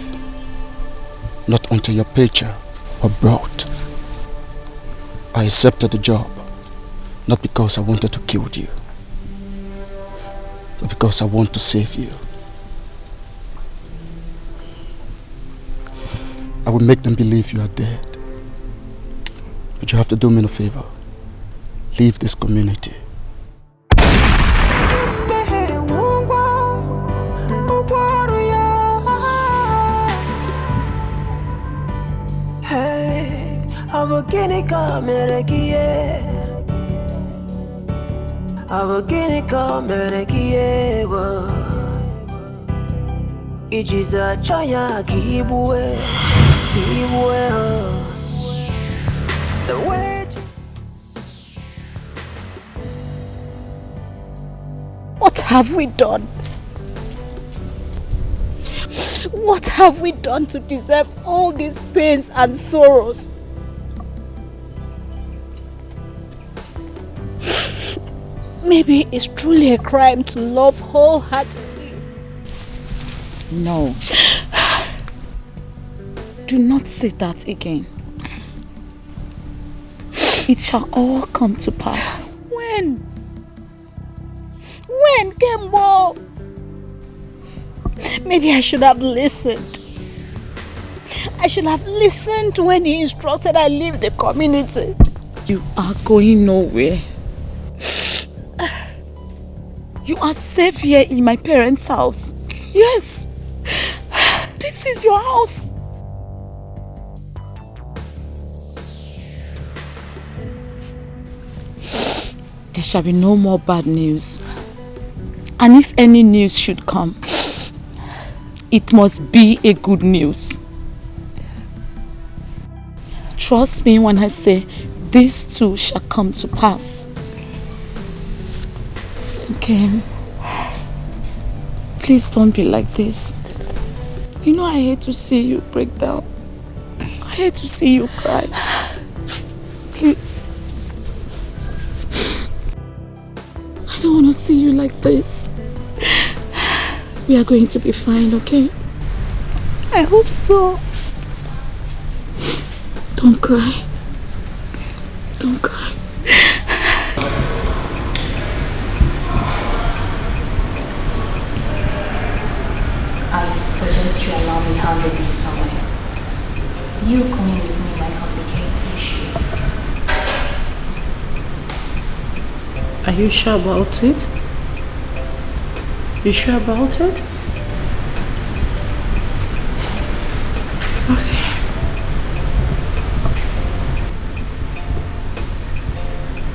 not until your picture was brought. I accepted the job, not because I wanted to kill you, but because I want to save you. I will make them believe you are dead. But you have to do me a favor. Leave this community. Aboginika merekie, aboginika merekie wo. Ijiza chaya kibwe, kibwe ho. The way. What have we done? What have we done to deserve all these pains and sorrows? Maybe it's truly a crime to love wholeheartedly. No. Do not say that again. It shall all come to pass. When? When, Kembo? Maybe I should have listened. I should have listened when he instructed I leave the community. You are going nowhere. You are safe here in my parents' house. Yes. This is your house. There shall be no more bad news. And if any news should come, it must be a good news. Trust me when I say this too shall come to pass. Okay. Please don't be like this. You know I hate to see you break down. I hate to see you cry. Please. I don't want to see you like this. We are going to be fine, okay? I hope so. Don't cry. Don't cry. I suggest you allow me handle this somewhere. You coming with me might complicate issues. Are you sure about it? You sure about it? Okay.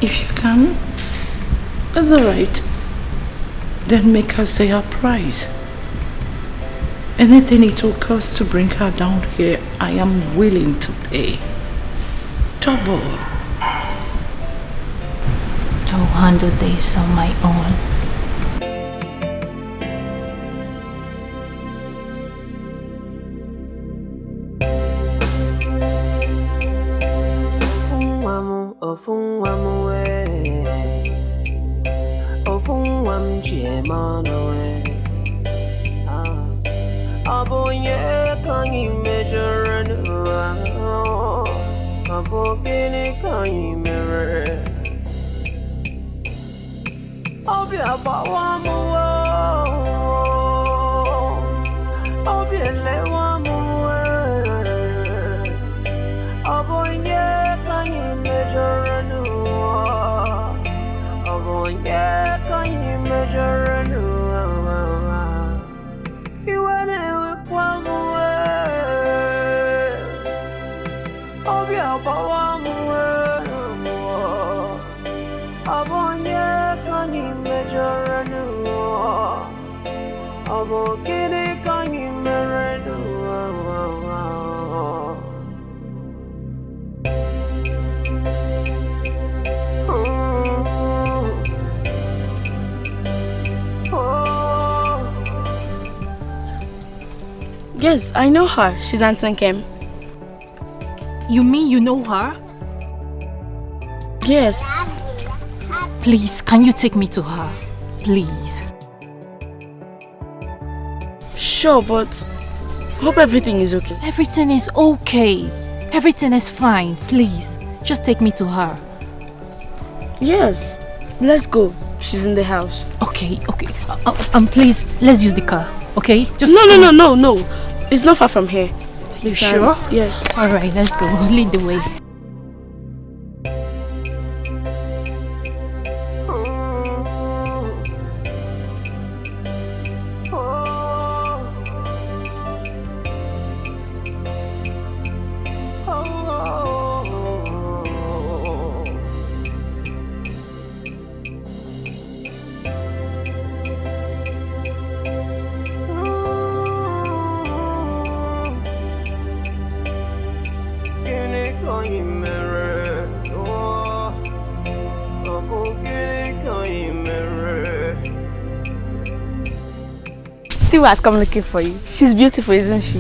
If you can, that's alright. Then make her say her price. Anything it will cost to bring her down here, I am willing to pay. Double. I'll handle this on my own. Ofungwamwe, ofungwam jemanawe. Abonye kanyi measure no. Abogini kanyi mirror. Obi abawamu, obi elewamu. Abonye kanyi measure no. Abonye kanyi measure no. You went with one way. Obi abawamu. Abonye kanyi measure no. Abogini kanyi measure no. Yes, I know her. She's Aunt Kim. You mean you know her? Yes. Please, can you take me to her? Please. Sure, but hope everything is okay. Everything is okay. Everything is fine. Please, just take me to her. Yes, let's go. She's in the house. Okay. Please, let's use the car. Okay? Just No. It's not far from here. You sure? Yes. Alright, let's go. Lead the way. See who has come looking for you. She's beautiful, isn't she?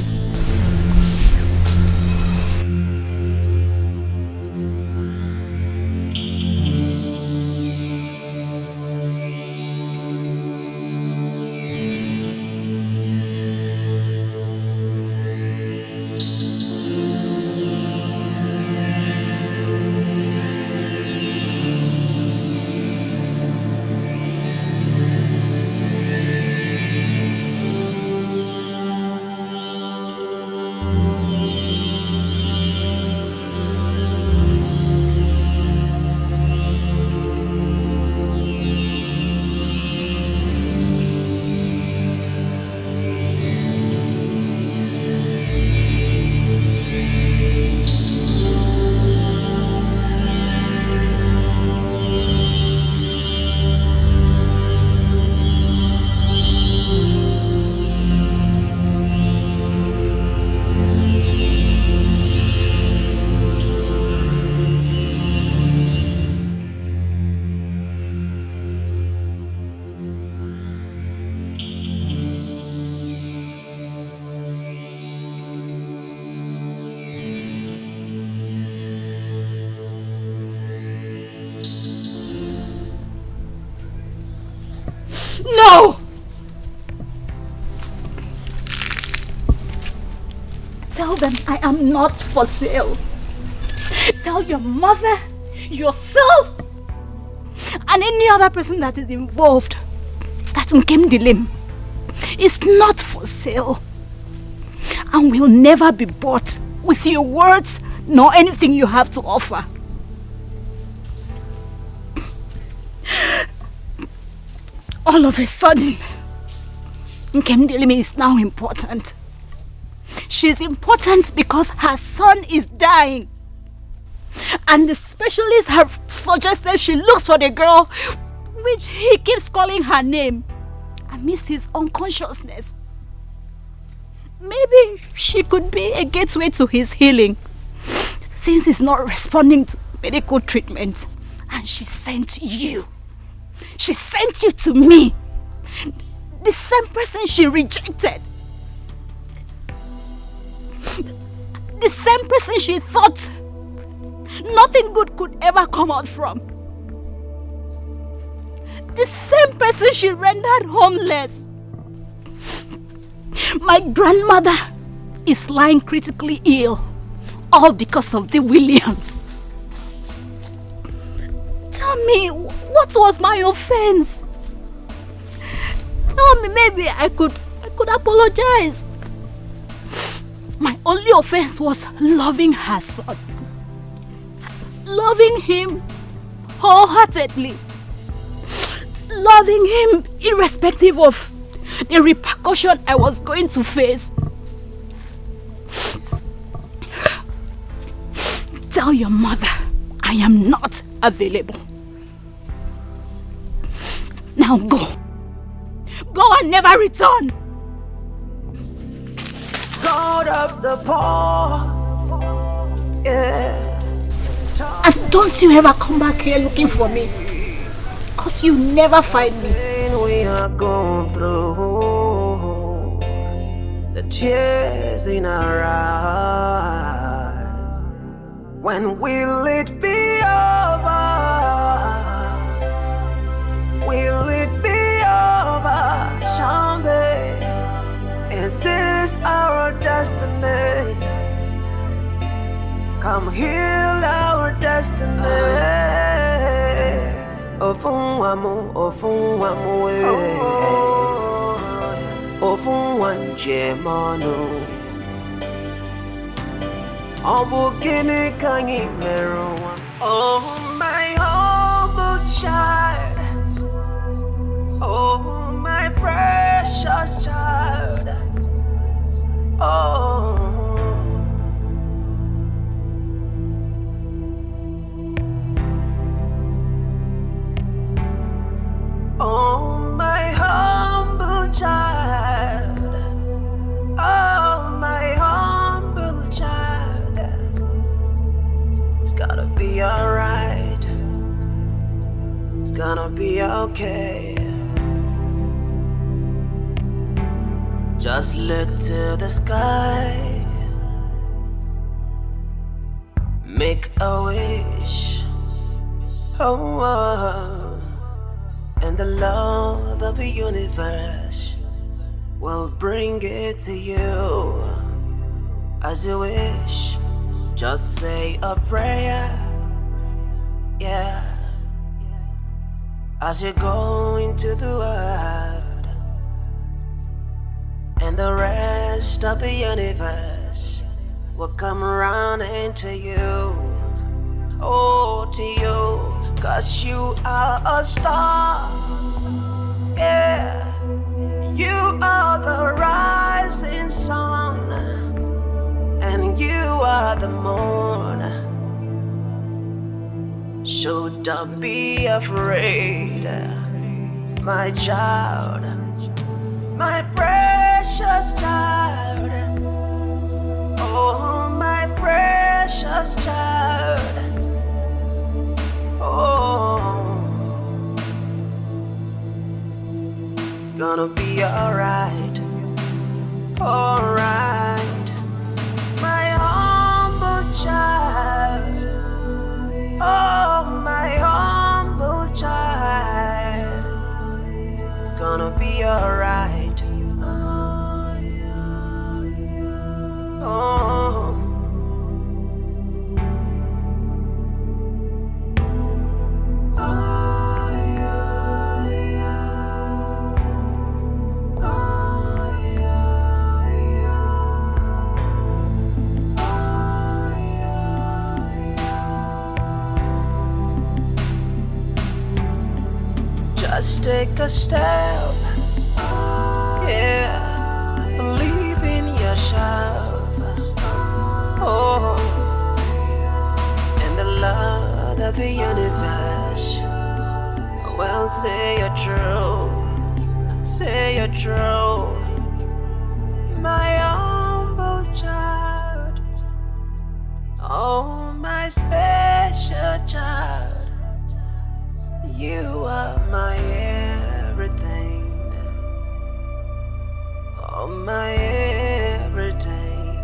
No! Tell them I am not for sale. Tell your mother, yourself, and any other person that is involved that Nkem Dilim is not for sale and will never be bought with your words nor anything you have to offer. All of a sudden, Nkem Dilim is now important. She's important because her son is dying. And the specialists have suggested she looks for the girl which he keeps calling her name amidst his unconsciousness. Maybe she could be a gateway to his healing, since he's not responding to medical treatment. And she sent you. She sent you to me. The same person she rejected. The same person she thought nothing good could ever come out from. The same person she rendered homeless. My grandmother is lying critically ill, all because of the Williams. Tell me, what was my offense? Tell me, maybe I could apologize. My only offense was loving her son. Loving him wholeheartedly. Loving him irrespective of the repercussion I was going to face. Tell your mother I am not available. Now go. Go and never return. God of the poor, yeah. And don't you ever come back here looking for me, cause you never find me. We are going through the tears in our eyes. When will it be over? Will it be over someday? Is this our destiny? Come heal our destiny. Ofunwamu, ofunwamu, ofunwanje manu. Obukini kangi meruwa. Oh, my humble child. Oh, my precious child. Oh. Oh, my humble child. Oh, my humble child. It's gonna be alright. It's gonna be okay. Just look to the sky. Make a wish. Oh. And the Lord of the universe will bring it to you as you wish. Just say a prayer, yeah, as you go into the world, and the rest of the universe will come around into you, oh, to you. 'Cause you are a star, yeah. You are the rising sun, and you are the moon. So don't be afraid, my child, my precious child. Oh, my precious child. Oh, it's gonna be alright, alright, my humble child. Oh, my humble child. It's gonna be alright. Oh. Just take a step, yeah, believe in yourself, oh, and the Lord of the universe will say you're true, say you're true, my humble child, oh, my special child. You are my everything, oh, my everything,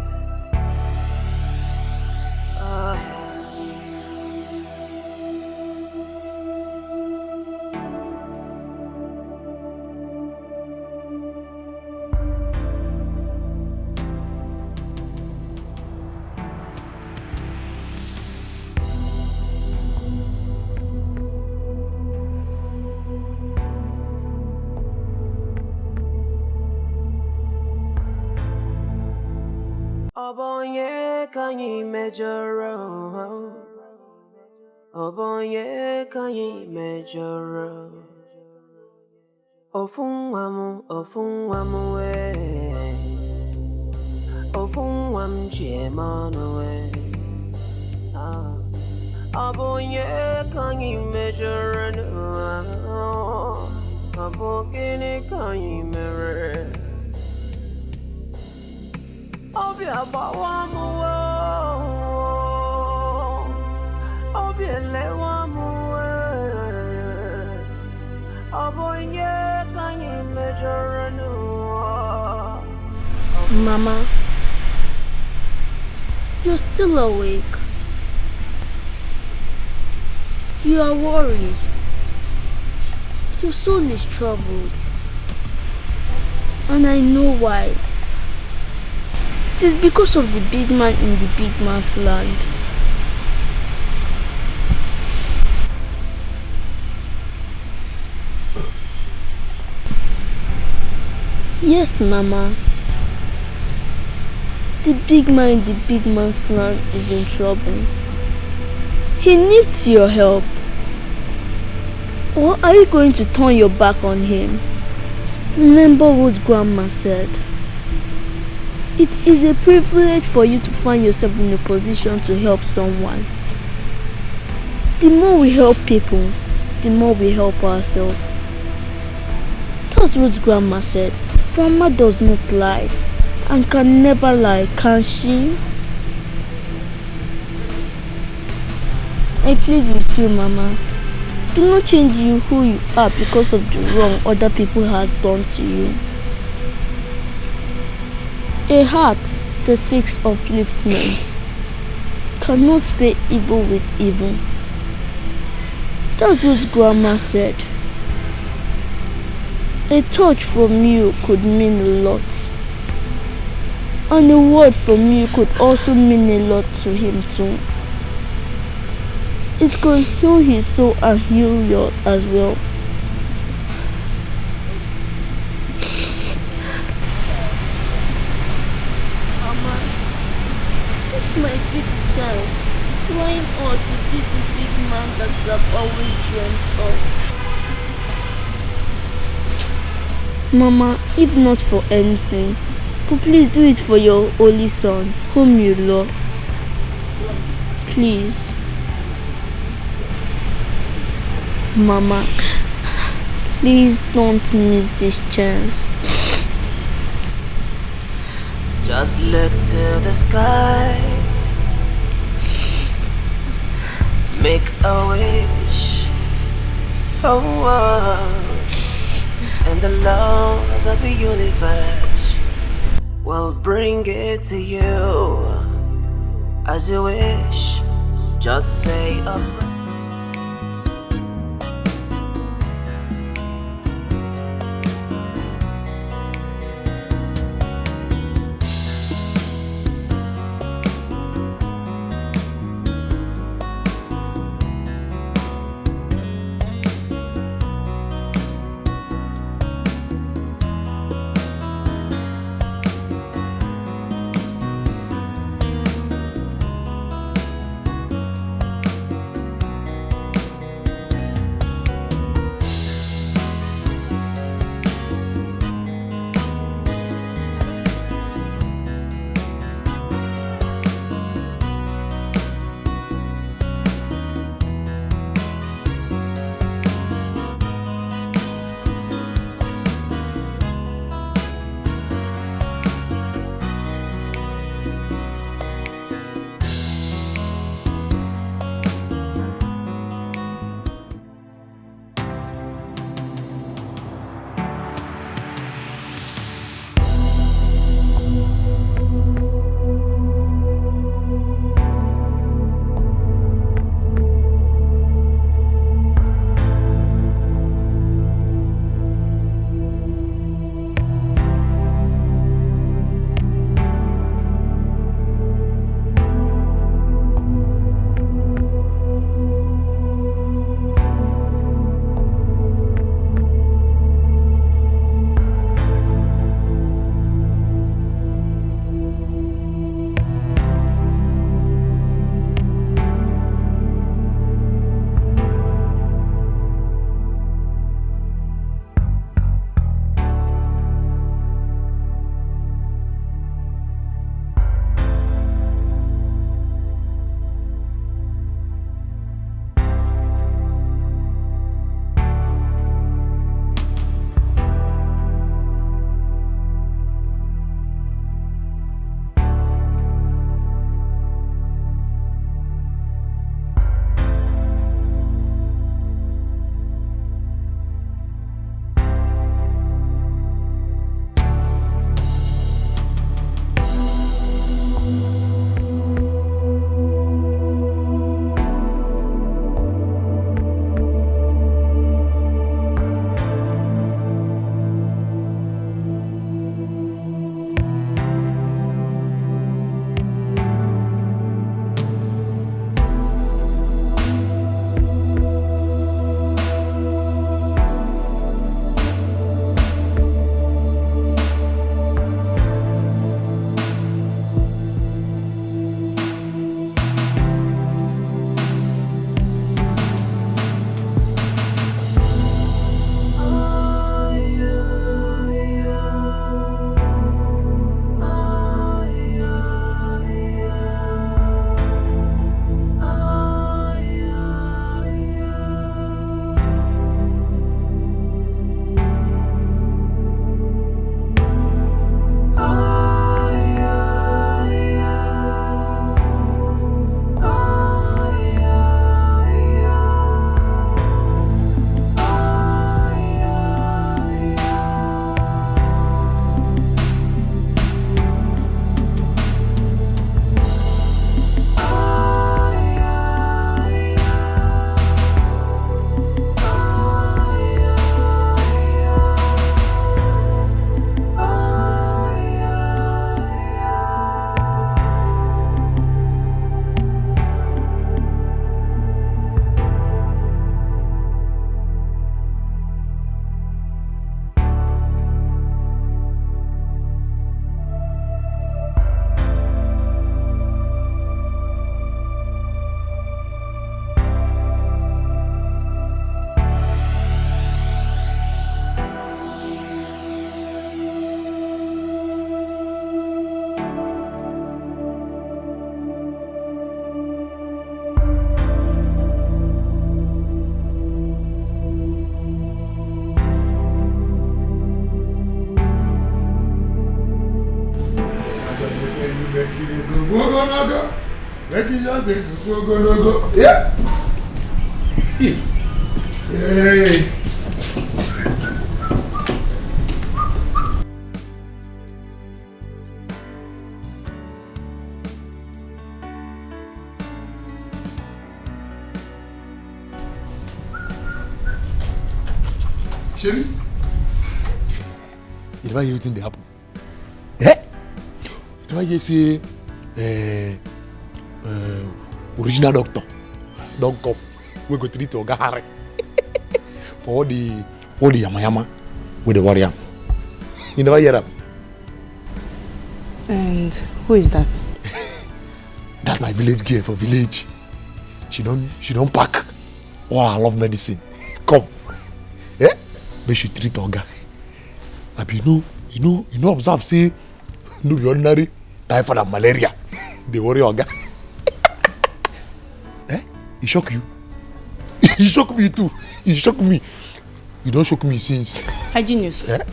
oh, yeah. Obonye kanyi mejoro. Obonye kanyi mejoro. Ofunwamu we. Ofunwam jemano we. Obonye kanyi mejoro. Abogene kanyi mere. Obi abawamu Obi elewamu Obonye kanyi mejoranu. Mama, you're still awake. You are worried. Your soul is troubled. And I know why. It is because of the big man in the big man's land. Yes, Mama. The big man in the big man's land is in trouble. He needs your help. Or are you going to turn your back on him? Remember what Grandma said. It is a privilege for you to find yourself in a position to help someone. The more we help people, the more we help ourselves. That's what Grandma said. Grandma does not lie and can never lie, can she? I plead with you, Mama. Do not change you who you are because of the wrong other people has done to you. A heart that seeks upliftment cannot pay evil with evil. That's what Grandma said. A touch from you could mean a lot. And a word from you could also mean a lot to him too. It could heal his soul and heal yours as well. Mama, this might be the chance. Trying us to be the big man that we have always dreamt of. Mama, if not for anything, but please do it for your only son, whom you love. Please. Mama, please don't miss this chance. Just look to the sky. Make a wish. And the Lord of the universe will bring it to you as you wish. Just say a prayer. Go. Yeah. Hey. Sherry, you never hear anything they happen. Eh? You never hear say original doctor don't come. We go treat Oga Harry for all the yama with the warrior. You never hear that? And who is that? That's my village girl for village. She don't pack. Oh, I love medicine. Come. Eh? But she treat Oga. Abi you know observe say no be ordinary typhoid and malaria. They worry Oga. Eh? He shock you? He shock me too. He shock me. You don't shock me since. Hygienist. Eh?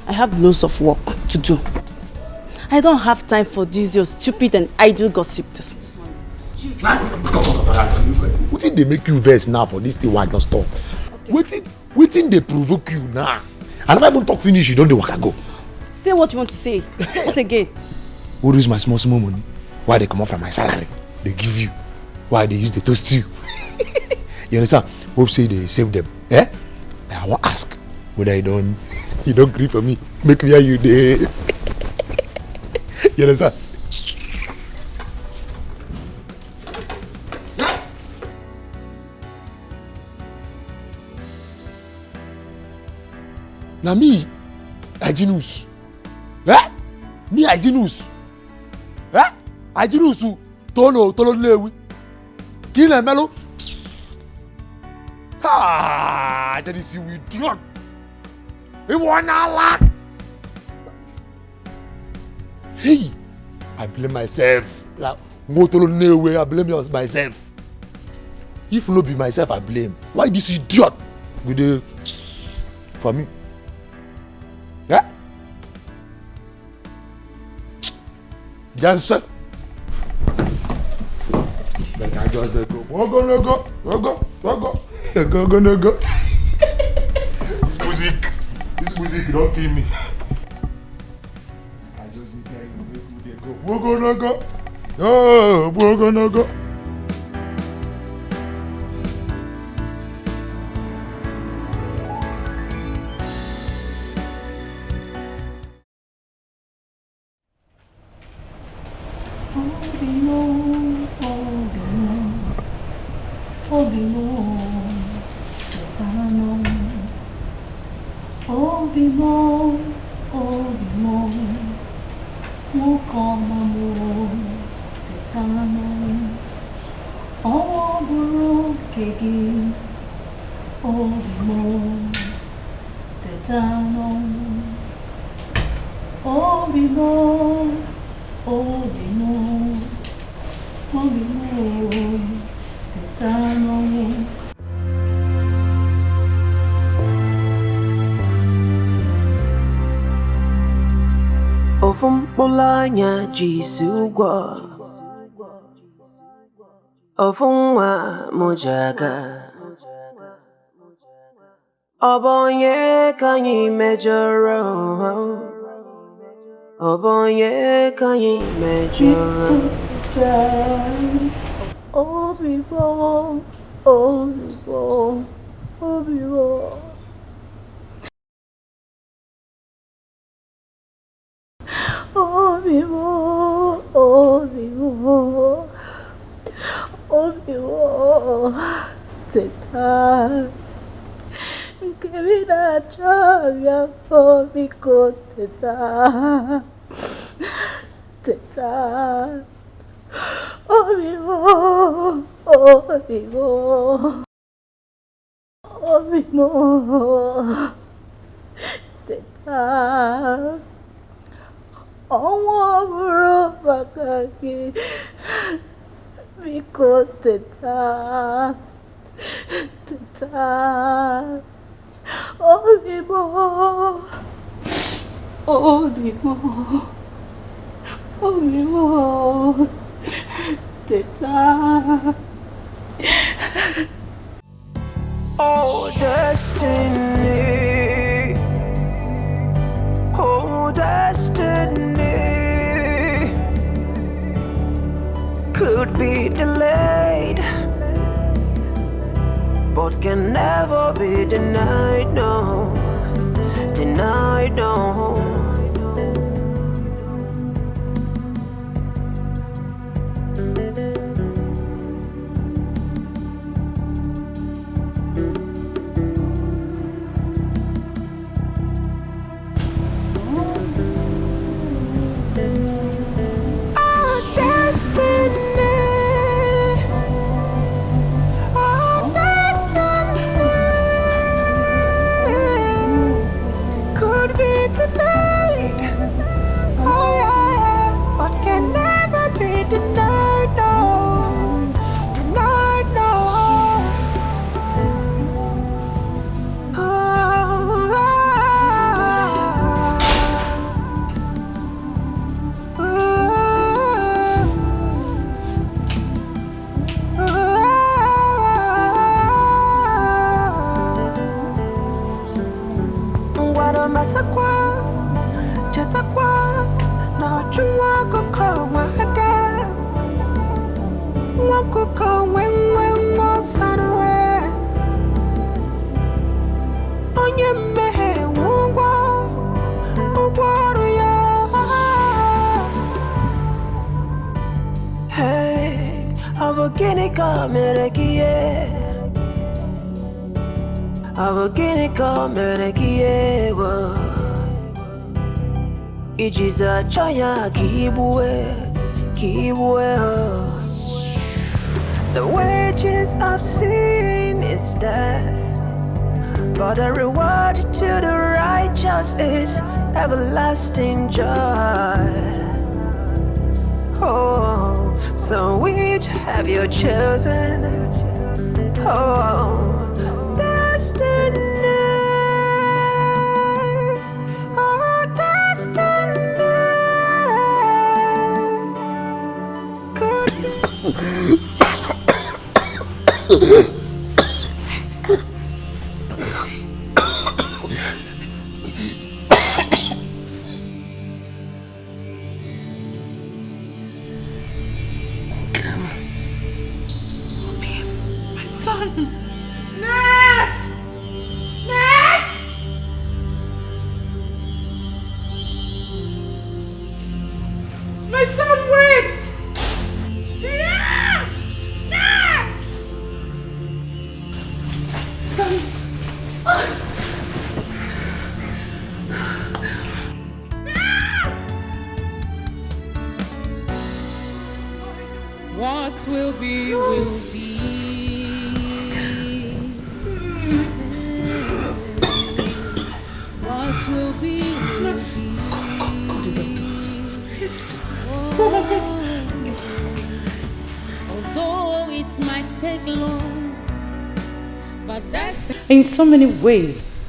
I have loads of work to do. I don't have time for this your stupid and idle gossip this morning. What did they make you vex now for this thing? Why not stop? Okay. Waiting they provoke you now. And if I don't talk finish, you don't do what I go. Say what you want to say. What again? Who use my small money? Why they come off from my salary? They give you. Why they use the toast you? You understand? Hope say they save them. Eh? I want to ask whether you don't agree for me. Make me hear you there. You understand? Now me, Hygienist. Eh? Me, Hygienist. Eh? Hygienist. Tolo lewi. Kile melo. Ha! Hygienist, you idiot. We wanna lack. Hey, I blame myself. Like, I blame myself. If no be myself, I blame. Why this idiot with the for me? Yeah? The answer. Then I just go. Go. This music don't kill me. I just need to go. Go. Ofumbolanya jisugwa Ofumwa mojaga Obonye kanyi mejoro Obonye kanyi mejoro Obi-Wan. Teta. Kevina chavia komiko teta. Obi-Wan. Teta. Ọnwa bụrụ maka gị biko teta obi m teta. Oh, destiny. Oh, destiny. Could be delayed, but can never be denied, no. Denied, no. Ijiza chaya kibwe. The wages of sin is death, but the reward to the righteous is everlasting joy. Oh, so which have you chosen? Oh, destiny. Oh, destiny. What will be, will be. What will be, will be. Although it might take long, but that's in so many ways,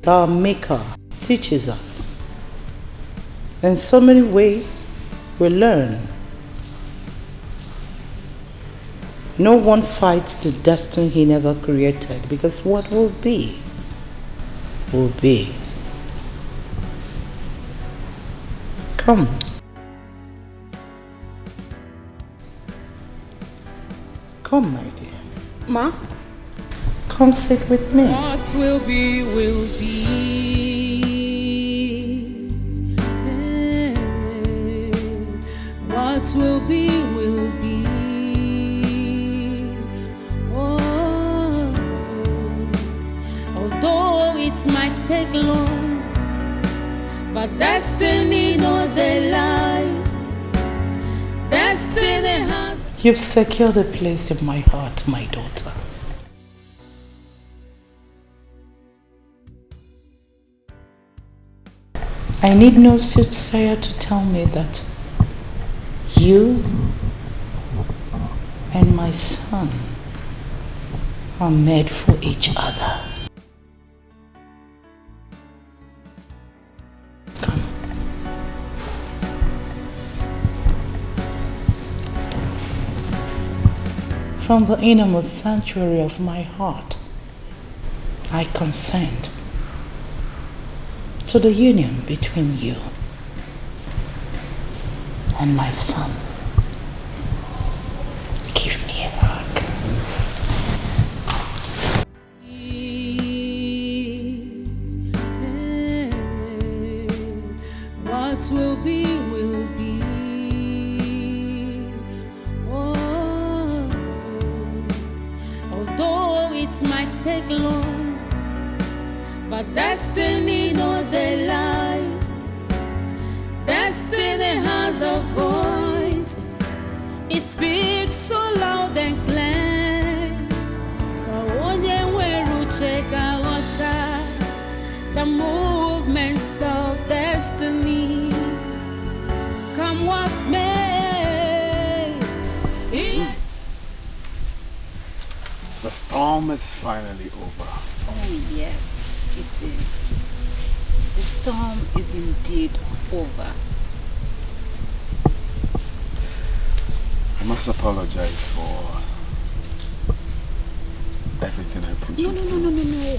our Maker teaches us. In so many ways, we learn. No one fights the destiny he never created, because what will be, will be. Come. Come, my dear. Ma? Come sit with me. What will be, will be. What will be, will be. Although it might take long, but destiny no they lie. Destiny has. You've secured a place in my heart, my daughter. I need no soothsayer to tell me that you and my son are made for each other. Come. from the innermost sanctuary of my heart, I consent to the union between you and my son. Give me a hug. What will be, will be. Oh, although it might take long, but destiny no they lie. Destiny has a voice. It speaks so loud and clear. So onye weru check out the movements of destiny. Come what may. The storm is finally over. Oh yes, it is. The storm is indeed over. I must apologize for everything I put you through. No.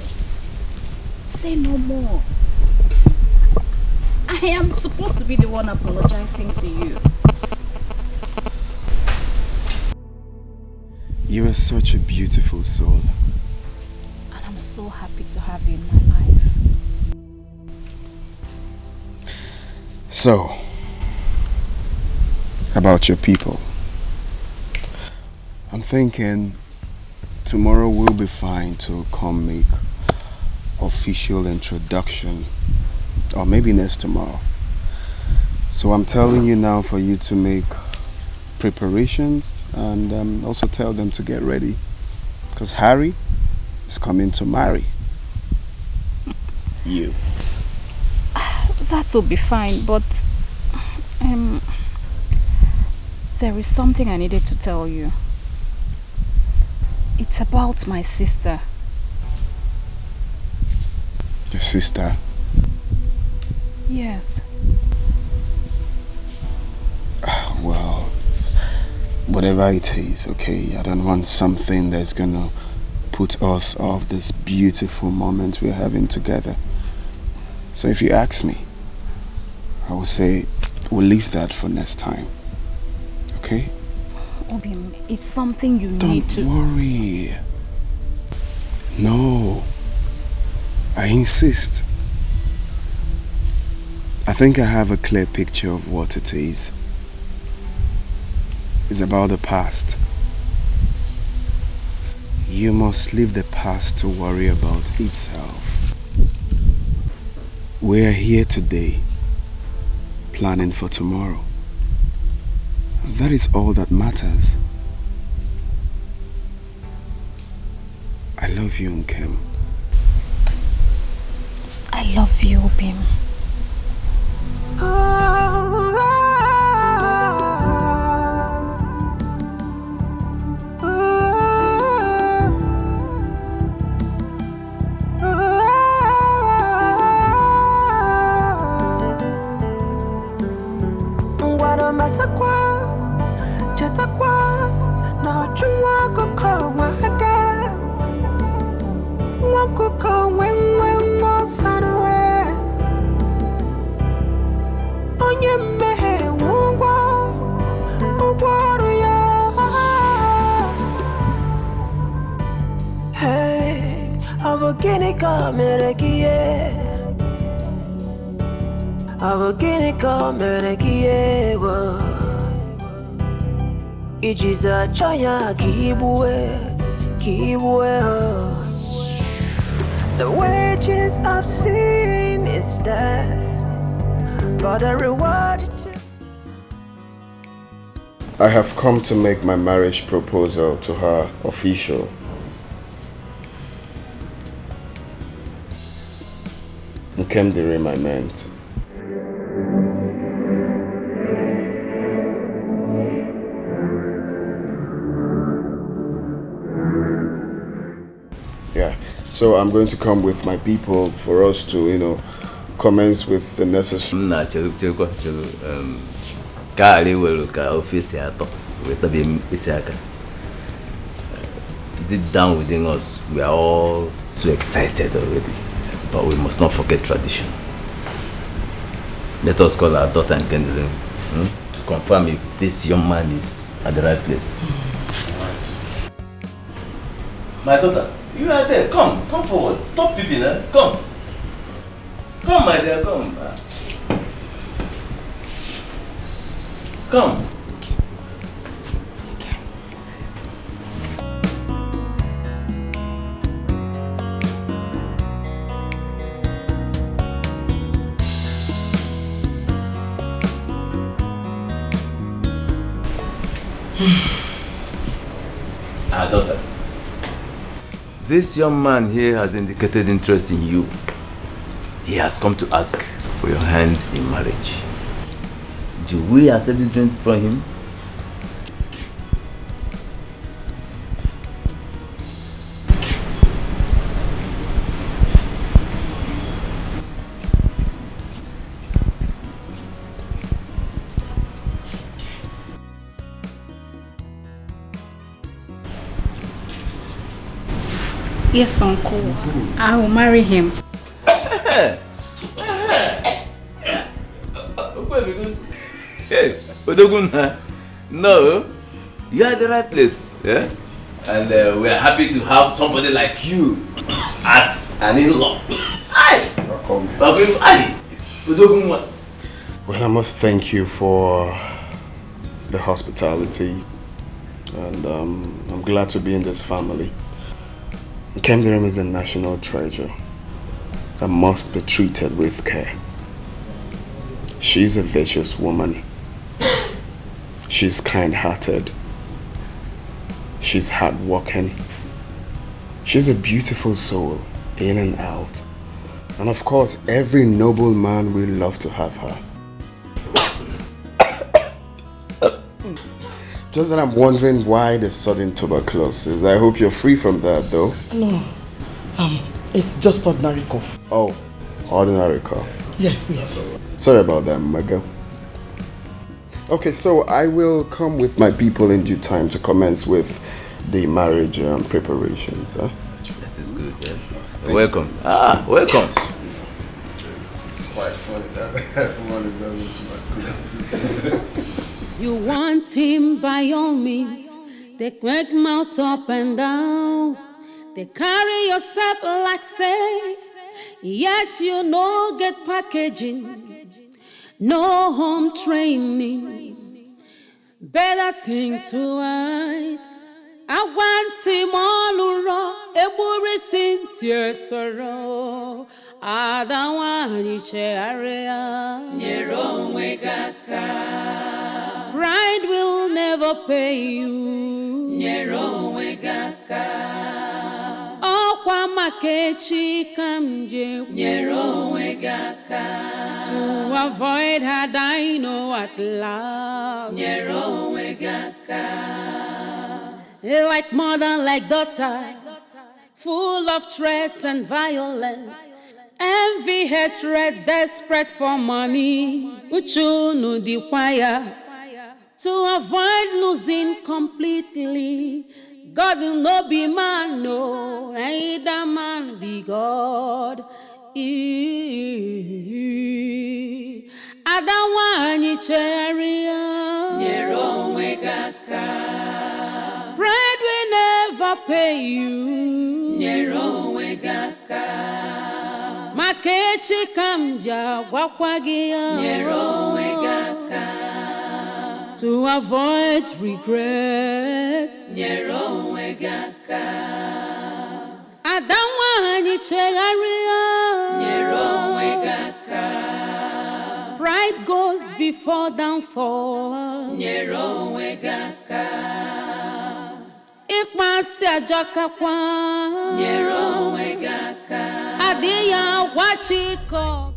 Say no more. I am supposed to be the one apologizing to you. You are such a beautiful soul. And I'm so happy to have you in my life. So, about your people. I'm thinking tomorrow we'll be fine to come make official introduction, or maybe next tomorrow. So I'm telling you now for you to make preparations and also tell them to get ready, because Harry is coming to marry you. That will be fine, but there is something I needed to tell you. It's about my sister. Your sister? Yes. Well, whatever it is, okay? I don't want something that's gonna put us off this beautiful moment we're having together. So if you ask me, I will say we'll leave that for next time. Okay? Obim, it's something you need to... Don't worry. No. I insist. I think I have a clear picture of what it is. It's about the past. You must leave the past to worry about itself. We are here today, planning for tomorrow. And that is all that matters. I love you, Nkem. I love you, Obim. Ijiza chaya kibwe. The wages of sin is death, but the reward. I have come to make my marriage proposal to her official. Nkem the ring I meant. Yeah, so I'm going to come with my people for us to, commence with the necessary. deep down within us, we are all so excited already. But we must not forget tradition. Let us call our daughter and Kendall to confirm if this young man is at the right place. Right. My daughter, you are there. Come forward. Stop peeping, eh? Come, my dear, come. Come. Our daughter, this young man here has indicated interest in you. He has come to ask for your hand in marriage. Do we accept this drink from him? Yes, uncle. I will marry him. Hey, Odoguna, no, you are at the right place, yeah? And we are happy to have somebody like you as an in-law. Well, I must thank you for the hospitality, and I'm glad to be in this family. Kendall is a national treasure and must be treated with care. She's a virtuous woman. She's kind-hearted. She's hardworking. She's a beautiful soul, in and out. And of course, every noble man will love to have her. Just that I'm wondering why the sudden tuberculosis. I hope you're free from that, though. No, it's just ordinary cough. Oh, ordinary cough. Yes, please. Sorry about that, my girl. Okay, so I will come with my people in due time to commence with the marriage preparations. Huh? That is good, yeah? Welcome. Welcome. It's quite funny that everyone is having tuberculosis. You want him by all means. They quick mouth up and down. They carry yourself like safe. Yet you no get packaging. No home training. Better think twice. I want him all around. Every Cynthia sorrow. I don't want you area. Nero wegaka. Pride will never pay you. Nero wegaka. Okwa makechi kamje. Nero wegaka. To avoid her dino at last. Nero wegaka. Like mother, like daughter, full of threats and violence. Envy, hatred, desperate for money. Uchu no dequire. To avoid losing completely. God will not be man, no. Neither man be God. I don't want you chariot. Nero wegaka. Pride will never pay you. Nero wegaka. Makechi kamja wakwagia. Nero wegaka. To avoid regret. Nero wegaka. I don't want you chariot. Nero wegaka. Pride goes before downfall. Nero wegaka. Ikmasi ajoka kwa. Nero wegaka. Adiya wachiko.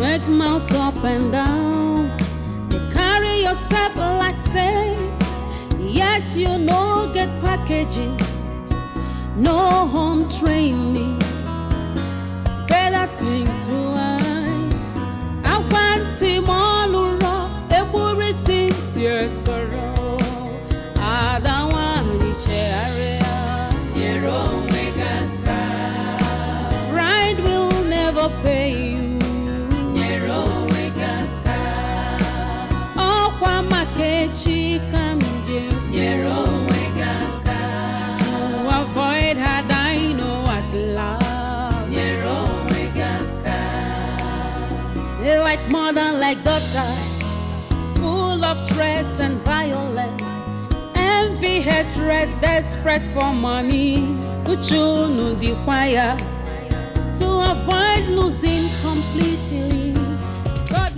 great mouth up and down. They carry yourself like safe, yet you no get packaging, no home training. Better think twice. I want him all around, a worry since your sorrow. I don't want to share your own pride will never pay you. Your own oh, Kwamakechi Kamje. Your own to avoid her, I know at last. Your own they like mother, like daughter, full of threats and violence, envy, hatred, desperate for money. Uju no the choir to avoid losing completely. God.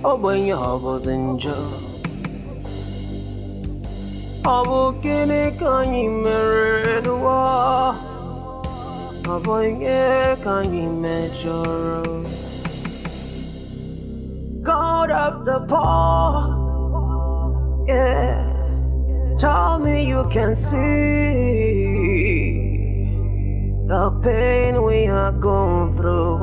Oh, when your was enjoy. Oh, can you marry the war? Oh, boy, can you measure? God of the poor, yeah. Tell me you can see the pain we are going through,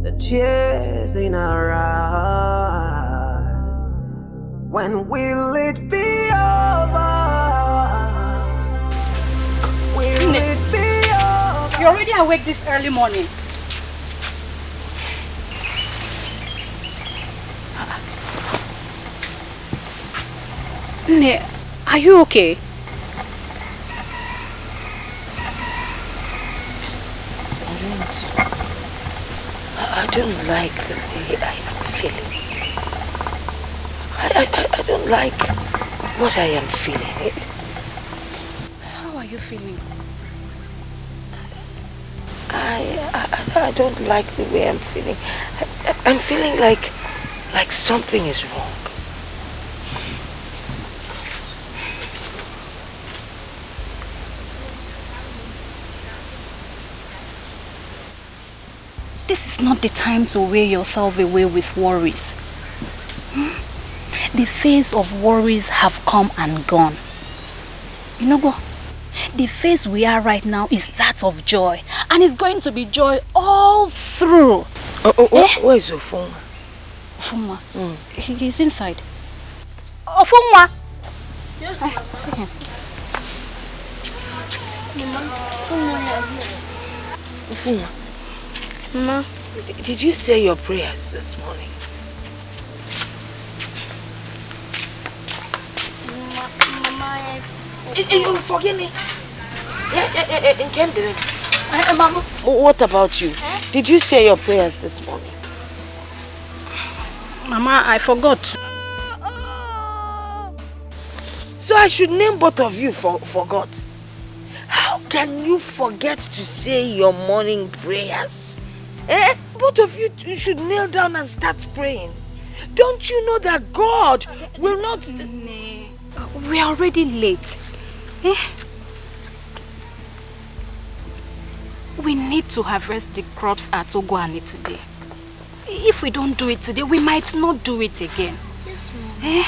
the tears in our eyes. When will it be over? Will it be over? You're already awake this early morning. Nne, are you okay? I don't like the way I am feeling. I don't like what I am feeling. How are you feeling? I don't like the way I'm feeling. I'm feeling like something is wrong. This is not the time to wear yourself away with worries. The phase of worries have come and gone. You know what? The phase we are right now is that of joy. And it's going to be joy all through. Where is Ofunwa? Ofunwa? He is inside. Ofunwa! Yes, take him. Ofunwa. Ma, did you say your prayers this morning? Mama, You forget me. Mama. What about you? Did you say your prayers this morning? Mama, I forgot. So I should name both of you forgot. How can you forget to say your morning prayers? Both of you should kneel down and start praying. Don't you know that God will not... We are already late. We need to harvest the crops at Ogwani today. If we don't do it today, we might not do it again. Yes, Mom.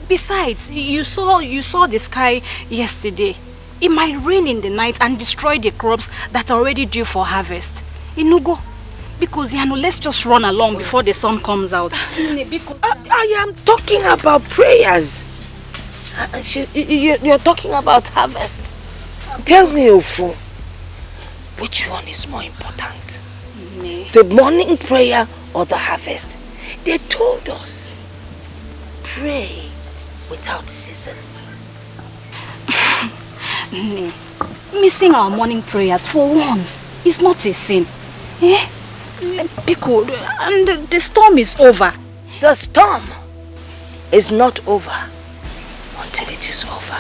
Besides, you saw the sky yesterday. It might rain in the night and destroy the crops that are already due for harvest. Inugo, because let's just run along before the sun comes out. I am talking about prayers. You're talking about harvest. Tell me, Ofu, which one is more important? The morning prayer or the harvest? They told us, pray without season. Missing our morning prayers for once is not a sin. Because and the storm is over. The storm is not over until it is over.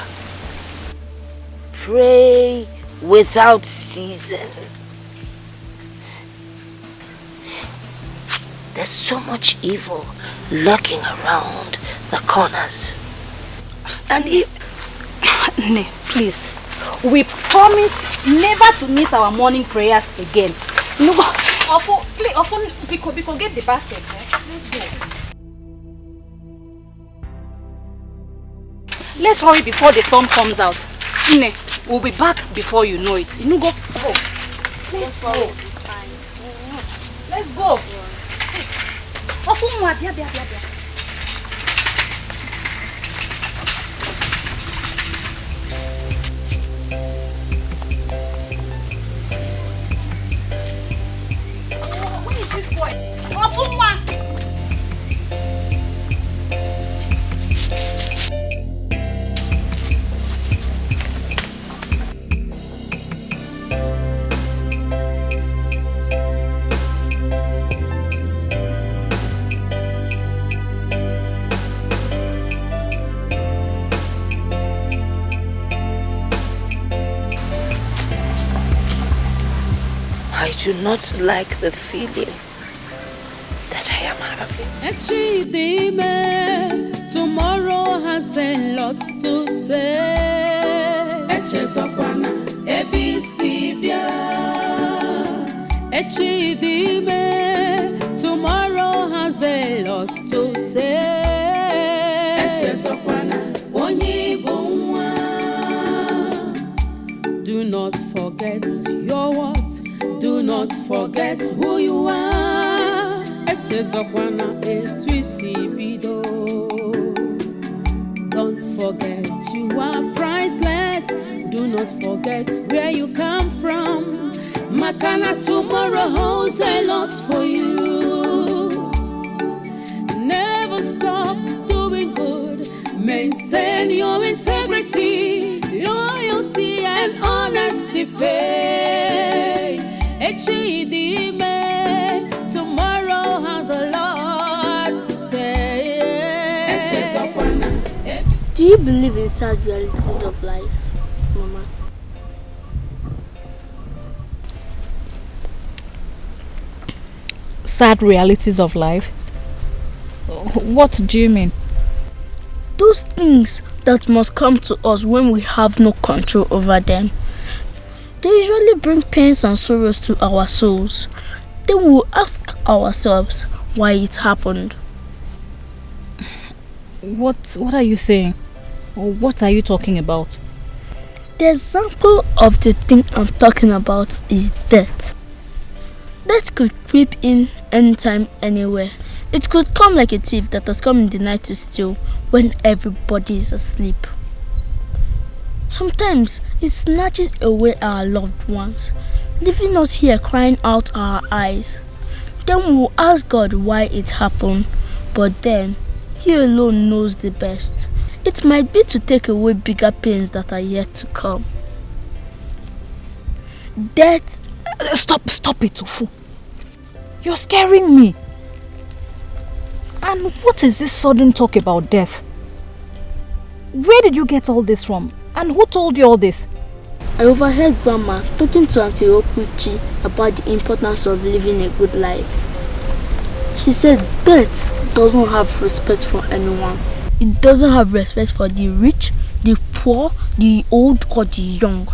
Pray without season. There's so much evil lurking around the corners. And if... Ne, please. We promise never to miss our morning prayers again. No, please, get the basket. Let's go. Let's hurry before the sun comes out. Ne, we'll be back before you know it. You go. Let's go. Let's go. Where is this boy? I do not like the feeling that I am having. Tomorrow has a lot to say. Tomorrow has a lot to say. Do not forget your what? Do not forget who you are. Don't forget you are priceless. Do not forget where you come from. Makana, tomorrow holds a lot for you. Never stop doing good. Maintain your integrity, loyalty and honesty pay. Tomorrow has a lot to say. Do you believe in sad realities of life, Mama? Sad realities of life? What do you mean? Those things that must come to us when we have no control over them. They usually bring pains and sorrows to our souls. Then we'll ask ourselves why it happened. What are you saying? Or what are you talking about? The example of the thing I'm talking about is death. Death could creep in anytime, anywhere. It could come like a thief that has come in the night to steal when everybody is asleep. Sometimes it snatches away our loved ones, leaving us here crying out our eyes. Then we'll ask God why it happened, but then He alone knows the best. It might be to take away bigger pains that are yet to come. Death... Stop it, Ufu. You're scaring me. And what is this sudden talk about death? Where did you get all this from? And who told you all this? I overheard Grandma talking to Auntie Okuchi about the importance of living a good life. She said death doesn't have respect for anyone. It doesn't have respect for the rich, the poor, the old or the young.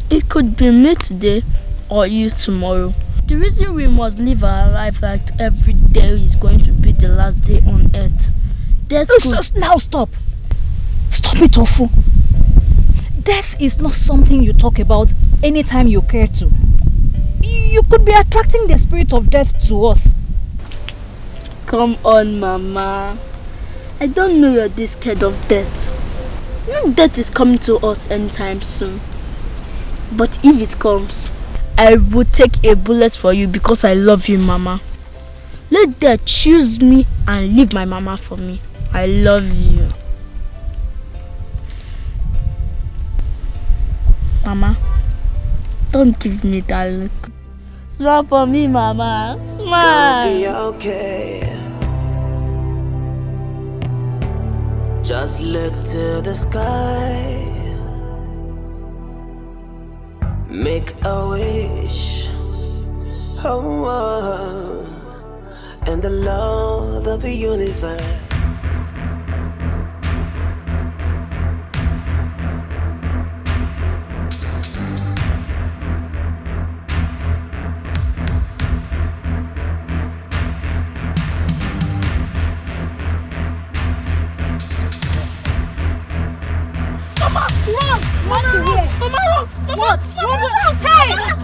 It could be me today or you tomorrow. The reason we must live our life like every day is going to be the last day on earth. Death could... Now stop. Stop it, Ofu. Death is not something you talk about anytime you care to. You could be attracting the spirit of death to us. Come on, Mama. I don't know you're this scared of death. Death is coming to us anytime soon. But if it comes, I will take a bullet for you because I love you, Mama. Let death choose me and leave my Mama for me. I love you. Mama, don't give me that look. Smile for me, Mama. Smile. It's gonna be okay. Just look to the sky. Make a wish. Oh, and the Lord of the universe What? Hey!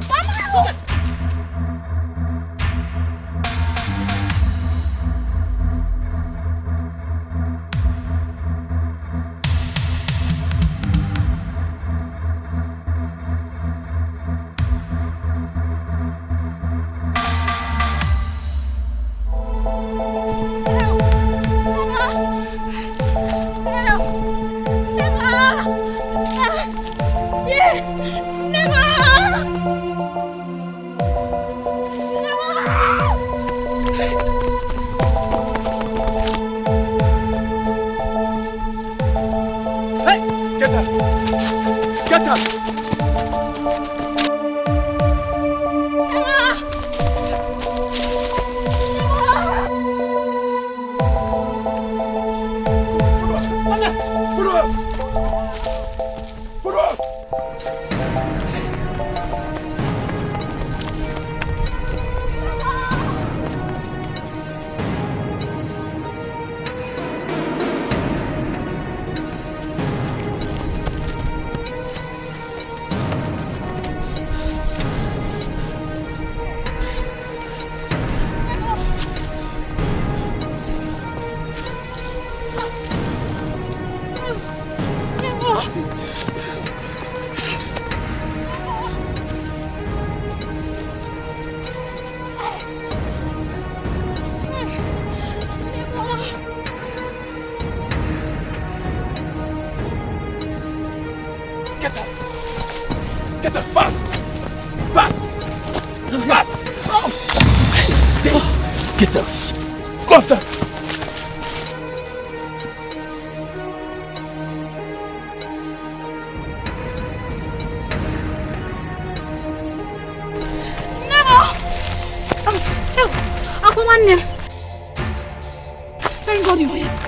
Thank God you're here.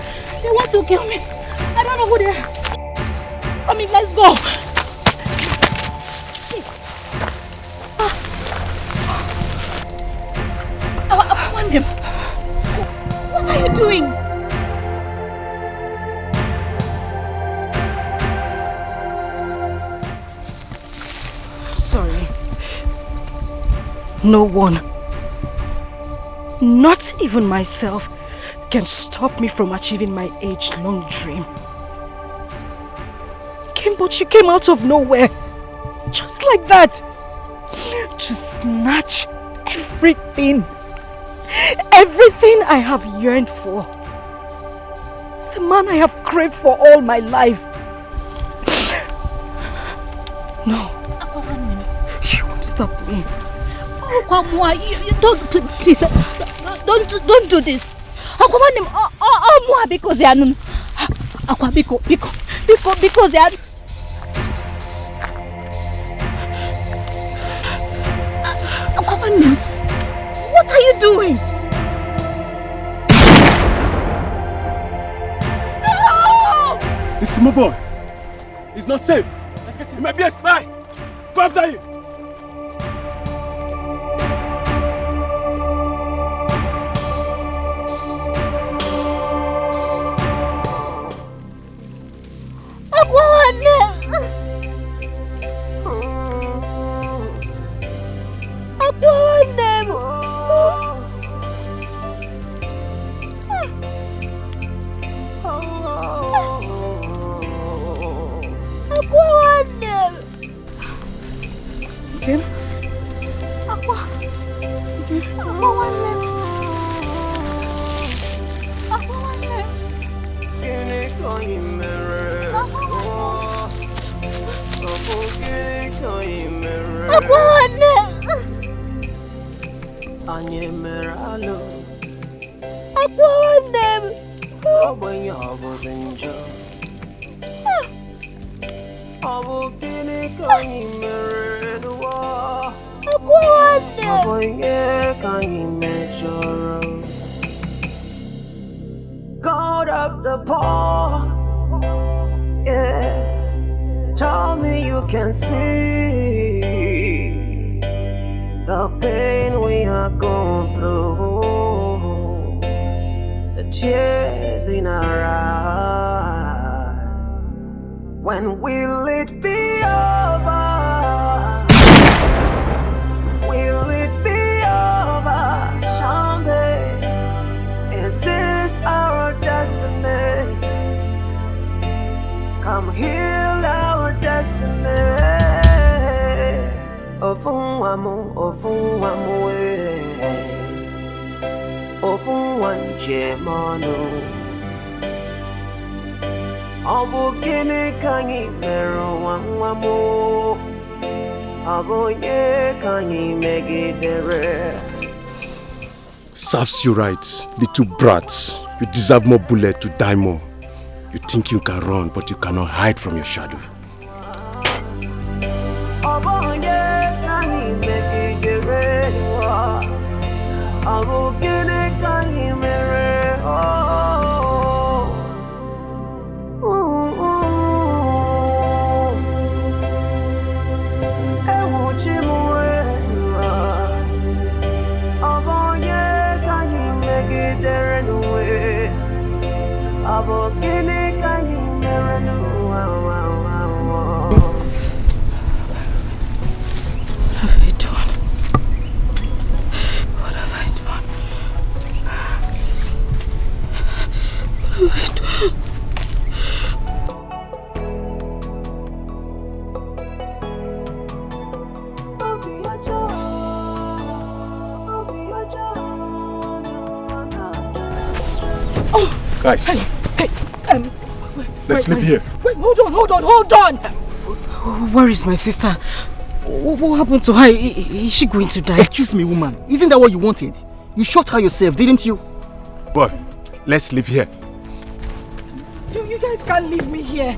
They want to kill me. I don't know who they are. I mean, let's go. I want them. What are you doing? I'm sorry. No one, not even myself, can stop me from achieving my age-long dream. But you came out of nowhere, just like that, to snatch everything I have yearned for. The man I have craved for all my life. No, you won't stop me. You don't, please, don't do this. Because they are because they are. What are you doing? No! This small boy. He's not safe. Let's get him. He might be a spy. Go after him. God of the poor, yeah. Tell me you can see the pain we are going through, the tears in our eyes. When will it be over? ofunwamu ofunwanje manu obukini kanyi meru wanwamu abonye kanyi megidere. Serves you right, little brats. You deserve more bullet to die more. You think you can run, but you cannot hide from your shadow. Guys, let's leave here. Wait, hold on. Where is my sister? What happened to her? Is she going to die? Excuse me, woman. Isn't that what you wanted? You shot her yourself, didn't you? Boy, let's leave here. You guys can't leave me here.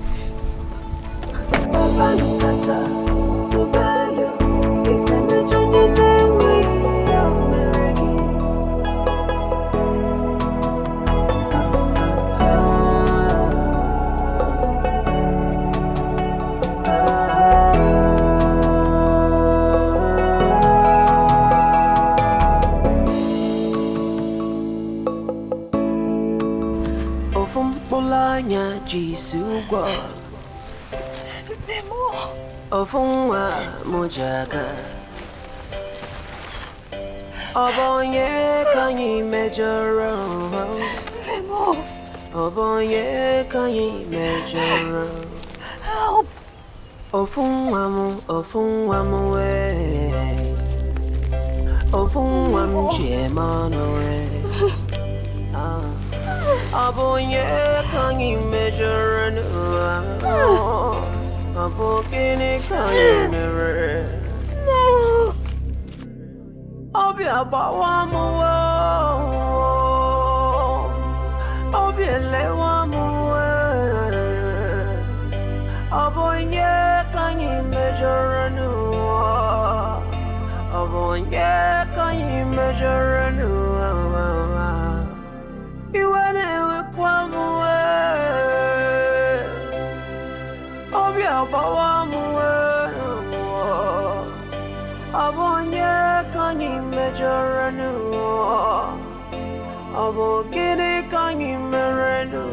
Ofunwa mojaga Obonye kanyi mejoro Lemo Obonye kanyi mejoro Help Ofunwa mu we Ofunwa mjemano we Obonye kanyi mejoro Abokini kanyi No Obi abawamu Obi elewamu Abonye kanyi mejoranu Abonye kanyi mejoranu Iwane wekwamu Obi abawamu Abonye kanyi mejoranu Abogini kanyi merenu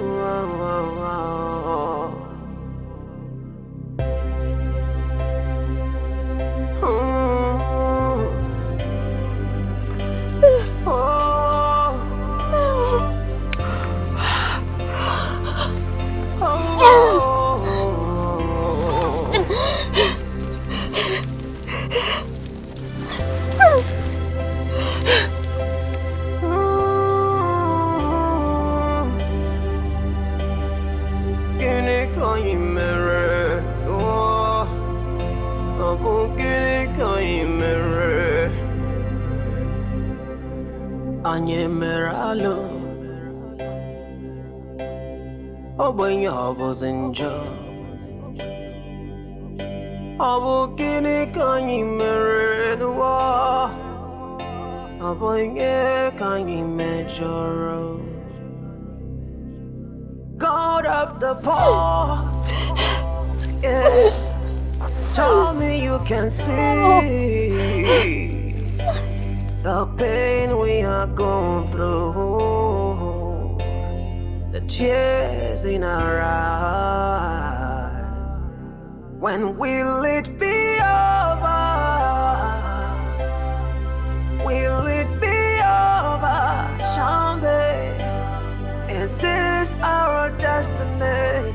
Anye meralo Obonya obozenjo Abogini kanyi meredwa Abonya kanyi mejoro God of the poor Yeah Tell me you can see the pain we are going through, the tears in our eyes. When will it be over? Will it be over? Someday, is this our destiny?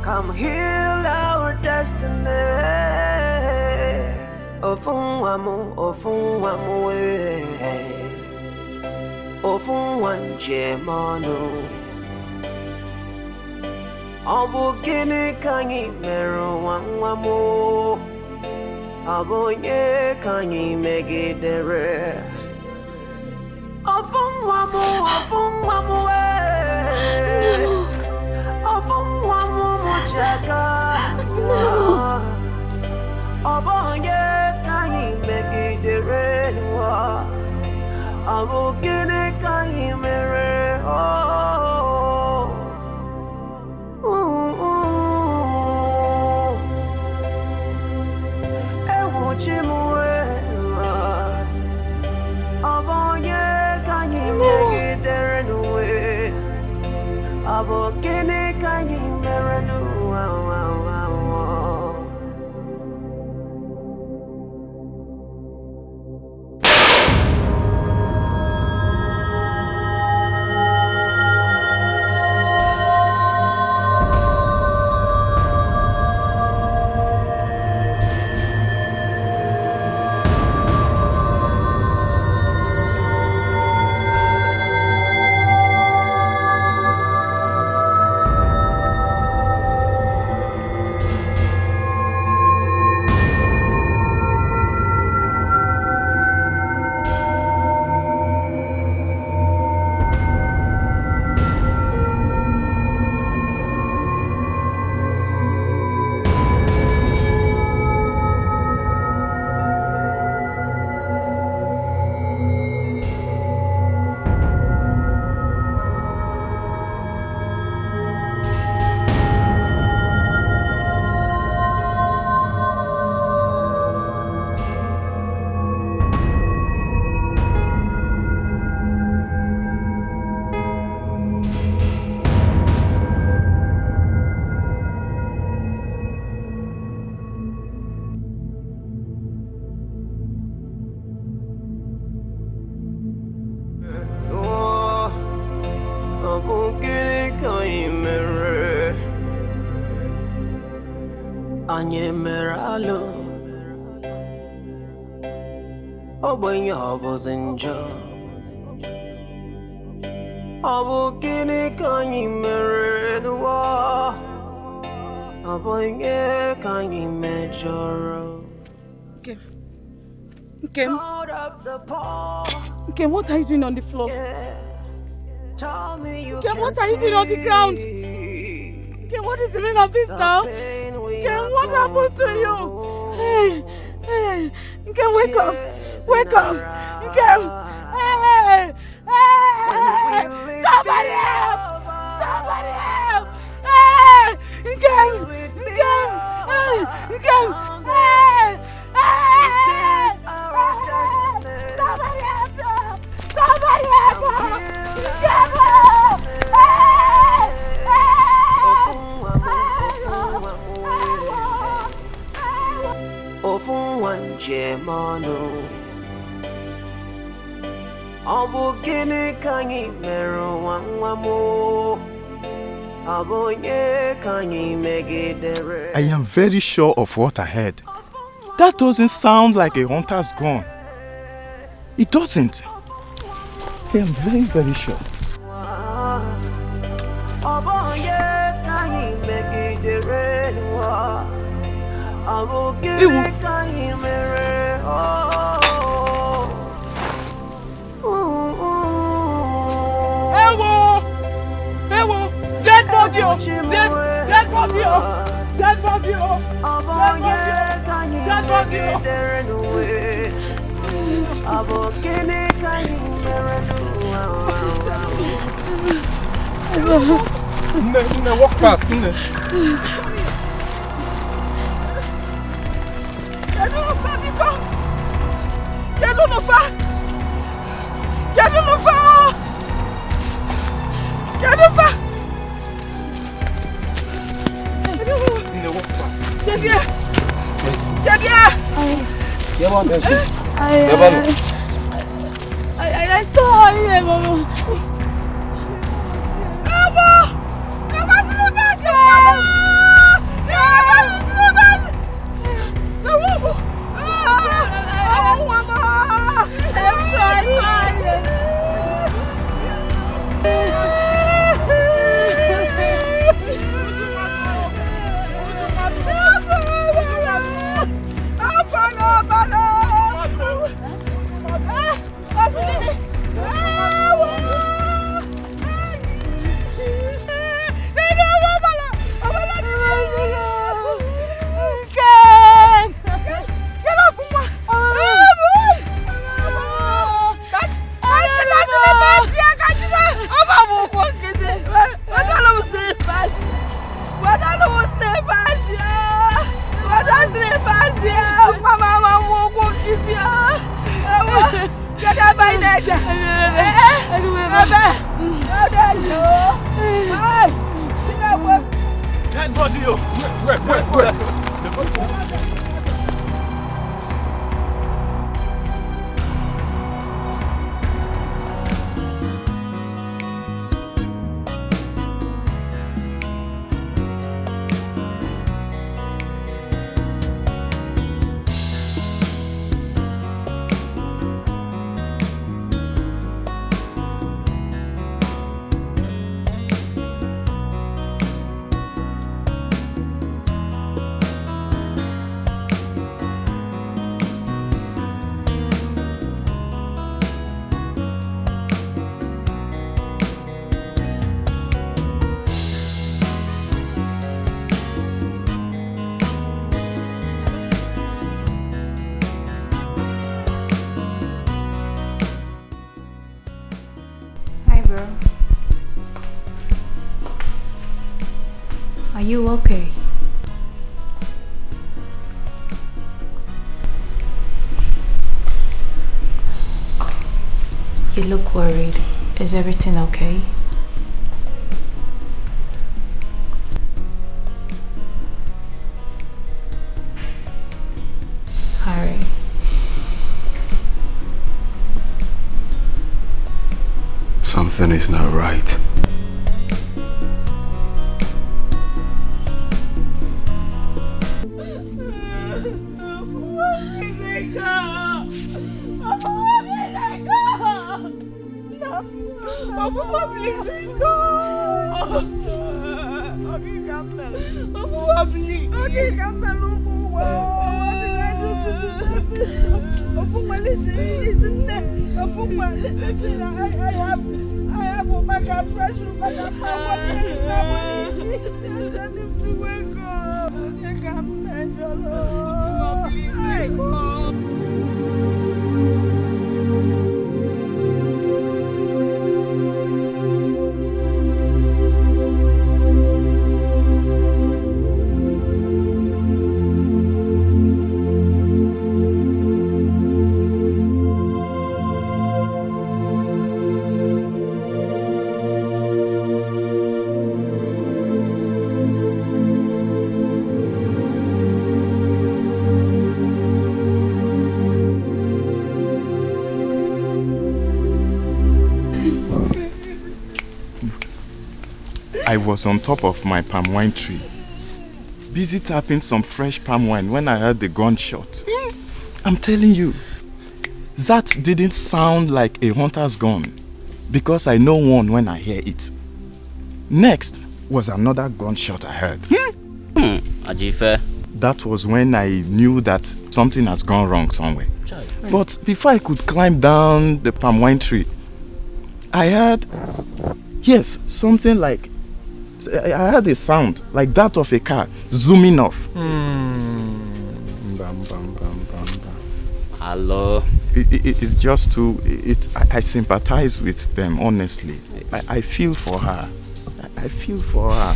Come heal our destiny. Ofunwamu we Ofunwanje manu Obu gini kanyi meru wangwamu Abonye kanyi megidere Ofunwamu we Ofunwamu mujaga Abonye kanyi megidere wa Abu gini kanyi mere Ewu chimwe Abonye kanyi megidere nuwe Abu gini kanyi mere nuwa Anyemeralo Obonya obozenjo Abukini kanyi meredwa Abonya kanyi mejoro Nkem, what are you doing on the floor? Nkem, what are you doing on the ground? Nkem, what is the meaning of this now? Nkem, what happened to you? Hey, Nkem, wake up! Wake up! Nkem! Hey! Somebody help! Somebody help! Hey! Nkem! Nkem! Somebody help! Somebody help! Ofunwanje manu Abu gini kanyi meru wangwamu Abonye kanyi megidere I am very sure of what I heard. That doesn't sound like a hunter's gun. It doesn't. I am very, very sure. Abonye kanyi megidere Abu gini kanyi mere Ewo! Dead body! Dead body! Dead body! Dead body! Nne, walk fast, Nne. Nne, walk fast. I saw here, Mama. Dead body, where? Are you okay? You look worried. Is everything okay? Harry. Something is not right. I was on top of my palm wine tree, busy tapping some fresh palm wine when I heard the gunshot. I'm telling you, that didn't sound like a hunter's gun, because I know one when I hear it. Next was another gunshot I heard. Ajife. That was when I knew that something has gone wrong somewhere. But before I could climb down the palm wine tree, I heard, yes, something like, I heard a sound like that of a car zooming off. Bam, bam, bam, bam, bam. Hello. It's just too. I sympathize with them, honestly. I feel for her. I feel for her.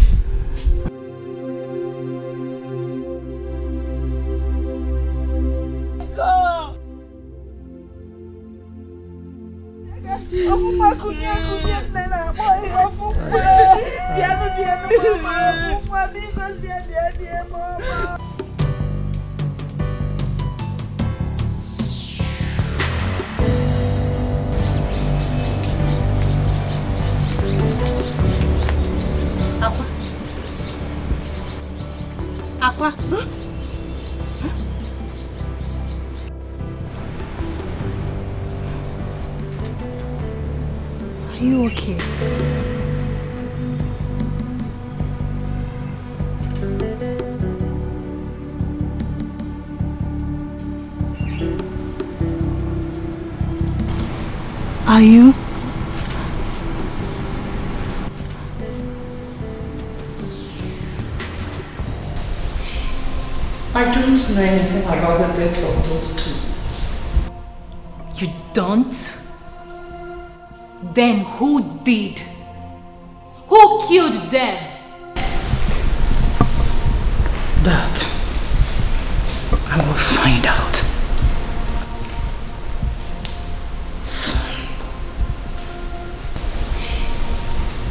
Aqua. Are you okay? Are you? I don't know anything about the death of those two. You don't? Then who did? Who killed them? That I will find out. Son,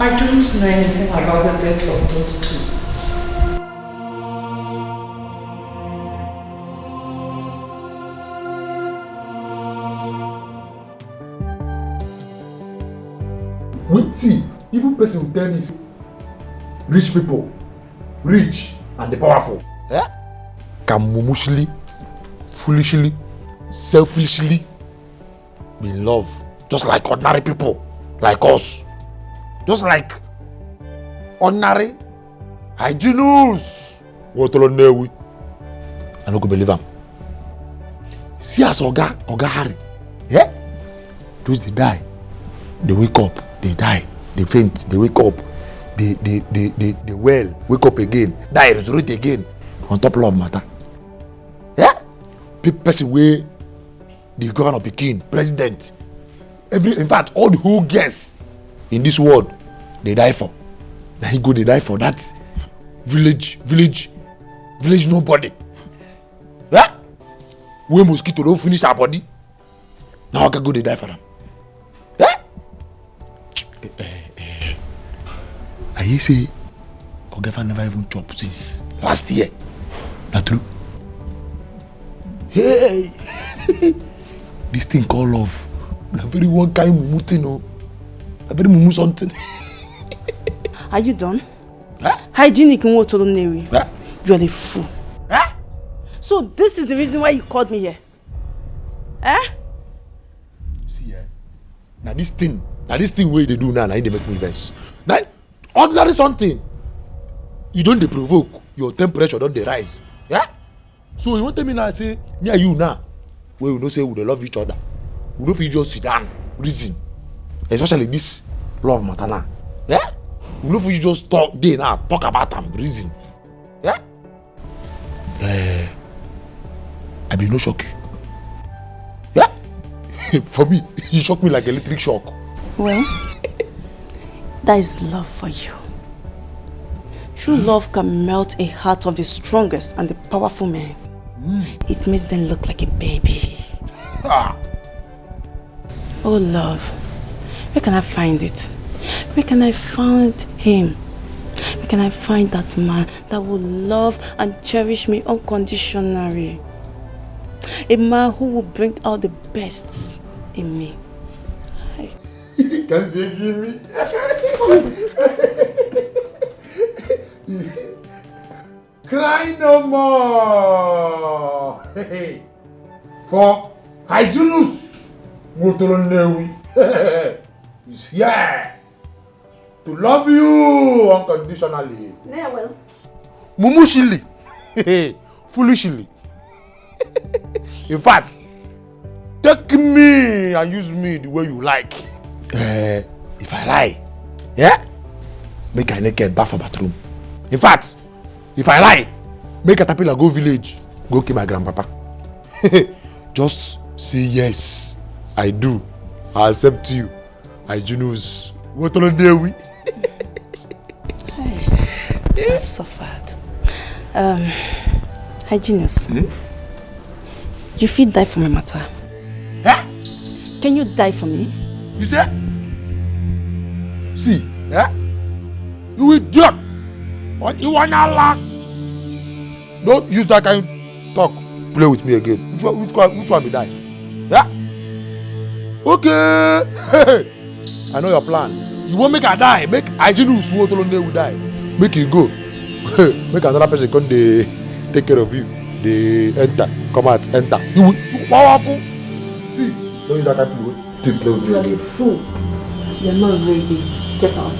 I don't know anything about the death of those two. Wait, see, even person will tell me, rich people, rich and the powerful, can mumushly, foolishly, selfishly be in love, just like ordinary people, like us, just like ordinary hygienous. What do you I don't believe him. See as Oga Harry, those they die, they wake up, they die, they faint, they wake up, they well, wake up again, die, resurrect again, on top love matter. Person way the governor of Pekin, president, in fact, all the whole guests in this world, they die for. Now he go, they die for that village nobody. Where mosquito don't finish our body. Now I can go, they die for them. I hear say Ogefa never even chop since last year. Not true? Hey, this thing called love. Na very one kind mumu thing, no. Na very mumu something. Are you done? Hygienic in what Newi? You are a fool. So this is the reason why you called me here. See, now this thing where they do now they make me vex. Now, ordinary something, you don't provoke, your temperature don't rise. So you want to tell me now, say, me and you now, where we know say we love each other. We don't feel just sit down, reason. Especially this love matter now. We don't feel just talk day now, talk about them, reason. I be no shock you. For me, you shock me like electric shock. Well, that is love for you. True love can melt a heart of the strongest and the powerful man. It makes them look like a baby. Oh love, where can I find it? Where can I find him? Where can I find that man that will love and cherish me unconditionally? A man who will bring out the best in me. Can say give me? Cry no more. For Hyginus Motoronewi is here to love you unconditionally. Yeah, well. Mumushili, foolishly. In fact, take me and use me the way you like. If I lie, make I naked bath for bathroom. In fact, if I lie, make a tapila go village, go kill my grandpapa. Just say yes, I do. I accept you. I Junus. What on there we? I've suffered. Hyginus. You feel die for my matter. Can you die for me? You say? See, you idiot! What you wanna laugh? Don't use that kind of talk. Play with me again. Which one be die? Okay. I know your plan. You won't make her die. Make Hyginus who will die. Make you go. Make another person come they take care of you. They enter, come out, enter. You will see. Don't use that type of play with me. You are a fool. You're not ready. Get out.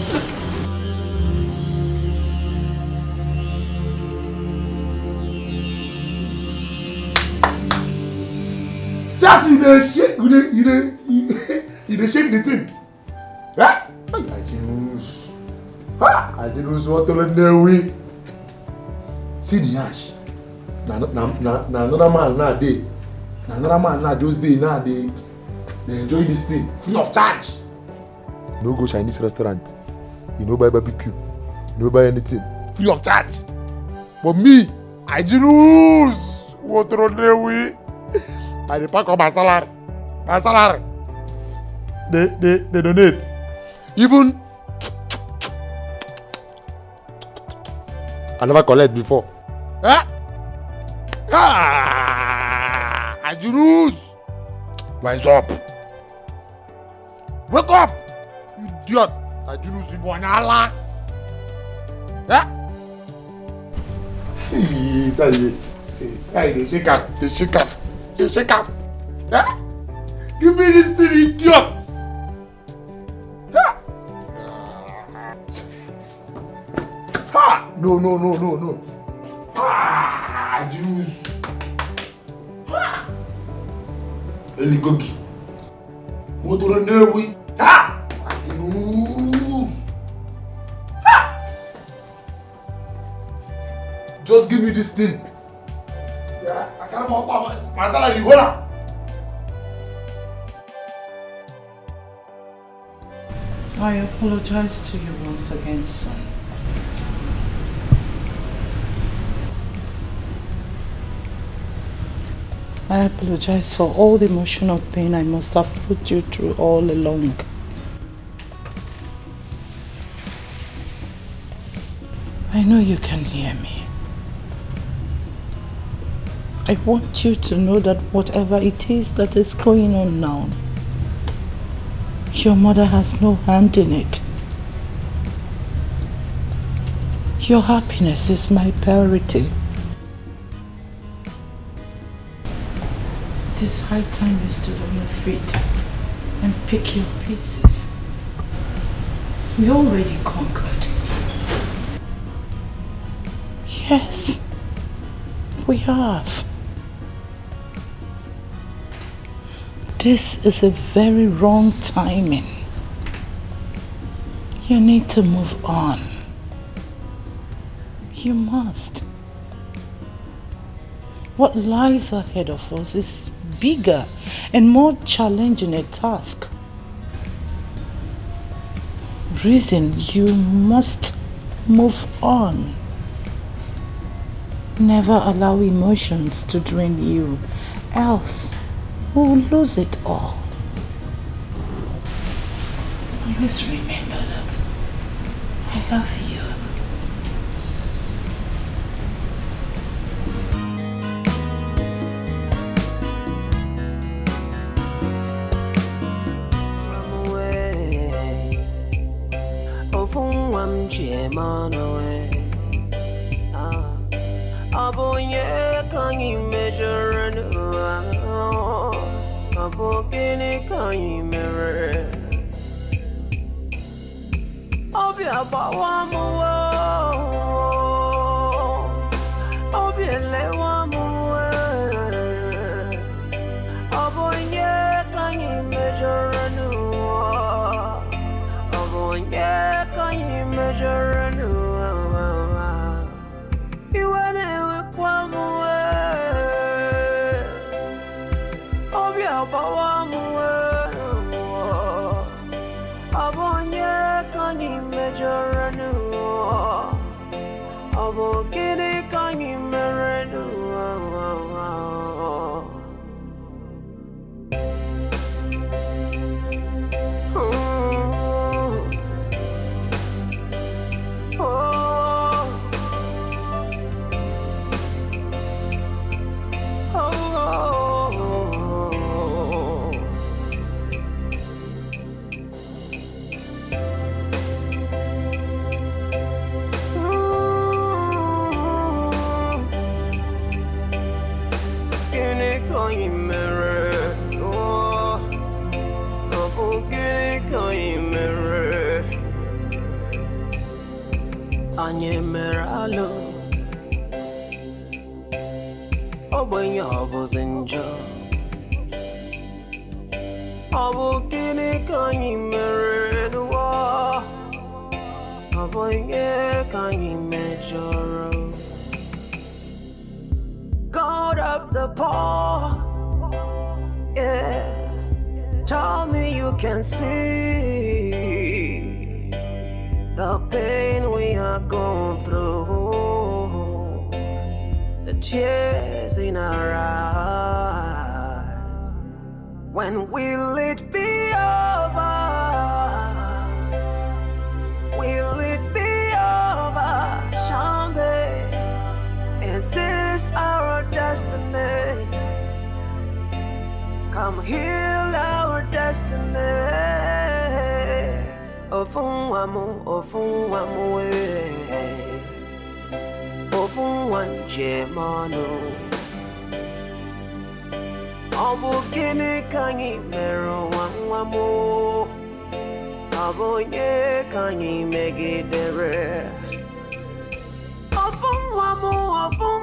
Just you shake, you shake the thing. I just want to let them away. See the ash. Na another man now day. Na another man now those days now they enjoy this thing free of charge. No go Chinese restaurant. You no buy barbecue. You no buy anything free of charge. But me, I lose. What run we? I dey pack up my salary. My salary. They donate. Even I never collect before. Eh? I lose. Rise up. Wake up. You idiot. I lose in Wanala. Eh? Hey, they shake up. They shake up. They shake up. Eh? Give me this thing, idiot. No. Juice. Eligogi. What do I know we? Juice. Just give me this thing. Yeah, I can't walk my salary. Hold on. I apologize to you once again, son. I apologize for all the emotional pain I must have put you through all along. I know you can hear me. I want you to know that whatever it is that is going on now, your mother has no hand in it. Your happiness is my priority. It is high time you stood on your feet and pick your pieces. We already conquered. Yes, we have. This is a very wrong timing. You need to move on. You must. What lies ahead of us is bigger and more challenging a task. Reason you must move on. Never allow emotions to drain you, else we will lose it all. Always remember that I love you. God of the poor, yeah. Tell me you can see the pain we are going through. tears in our eyes. When will it be over? Will it be over? Someday, is this our destiny? Come heal our destiny. Ofun wamu ofun wanje manu. Obu gini kanyi mero wamu. Obu nye kanyi megidere. Ofun wamu ofun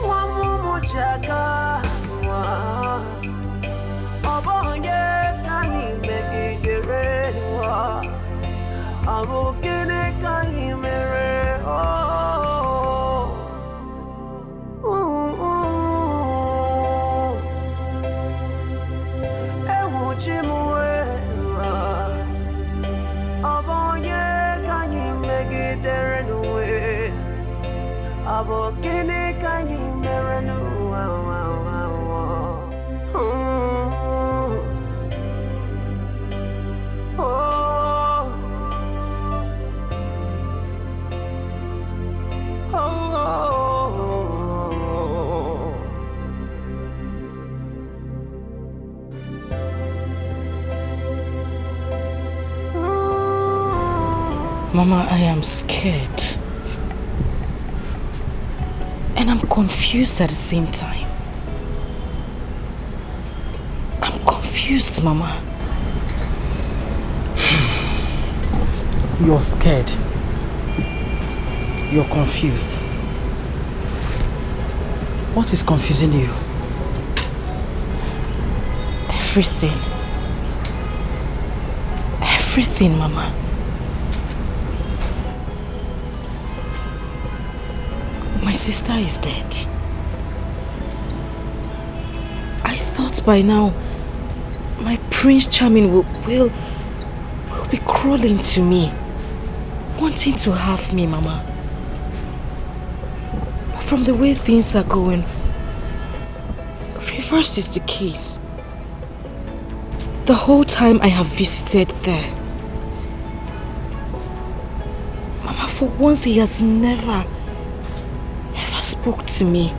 wamu mujaka. Obu nye kanyi megidere. Obu gini kanyi mere. Abo kene kanyi merenu Mama, I am scared. And I'm confused at the same time. I'm confused, Mama. You're scared. You're confused. What is confusing you? Everything. Everything, Mama. My sister is dead. I thought by now my Prince Charming will be crawling to me, wanting to have me, Mama. But from the way things are going, reverse is the case. The whole time I have visited there, Mama, for once he has never spoke to me.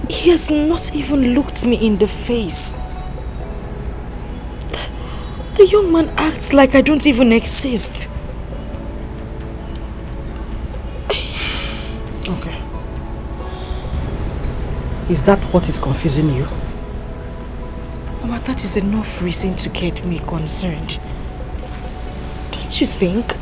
He has not even looked me in the face. The young man acts like I don't even exist. Okay. Is that what is confusing you? Mama, that is enough reason to get me concerned. Don't you think?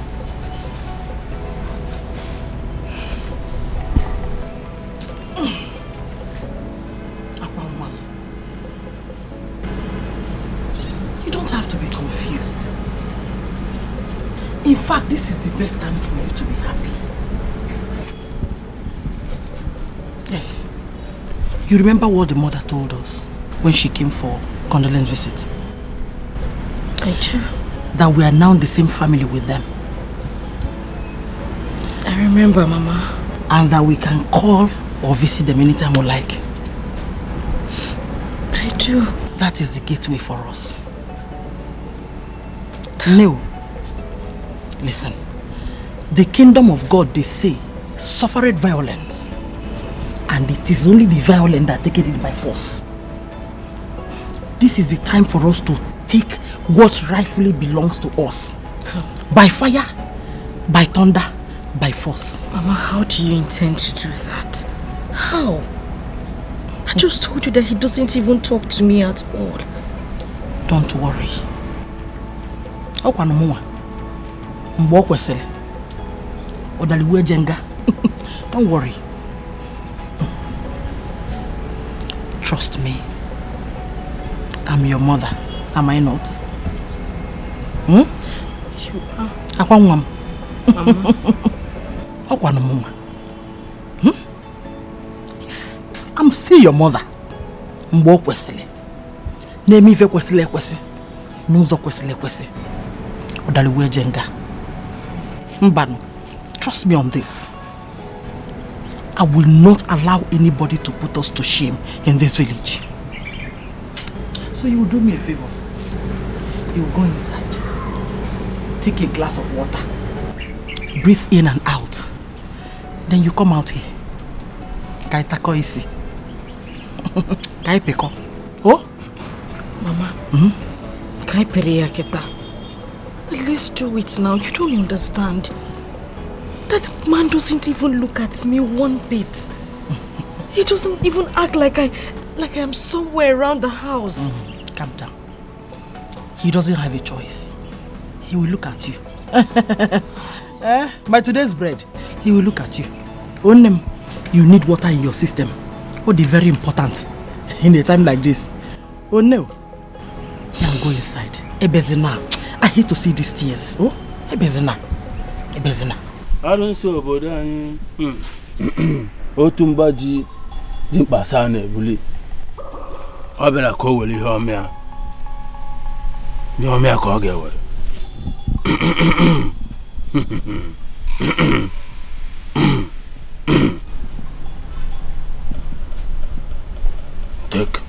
In fact, this is the best time for you to be happy. Yes. You remember what the mother told us when she came for condolence visit? I do. That we are now the same family with them. I remember, Mama. And that we can call or visit them anytime we like. I do. That is the gateway for us. No. Listen, the kingdom of God, they say, suffered violence. And it is only the violent that take it in by force. This is the time for us to take what rightfully belongs to us. By fire, by thunder, by force. Mama, how do you intend to do that? How? I just told you that he doesn't even talk to me at all. Don't worry. Don't worry. Trust me. I'm your mother. Am I not? You are. Mama. I'm still your mother. Name me kwesile kwesi. Nuzo kwesile kwesi. Odaliwe jenga. Mbanu. Trust me on this. I will not allow anybody to put us to shame in this village. So you will do me a favor. You will go inside. Take a glass of water. Breathe in and out. Then you come out here. Kai tako isi. Kai peko. Oh? Mama. Kai periya kita. Let's do it now. You don't understand. That man doesn't even look at me one bit. He doesn't even act like I am somewhere around the house. Calm down. He doesn't have a choice. He will look at you. By today's bread, he will look at you. Onem, you need water in your system. What is very important in a time like this. Oh no. Now go inside. Ebezina. I hate to see these tears. Oh, Ebezina. Ebezina. I don't see about that. Otumbaji Jimpa Sane Bully. Abela Koweli Homea. Yomea Kogawa. Take.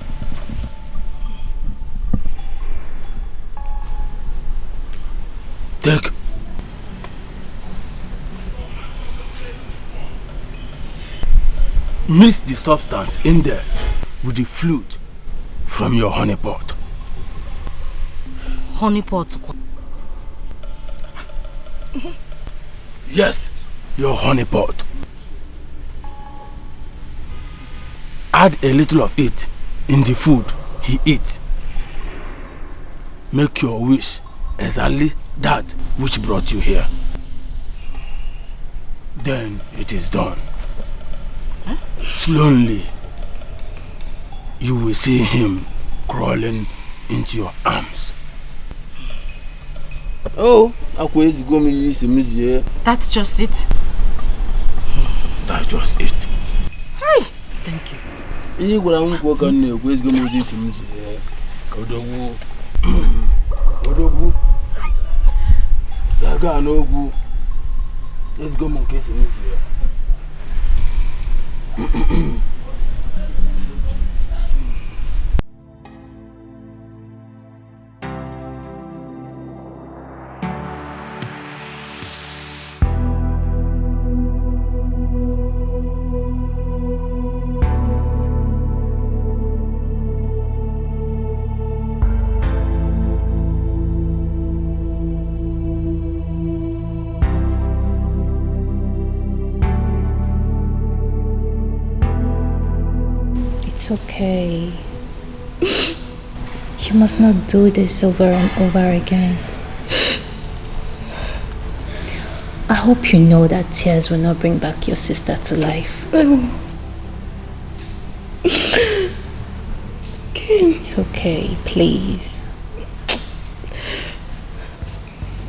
Take. Mix the substance in there with the fluid from your honey pot. Honey pot? Yes, your honey pot. Add a little of it in the food he eats. Make your wish exactly that which brought you here. Then it is done. Slowly, you will see him crawling into your arms. Oh, that's just it. That's just it. Hey, thank you. Let's go monkey here. It's okay. You must not do this over and over again. I hope you know that tears will not bring back your sister to life. It's okay, please.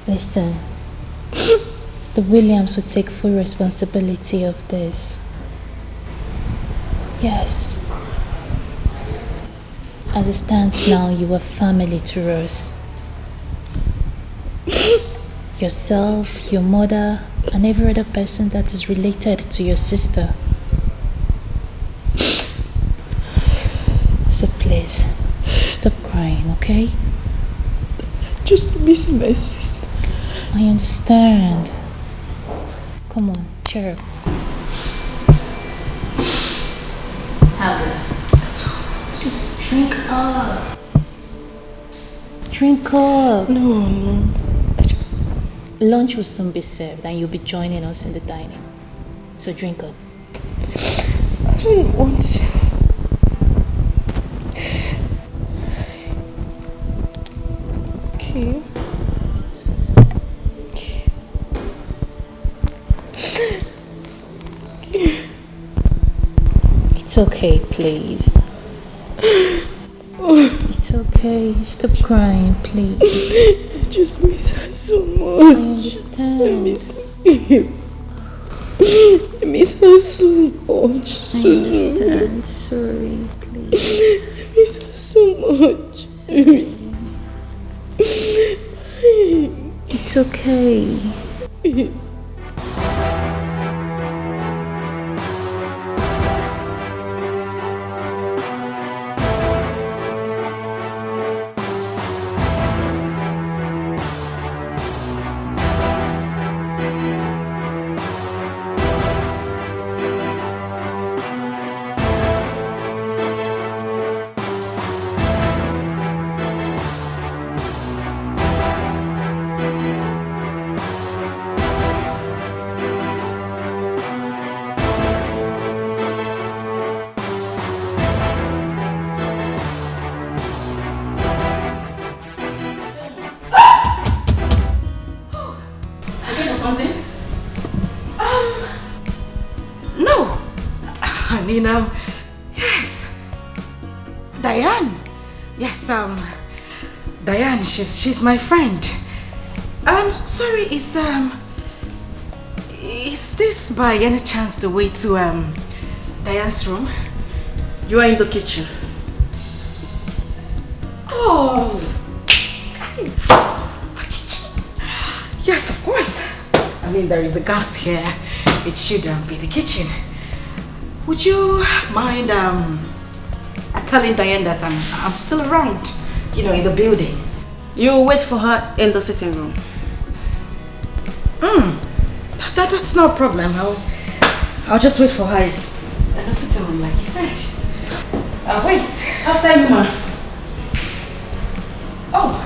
Listen, the Williams will take full responsibility of this. Yes. As it stands now, you are family to us. Yourself, your mother, and every other person that is related to your sister. So please, stop crying, okay? Just miss my sister. I understand. Come on, cheer up. Have this. Drink up. Drink up. No. Lunch will soon be served and you'll be joining us in the dining. So drink up. I don't want to. Okay. It's okay, please. It's okay. Stop crying, please. I just miss her so much. I understand. I miss him. I miss her so much. I understand. Sorry, please. I miss her so much. It's okay. darling. Yes. Diane. Yes, Diane, she's my friend. Sorry, is this by any chance the way to Diane's room? You are in the kitchen. Oh, thanks. The kitchen. Yes, of course. I mean, there is a gas here. It should be the kitchen. Would you mind telling Diane that I'm still around, in the building? You wait for her in the sitting room. That's no problem. I'll just wait for her in the sitting room, like you said. I'll wait. After you, ma. Oh,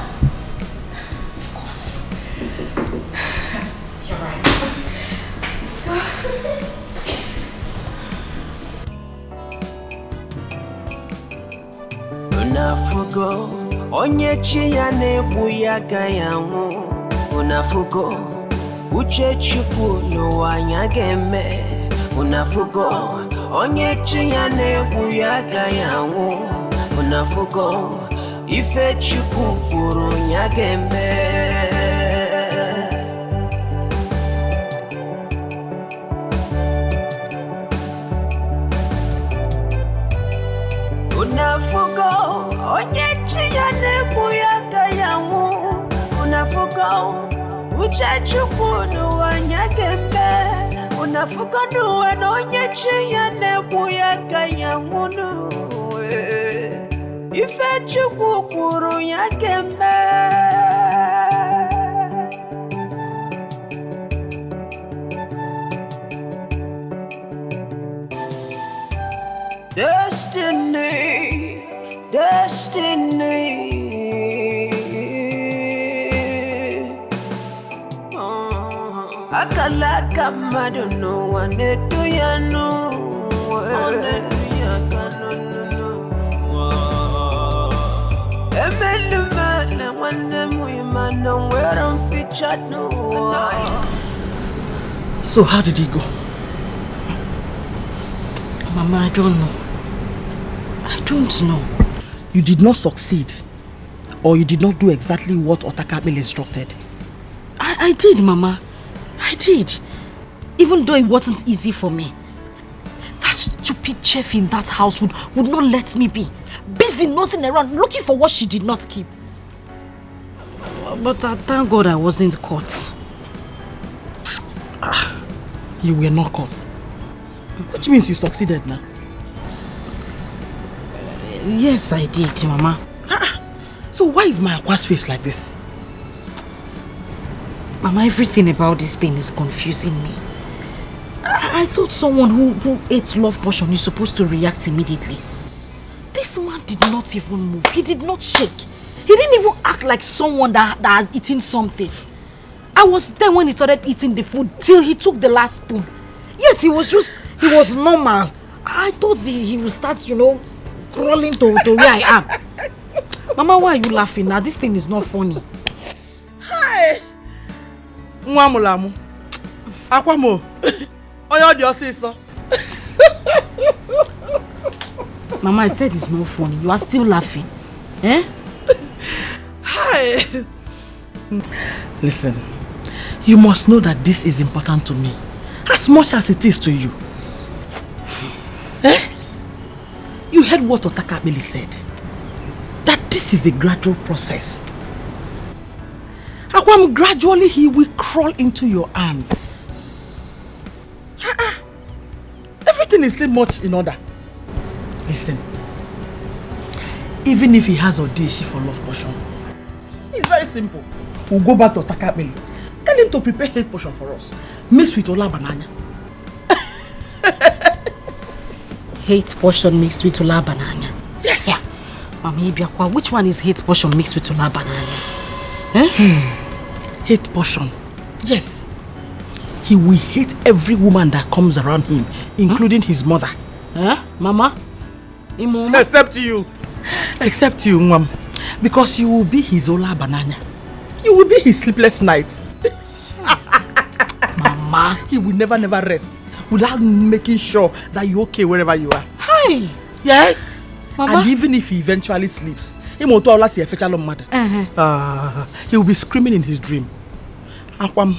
of course. You're right. Let's go. Unafugo onyechi ya nebu ya gayangu. Unafugo uche chukwu n'ụwa nyageme. Unafugo onyechi ya nebu ya gayangu. Unafugo ife chukwu kwuru nyageme. Unafugo onyechi ya nebu ya gayangu. Unafugo uche chukwu n'ụwa nyageme. Unafugo n'ụwa onyechi ya nebu ya gayangu. Ife chukwu kwuru nyageme. Destiny, destiny. Akala kamado no one do ya no. Emeluma one woman no where I'm featured no. So how did he go? Mama, I don't know. I don't know. You did not succeed, or you did not do exactly what Otakabili instructed. I did, Mama. I did. Even though it wasn't easy for me. That stupid chef in that house would not let me be. Busy nosing around, looking for what she did not keep. But thank God I wasn't caught. You were not caught. Which means you succeeded now. Yes, I did, Mama. So why is my aqua's face like this? Mama, everything about this thing is confusing me. I thought someone who ate love potion is supposed to react immediately. This man did not even move. He did not shake. He didn't even act like someone that has eaten something. I was there when he started eating the food till he took the last spoon. Yet he was normal. I thought he would start, crawling to where I am. Mama, why are you laughing now? This thing is not funny. Hi! Mwamulamu. Akwamo. Oyo di osiso. Mama, I said it's not funny. You are still laughing. Eh? Hi! Listen, you must know that this is important to me. As much as it is to you. Eh? You heard what Otakabili said. That this is a gradual process. Akwam, gradually he will crawl into your arms. Everything is still much in order. Listen. Even if he has audition for love potion, it's very simple. We'll go back to Otakabili. Tell him to prepare hate potion for us. Mixed with Ola banana. Hate potion mixed with Ola banana. Yes. Yeah. Mama Ibiakwa, which one is hate potion mixed with Ola banana? Hate potion. Yes. He will hate every woman that comes around him, including his mother. Mama? Except you. Except you, Mom. Because you will be his Ola banana. You will be his sleepless night. Mama. He will never rest without making sure that you're okay wherever you are. Hi. Yes. Mama? And even if he eventually sleeps, he will be screaming in his dream. Akwam.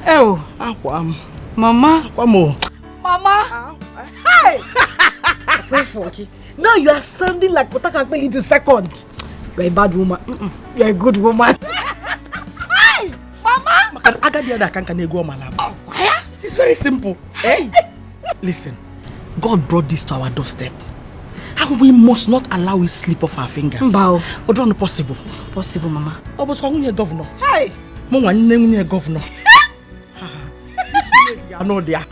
Oh. Akwam. Mama. Akwamo. Mama. Hi. Very funky. Now you are sounding like Otakakbeli the second. You're a bad woman. You're a good woman. Hi. Mama. It is very simple. Hey. Listen, God brought this to our doorstep. And we must not allow it slip off our fingers. Bow. It's not possible. It's not possible, Mama. I was governor. Hi. Governor. I know there.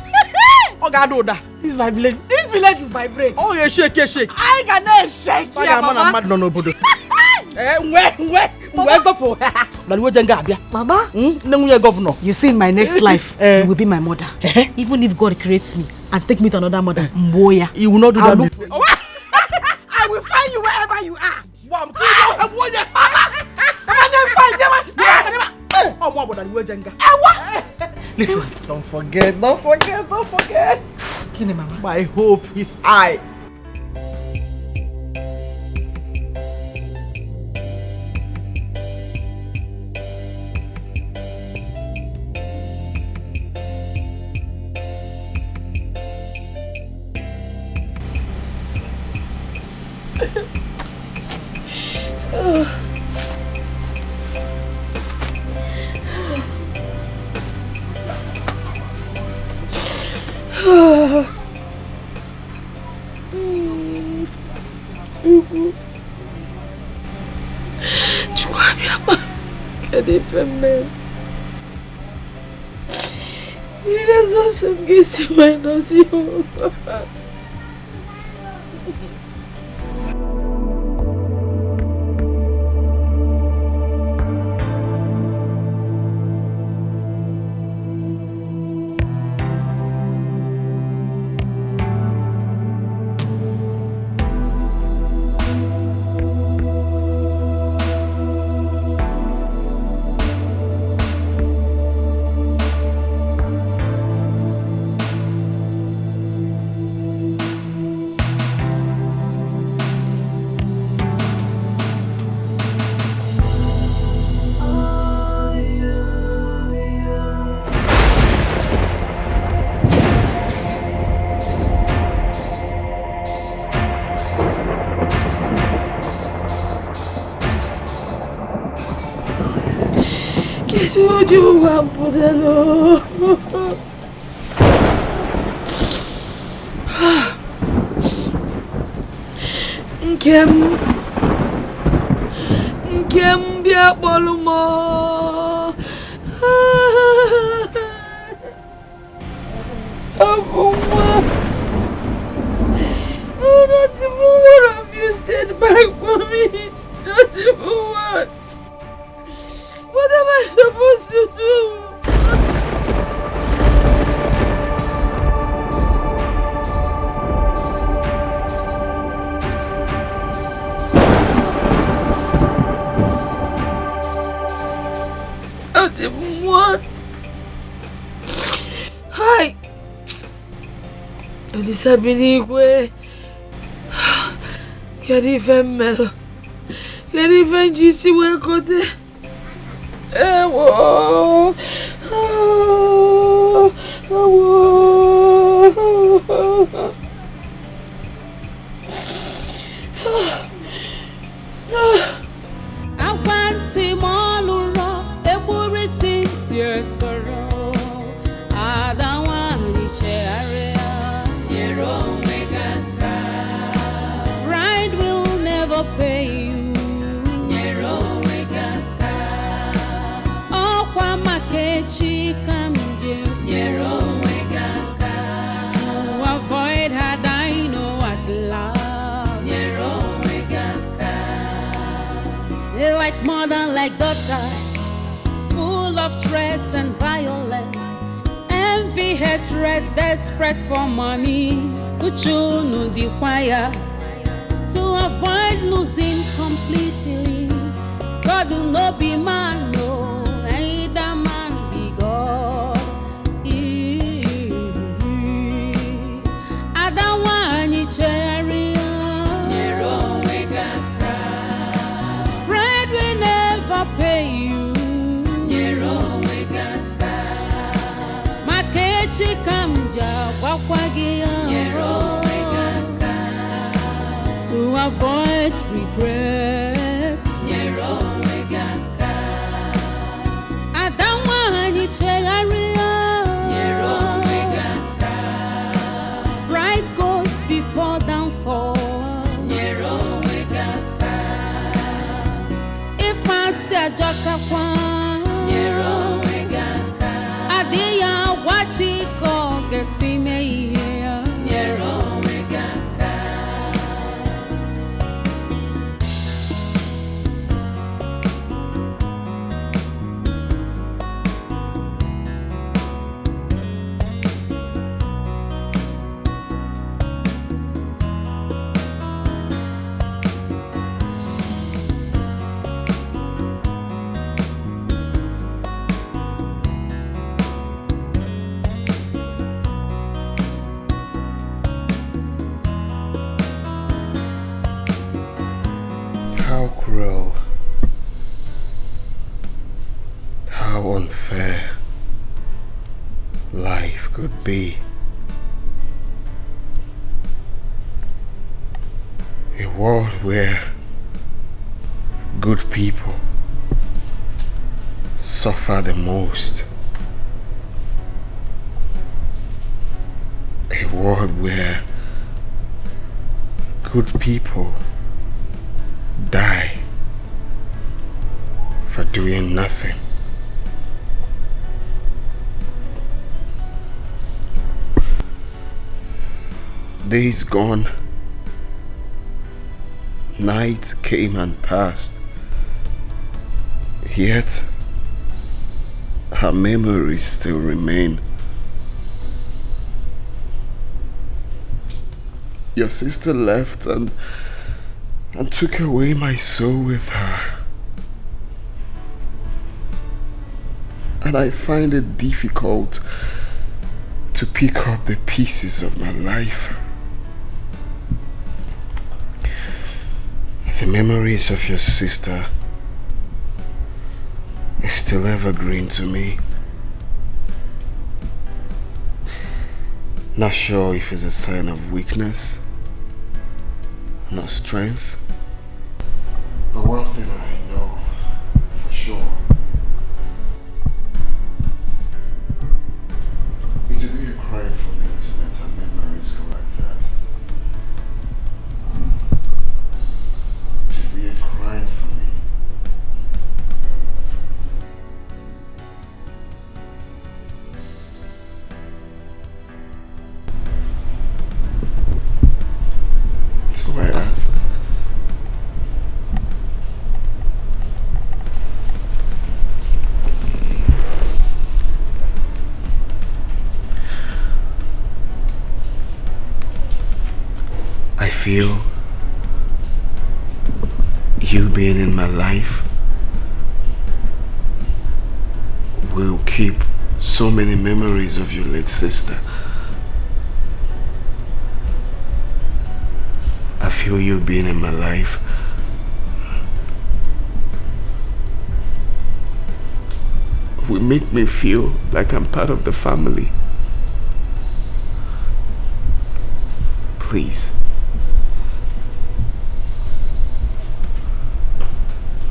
This village will vibrate. Oh, yeah, shake. I cannot shake. Mama. Mama, governor. you see, in my next life, you will be my mother. Even if God creates me and take me to another mother, Mboya. You will not do that before. I will find you wherever you are. Listen, don't forget. Kini, Mama. My hope is I. You want to Nkem bia bolumo. Not even one of you stayed back for me. Not even one. What am I supposed to do? Not even one. Hi. Elisabinigwe. Kerifen melo. Kerifen jisi wekote. Ewo. Awanti moluro eburi sinti sorrow. Adawani chearea yero megaka. Pride will never pay you. Yero megaka. Okwa makechi kamje. Yero megaka. To avoid her I know at last. Yero megaka. Like mother, like daughter, full of threats and violence, envy, hatred, desperate for money. Uju no require to avoid losing completely. God will not be man, no, neither man be God. To avoid regret, I don't want you to pride goes before downfall. If I say a jaka Adia wachi ko gesime here. How cruel, how unfair life could be. A world where good people suffer the most. A world where good people die for doing nothing. Days gone, night came and passed, yet her memories still remain. Your sister left and took away my soul with her. And I find it difficult to pick up the pieces of my life. The memories of your sister is still evergreen to me. Not sure if it's a sign of weakness, not strength. But one thing I know for sure, it would be a crime for me to let her memories go like that. It would be a crime for me. So I ask, I feel you being in my life will keep so many memories of your late sister. I feel you being in my life will make me feel like I'm part of the family. Please.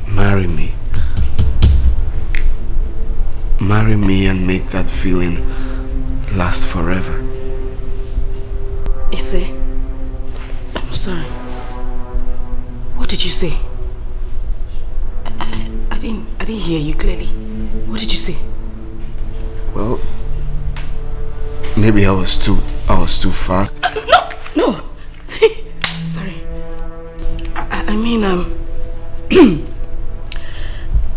Marry me. Marry me and make that feeling last forever. Ise, I'm sorry. What did you say? I didn't hear you clearly. What did you say? Well, maybe I was too fast. No. Sorry. I mean,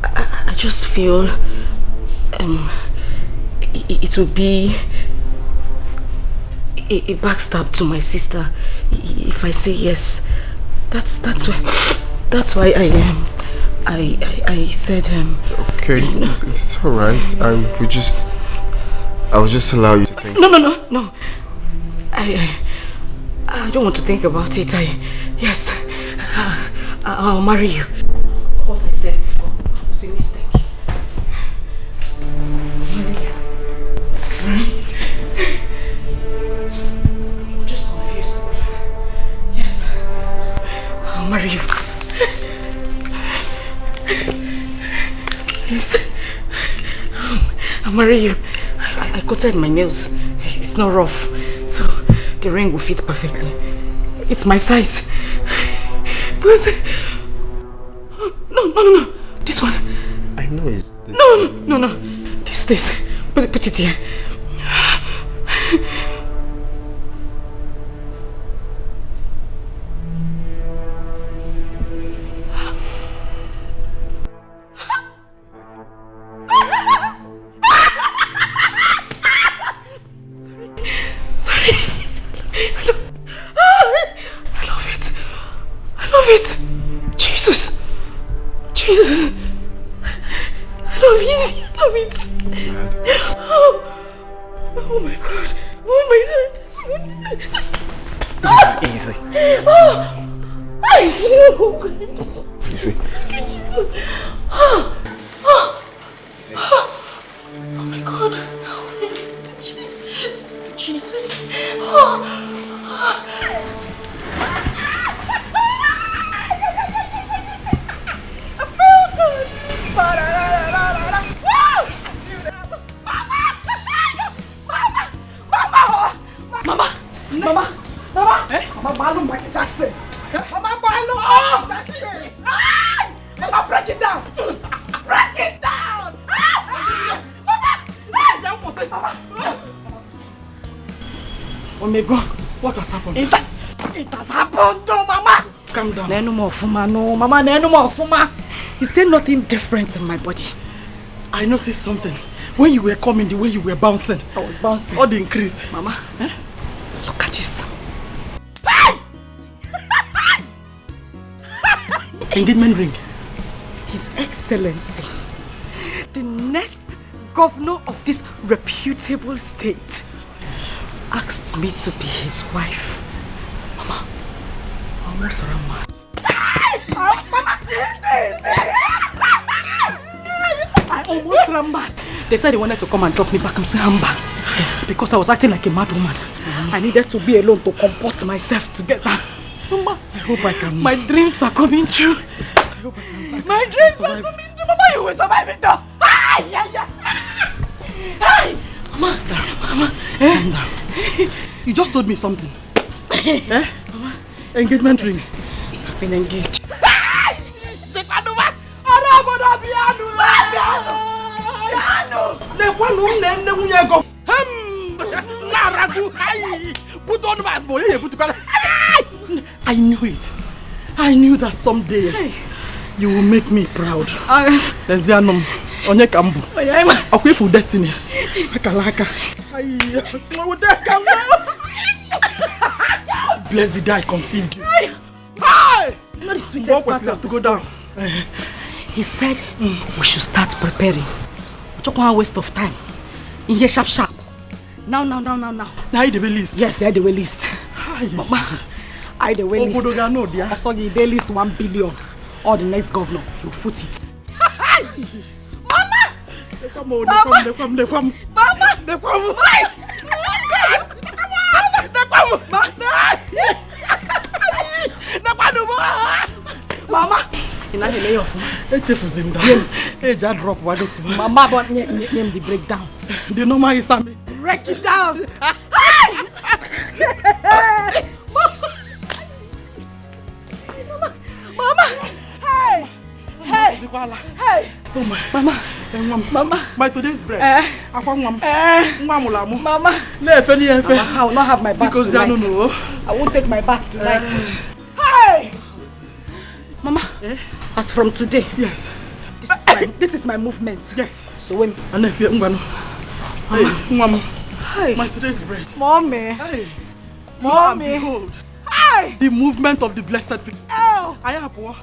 I just feel it would be a backstab to my sister if I say yes. That's why I said Okay, it's all right. I will just allow you to think. No. I don't want to think about it. Yes, I'll marry you. What I said before was a mistake. I'll marry you. I'm sorry. I'll marry you. I coated my nails. It's not rough. So the ring will fit perfectly. It's my size. But... No. This one. I know it's this. No. This. Put it here. Sorry. I love it. Jesus. I love it. Oh my God. This is easy. Easy. Jesus. Oh my God. Jesus. I feel good. Mama. Mama Balloon Michael Jackson. Mama Balloon Jackson. Mama, break it down. Break it down. Mama. Oh my God, what has happened? It has happened, no, Mama. Calm down. No more Fuma, no, Mama, no more Fuma. Is there nothing different in my body? I noticed something. When you were coming, the way you were bouncing. I was bouncing. All the increase. Mama, look at this. Engagement ring. His Excellency, the next governor of this reputable state, asked me to be his wife. Mama, I almost ran mad. I almost ran mad. They said they wanted to come and drop me back in Samba because I was acting like a mad woman. I needed to be alone to comport myself together. Mama, I hope I can. My dreams are coming true. I hope I can. My dreams are coming true. Mama, you will survive it though. Mama, calm down. You just told me something. Mama, engagement ring. I've been engaged. I knew it. I knew that someday you will make me proud. Lezianum, onye kambu. Akwe for destiny. Akalaka. Bless the day I conceived you. Not the sweetest part of the go down. He said we should start preparing. We don't want a waste of time. In here sharp. Now. Now I the list. Yes, I the list. Mama, I the list. I saw the list 1 billion. Or the next governor, you foot it. Mama! They come. Mama! In a lay off. It's a fuzim down. Hey, just drop what is Mama, but name the breakdown. The number is Sammy. Break it down. Mama! Hey! Oh my. Mama! My today's bread. Mama! I will not have my bath tonight. I won't take my bath tonight. Hey! Mama, as from today, yes, this is my movement. Yes. So when and if you Mama, my today's bread. Mommy. Hey. Mommy. Behold. Hey. The movement of the blessed people. Oh. I am poor.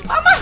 Mama.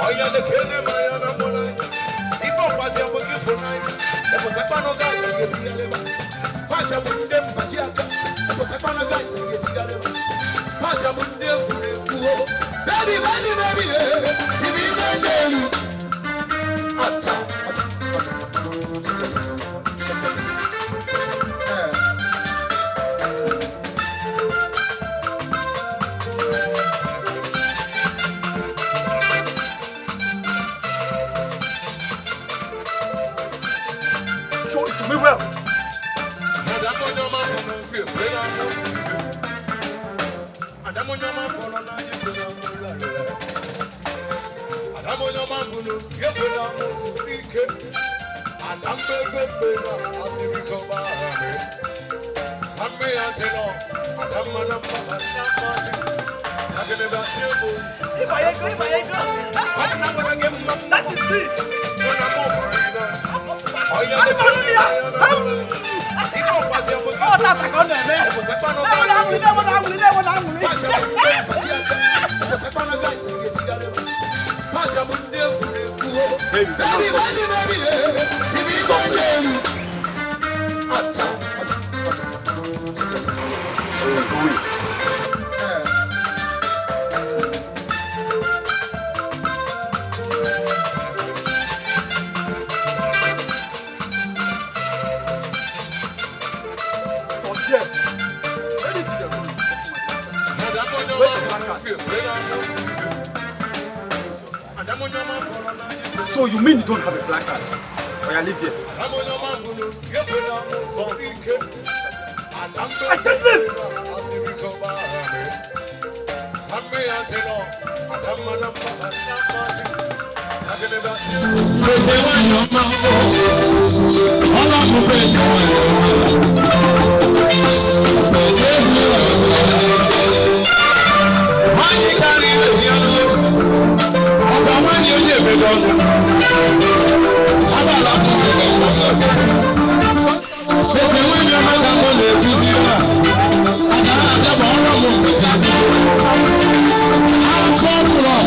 Oya the kene mayana mola. If I was your booking for night, the Potapano guys see it together. Pachamundem Pachiaka, the Potapano guys see it together. Pachamundem, baby, give me my name. Show it to me well. So you mean you don't have a black card? Or you live here? I said live!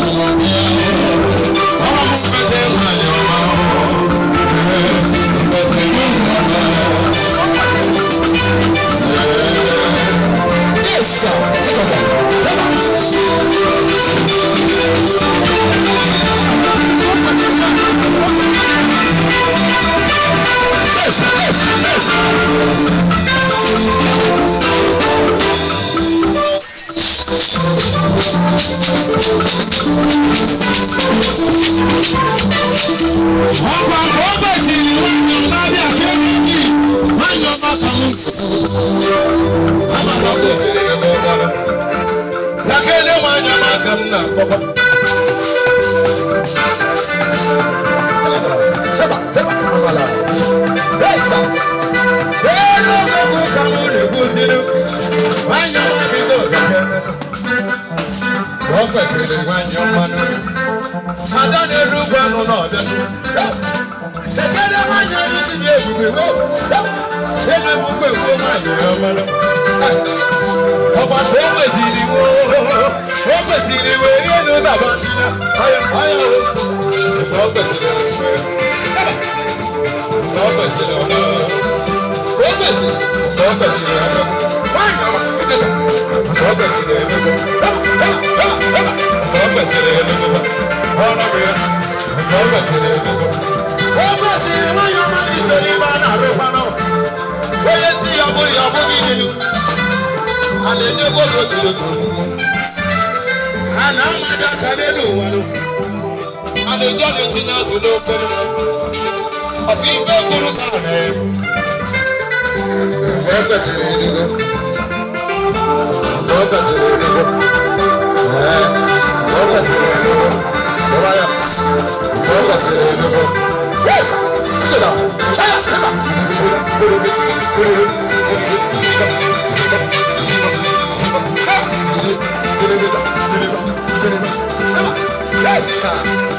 Yes, sir.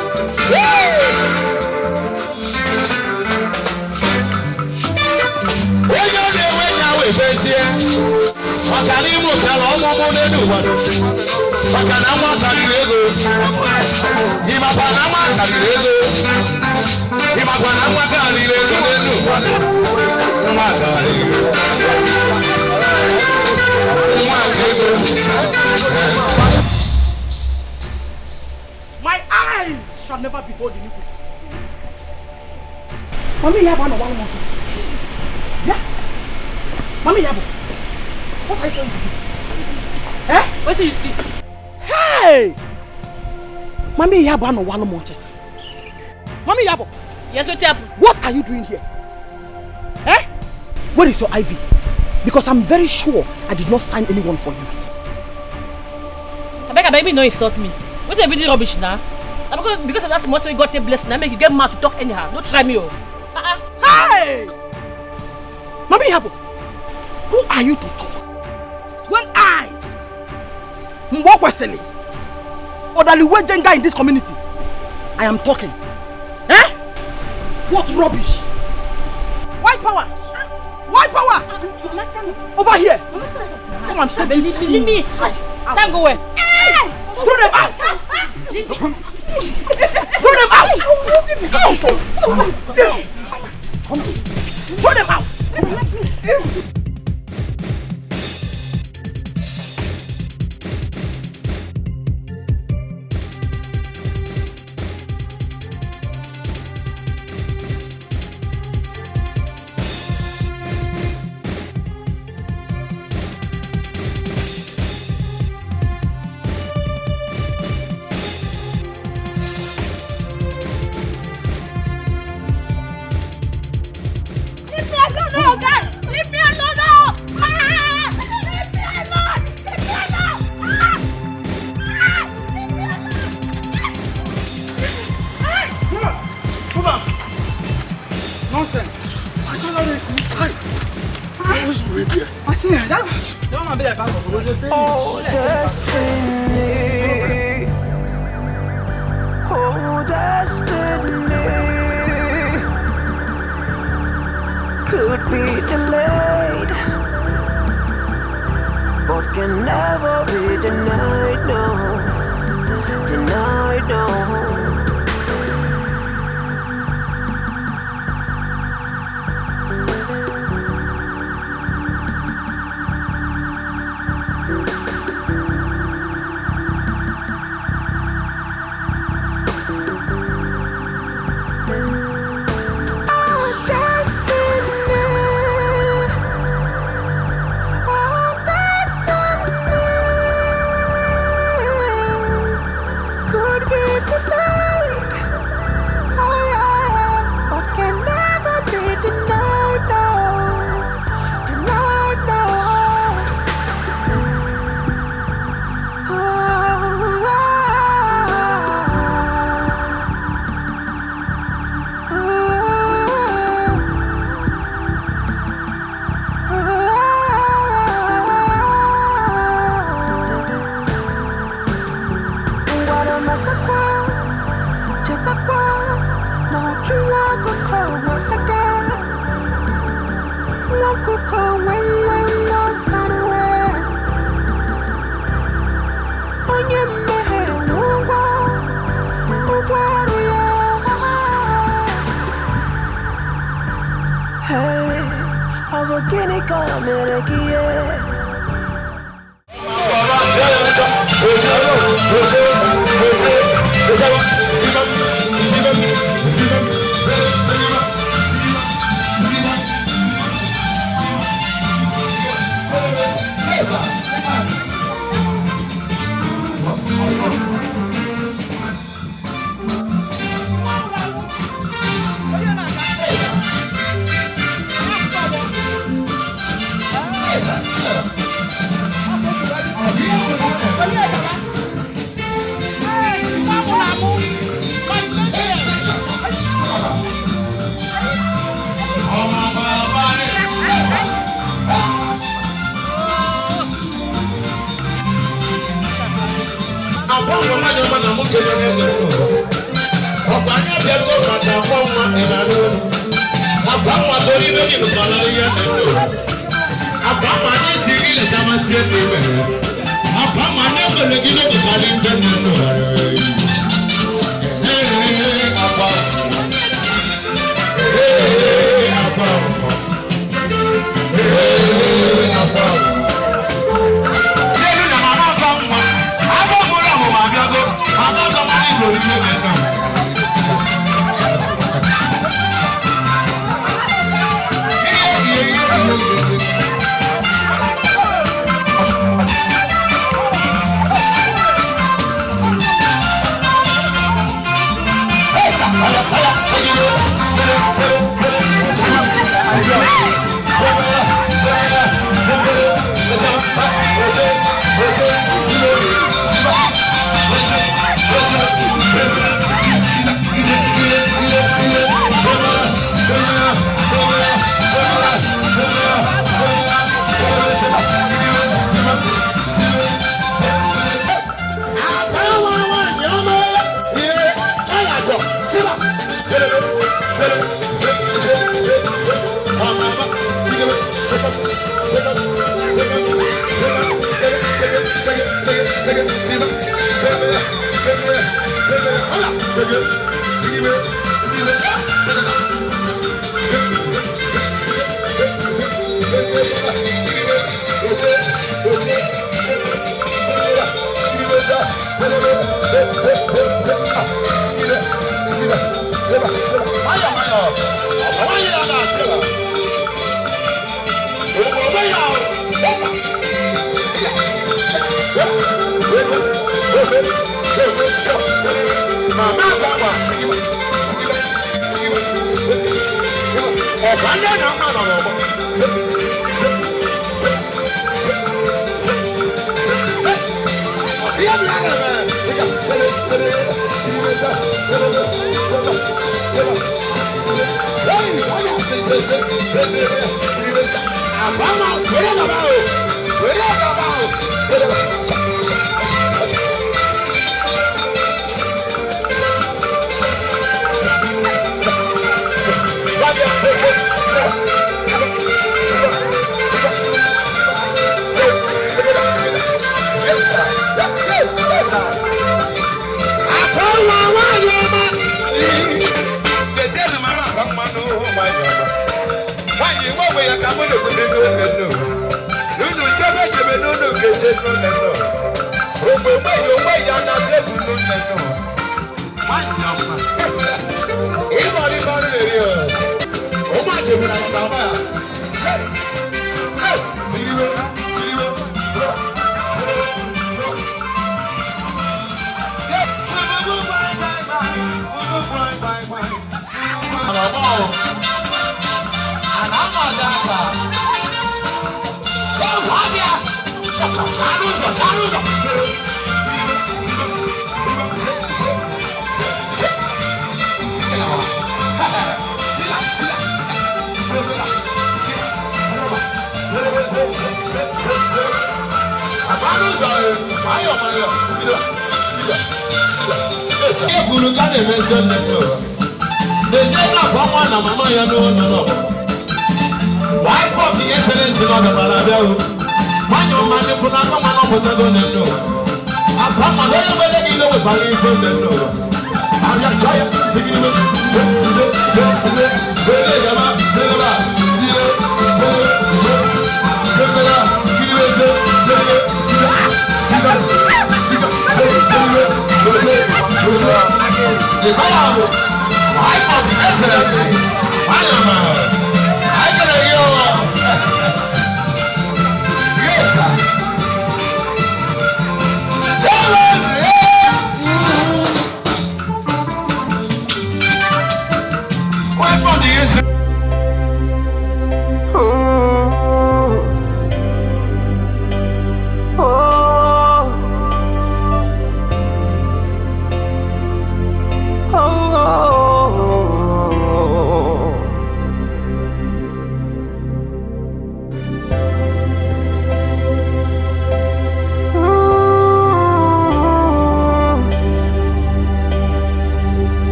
My eyes shall never behold iniquity. Mommy Yabo, no one more. Yes. Mommy Yabo, what are you trying to do? Eh? What do you see? Hey! Mommy Yabo, no one more. Mommy Yabo. Yes, what happened? What are you doing here? Eh? Where is your IV? Because I'm very sure I did not sign anyone for you. I beg, baby, no insult me. What are you doing rubbish now? Because of that small thing, God take blessing. I make you get mad to talk anyhow. Don't try me, oh. Hey! Mami Yabo, who are you to talk? When I, Mwakwesele, or the Liwejenga in this community, I am talking. Eh? What rubbish? White power! White power! Over here! Come on, take this. Leave me. Time go away. Throw them out! Throw them out! Throw them out! Oh, destiny. Oh, destiny. Could be delayed, but can never be denied, no. Denied, no. Abama ni siri le chama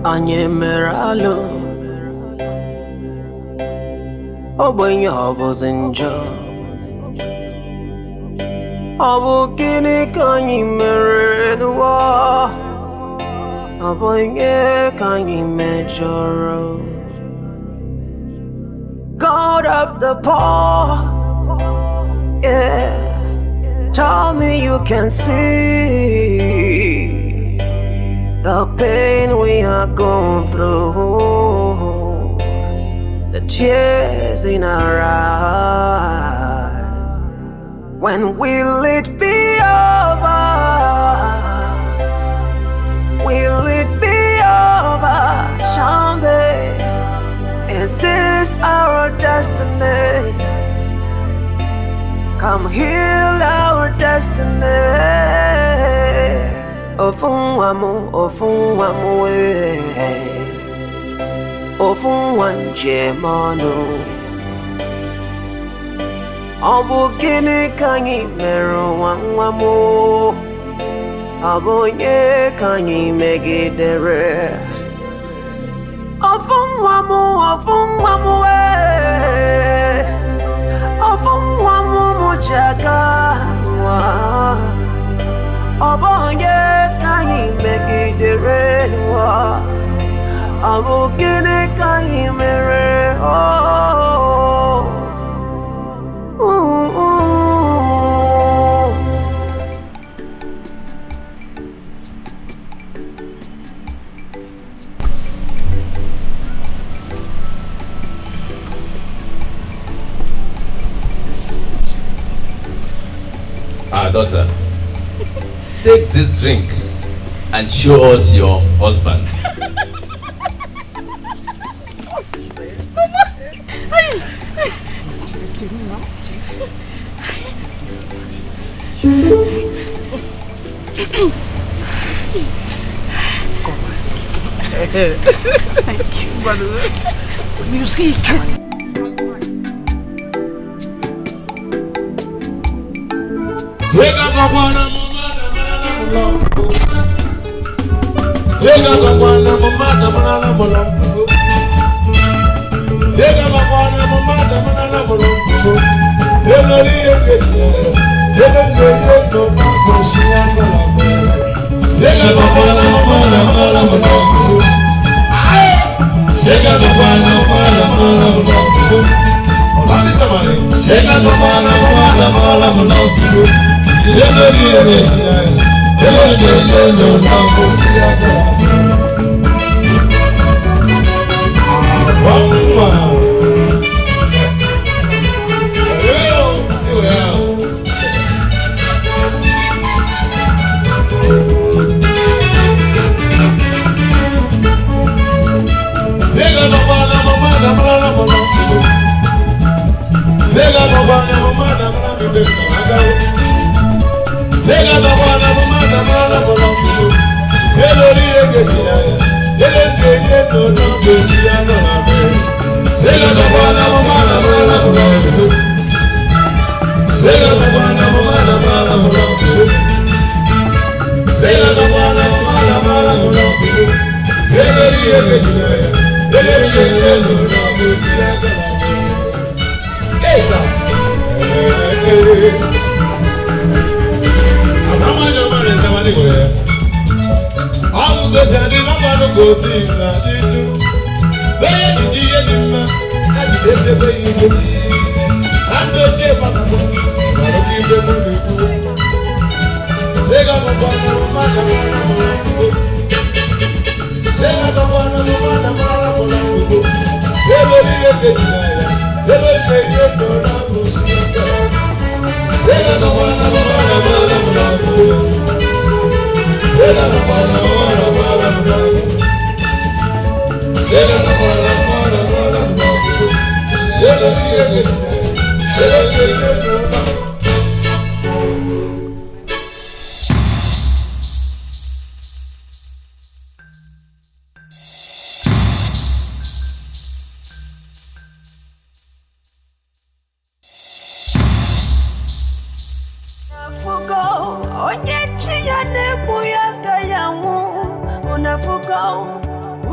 Anye meralo Ogbenye ọbụzi njọ Ọ bụ gịnị ka anyị mere n'ụwa Ọ bụ ihe ka anyị mejọrọ God of the poor Yeah Tell me you can see the pain we are going through, the tears in our eyes. When will it be over? Will it be over someday? Is this our destiny? Come heal our destiny. Ofunwamu, Ofunwanjemonu. Obu gini kanyi meru wanwamu. Obu nye kanyi megidere. Ofunwamu, Ofunwamu mujaga. Obonye kanyi megidere nwa Abukine kanyi mere Daughter, take this drink and show us your husband. Thank you, brother. Music. Zega babana Zega babana mamada manana molomfugo Zega babana mamada manana molomfugo Zelori ekeje Zega ngege to makoshi angalabe Zega babana mamada manana molomfugo Zega babana mamada manana molomfugo Olandi samare Zega babana mamada manana molomfugo Zelori ekeje Zega babana mamada mala molomfugo Zelori ekeje Zelenge to no beshi angalabe Zega babana mamada mala molomfugo Zega babana mamada mala molomfugo Zega babana mamada mala molomfugo Zelori ekeje Zelenge to no beshi angalabe Esa All the Sunday, no one go see that you do. Very did you and they say, and the chip of the book, give them a Sega Mabana, Sega Mabana,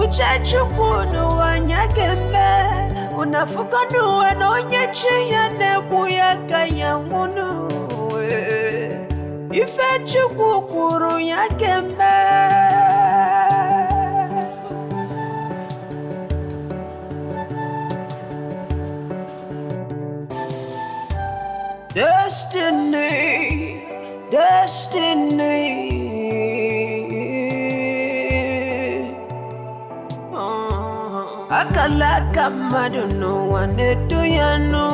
Uchechukwu n'ụwanyagembe unafuka n'ụwa na onye chi ya na-egbu ya ka ya nwụnụ ife Chukwu kwuru ya gembe Destiny, destiny. Akalaka madu no one do ya no.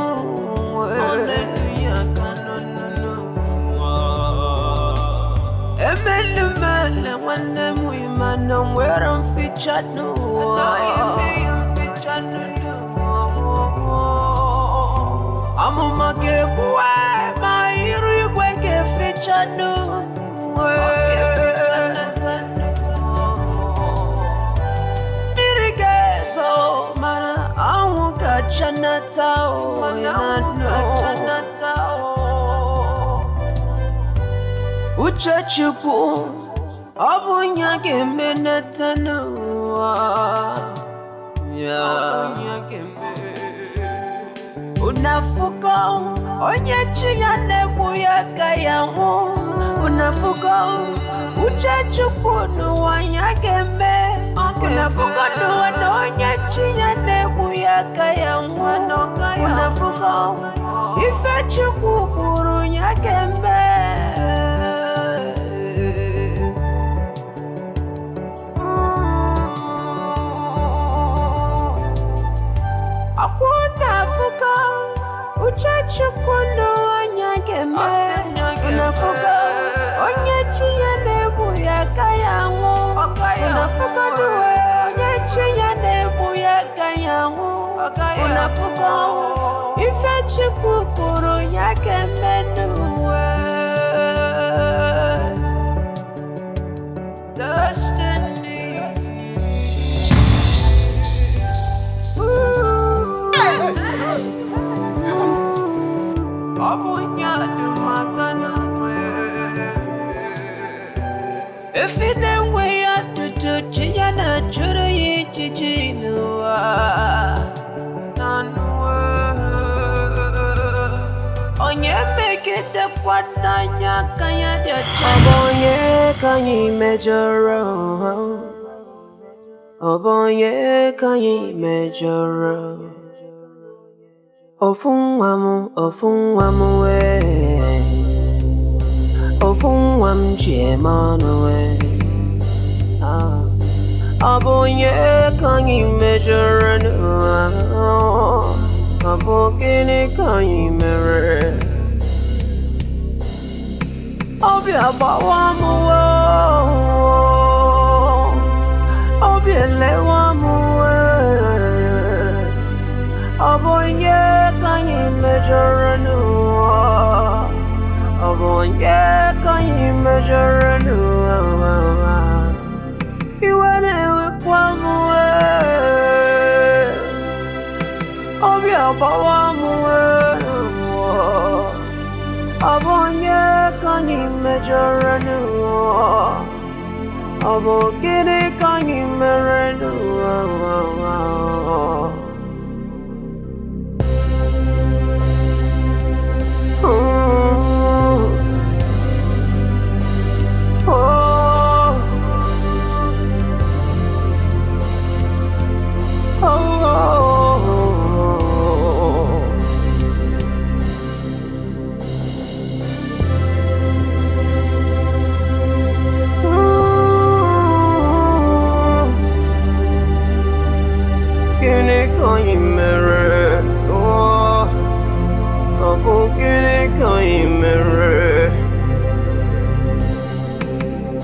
Emelu mele one we man on where I'm featured no. I'm on my give away my irigwe get featured no. Uchechukwu Obunya gembe netanu Unafuka onye chi ya na-egbu ya ka ya nwụ Unafuka Uchechukwu n'ụwa ya gembe Unafuka n'ụwa na onye chi ya na-egbu ya ka ya nwụ Unafuka ife Chukwu kwuru ya gembe Unafuka Uchechukwu n'ụwa ya gembe Unafuka onye chi ya na-egbu ya ka ya nwụ Unafuka n'ụwa onye chi ya na-egbu ya ka ya nwụ Unafuka ife Chukwu kwuru ya gembe n'ụwa Destiny Abunya du magana If in a way I do Chiana Chura Yichinoa Onye make it the Pananya Kaya de Chabonye Kanyi Major Obonye Kanyi Major Ofunwamu we Ofunwam jemanu we Abonye kanyi measure Abokini kanyi mere Obi abawamu Obi elewamu Abonye kanyi measure Abonye kanyi measure Iwane kwamu Obi abawamu Abonye kanyi measure Abokini kanyi mere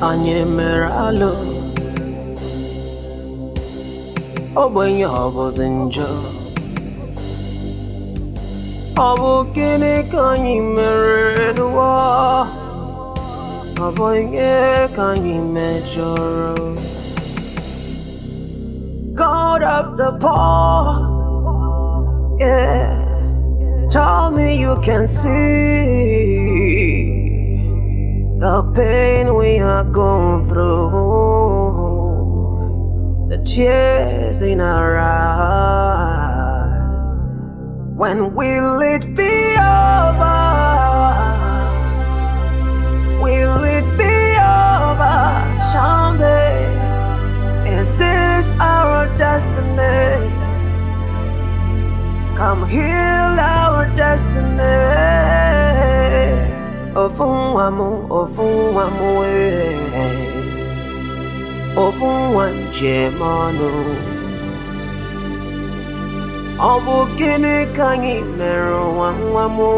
Anye meralo Ogbenye ọbụzi njọ Ọ bụ gịnị ka anyị mere n'ụwa Ọ bụ ihe ka anyị mejọrọ God of the poor Yeah Tell me you can see the pain we are going through, the tears in our eyes. When will it be over? Will it be over someday? Is this our destiny? Come heal our destiny. Ofunwamu, ofunwanjemanu. Obu gini kanyi meru wanwamu.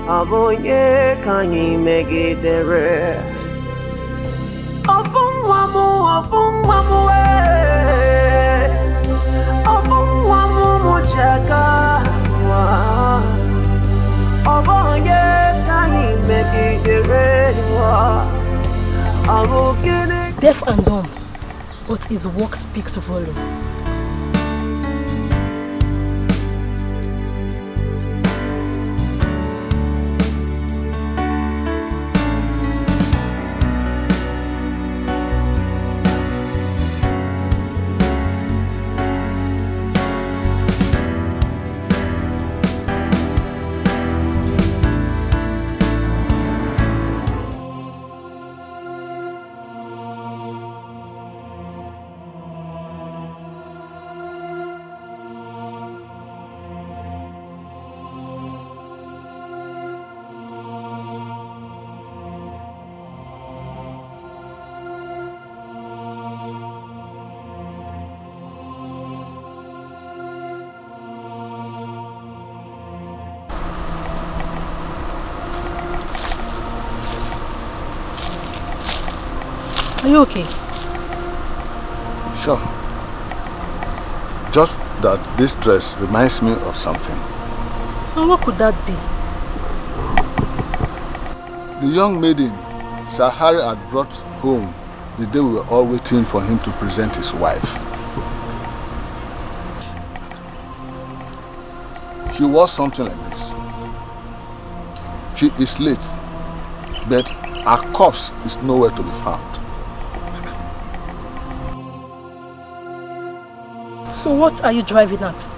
Obu ye kanyi megidere. Ofunwamu, ofunwamu mujaga. Obu ye kanyi megidere. Obu gini. Deaf and dumb, but his work speaks volume. Are you okay? Sure. Just that this dress reminds me of something. And what could that be? The young maiden Sahari had brought home the day we were all waiting for him to present his wife. She wore something like this. She is late, but her corpse is nowhere to be found. So what are you driving at?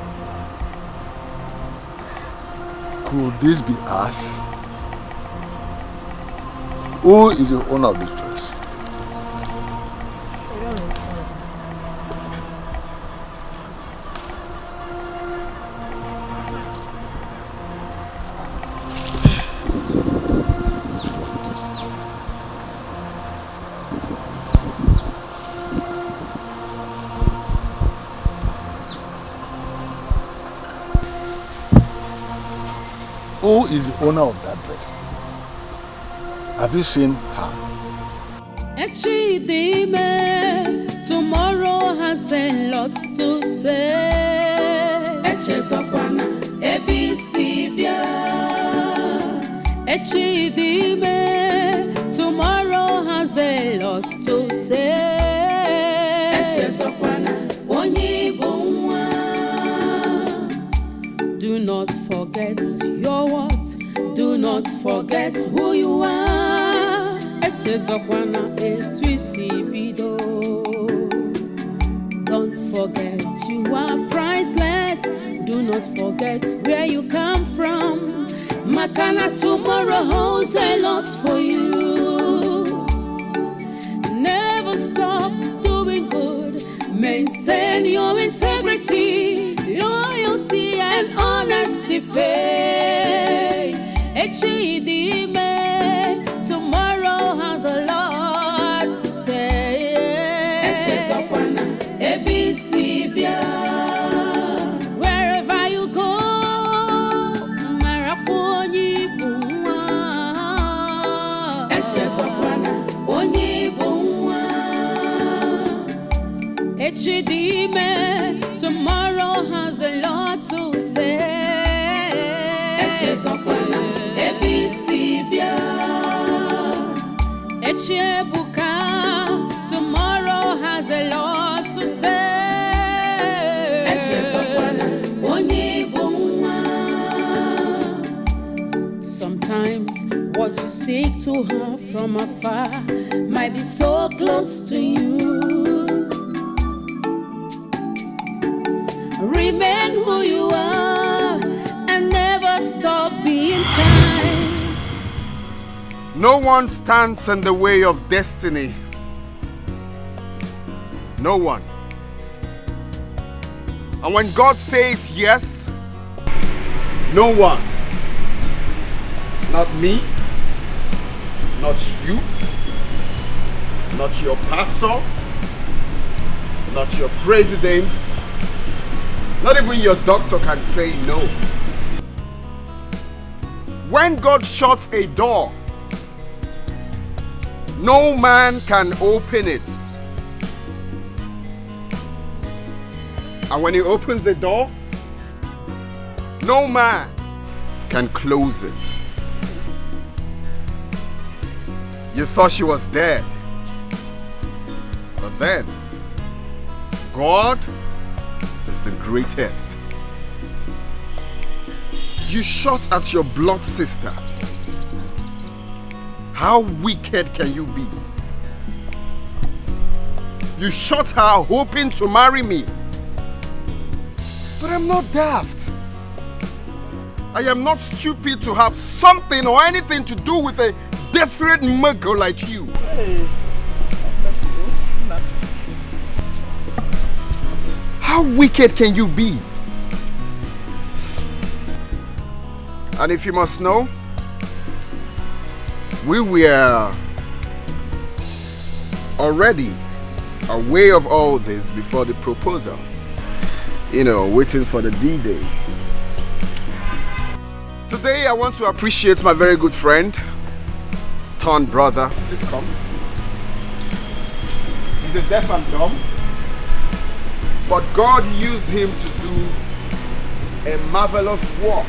Could this be us? Who is the owner of this dress? Who is the owner of that dress? Have you seen her? Tomorrow has a lot to say. Tomorrow has a lot to say. Do not forget your what? Do not forget who you are. Don't forget you are priceless. Do not forget where you come from. Makana tomorrow holds a lot for you. Never stop doing good. Maintain your integrity, loyalty and honesty pay. Tomorrow has a lot to say. Wherever you go, tomorrow has a lot to say. Tomorrow has a lot to say. Sometimes what you seek to have from afar might be so close to you. No one stands in the way of destiny. No one. And when God says yes, no one. Not me, not you, not your pastor, not your president, not even your doctor can say no. When God shuts a door, no man can open it. And when he opens the door, no man can close it. You thought she was dead. But then, God is the greatest. You shot at your blood sister. How wicked can you be? You shot her hoping to marry me. But I'm not daft. I am not stupid to have something or anything to do with a desperate muggle like you. How wicked can you be? And if you must know, we were already aware of all this before the proposal. You know, waiting for the D-Day. Today I want to appreciate my very good friend, turned brother. Please come. He's a deaf and dumb, but God used him to do a marvelous work.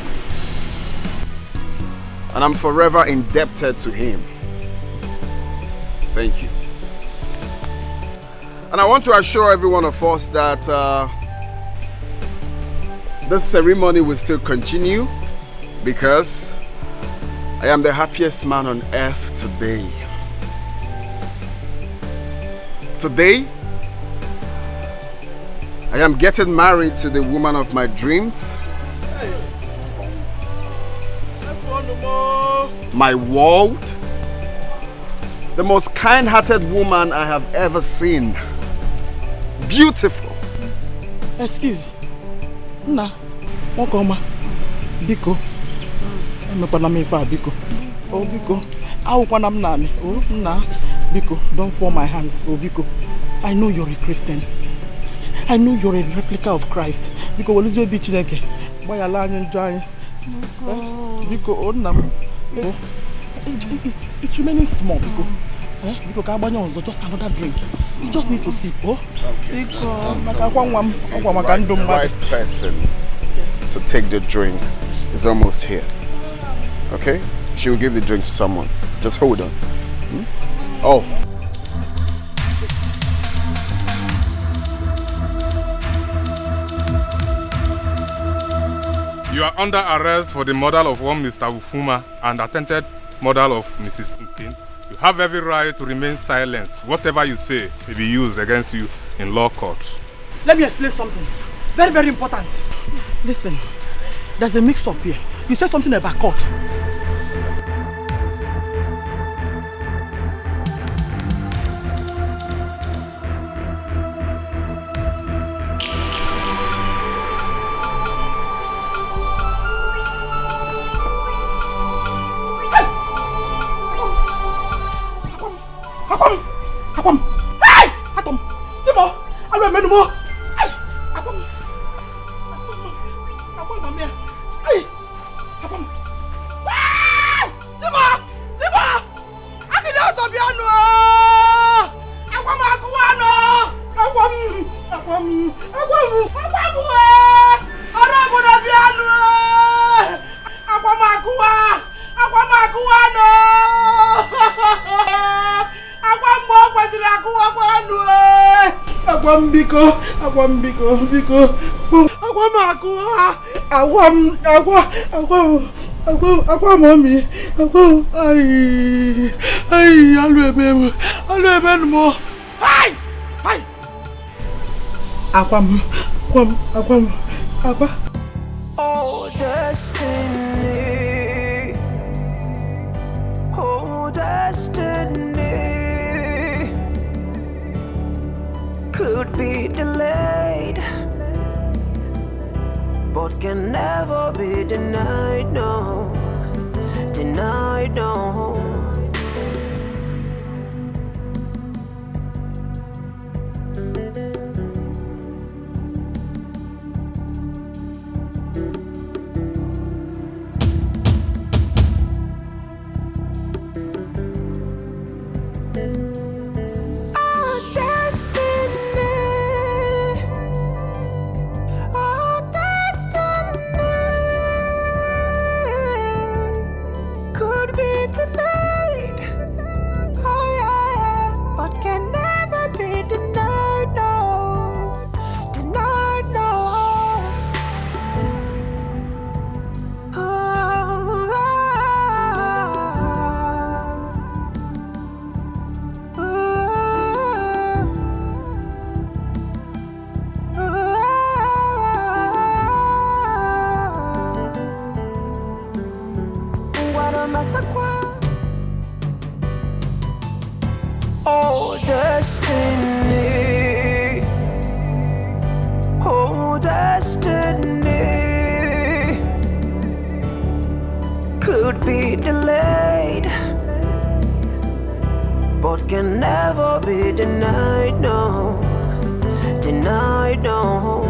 And I'm forever indebted to him. Thank you. And I want to assure every one of us that this ceremony will still continue because I am the happiest man on earth today. Today, I am getting married to the woman of my dreams. My world. The most kind-hearted woman I have ever seen. Beautiful. Excuse. Nah. Wakoma. Biko. Biko. Oh, Biko. Oh, nah. Biko, don't fall my hands. Oh, Biko. I know you're a Christian. I know you're a replica of Christ. Biko, what is your bitch like? Why are you dying? Biko, oh, nam. It's remaining small, Biko. Biko, Kabanya, just another drink. You just need to sip, oh? Okay. The right person to take the drink is almost here. Okay? She will give the drink to someone. Just hold on. Oh. You are under arrest for the murder of one Mr. Ufuma and attempted murder of Mrs. Nkin. You have every right to remain silent. Whatever you say may be used against you in law court. Let me explain something. Very, very important. Listen, there's a mix-up here. You said something about court. Akwam! Hey! Atom! Timo! Alwe menumo! Hey! Akwam! Akwam mamia! Hey! Akwam! Hey! Timo! Timo! Akide otobiano! Akwam akuano! Akwam! Akwam! Akwam! Akwam! Arabo dabiano! Akwam akuwa! Akwam akuano! Akwam biko, biko. Akwam akuwa. Akwam mommy. Akwam ay alwe mo. Hey! Akwam. Oh destiny. Oh destiny. destiny could be delayed, but can never be denied, no, denied, no. Oh, destiny. Oh, destiny could be delayed, but can never be denied, no, denied, no.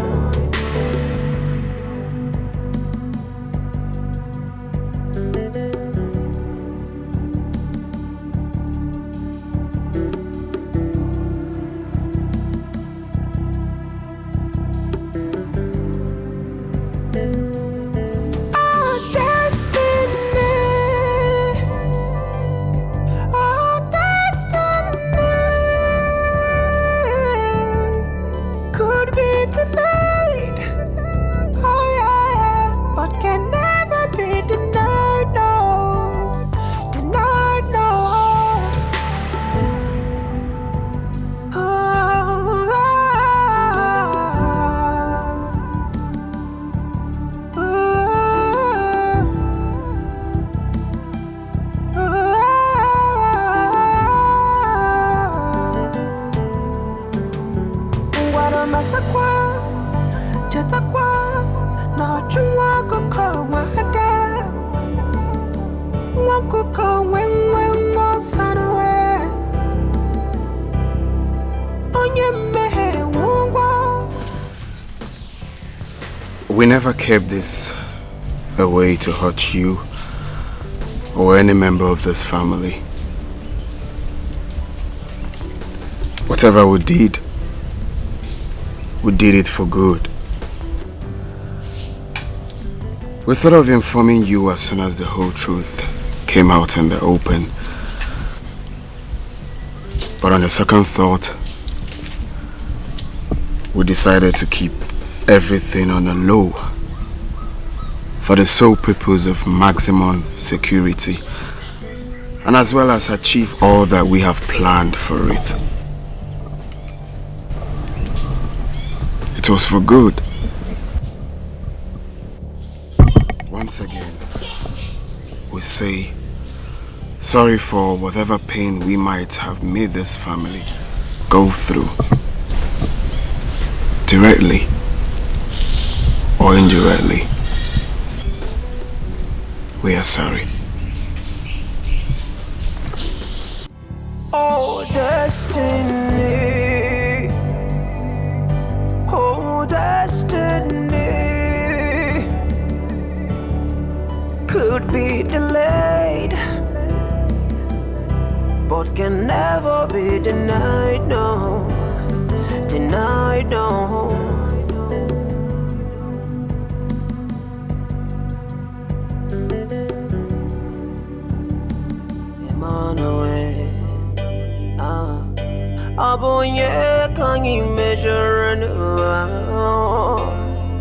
We never kept this away to hurt you or any member of this family. Whatever we did it for good. We thought of informing you as soon as the whole truth came out in the open. But on a second thought, we decided to keep everything on a low for the sole purpose of maximum security and as well as achieve all that we have planned for it. It was for good. Once again, we say sorry for whatever pain we might have made this family go through, directly or indirectly. We are sorry. Oh, destiny. Oh, destiny could be delayed, but can never be denied, no, denied, no. Abonye can you measure and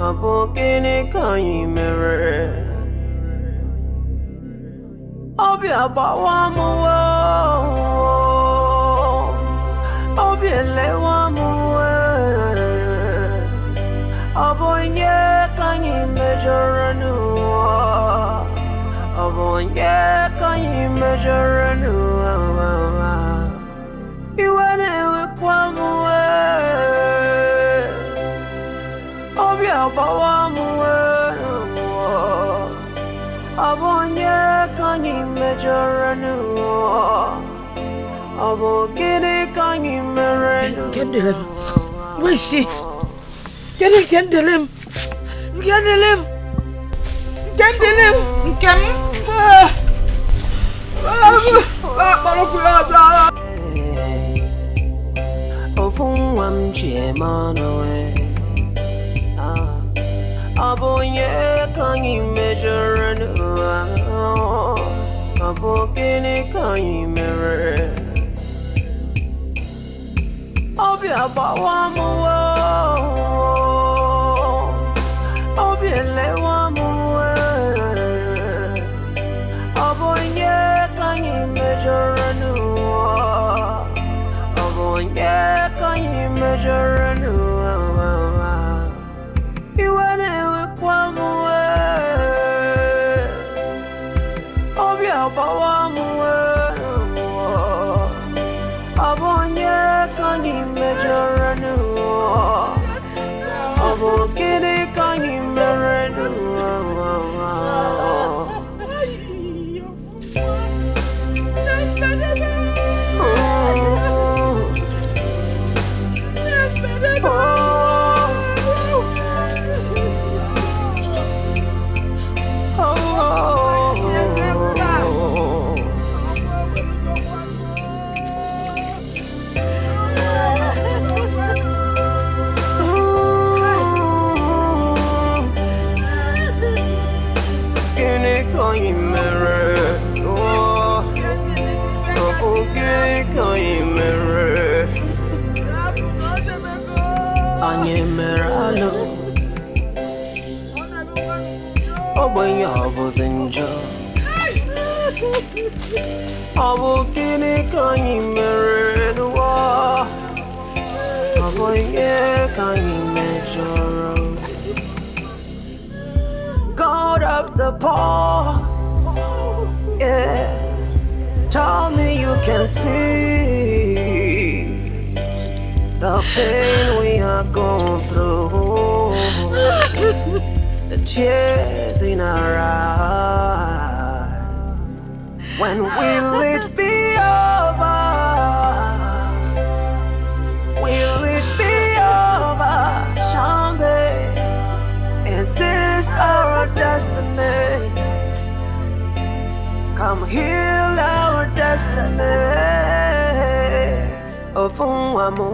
abogene can you mirror? Obi abawamu, obi elewamu. Abonye can you measure and abonye can you measure and Where is she? Kendelem. God of the poor, yeah. Tell me you can see the pain we are going through, the tears in our eyes. When will it be over? Will it be over someday? Is this our destiny? Come heal our destiny. Ofunwamu,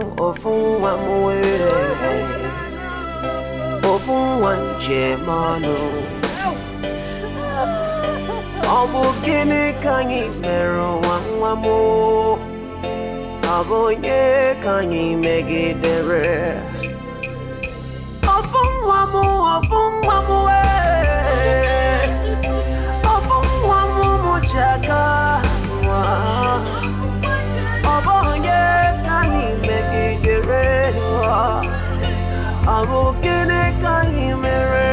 Ofunwanjemanu. Obugini kanyi mero wamwamu. Abonye kanyi megidere. Ofunwamu, Ofunwamu mujaka. Abonye kanyi megidere. Abugini kanyi mere.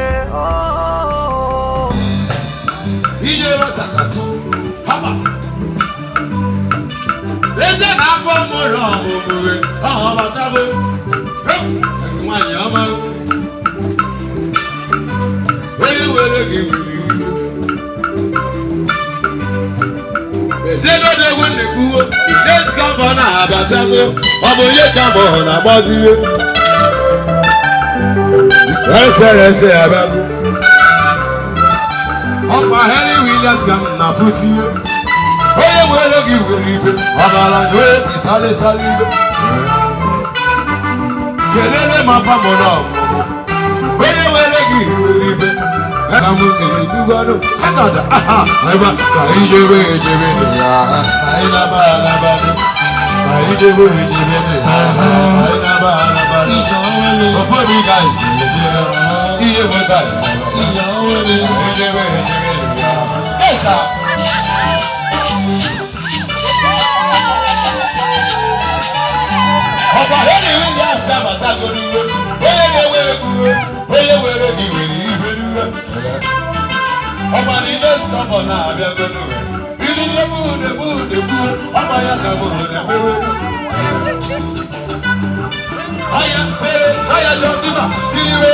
Ijero sakatu, haba. Eze na afọ mụrụ ọmụmụwe, ọha batabe. Nwanyị ọma. Onye were gị wuri. Eze n'ode ewu nnekuwo, nes kambọ na abatago, ọ bụ onye kambọ na-agbaziwe. Ese abago. Ọkwa Henry Williams ka m na-afụsi ihe. Onye were gị were ife, ọbara na onye isale ife. Kelele ma famọ na ọmụmụ. Onye were gị were ife. Eka m kere dugwado. Sekọnd, aha, ebe ka ijebe ejebe dị ya. Anyị naba anaba dị. Ka ijebe ejebe dị ya. Anyị naba anaba dị. Ụfọdụ ga-esi ejebe. Ihe nweta ya. Ejebe ejebe dị ya. Esa. Ọkwa Henry Williams abatago n'uwe. Onye na-ewere uwe. Onye were gị were ife n'uwe. Ọkwa n'ile stọpọ na-abịago n'uwe. Ili nlebu ọkwa ya na bụ na-emewe. Aya sere, aya chọziba, tiriwe.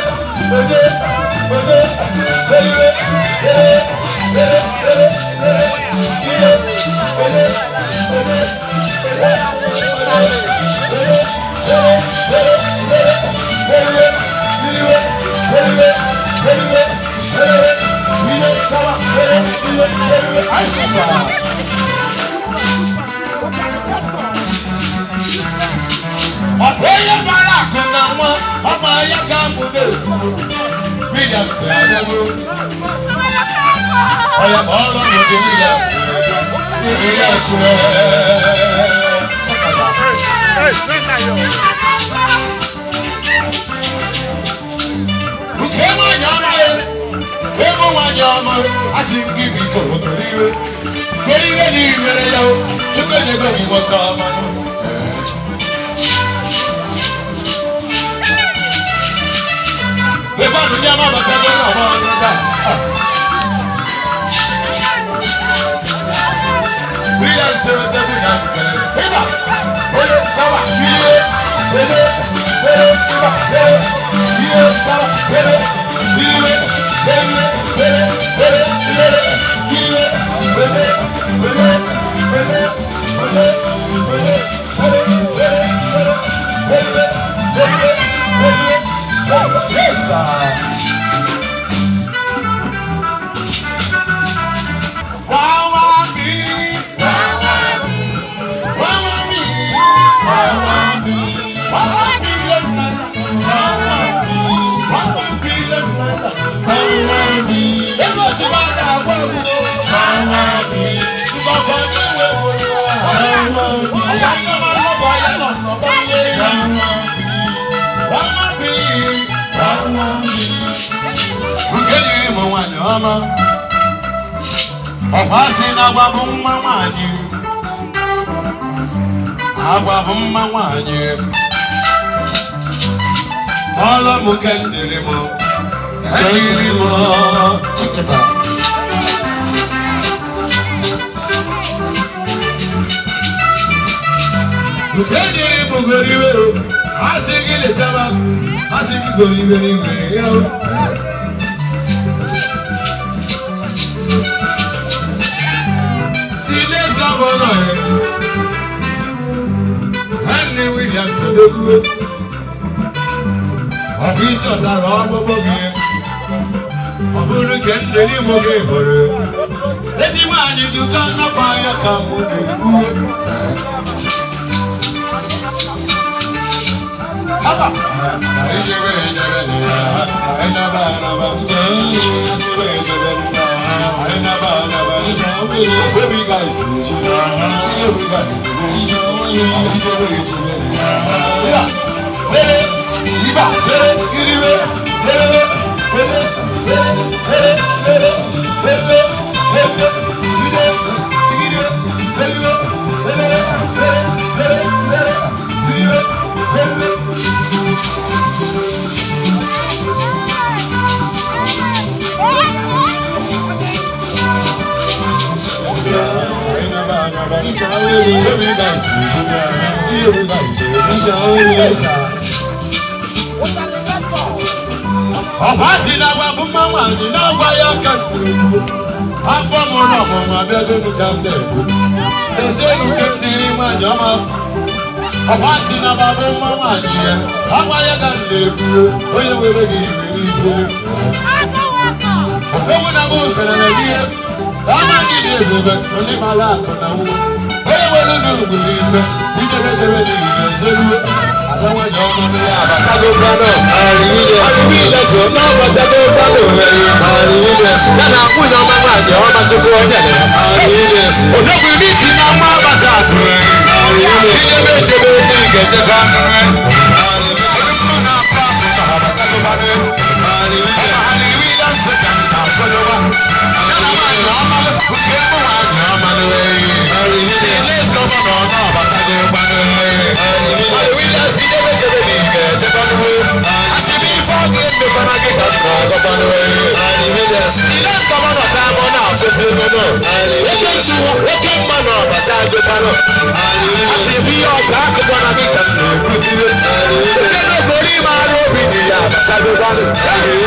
Thank you.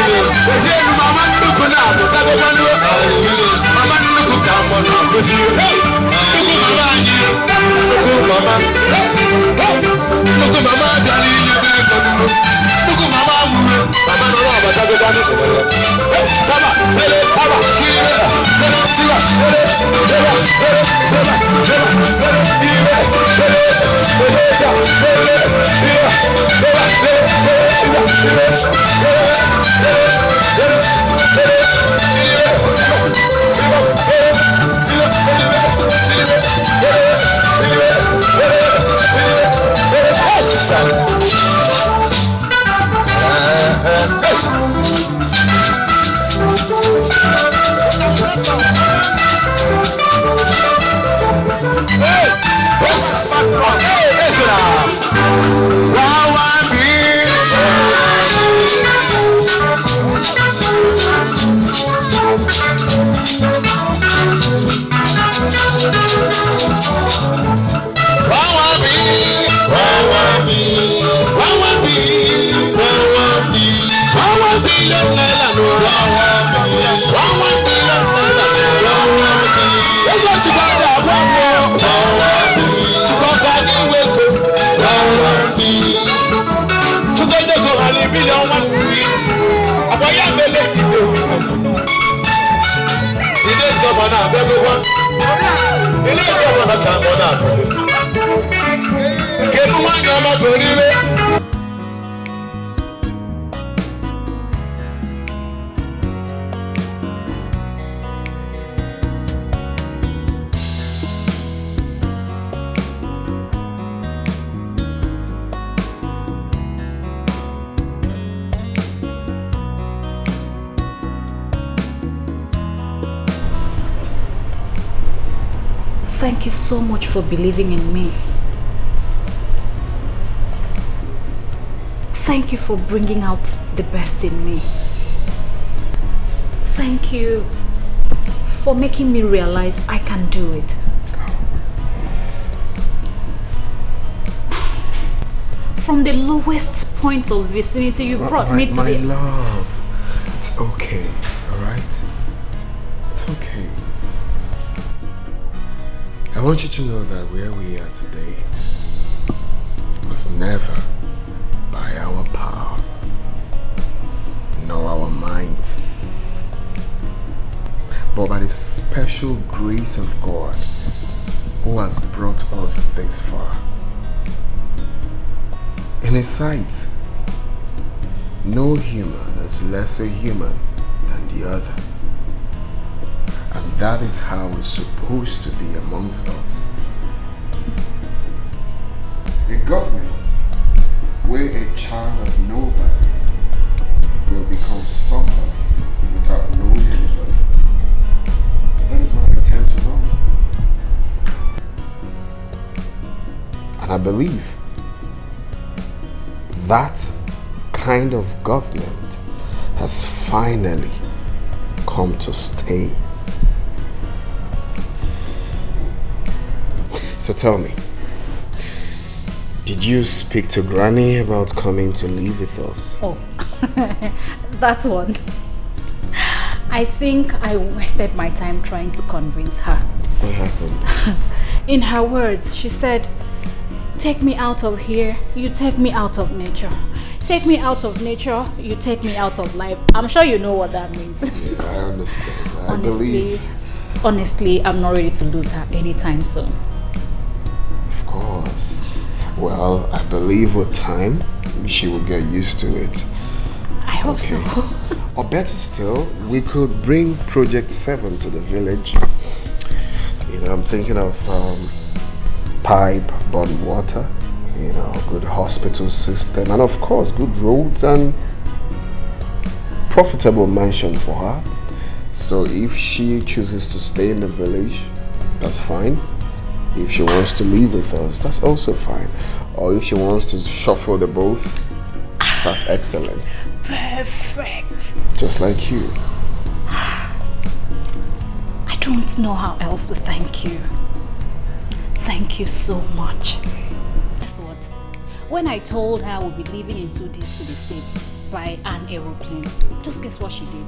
billion naira no. 1 billion naira. You got to buy that one more. To go back in wake up. To go to go and a billion 1 billion. A boy am a lady no. The next governor, everyone. The next governor can go now. Thank you so much for believing in me. Thank you for bringing out the best in me. Thank you for making me realize I can do it. From the lowest point of vicinity, you brought me to my the... My love, it's okay, alright? It's okay. I want you to know that where we are today was never by our power, nor our might, but by the special grace of God who has brought us this far. In His sight, no human is lesser human than the other. And that is how it's supposed to be amongst us. A government where a child of nobody will become somebody without knowing anybody. That is what I intend to run. And I believe that kind of government has finally come to stay. So tell me, did you speak to Granny about coming to live with us? Oh, that one. I think I wasted my time trying to convince her. What happened? In her words, she said, take me out of here, you take me out of nature. Take me out of nature, you take me out of life. I'm sure you know what that means. Yeah, I understand. I believe. Honestly, I'm not ready to lose her anytime soon. Of course. Well, I believe with time, she will get used to it. I hope so. Or better still, we could bring Project 7 to the village. You know, I'm thinking of pipe-borne water, you know, good hospital system, and of course, good roads and profitable mansion for her. So if she chooses to stay in the village, that's fine. If she wants to live with us, that's also fine. Or if she wants to shuffle the both, that's excellent. Perfect. Just like you. I don't know how else to thank you. Thank you so much. Guess what? When I told her we'll be leaving in 2 days to the States by an aeroplane, just guess what she did?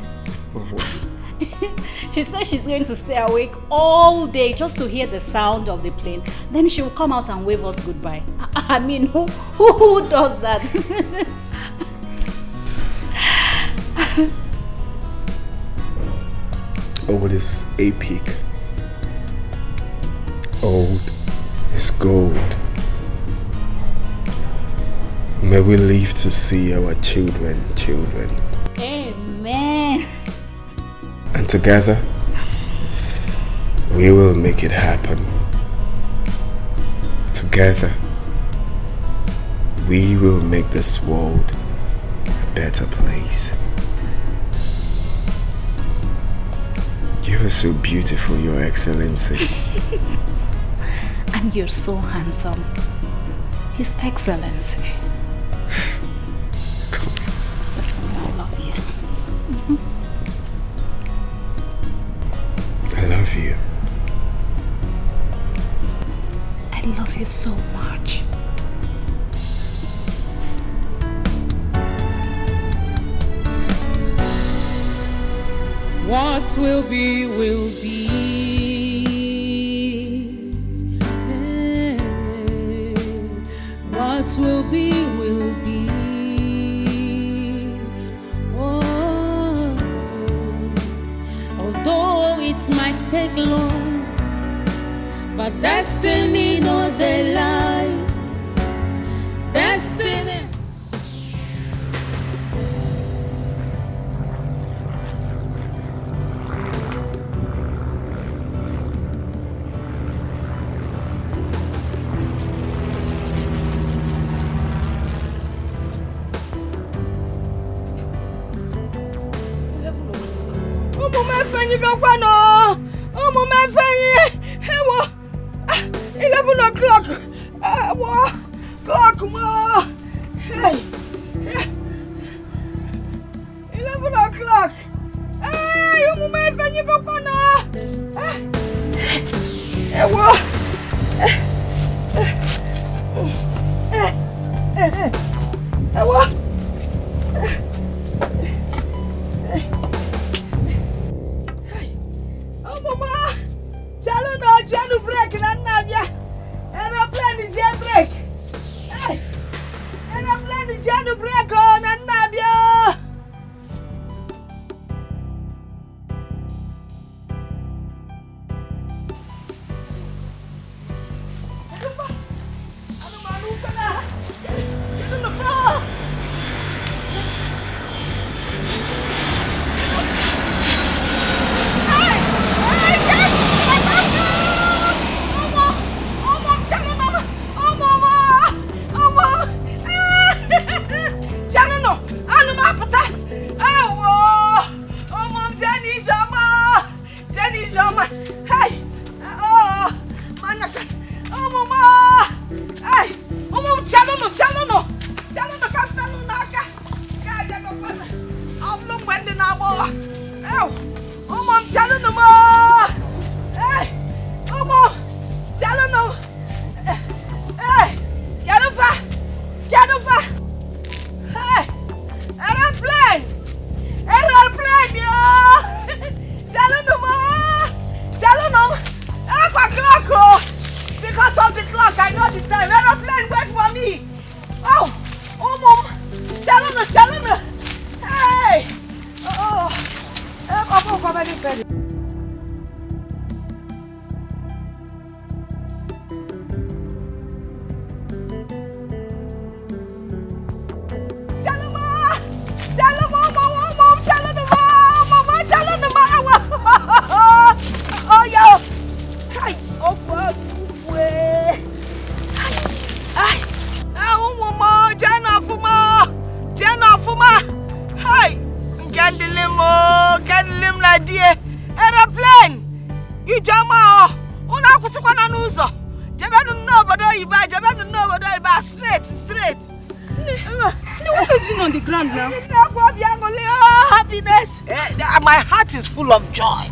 She said she's going to stay awake all day just to hear the sound of the plane. Then she will come out and wave us goodbye. I mean, who does that? Old is epic. Old is gold. May we live to see our children. Amen. And together, we will make it happen. Together, we will make this world a better place. You are so beautiful, Your Excellency. And you're so handsome, His Excellency. That's why I love you. I love you. I love you so much. What will be, will be. What will be, will be. Oh, although it might take long, but destiny no they lie. Destiny. You go no. 11 o'clock. Clock more. Hey. 11 o'clock. Hey, you go no. Janu break na nabia. Aeroplane jam break. Hey. Aeroplane janu break na nabia. My heart is full of joy,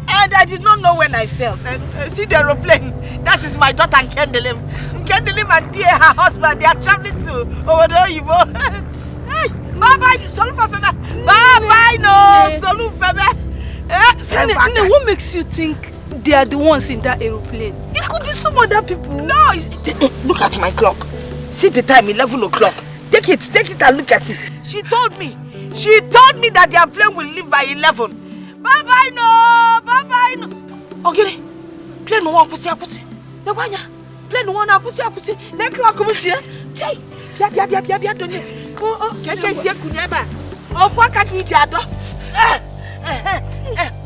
and I did not know when I fell. See the aeroplane. That is my daughter Kendelim. Kendelim and dear her husband. They are traveling to Obodo-Oyibo. Hey, bye bye, Solufebe. Bye bye, no Solufebe. What makes you think they are the ones in that aeroplane? It could be some other people. No, look at my clock. See the time, 11 o'clock. Take it and look at it. She told me that their plane will leave by 11. Bye bye no. Okay, plane no one akusi. No wanya. Plane no one akusi. Na clock come here. Chai. Bia don't. Oh, keke sie kunyeba. Ofwa ka ki jado.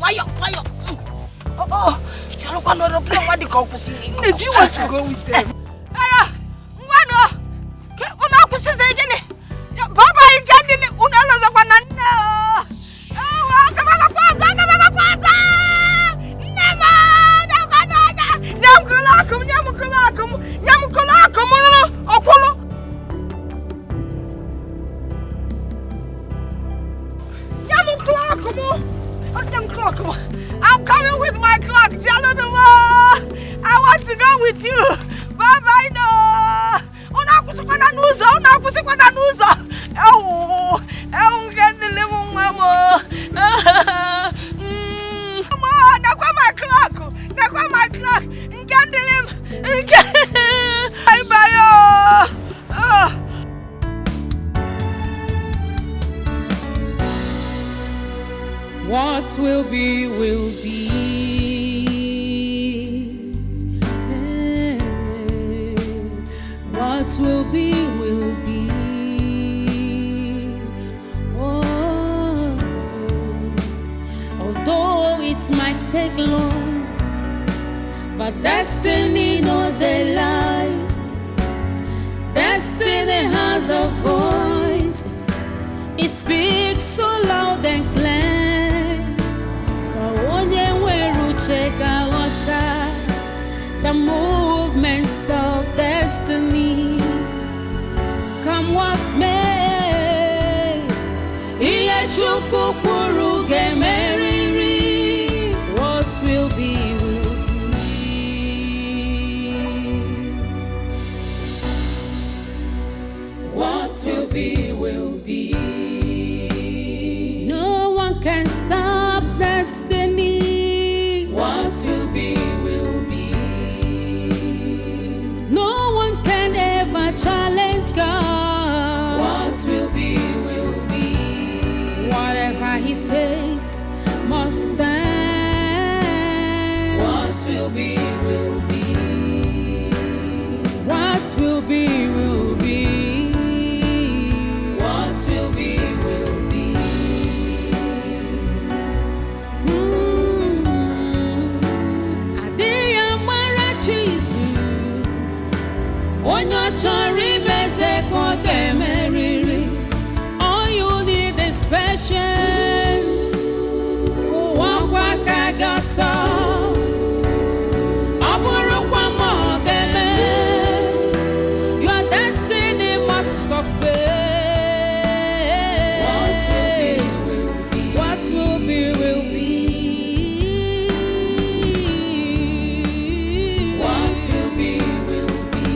Wayo. Oh, chalo kwa no plane what the akusi. Do you want to go with them? Ngwano. Ke una akusi ze jene. Baba ikandile unaloza kwa nana. Kabaka kwanza. Nema dakananya. Nyamukulakum okolo. Nyamukulakum. I'm coming with my clock. Jalonuma. I want to go with you. Bye no. Unakusikwa na nuzo. Ngandile mama. What will be, will be. What will be, will be. Oh, although it might take long, but destiny knows the lie. Destiny has a voice. It speaks so loud and clear. So onye weru cheka water, the movements of destiny. Come what may, iye chukwu kwuru gemeriri. What will be, will be. What will be, will be. No one can stop destiny. What will be, will be. No one can ever challenge God. What will be, will be. Whatever He says must stand. What will be, will be. What will be, will be. What will be, will be. Onyo chori meze kote meriri. All you need is patience. Wakwa kagata. Aburu kwa mogeme. Your destiny must suffer. What will be, will be. What will be, will be.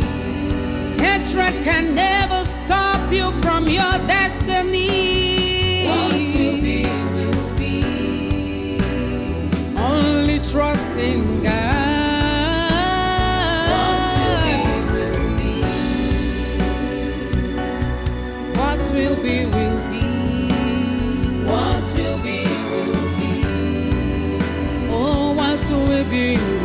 Hatred can never stop you from your destiny. What will be, will be. Only trust in God. What will be, will be. What will be, will be. What will be, will be. Oh, what will be, will be.